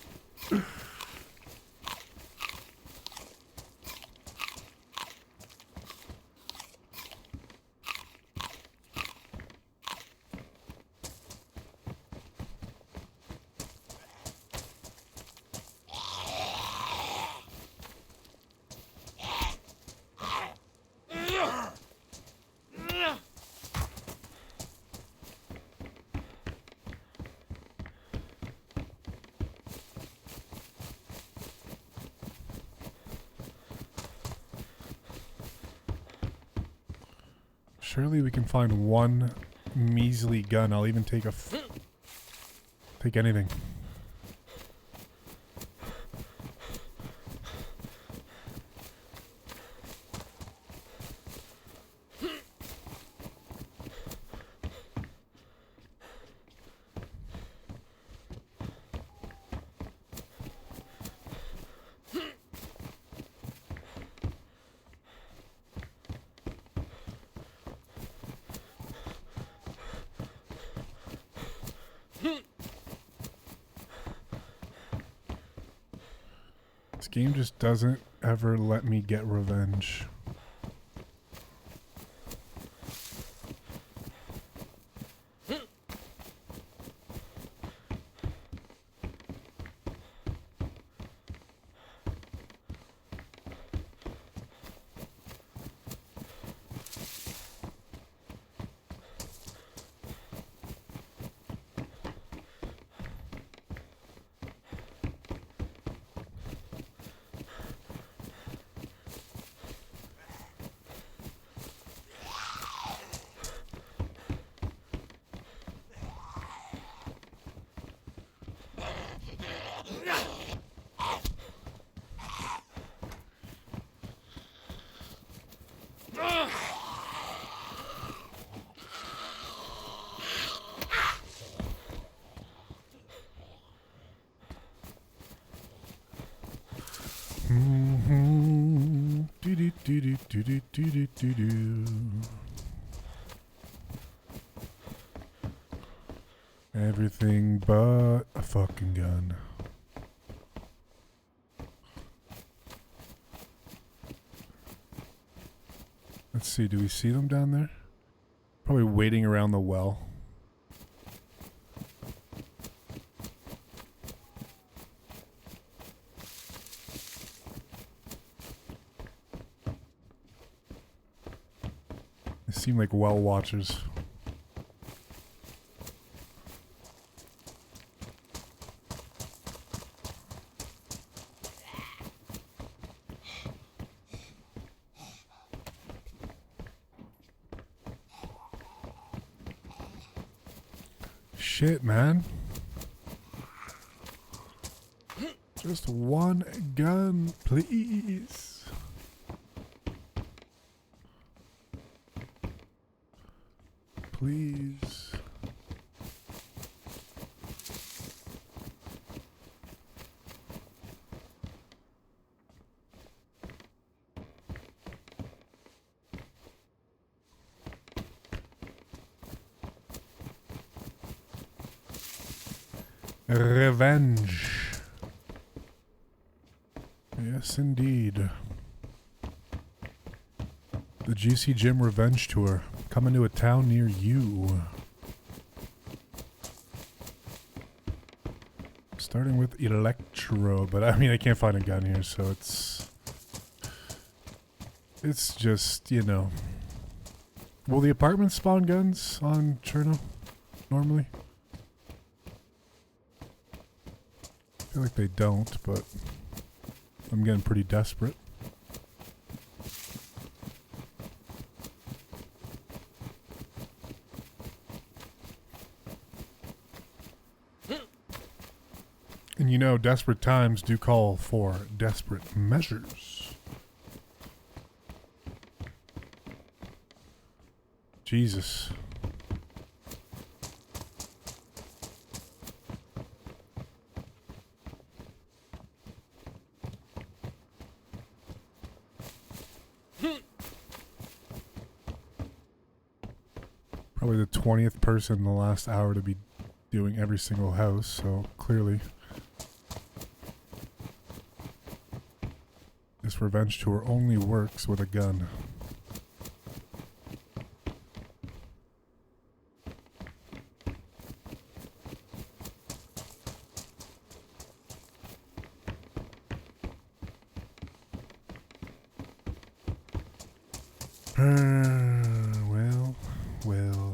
Surely we can find one measly gun. I'll even take take anything. This game just doesn't ever let me get revenge. Everything but a fucking gun. Let's see, do we see them down there? Probably waiting around the well. They seem like well watchers. Shit, man. Just one gun, please. Please. Revenge. Yes, indeed. The GC Gym Revenge Tour. Coming to a town near you. Starting with Electro, but I mean, I can't find a gun here, so it's just, you know. Will the apartments spawn guns on Cherno normally? I feel like they don't, but I'm getting pretty desperate. And you know, desperate times do call for desperate measures. Jesus. Probably the 20th person in the last hour to be doing every single house, so clearly this revenge tour only works with a gun. Well.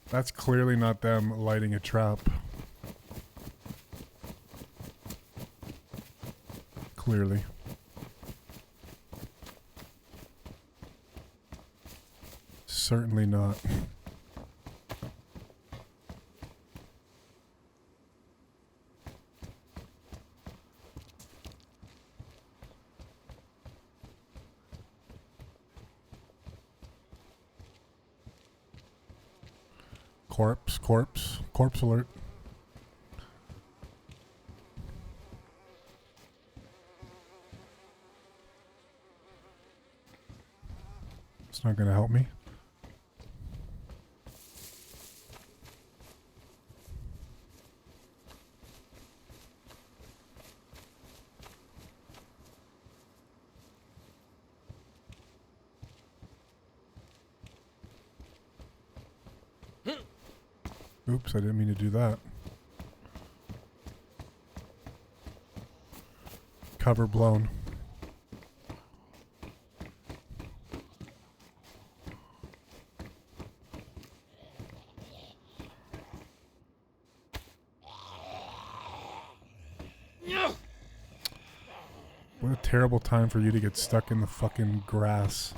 That's clearly not them lighting a trap. Clearly. Certainly not. Corpse alert. It's not gonna help me. Oops, I didn't mean to do that. Cover blown. What a terrible time for you to get stuck in the fucking grass.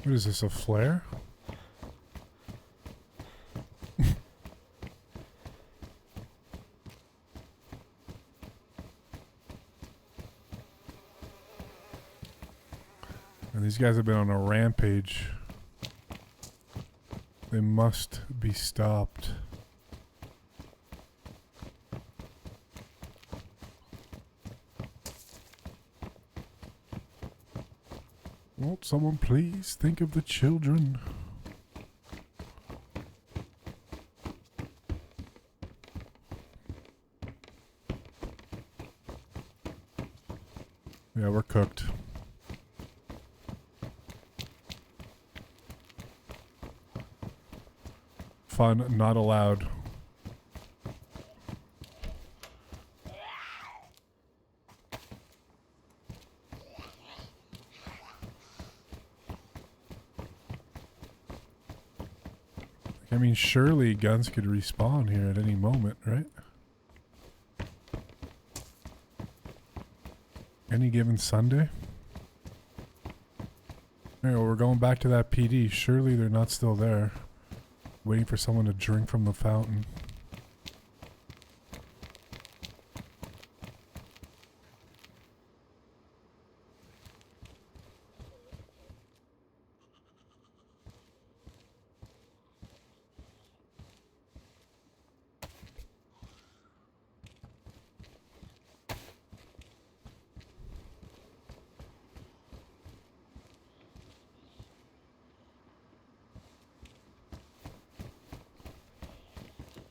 What is this, a flare? And these guys have been on a rampage. They must be stopped. Won't someone please think of the children? Yeah, we're cooked. Fun not allowed. I mean, surely guns could respawn here at any moment, right? Any given Sunday? Alright, well, we're going back to that PD. Surely they're not still there. Waiting for someone to drink from the fountain.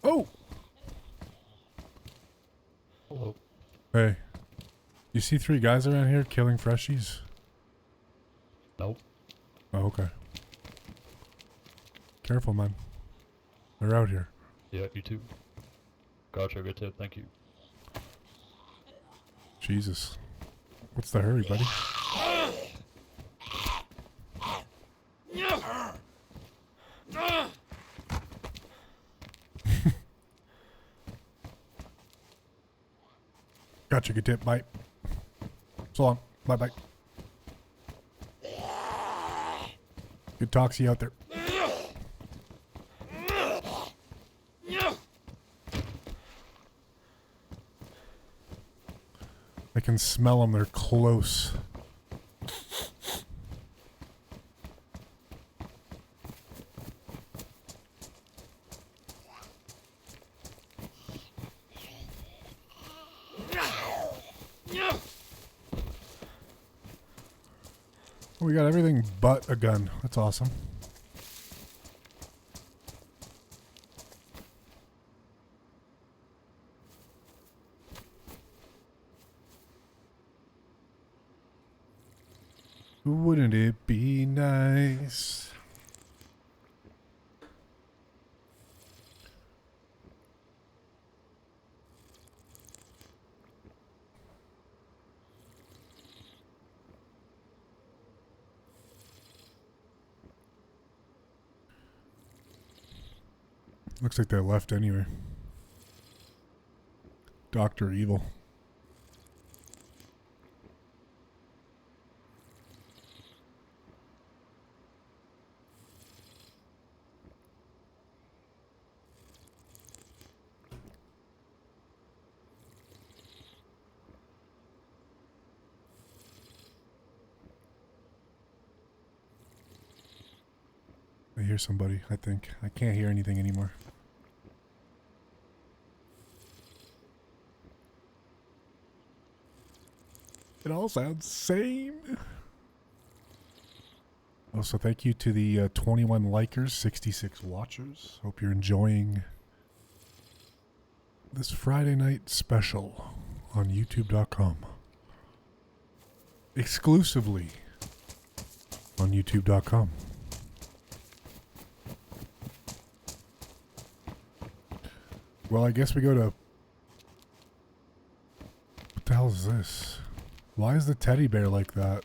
Oh! Hello. Hey. You see 3 guys around here killing freshies? Nope. Oh, okay. Careful, man. They're out here. Yeah, you too. Gotcha, good tip, thank you. Jesus. What's the hurry, buddy? Gotcha, good tip. Bye. So long. Bye-bye. Good talk. See you out there. I can smell them. They're close. We got everything but a gun. That's awesome. Wouldn't it be nice? Looks like they left anyway. Dr. Evil. I hear somebody, I think. I can't hear anything anymore. It all sounds the same. Also, thank you to the 21 likers, 66 watchers. Hope you're enjoying this Friday night special on YouTube.com. Exclusively on YouTube.com. Well, I guess we go to... What the hell is this? Why is the teddy bear like that?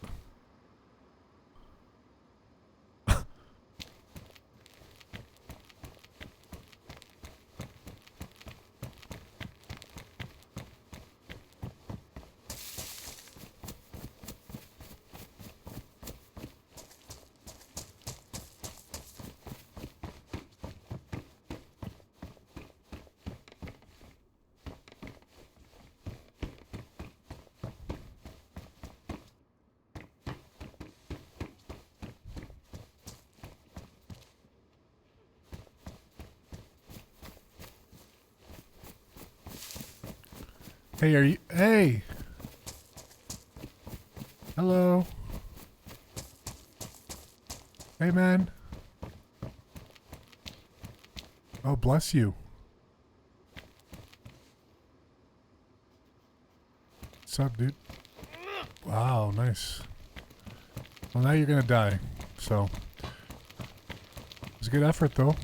Hey, are you... Hey! Hello? Hey, man. Oh, bless you. What's up, dude? Wow, nice. Well, now you're gonna die, so... It was a good effort, though.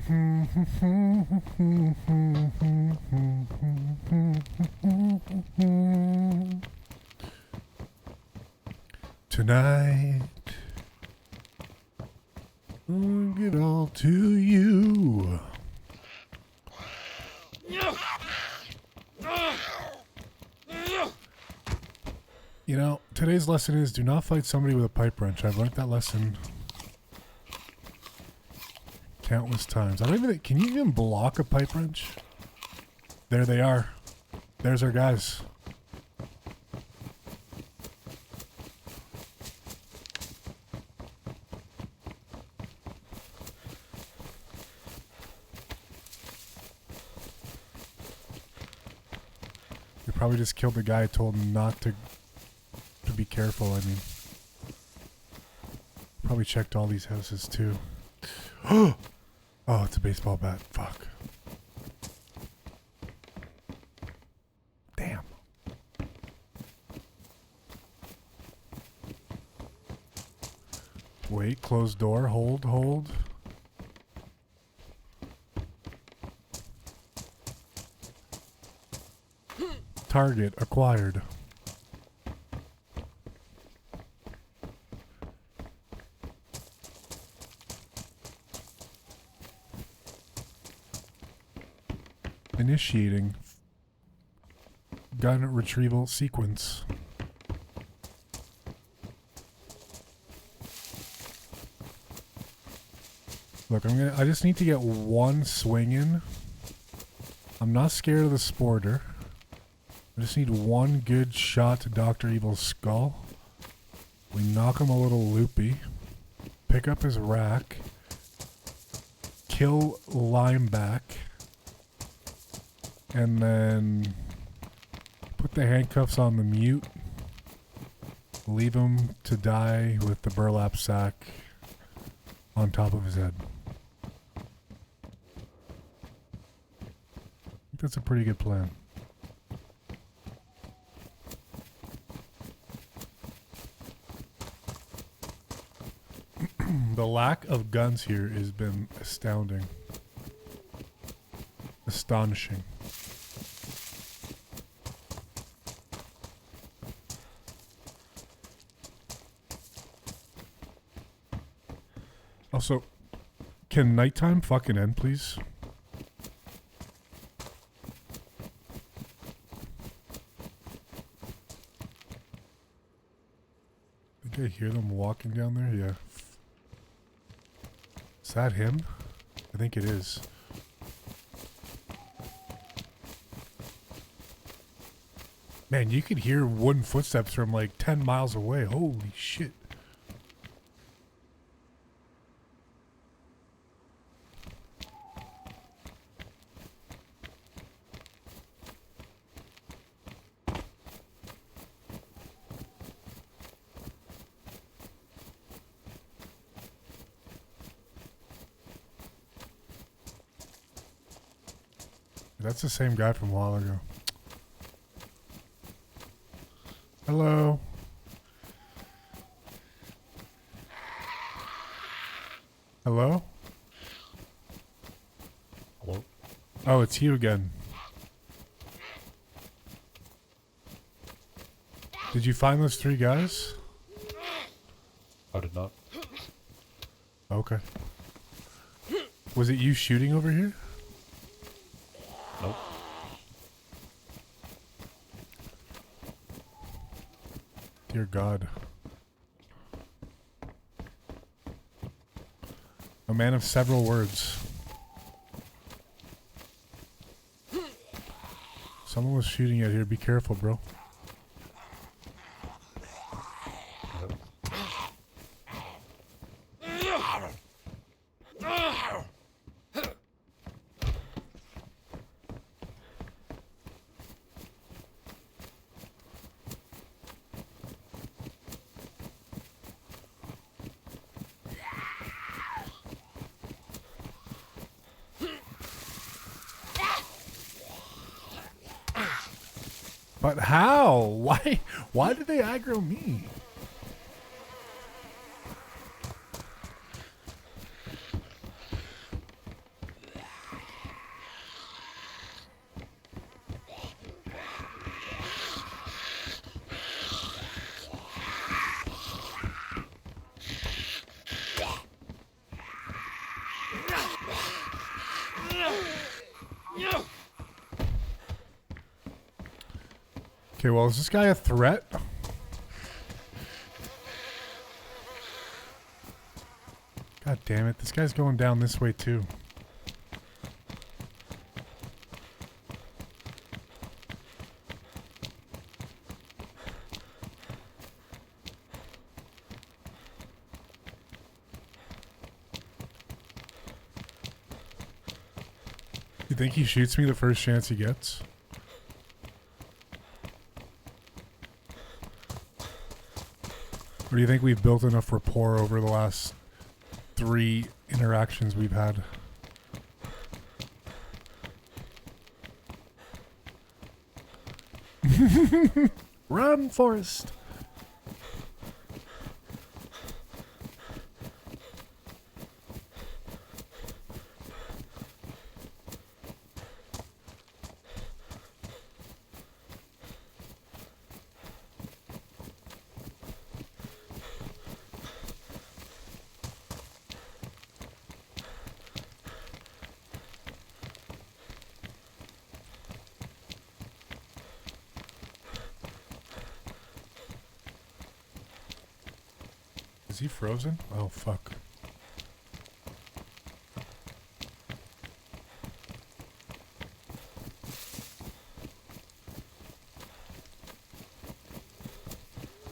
Tonight, I'll get all to you. You know, today's lesson is do not fight somebody with a pipe wrench. I've learned that lesson countless times. I don't even can you even block a pipe wrench? There they are. There's our guys. They probably just killed the guy I told him not to be careful. I mean, probably checked all these houses too. Oh, it's a baseball bat. Fuck. Damn. Wait, closed door. Hold. Target acquired. Initiating gun retrieval sequence. Look, I just need to get one swing in. I'm not scared of the sporter. I just need one good shot to Dr. Evil's skull. We knock him a little loopy. Pick up his rack. Kill Limeback. And then put the handcuffs on the mute. Leave him to die with the burlap sack on top of his head. I think that's a pretty good plan. The lack of guns here has been astounding. Astonishing. Also, can nighttime fucking end, please? I think I hear them walking down there. Yeah. Is that him? I think it is. Man, you could hear wooden footsteps from like 10 miles away. Holy shit. That's the same guy from a while ago. Hello. Hello? Hello? Oh, it's you again. Did you find those 3 guys? I did not. Okay. Was it you shooting over here? Nope. Dear God. A man of several words. Someone was shooting at here. Be careful, bro. But how? Why did they aggro me? Okay, well, is this guy a threat? God damn it, this guy's going down this way too. You think he shoots me the first chance he gets? Or do you think we've built enough rapport over the last 3 interactions we've had? Run, Forrest! Is he frozen? Oh, fuck.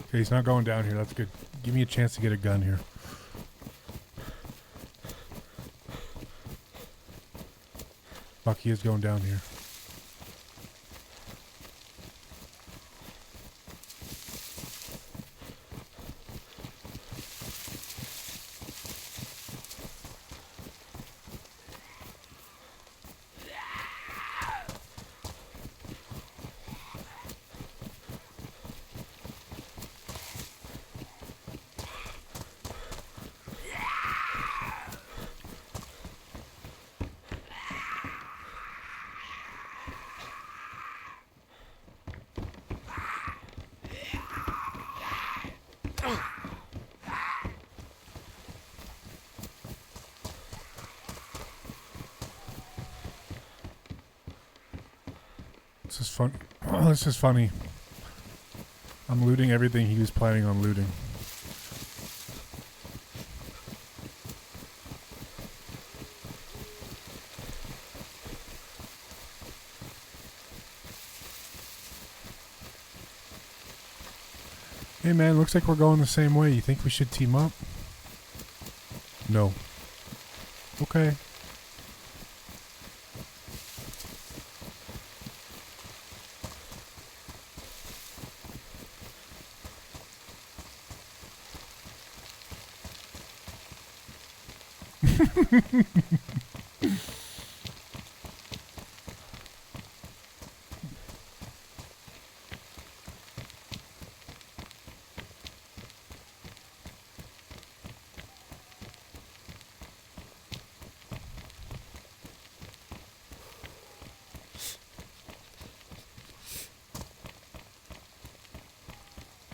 Okay, he's not going down here. That's good. Give me a chance to get a gun here. Fuck, he is going down here. This is fun. This is funny. I'm looting everything he was planning on looting. Hey man, looks like we're going the same way. You think we should team up? No. Okay.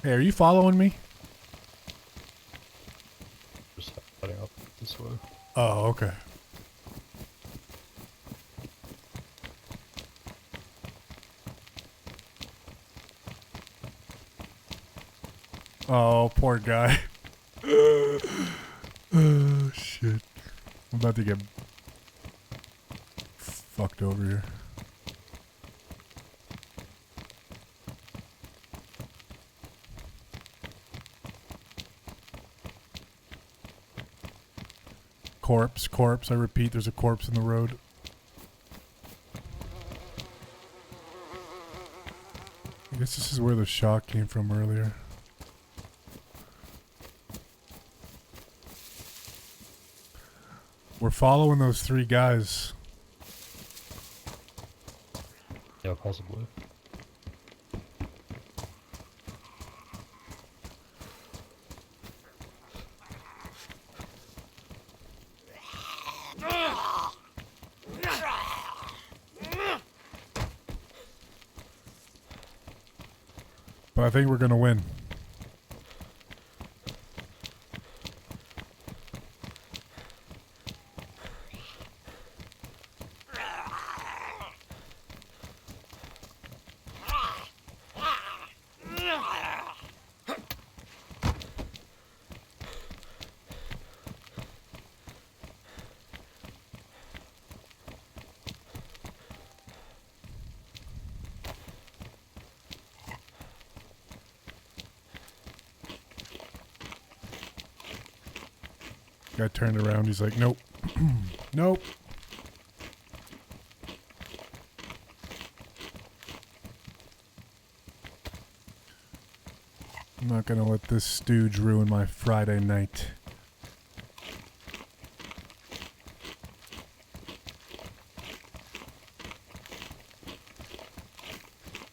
Hey, are you following me? Just heading up this way. Oh, okay. Oh, poor guy. Oh, shit. I'm about to get fucked over here. Corpse, corpse. I repeat, there's a corpse in the road. I guess this is where the shot came from earlier. We're following those 3 guys. Yeah, possibly. But I think we're gonna win. Guy turned around. He's like, nope. Nope. I'm not gonna let this stooge ruin my Friday night.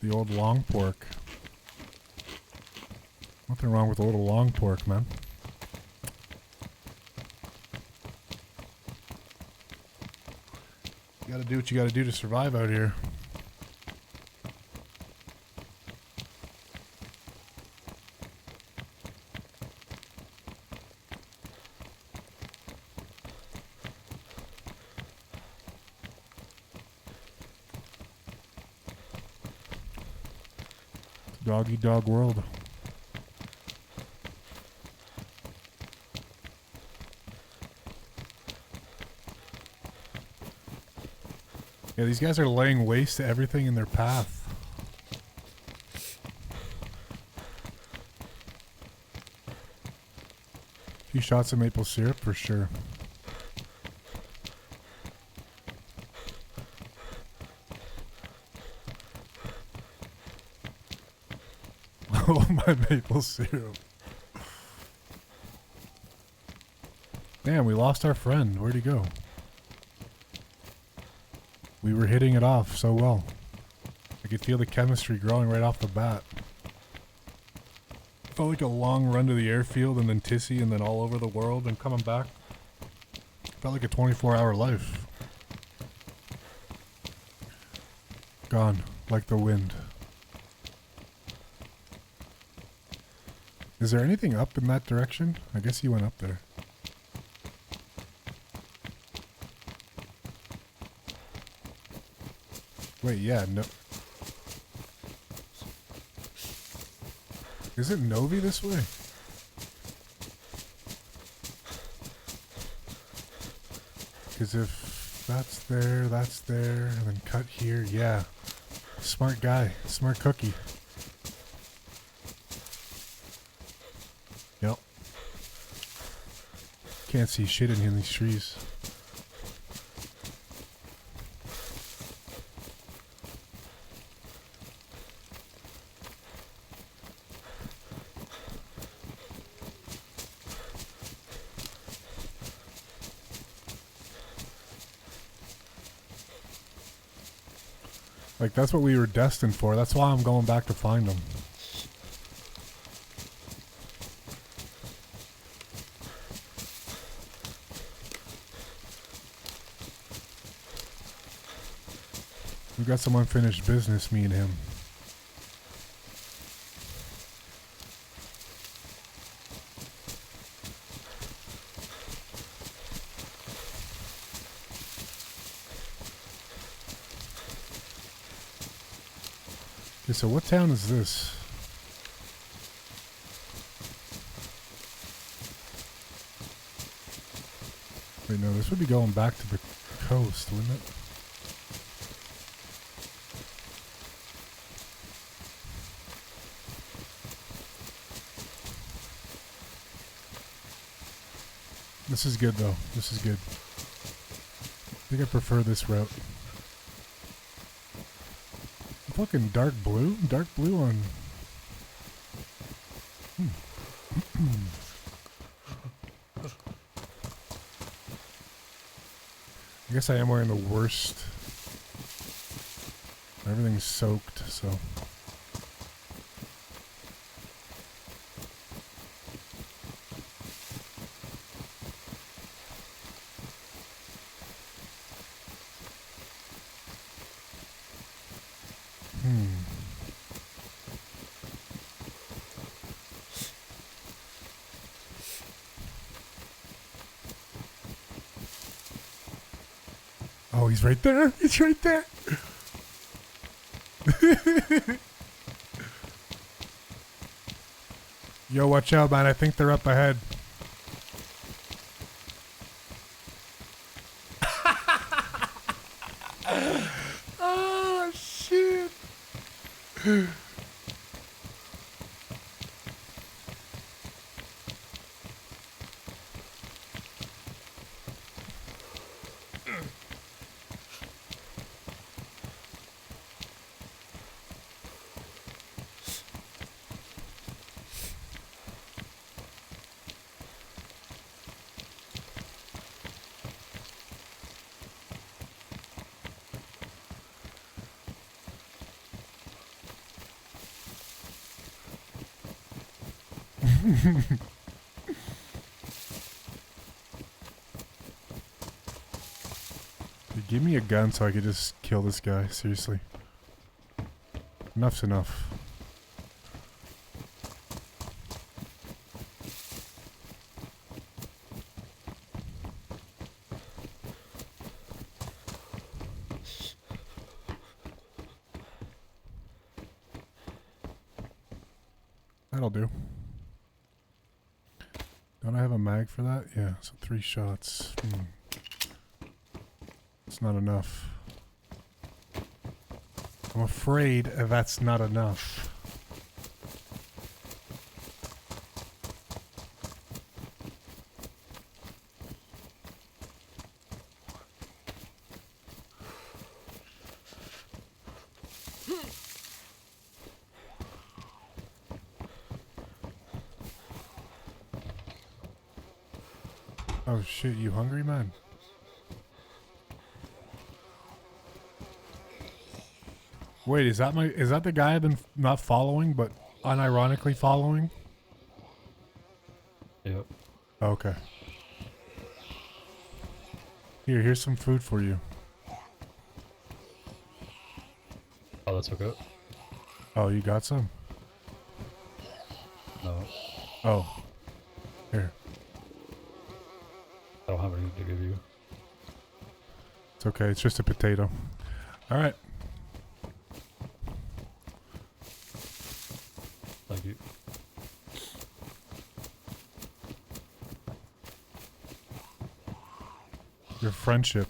The old long pork. Nothing wrong with a little long pork, man. You gotta do what you gotta do to survive out here. Dog eat dog world. Yeah, these guys are laying waste to everything in their path. A few shots of maple syrup for sure. Oh, my maple syrup. Damn, we lost our friend. Where'd he go? We were hitting it off so well. I could feel the chemistry growing right off the bat. Felt like a long run to the airfield and then Tissy and then all over the world and coming back. Felt like a 24-hour life. Gone, like the wind. Is there anything up in that direction? I guess he went up there. Wait, yeah, no. Isn't Novi this way? Because if that's there, and then cut here, yeah. Smart guy, smart cookie. Yep. Can't see shit in these trees. Like, that's what we were destined for. That's why I'm going back to find them. We got some unfinished business, me and him. Okay, so what town is this? Wait, no, this would be going back to the coast, wouldn't it? This is good, though. This is good. I think I prefer this route. Fucking dark blue? Dark blue on... I guess I am wearing the worst. Everything's soaked, so... Oh, he's right there. He's right there. Yo, watch out, man. I think they're up ahead. Oh, shit. Dude, give me a gun so I could just kill this guy, seriously. Enough's enough. That'll do. Don't I have a mag for that? Yeah, so 3 shots. It's not enough. I'm afraid that's not enough. Oh shit, you hungry, man? Wait, is that the guy I've been not following but unironically following? Yep. Okay. Here's some food for you. Oh, that's okay. Oh, you got some? No, Oh. Here. I don't have anything to give you. It's okay, it's just a potato. Alright. Thank you. Your friendship.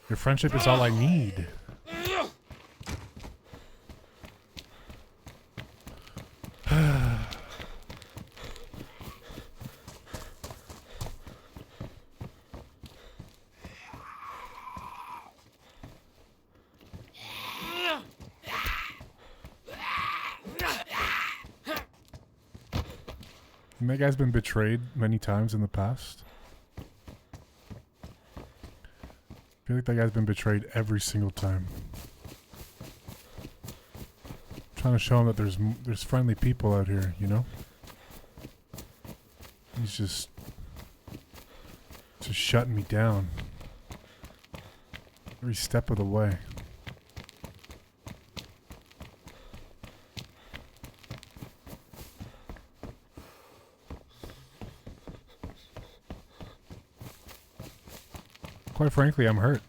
Your friendship is all I need. And that guy's been betrayed many times in the past. I feel like that guy's been betrayed every single time. Trying to show him that there's friendly people out here, you know? He's just shutting me down every step of the way. Quite frankly, I'm hurt.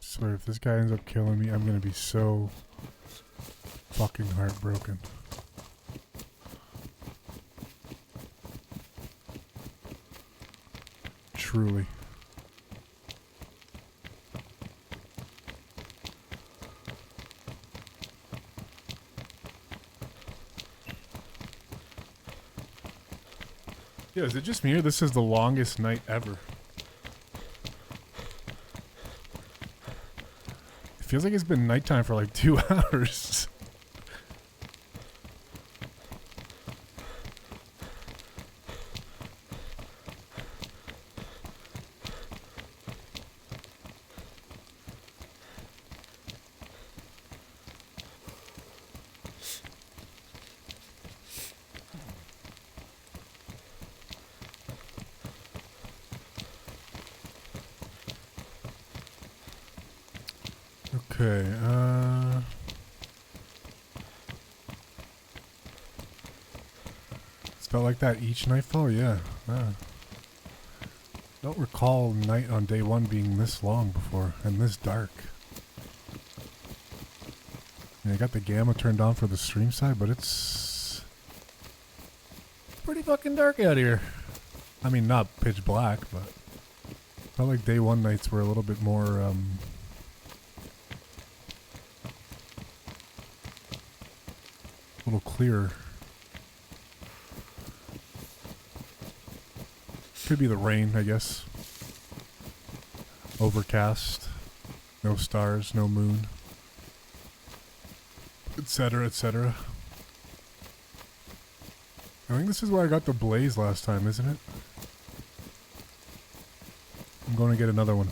I swear, if this guy ends up killing me, I'm gonna be so fucking heartbroken. Truly. Yeah, is it just me or this is the longest night ever? Feels like it's been nighttime for like 2 hours. Okay, it's felt like that each nightfall, yeah. Don't recall night on day 1 being this long before, and this dark. Yeah, I got the gamma turned on for the stream side, but it's pretty fucking dark out here. I mean, not pitch black, but felt like day 1 nights were a little bit more, a little clearer. Could be the rain, I guess. Overcast. No stars, no moon. Etc., etc. I think this is where I got the blaze last time, isn't it? I'm going to get another one.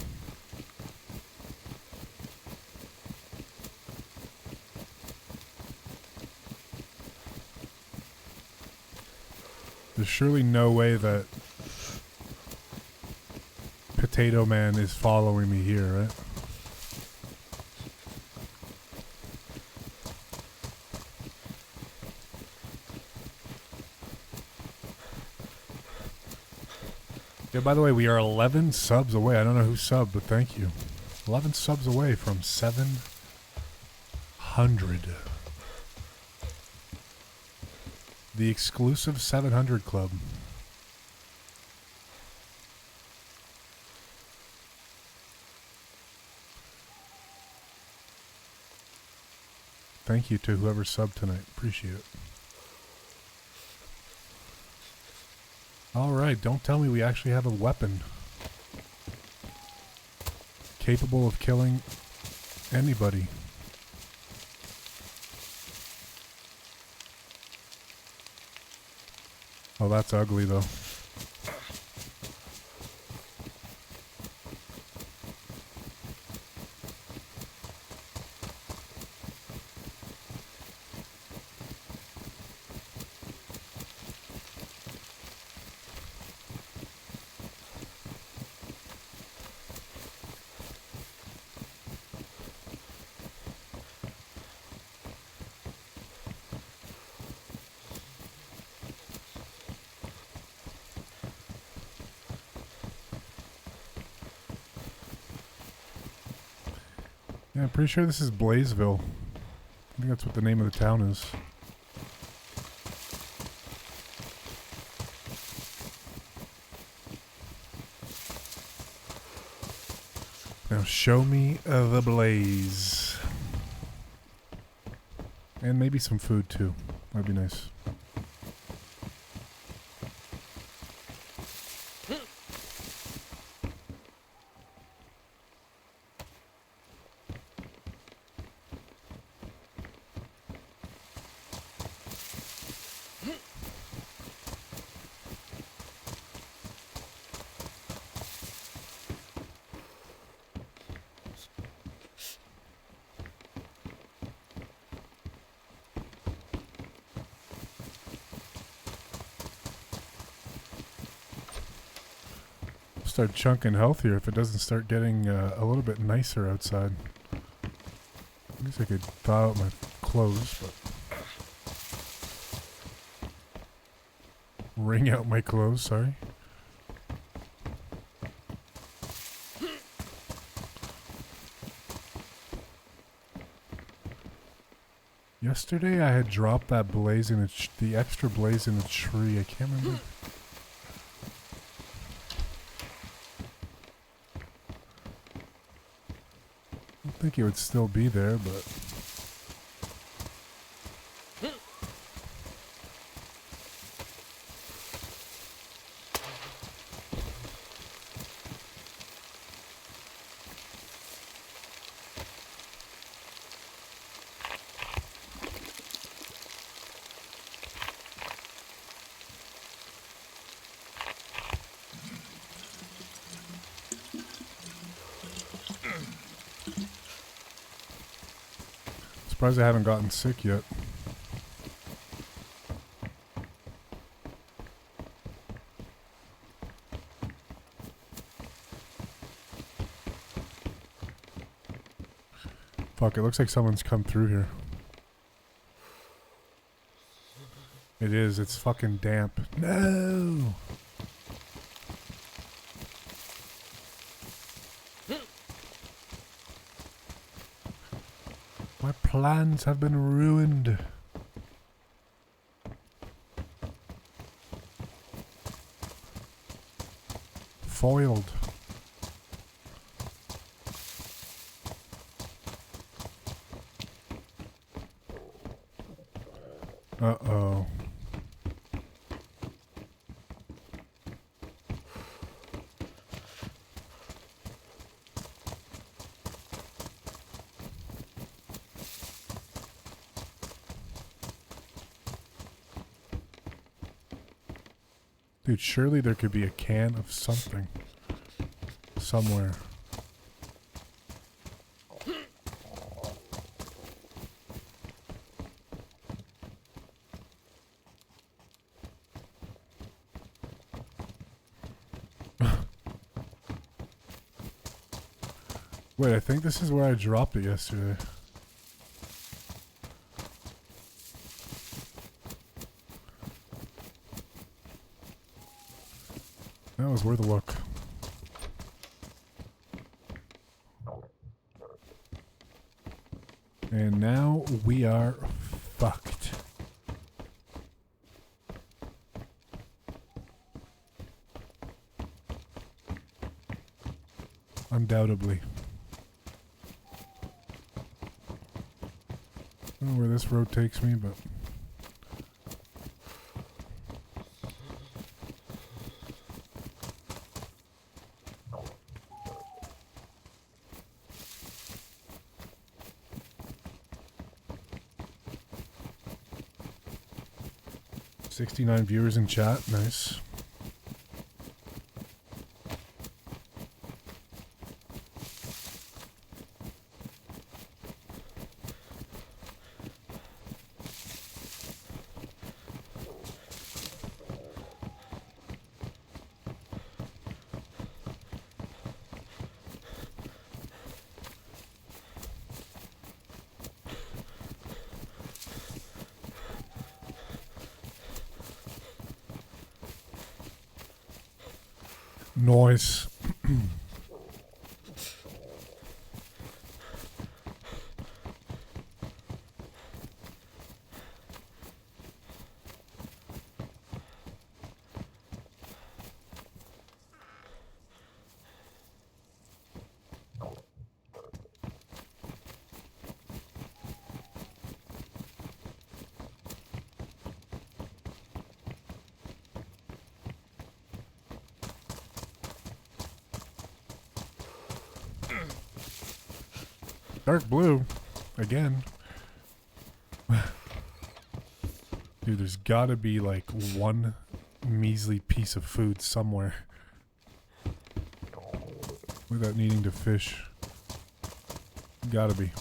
There's surely no way that Potato Man is following me here, right? Yeah, by the way, we are 11 subs away. I don't know who subbed, but thank you. 11 subs away from 700. The exclusive 700 club. Thank you to whoever subbed tonight. Appreciate it. Alright, don't tell me we actually have a weapon capable of killing anybody. Oh, that's ugly though. Yeah, I'm pretty sure this is Blazeville. I think that's what the name of the town is. Now show me the blaze. And maybe some food too. That'd be nice. Start chunking healthier if it doesn't start getting a little bit nicer outside. I guess I could thaw out my clothes, but wring out my clothes, sorry. Yesterday I had dropped that blaze in the extra blaze in the tree. I can't remember. I think it would still be there, but surprised I haven't gotten sick yet. Fuck, it looks like someone's come through here. It is, it's fucking damp. No! My plans have been ruined. Foiled. Uh-oh. Dude, surely there could be a can of something somewhere. Wait, I think this is where I dropped it yesterday. That was worth a look. And now we are fucked. Undoubtedly. I don't know where this road takes me, but... $69 viewers in chat, nice. Noise. Dark blue. Again. Dude, there's gotta be like one measly piece of food somewhere without needing to fish. Gotta be.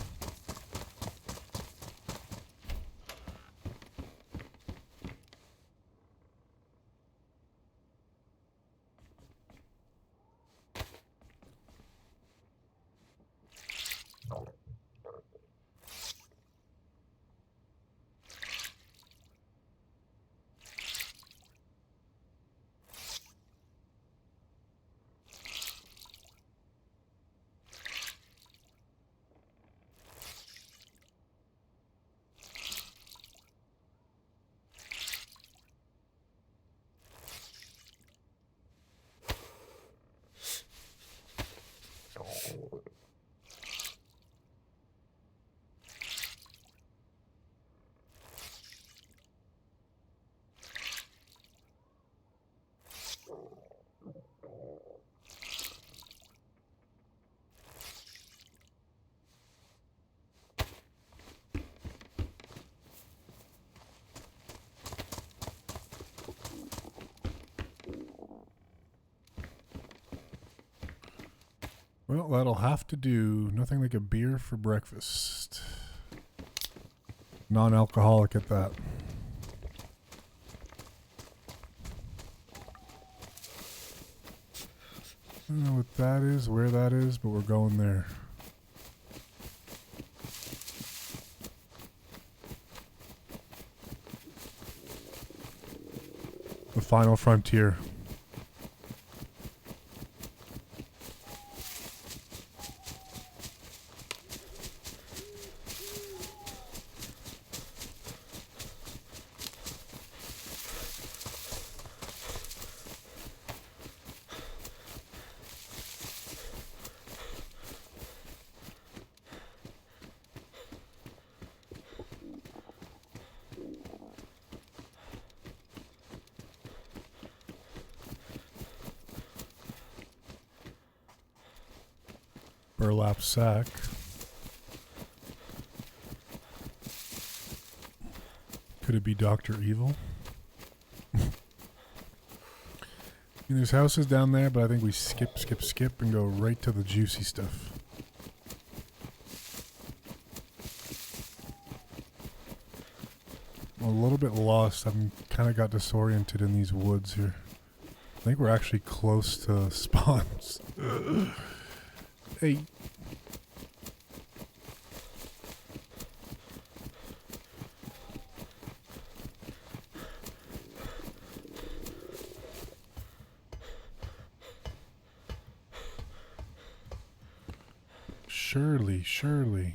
Well, that'll have to do. Nothing like a beer for breakfast. Non-alcoholic at that. I don't know what that is, where that is, but we're going there. The final frontier. Burlap sack. Could it be Dr. Evil? There's houses down there, but I think we skip and go right to the juicy stuff. I'm a little bit lost. I'm kind of got disoriented in these woods here. I think we're actually close to spawns. Hey. Surely.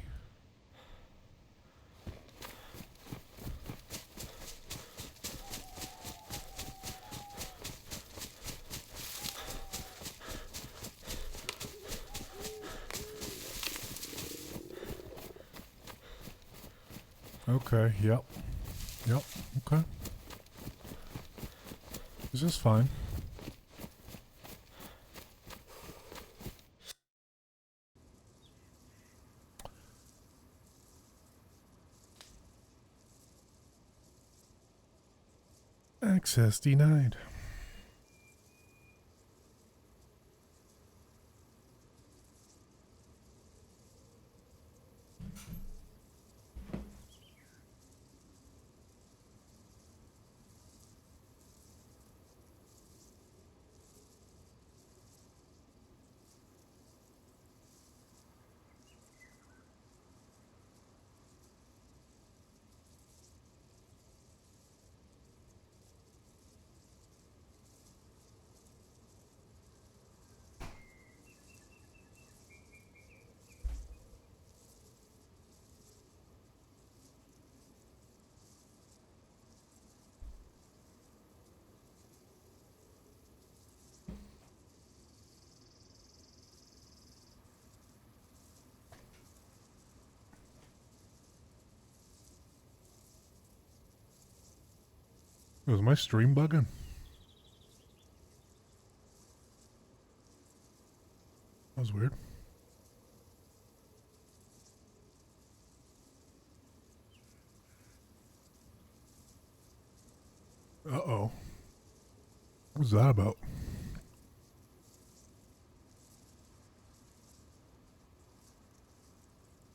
Okay, yep, okay. This is fine. Access denied. Was my stream bugging? That was weird. Uh-oh. What was that about?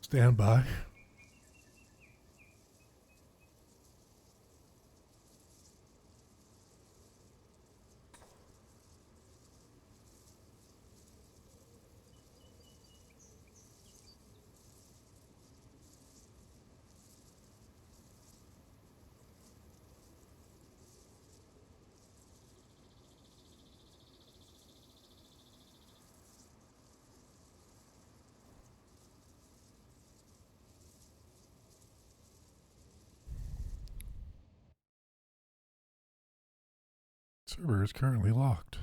Stand by. Server is currently locked.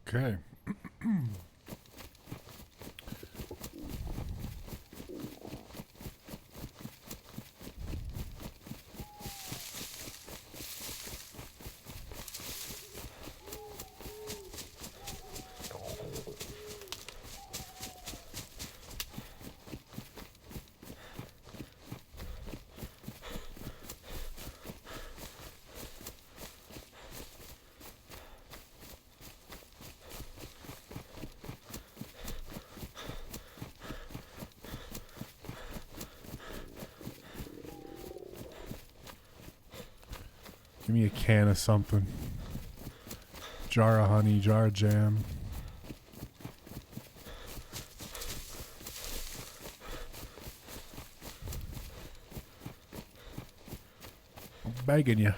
Okay. Give me a can of something. Jar of honey, jar of jam. I'm begging you.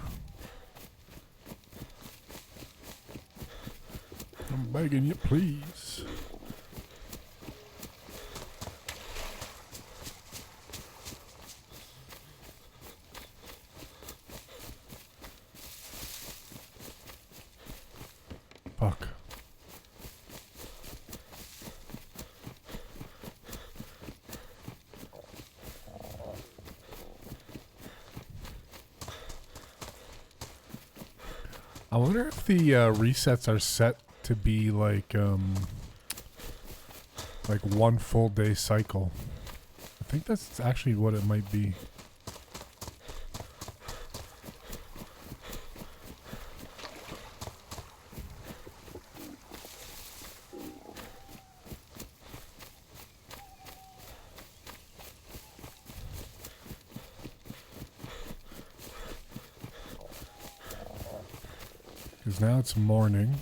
I'm begging you, please. Fuck. I wonder if the resets are set to be like one full day cycle. I think that's actually what it might be. Because now it's morning.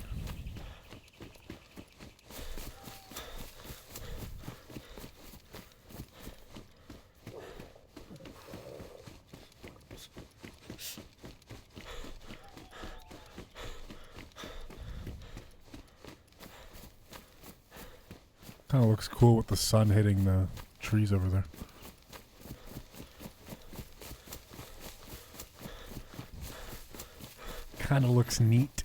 Kind of looks cool with the sun hitting the trees over there. Kind of looks neat.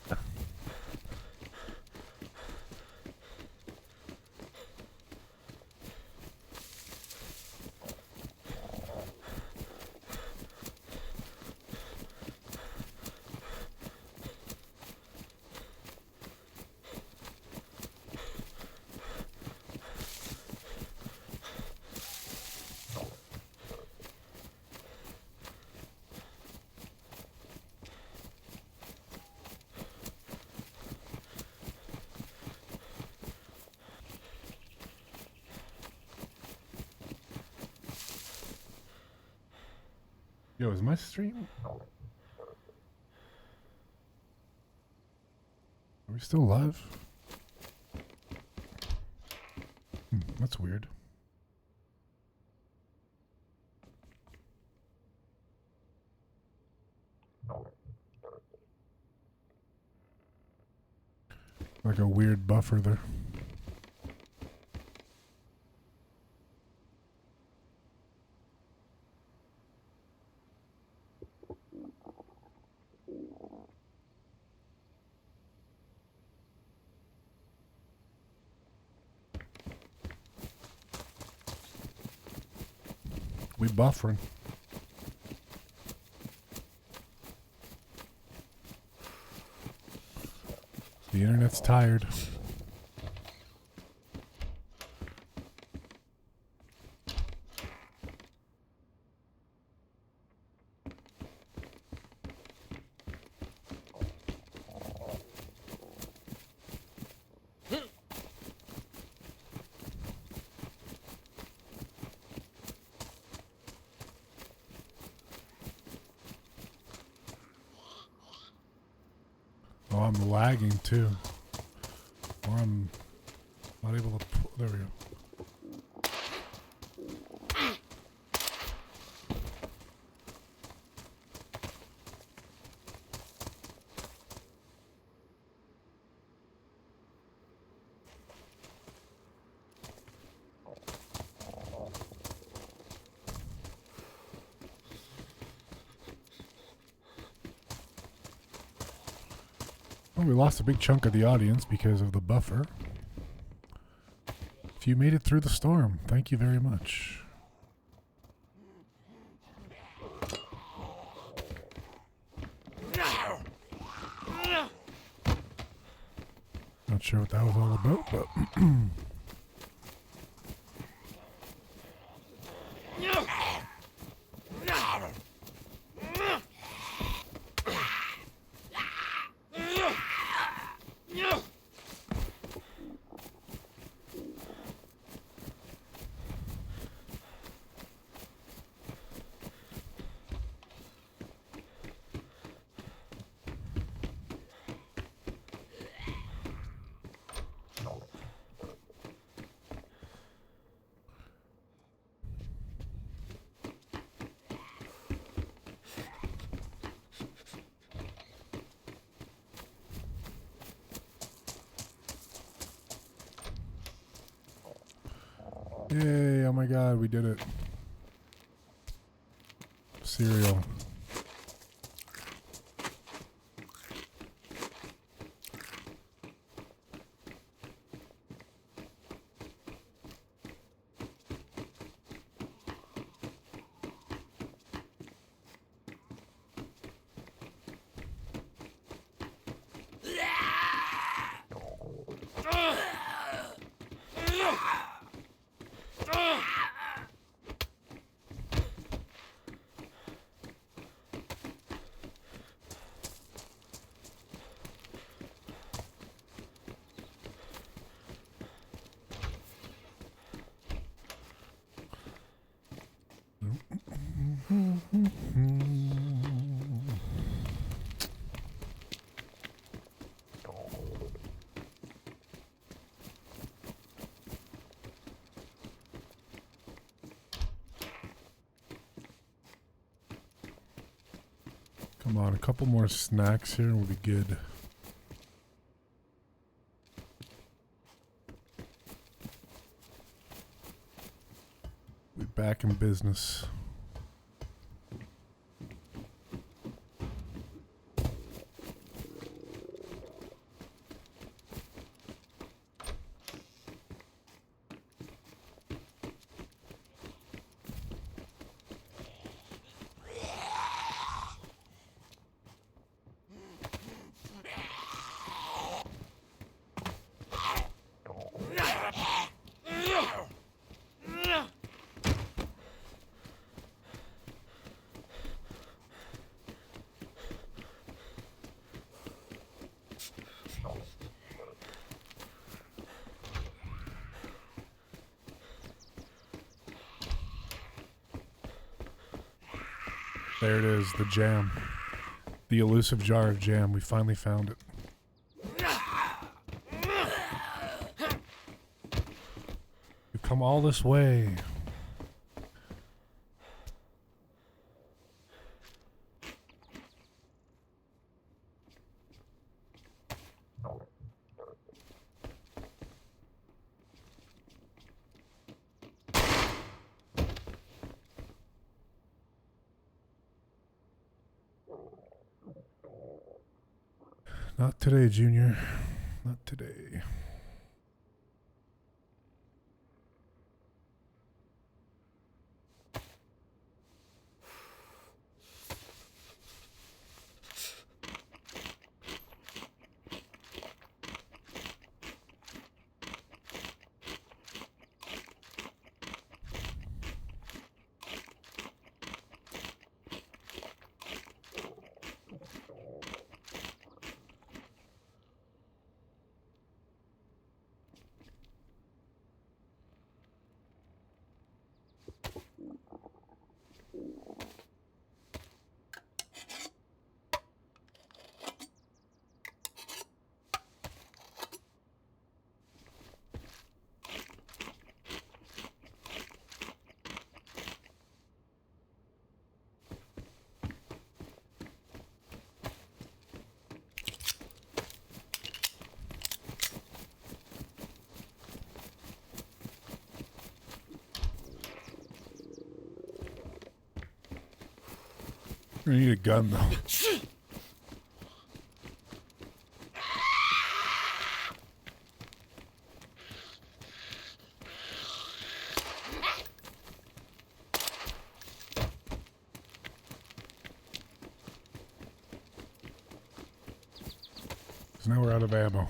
Yo, is my stream? Are we still live? That's weird. Like a weird buffer there. We buffering. The internet's tired. Oh, I'm lagging too. Or I'm not able to there we go. Well, we lost a big chunk of the audience because of the buffer. If you made it through the storm, thank you very much. Not sure what that was all about, but yay, oh my god, we did it. Cereal. Come on, a couple more snacks here and we'll be good. We're back in business. There it is, the jam. The elusive jar of jam. We finally found it. We've come all this way. Not today, Junior. Not today. We need a gun, though. now we're out of ammo.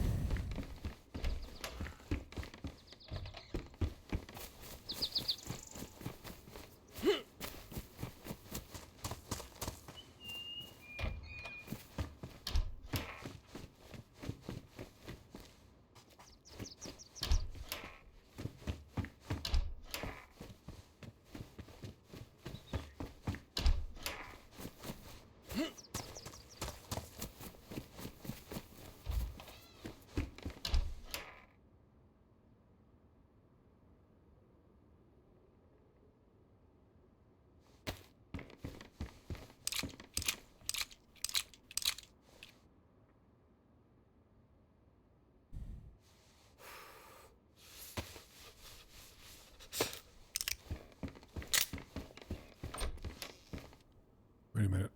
Wait a minute.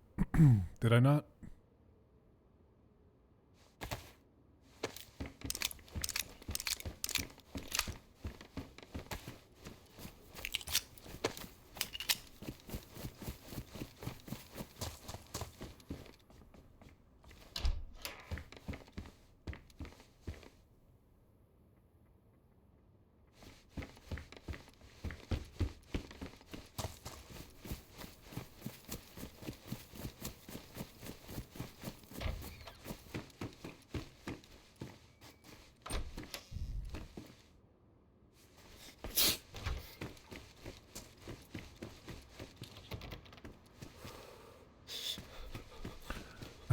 Did I not?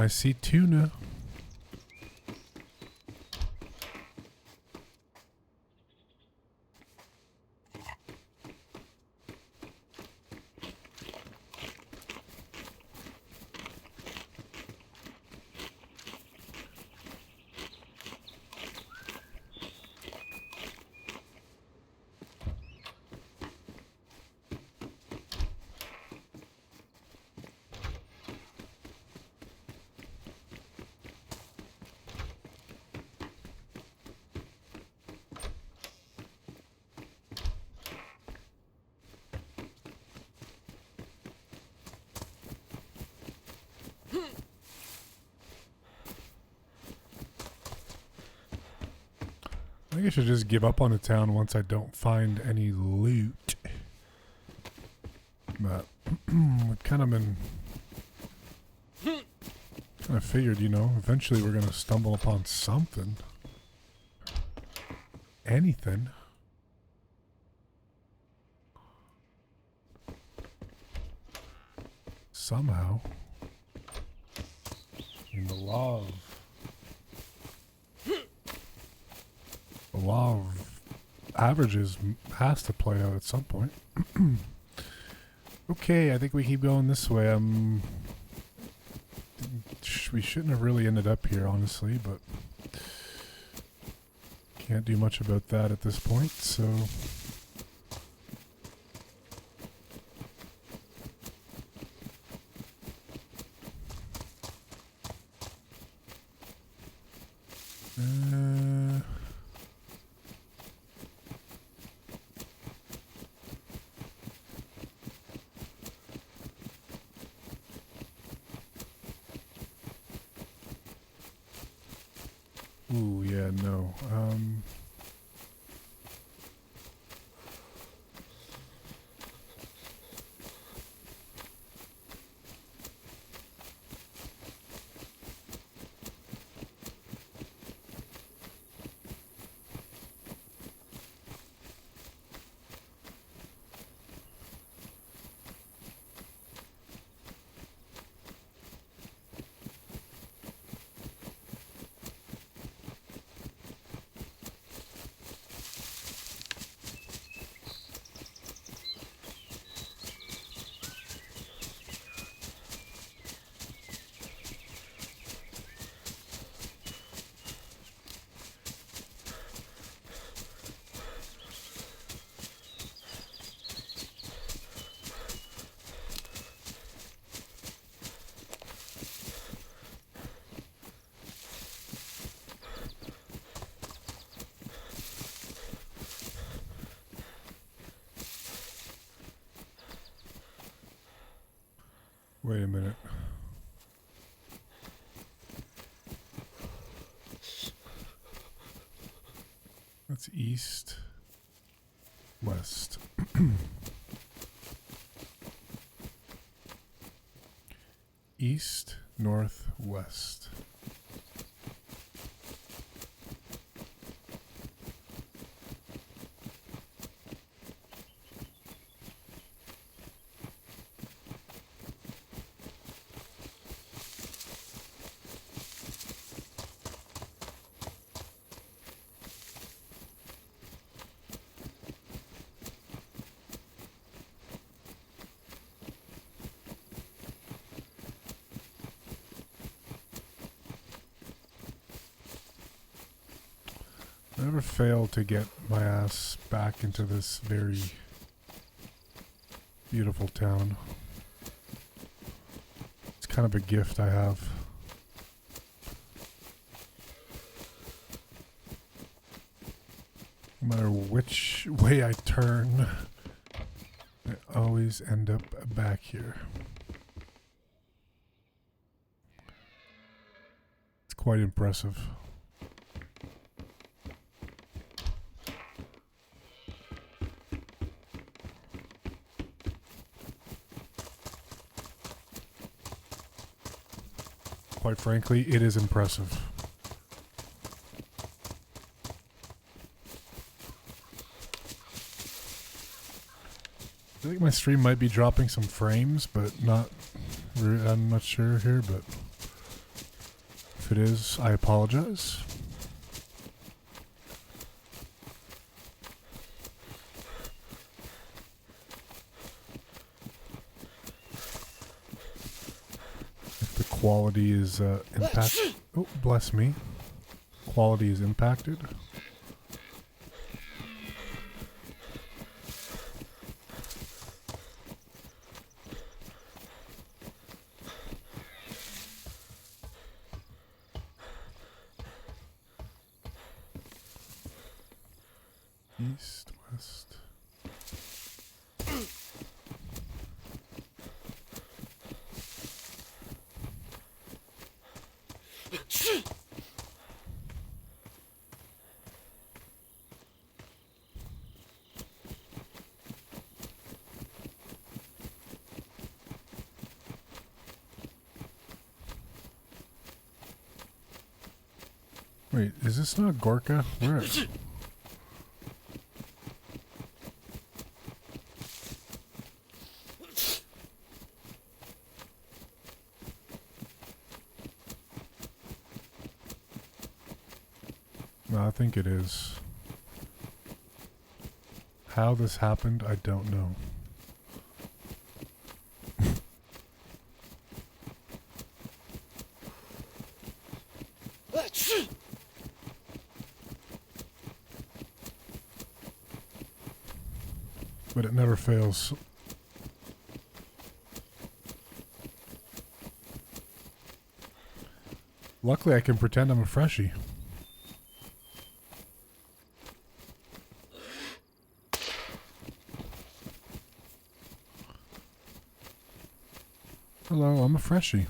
I see tuna. I think I should just give up on the town once I don't find any loot. But I've kind of been... kind of figured, you know, eventually we're going to stumble upon something. Anything. Somehow. In the law of averages has to play out at some point. Okay, I think we keep going this way. We shouldn't have really ended up here, honestly, but can't do much about that at this point, so... Ooh, yeah, no. Wait a minute. east, west. East, north, west. I never fail to get my ass back into this very beautiful town. It's kind of a gift I have. No matter which way I turn, I always end up back here. It's quite impressive. Quite frankly, it is impressive. I think my stream might be dropping some frames, but not. I'm not sure here, but if it is, I apologize. Quality is impacted. Oh, bless me. Quality is impacted. East, west. Wait, is this not Gorka? Where? No, I think it is. How this happened, I don't know. But it never fails. Luckily, I can pretend I'm a freshie. Hello, I'm a freshie.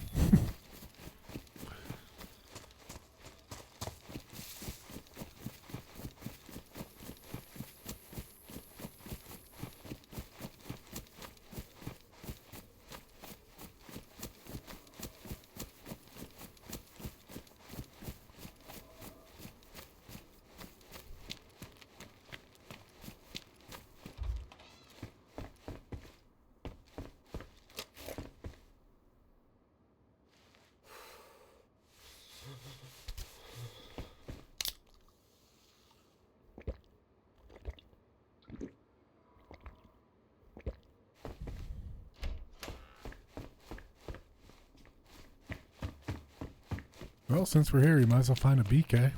Well, since we're here, you might as well find a BK.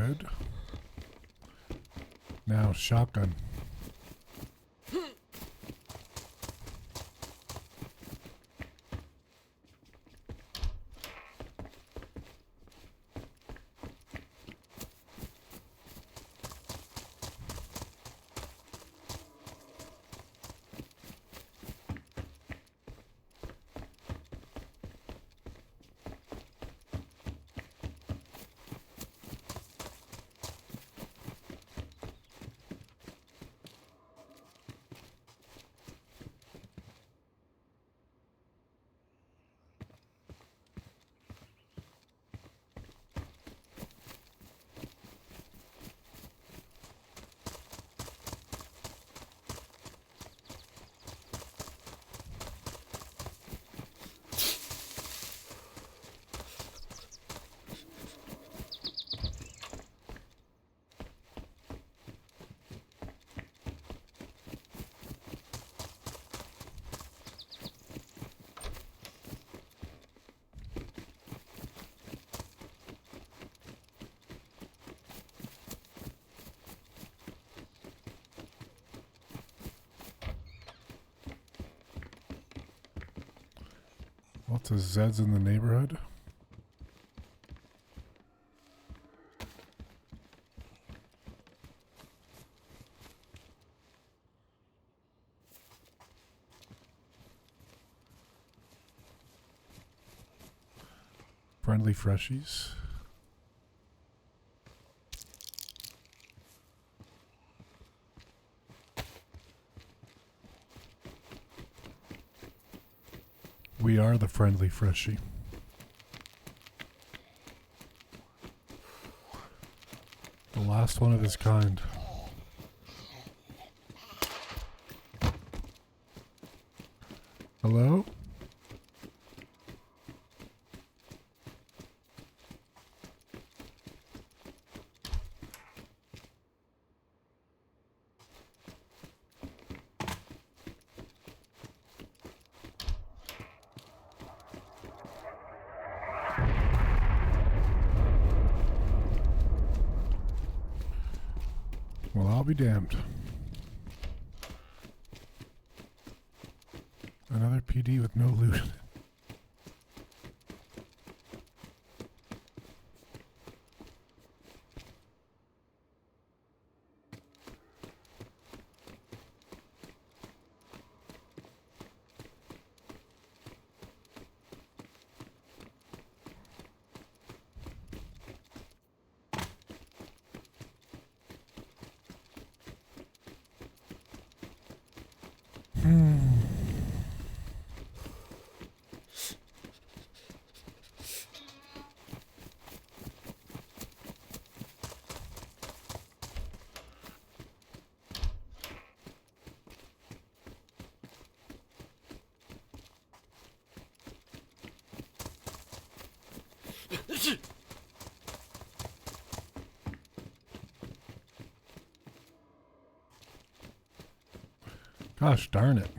neighborhood. Now shotgun. Lots of Zeds in the neighborhood. Friendly freshies. We are the friendly freshie. The last one of his kind. Hello? Well, I'll be damned. Another PD with no loot. Gosh darn it.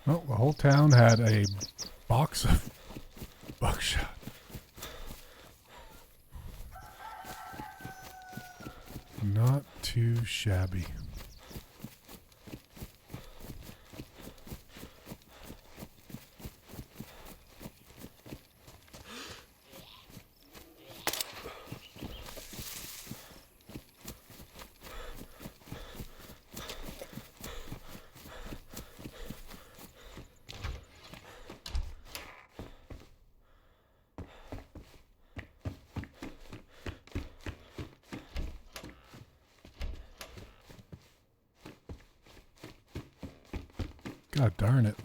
Well, the whole town had a box of buckshot. Not too shabby. God darn it.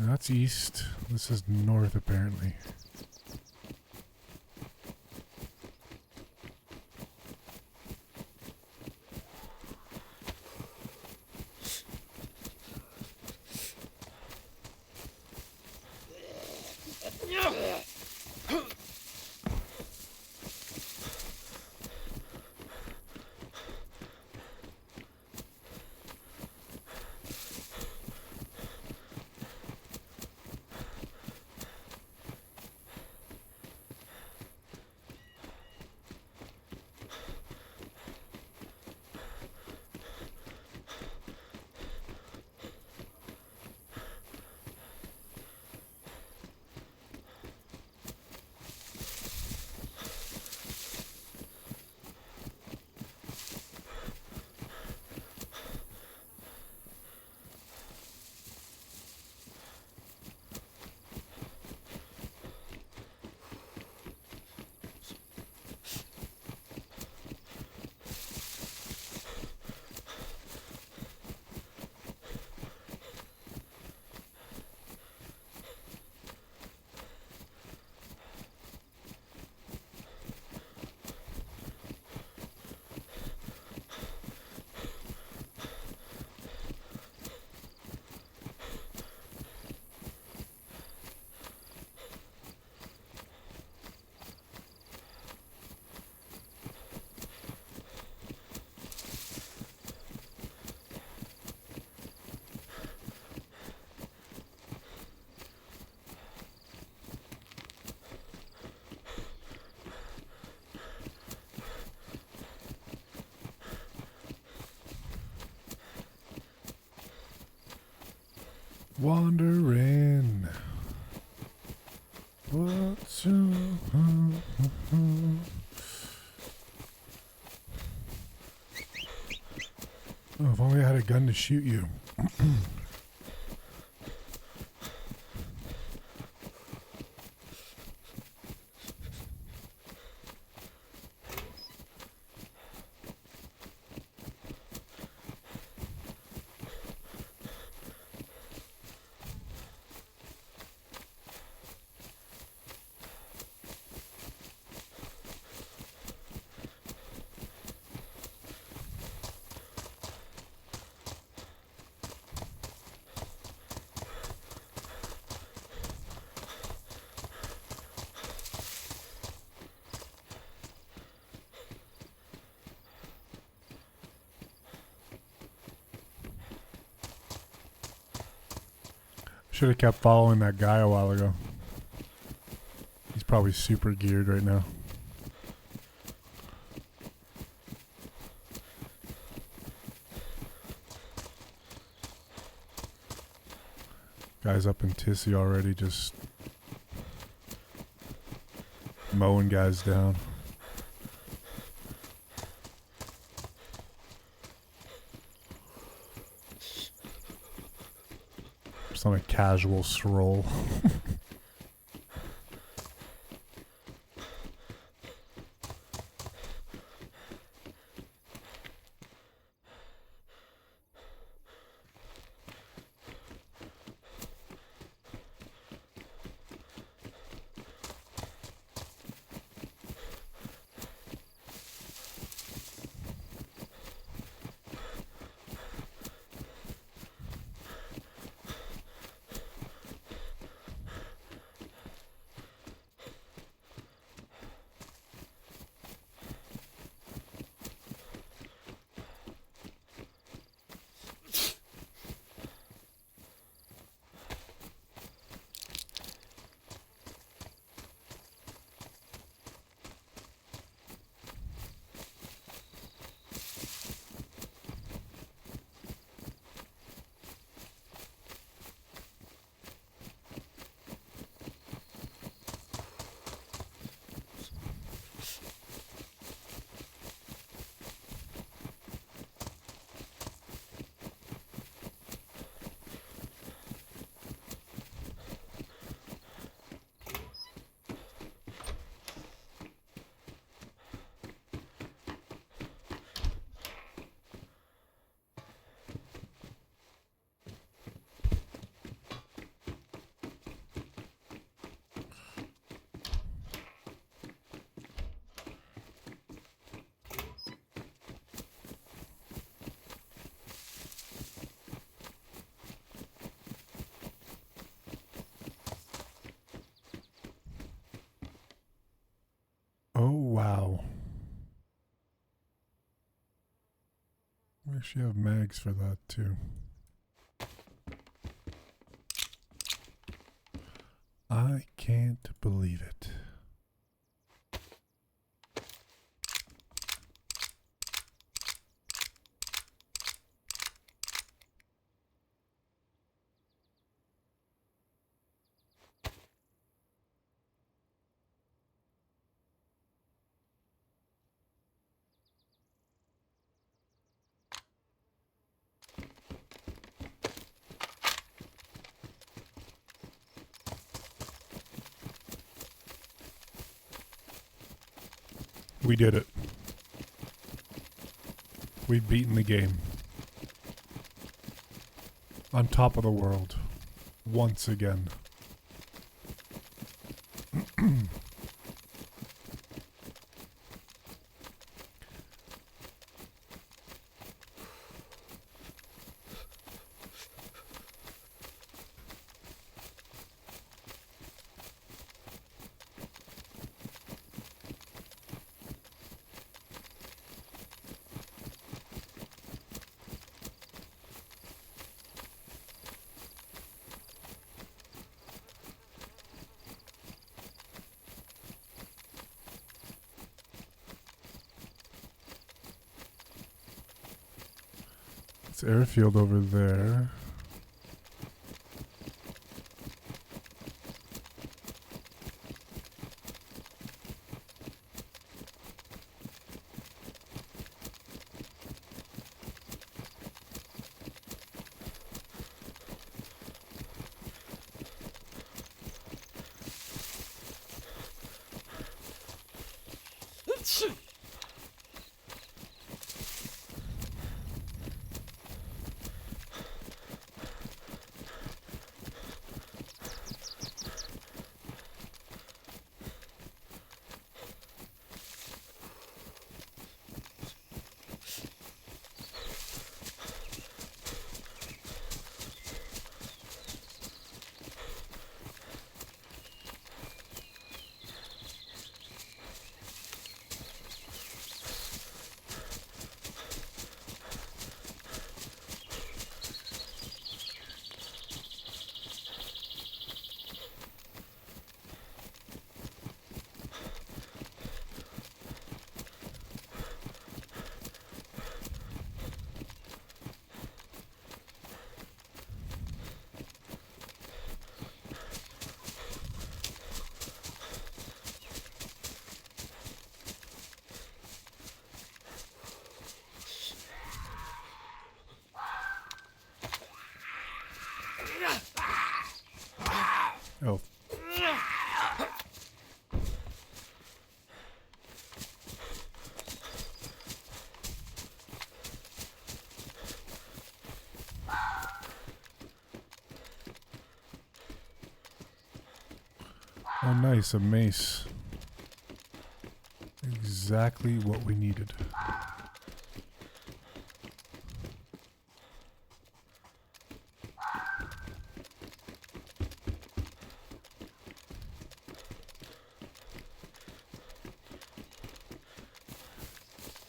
That's east. This is north, apparently. Wandering. What's Oh, if only I had a gun to shoot you. Should have kept following that guy a while ago. He's probably super geared right now. Guy's up in Tissy already, just mowing guys down. Just on a casual stroll. Wow. We actually have mags for that too. I can't believe it. We did it. We've beaten the game. On top of the world. Once again. It's airfield over there. Oh. Oh, nice, a mace. Exactly what we needed.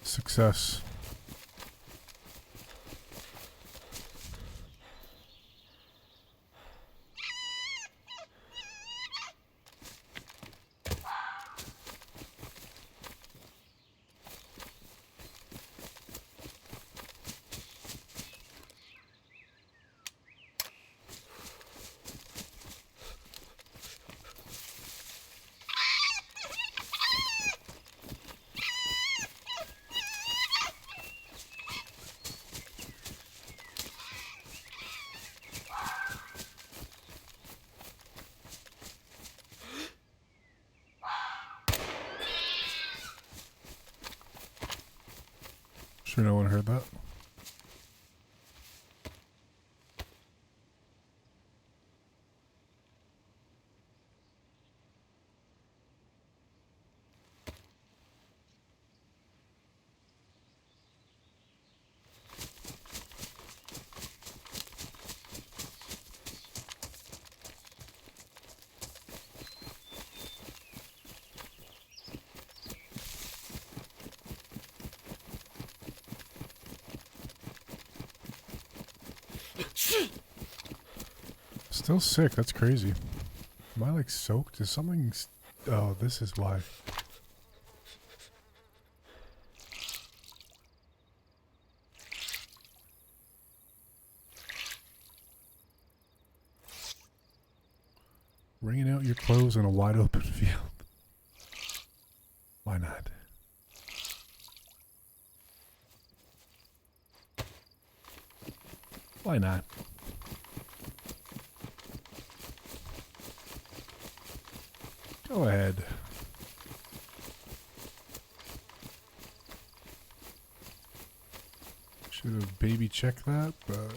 Success. Sure no one heard that. Still sick. That's crazy. Am I like soaked? Is something... Oh, this is why. Wringing out your clothes in a wide open field. Why not? Why not? Go ahead. Should have baby checked that, but...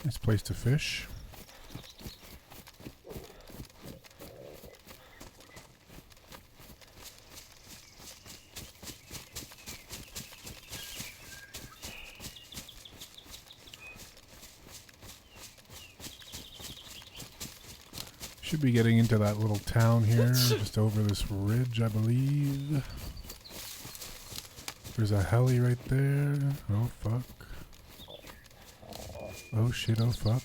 Nice place to fish. Should be getting into that little town here, just over this ridge, I believe. There's a heli right there. Oh, fuck. Oh shit, oh fuck.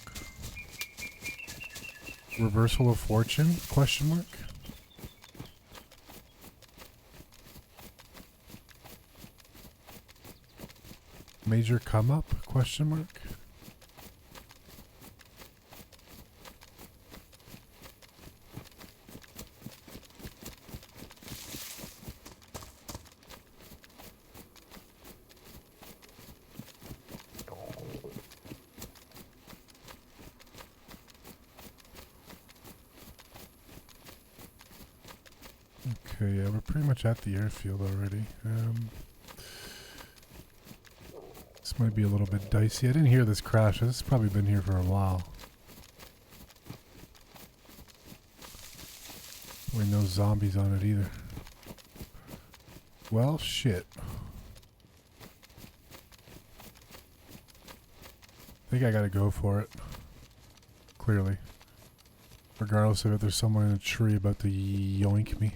Reversal of fortune? Question mark? Major come up? Question mark? Okay, yeah, we're pretty much at the airfield already. This might be a little bit dicey. I didn't hear this crash. This has probably been here for a while. Probably no zombies on it either. Well, shit. I think I gotta go for it. Clearly. Regardless of if there's someone in a tree about to yoink me.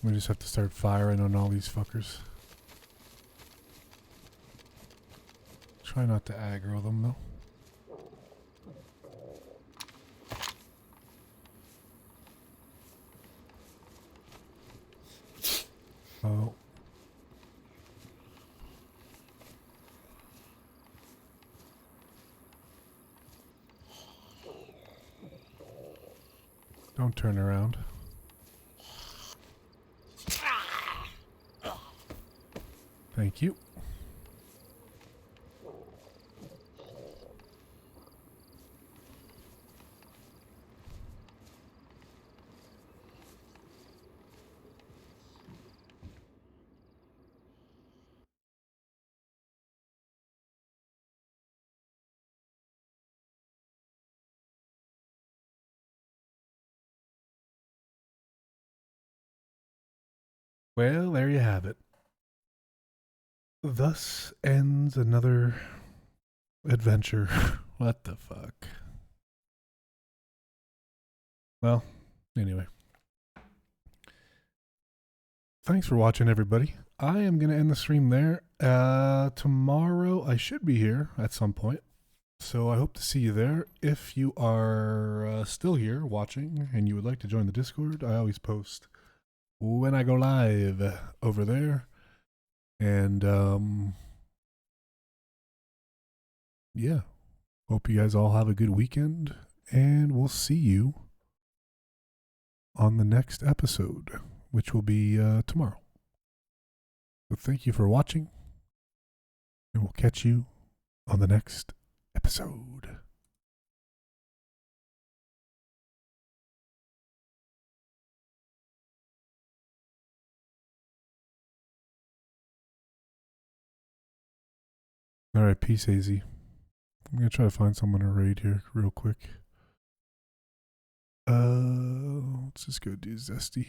We just have to start firing on all these fuckers. Try not to aggro them though. Oh. Don't turn around. Thank you. Well, there you have it. Thus ends another adventure. What the fuck? Well, anyway. Thanks for watching, everybody. I am going to end the stream there. Tomorrow I should be here at some point. So I hope to see you there. If you are still here watching and you would like to join the Discord, I always post when I go live over there. And yeah, hope you guys all have a good weekend, and we'll see you on the next episode, which will be tomorrow. So thank you for watching, and we'll catch you on the next episode. All right, peace, AZ. I'm going to try to find someone to raid here real quick. Let's just go do Zesty.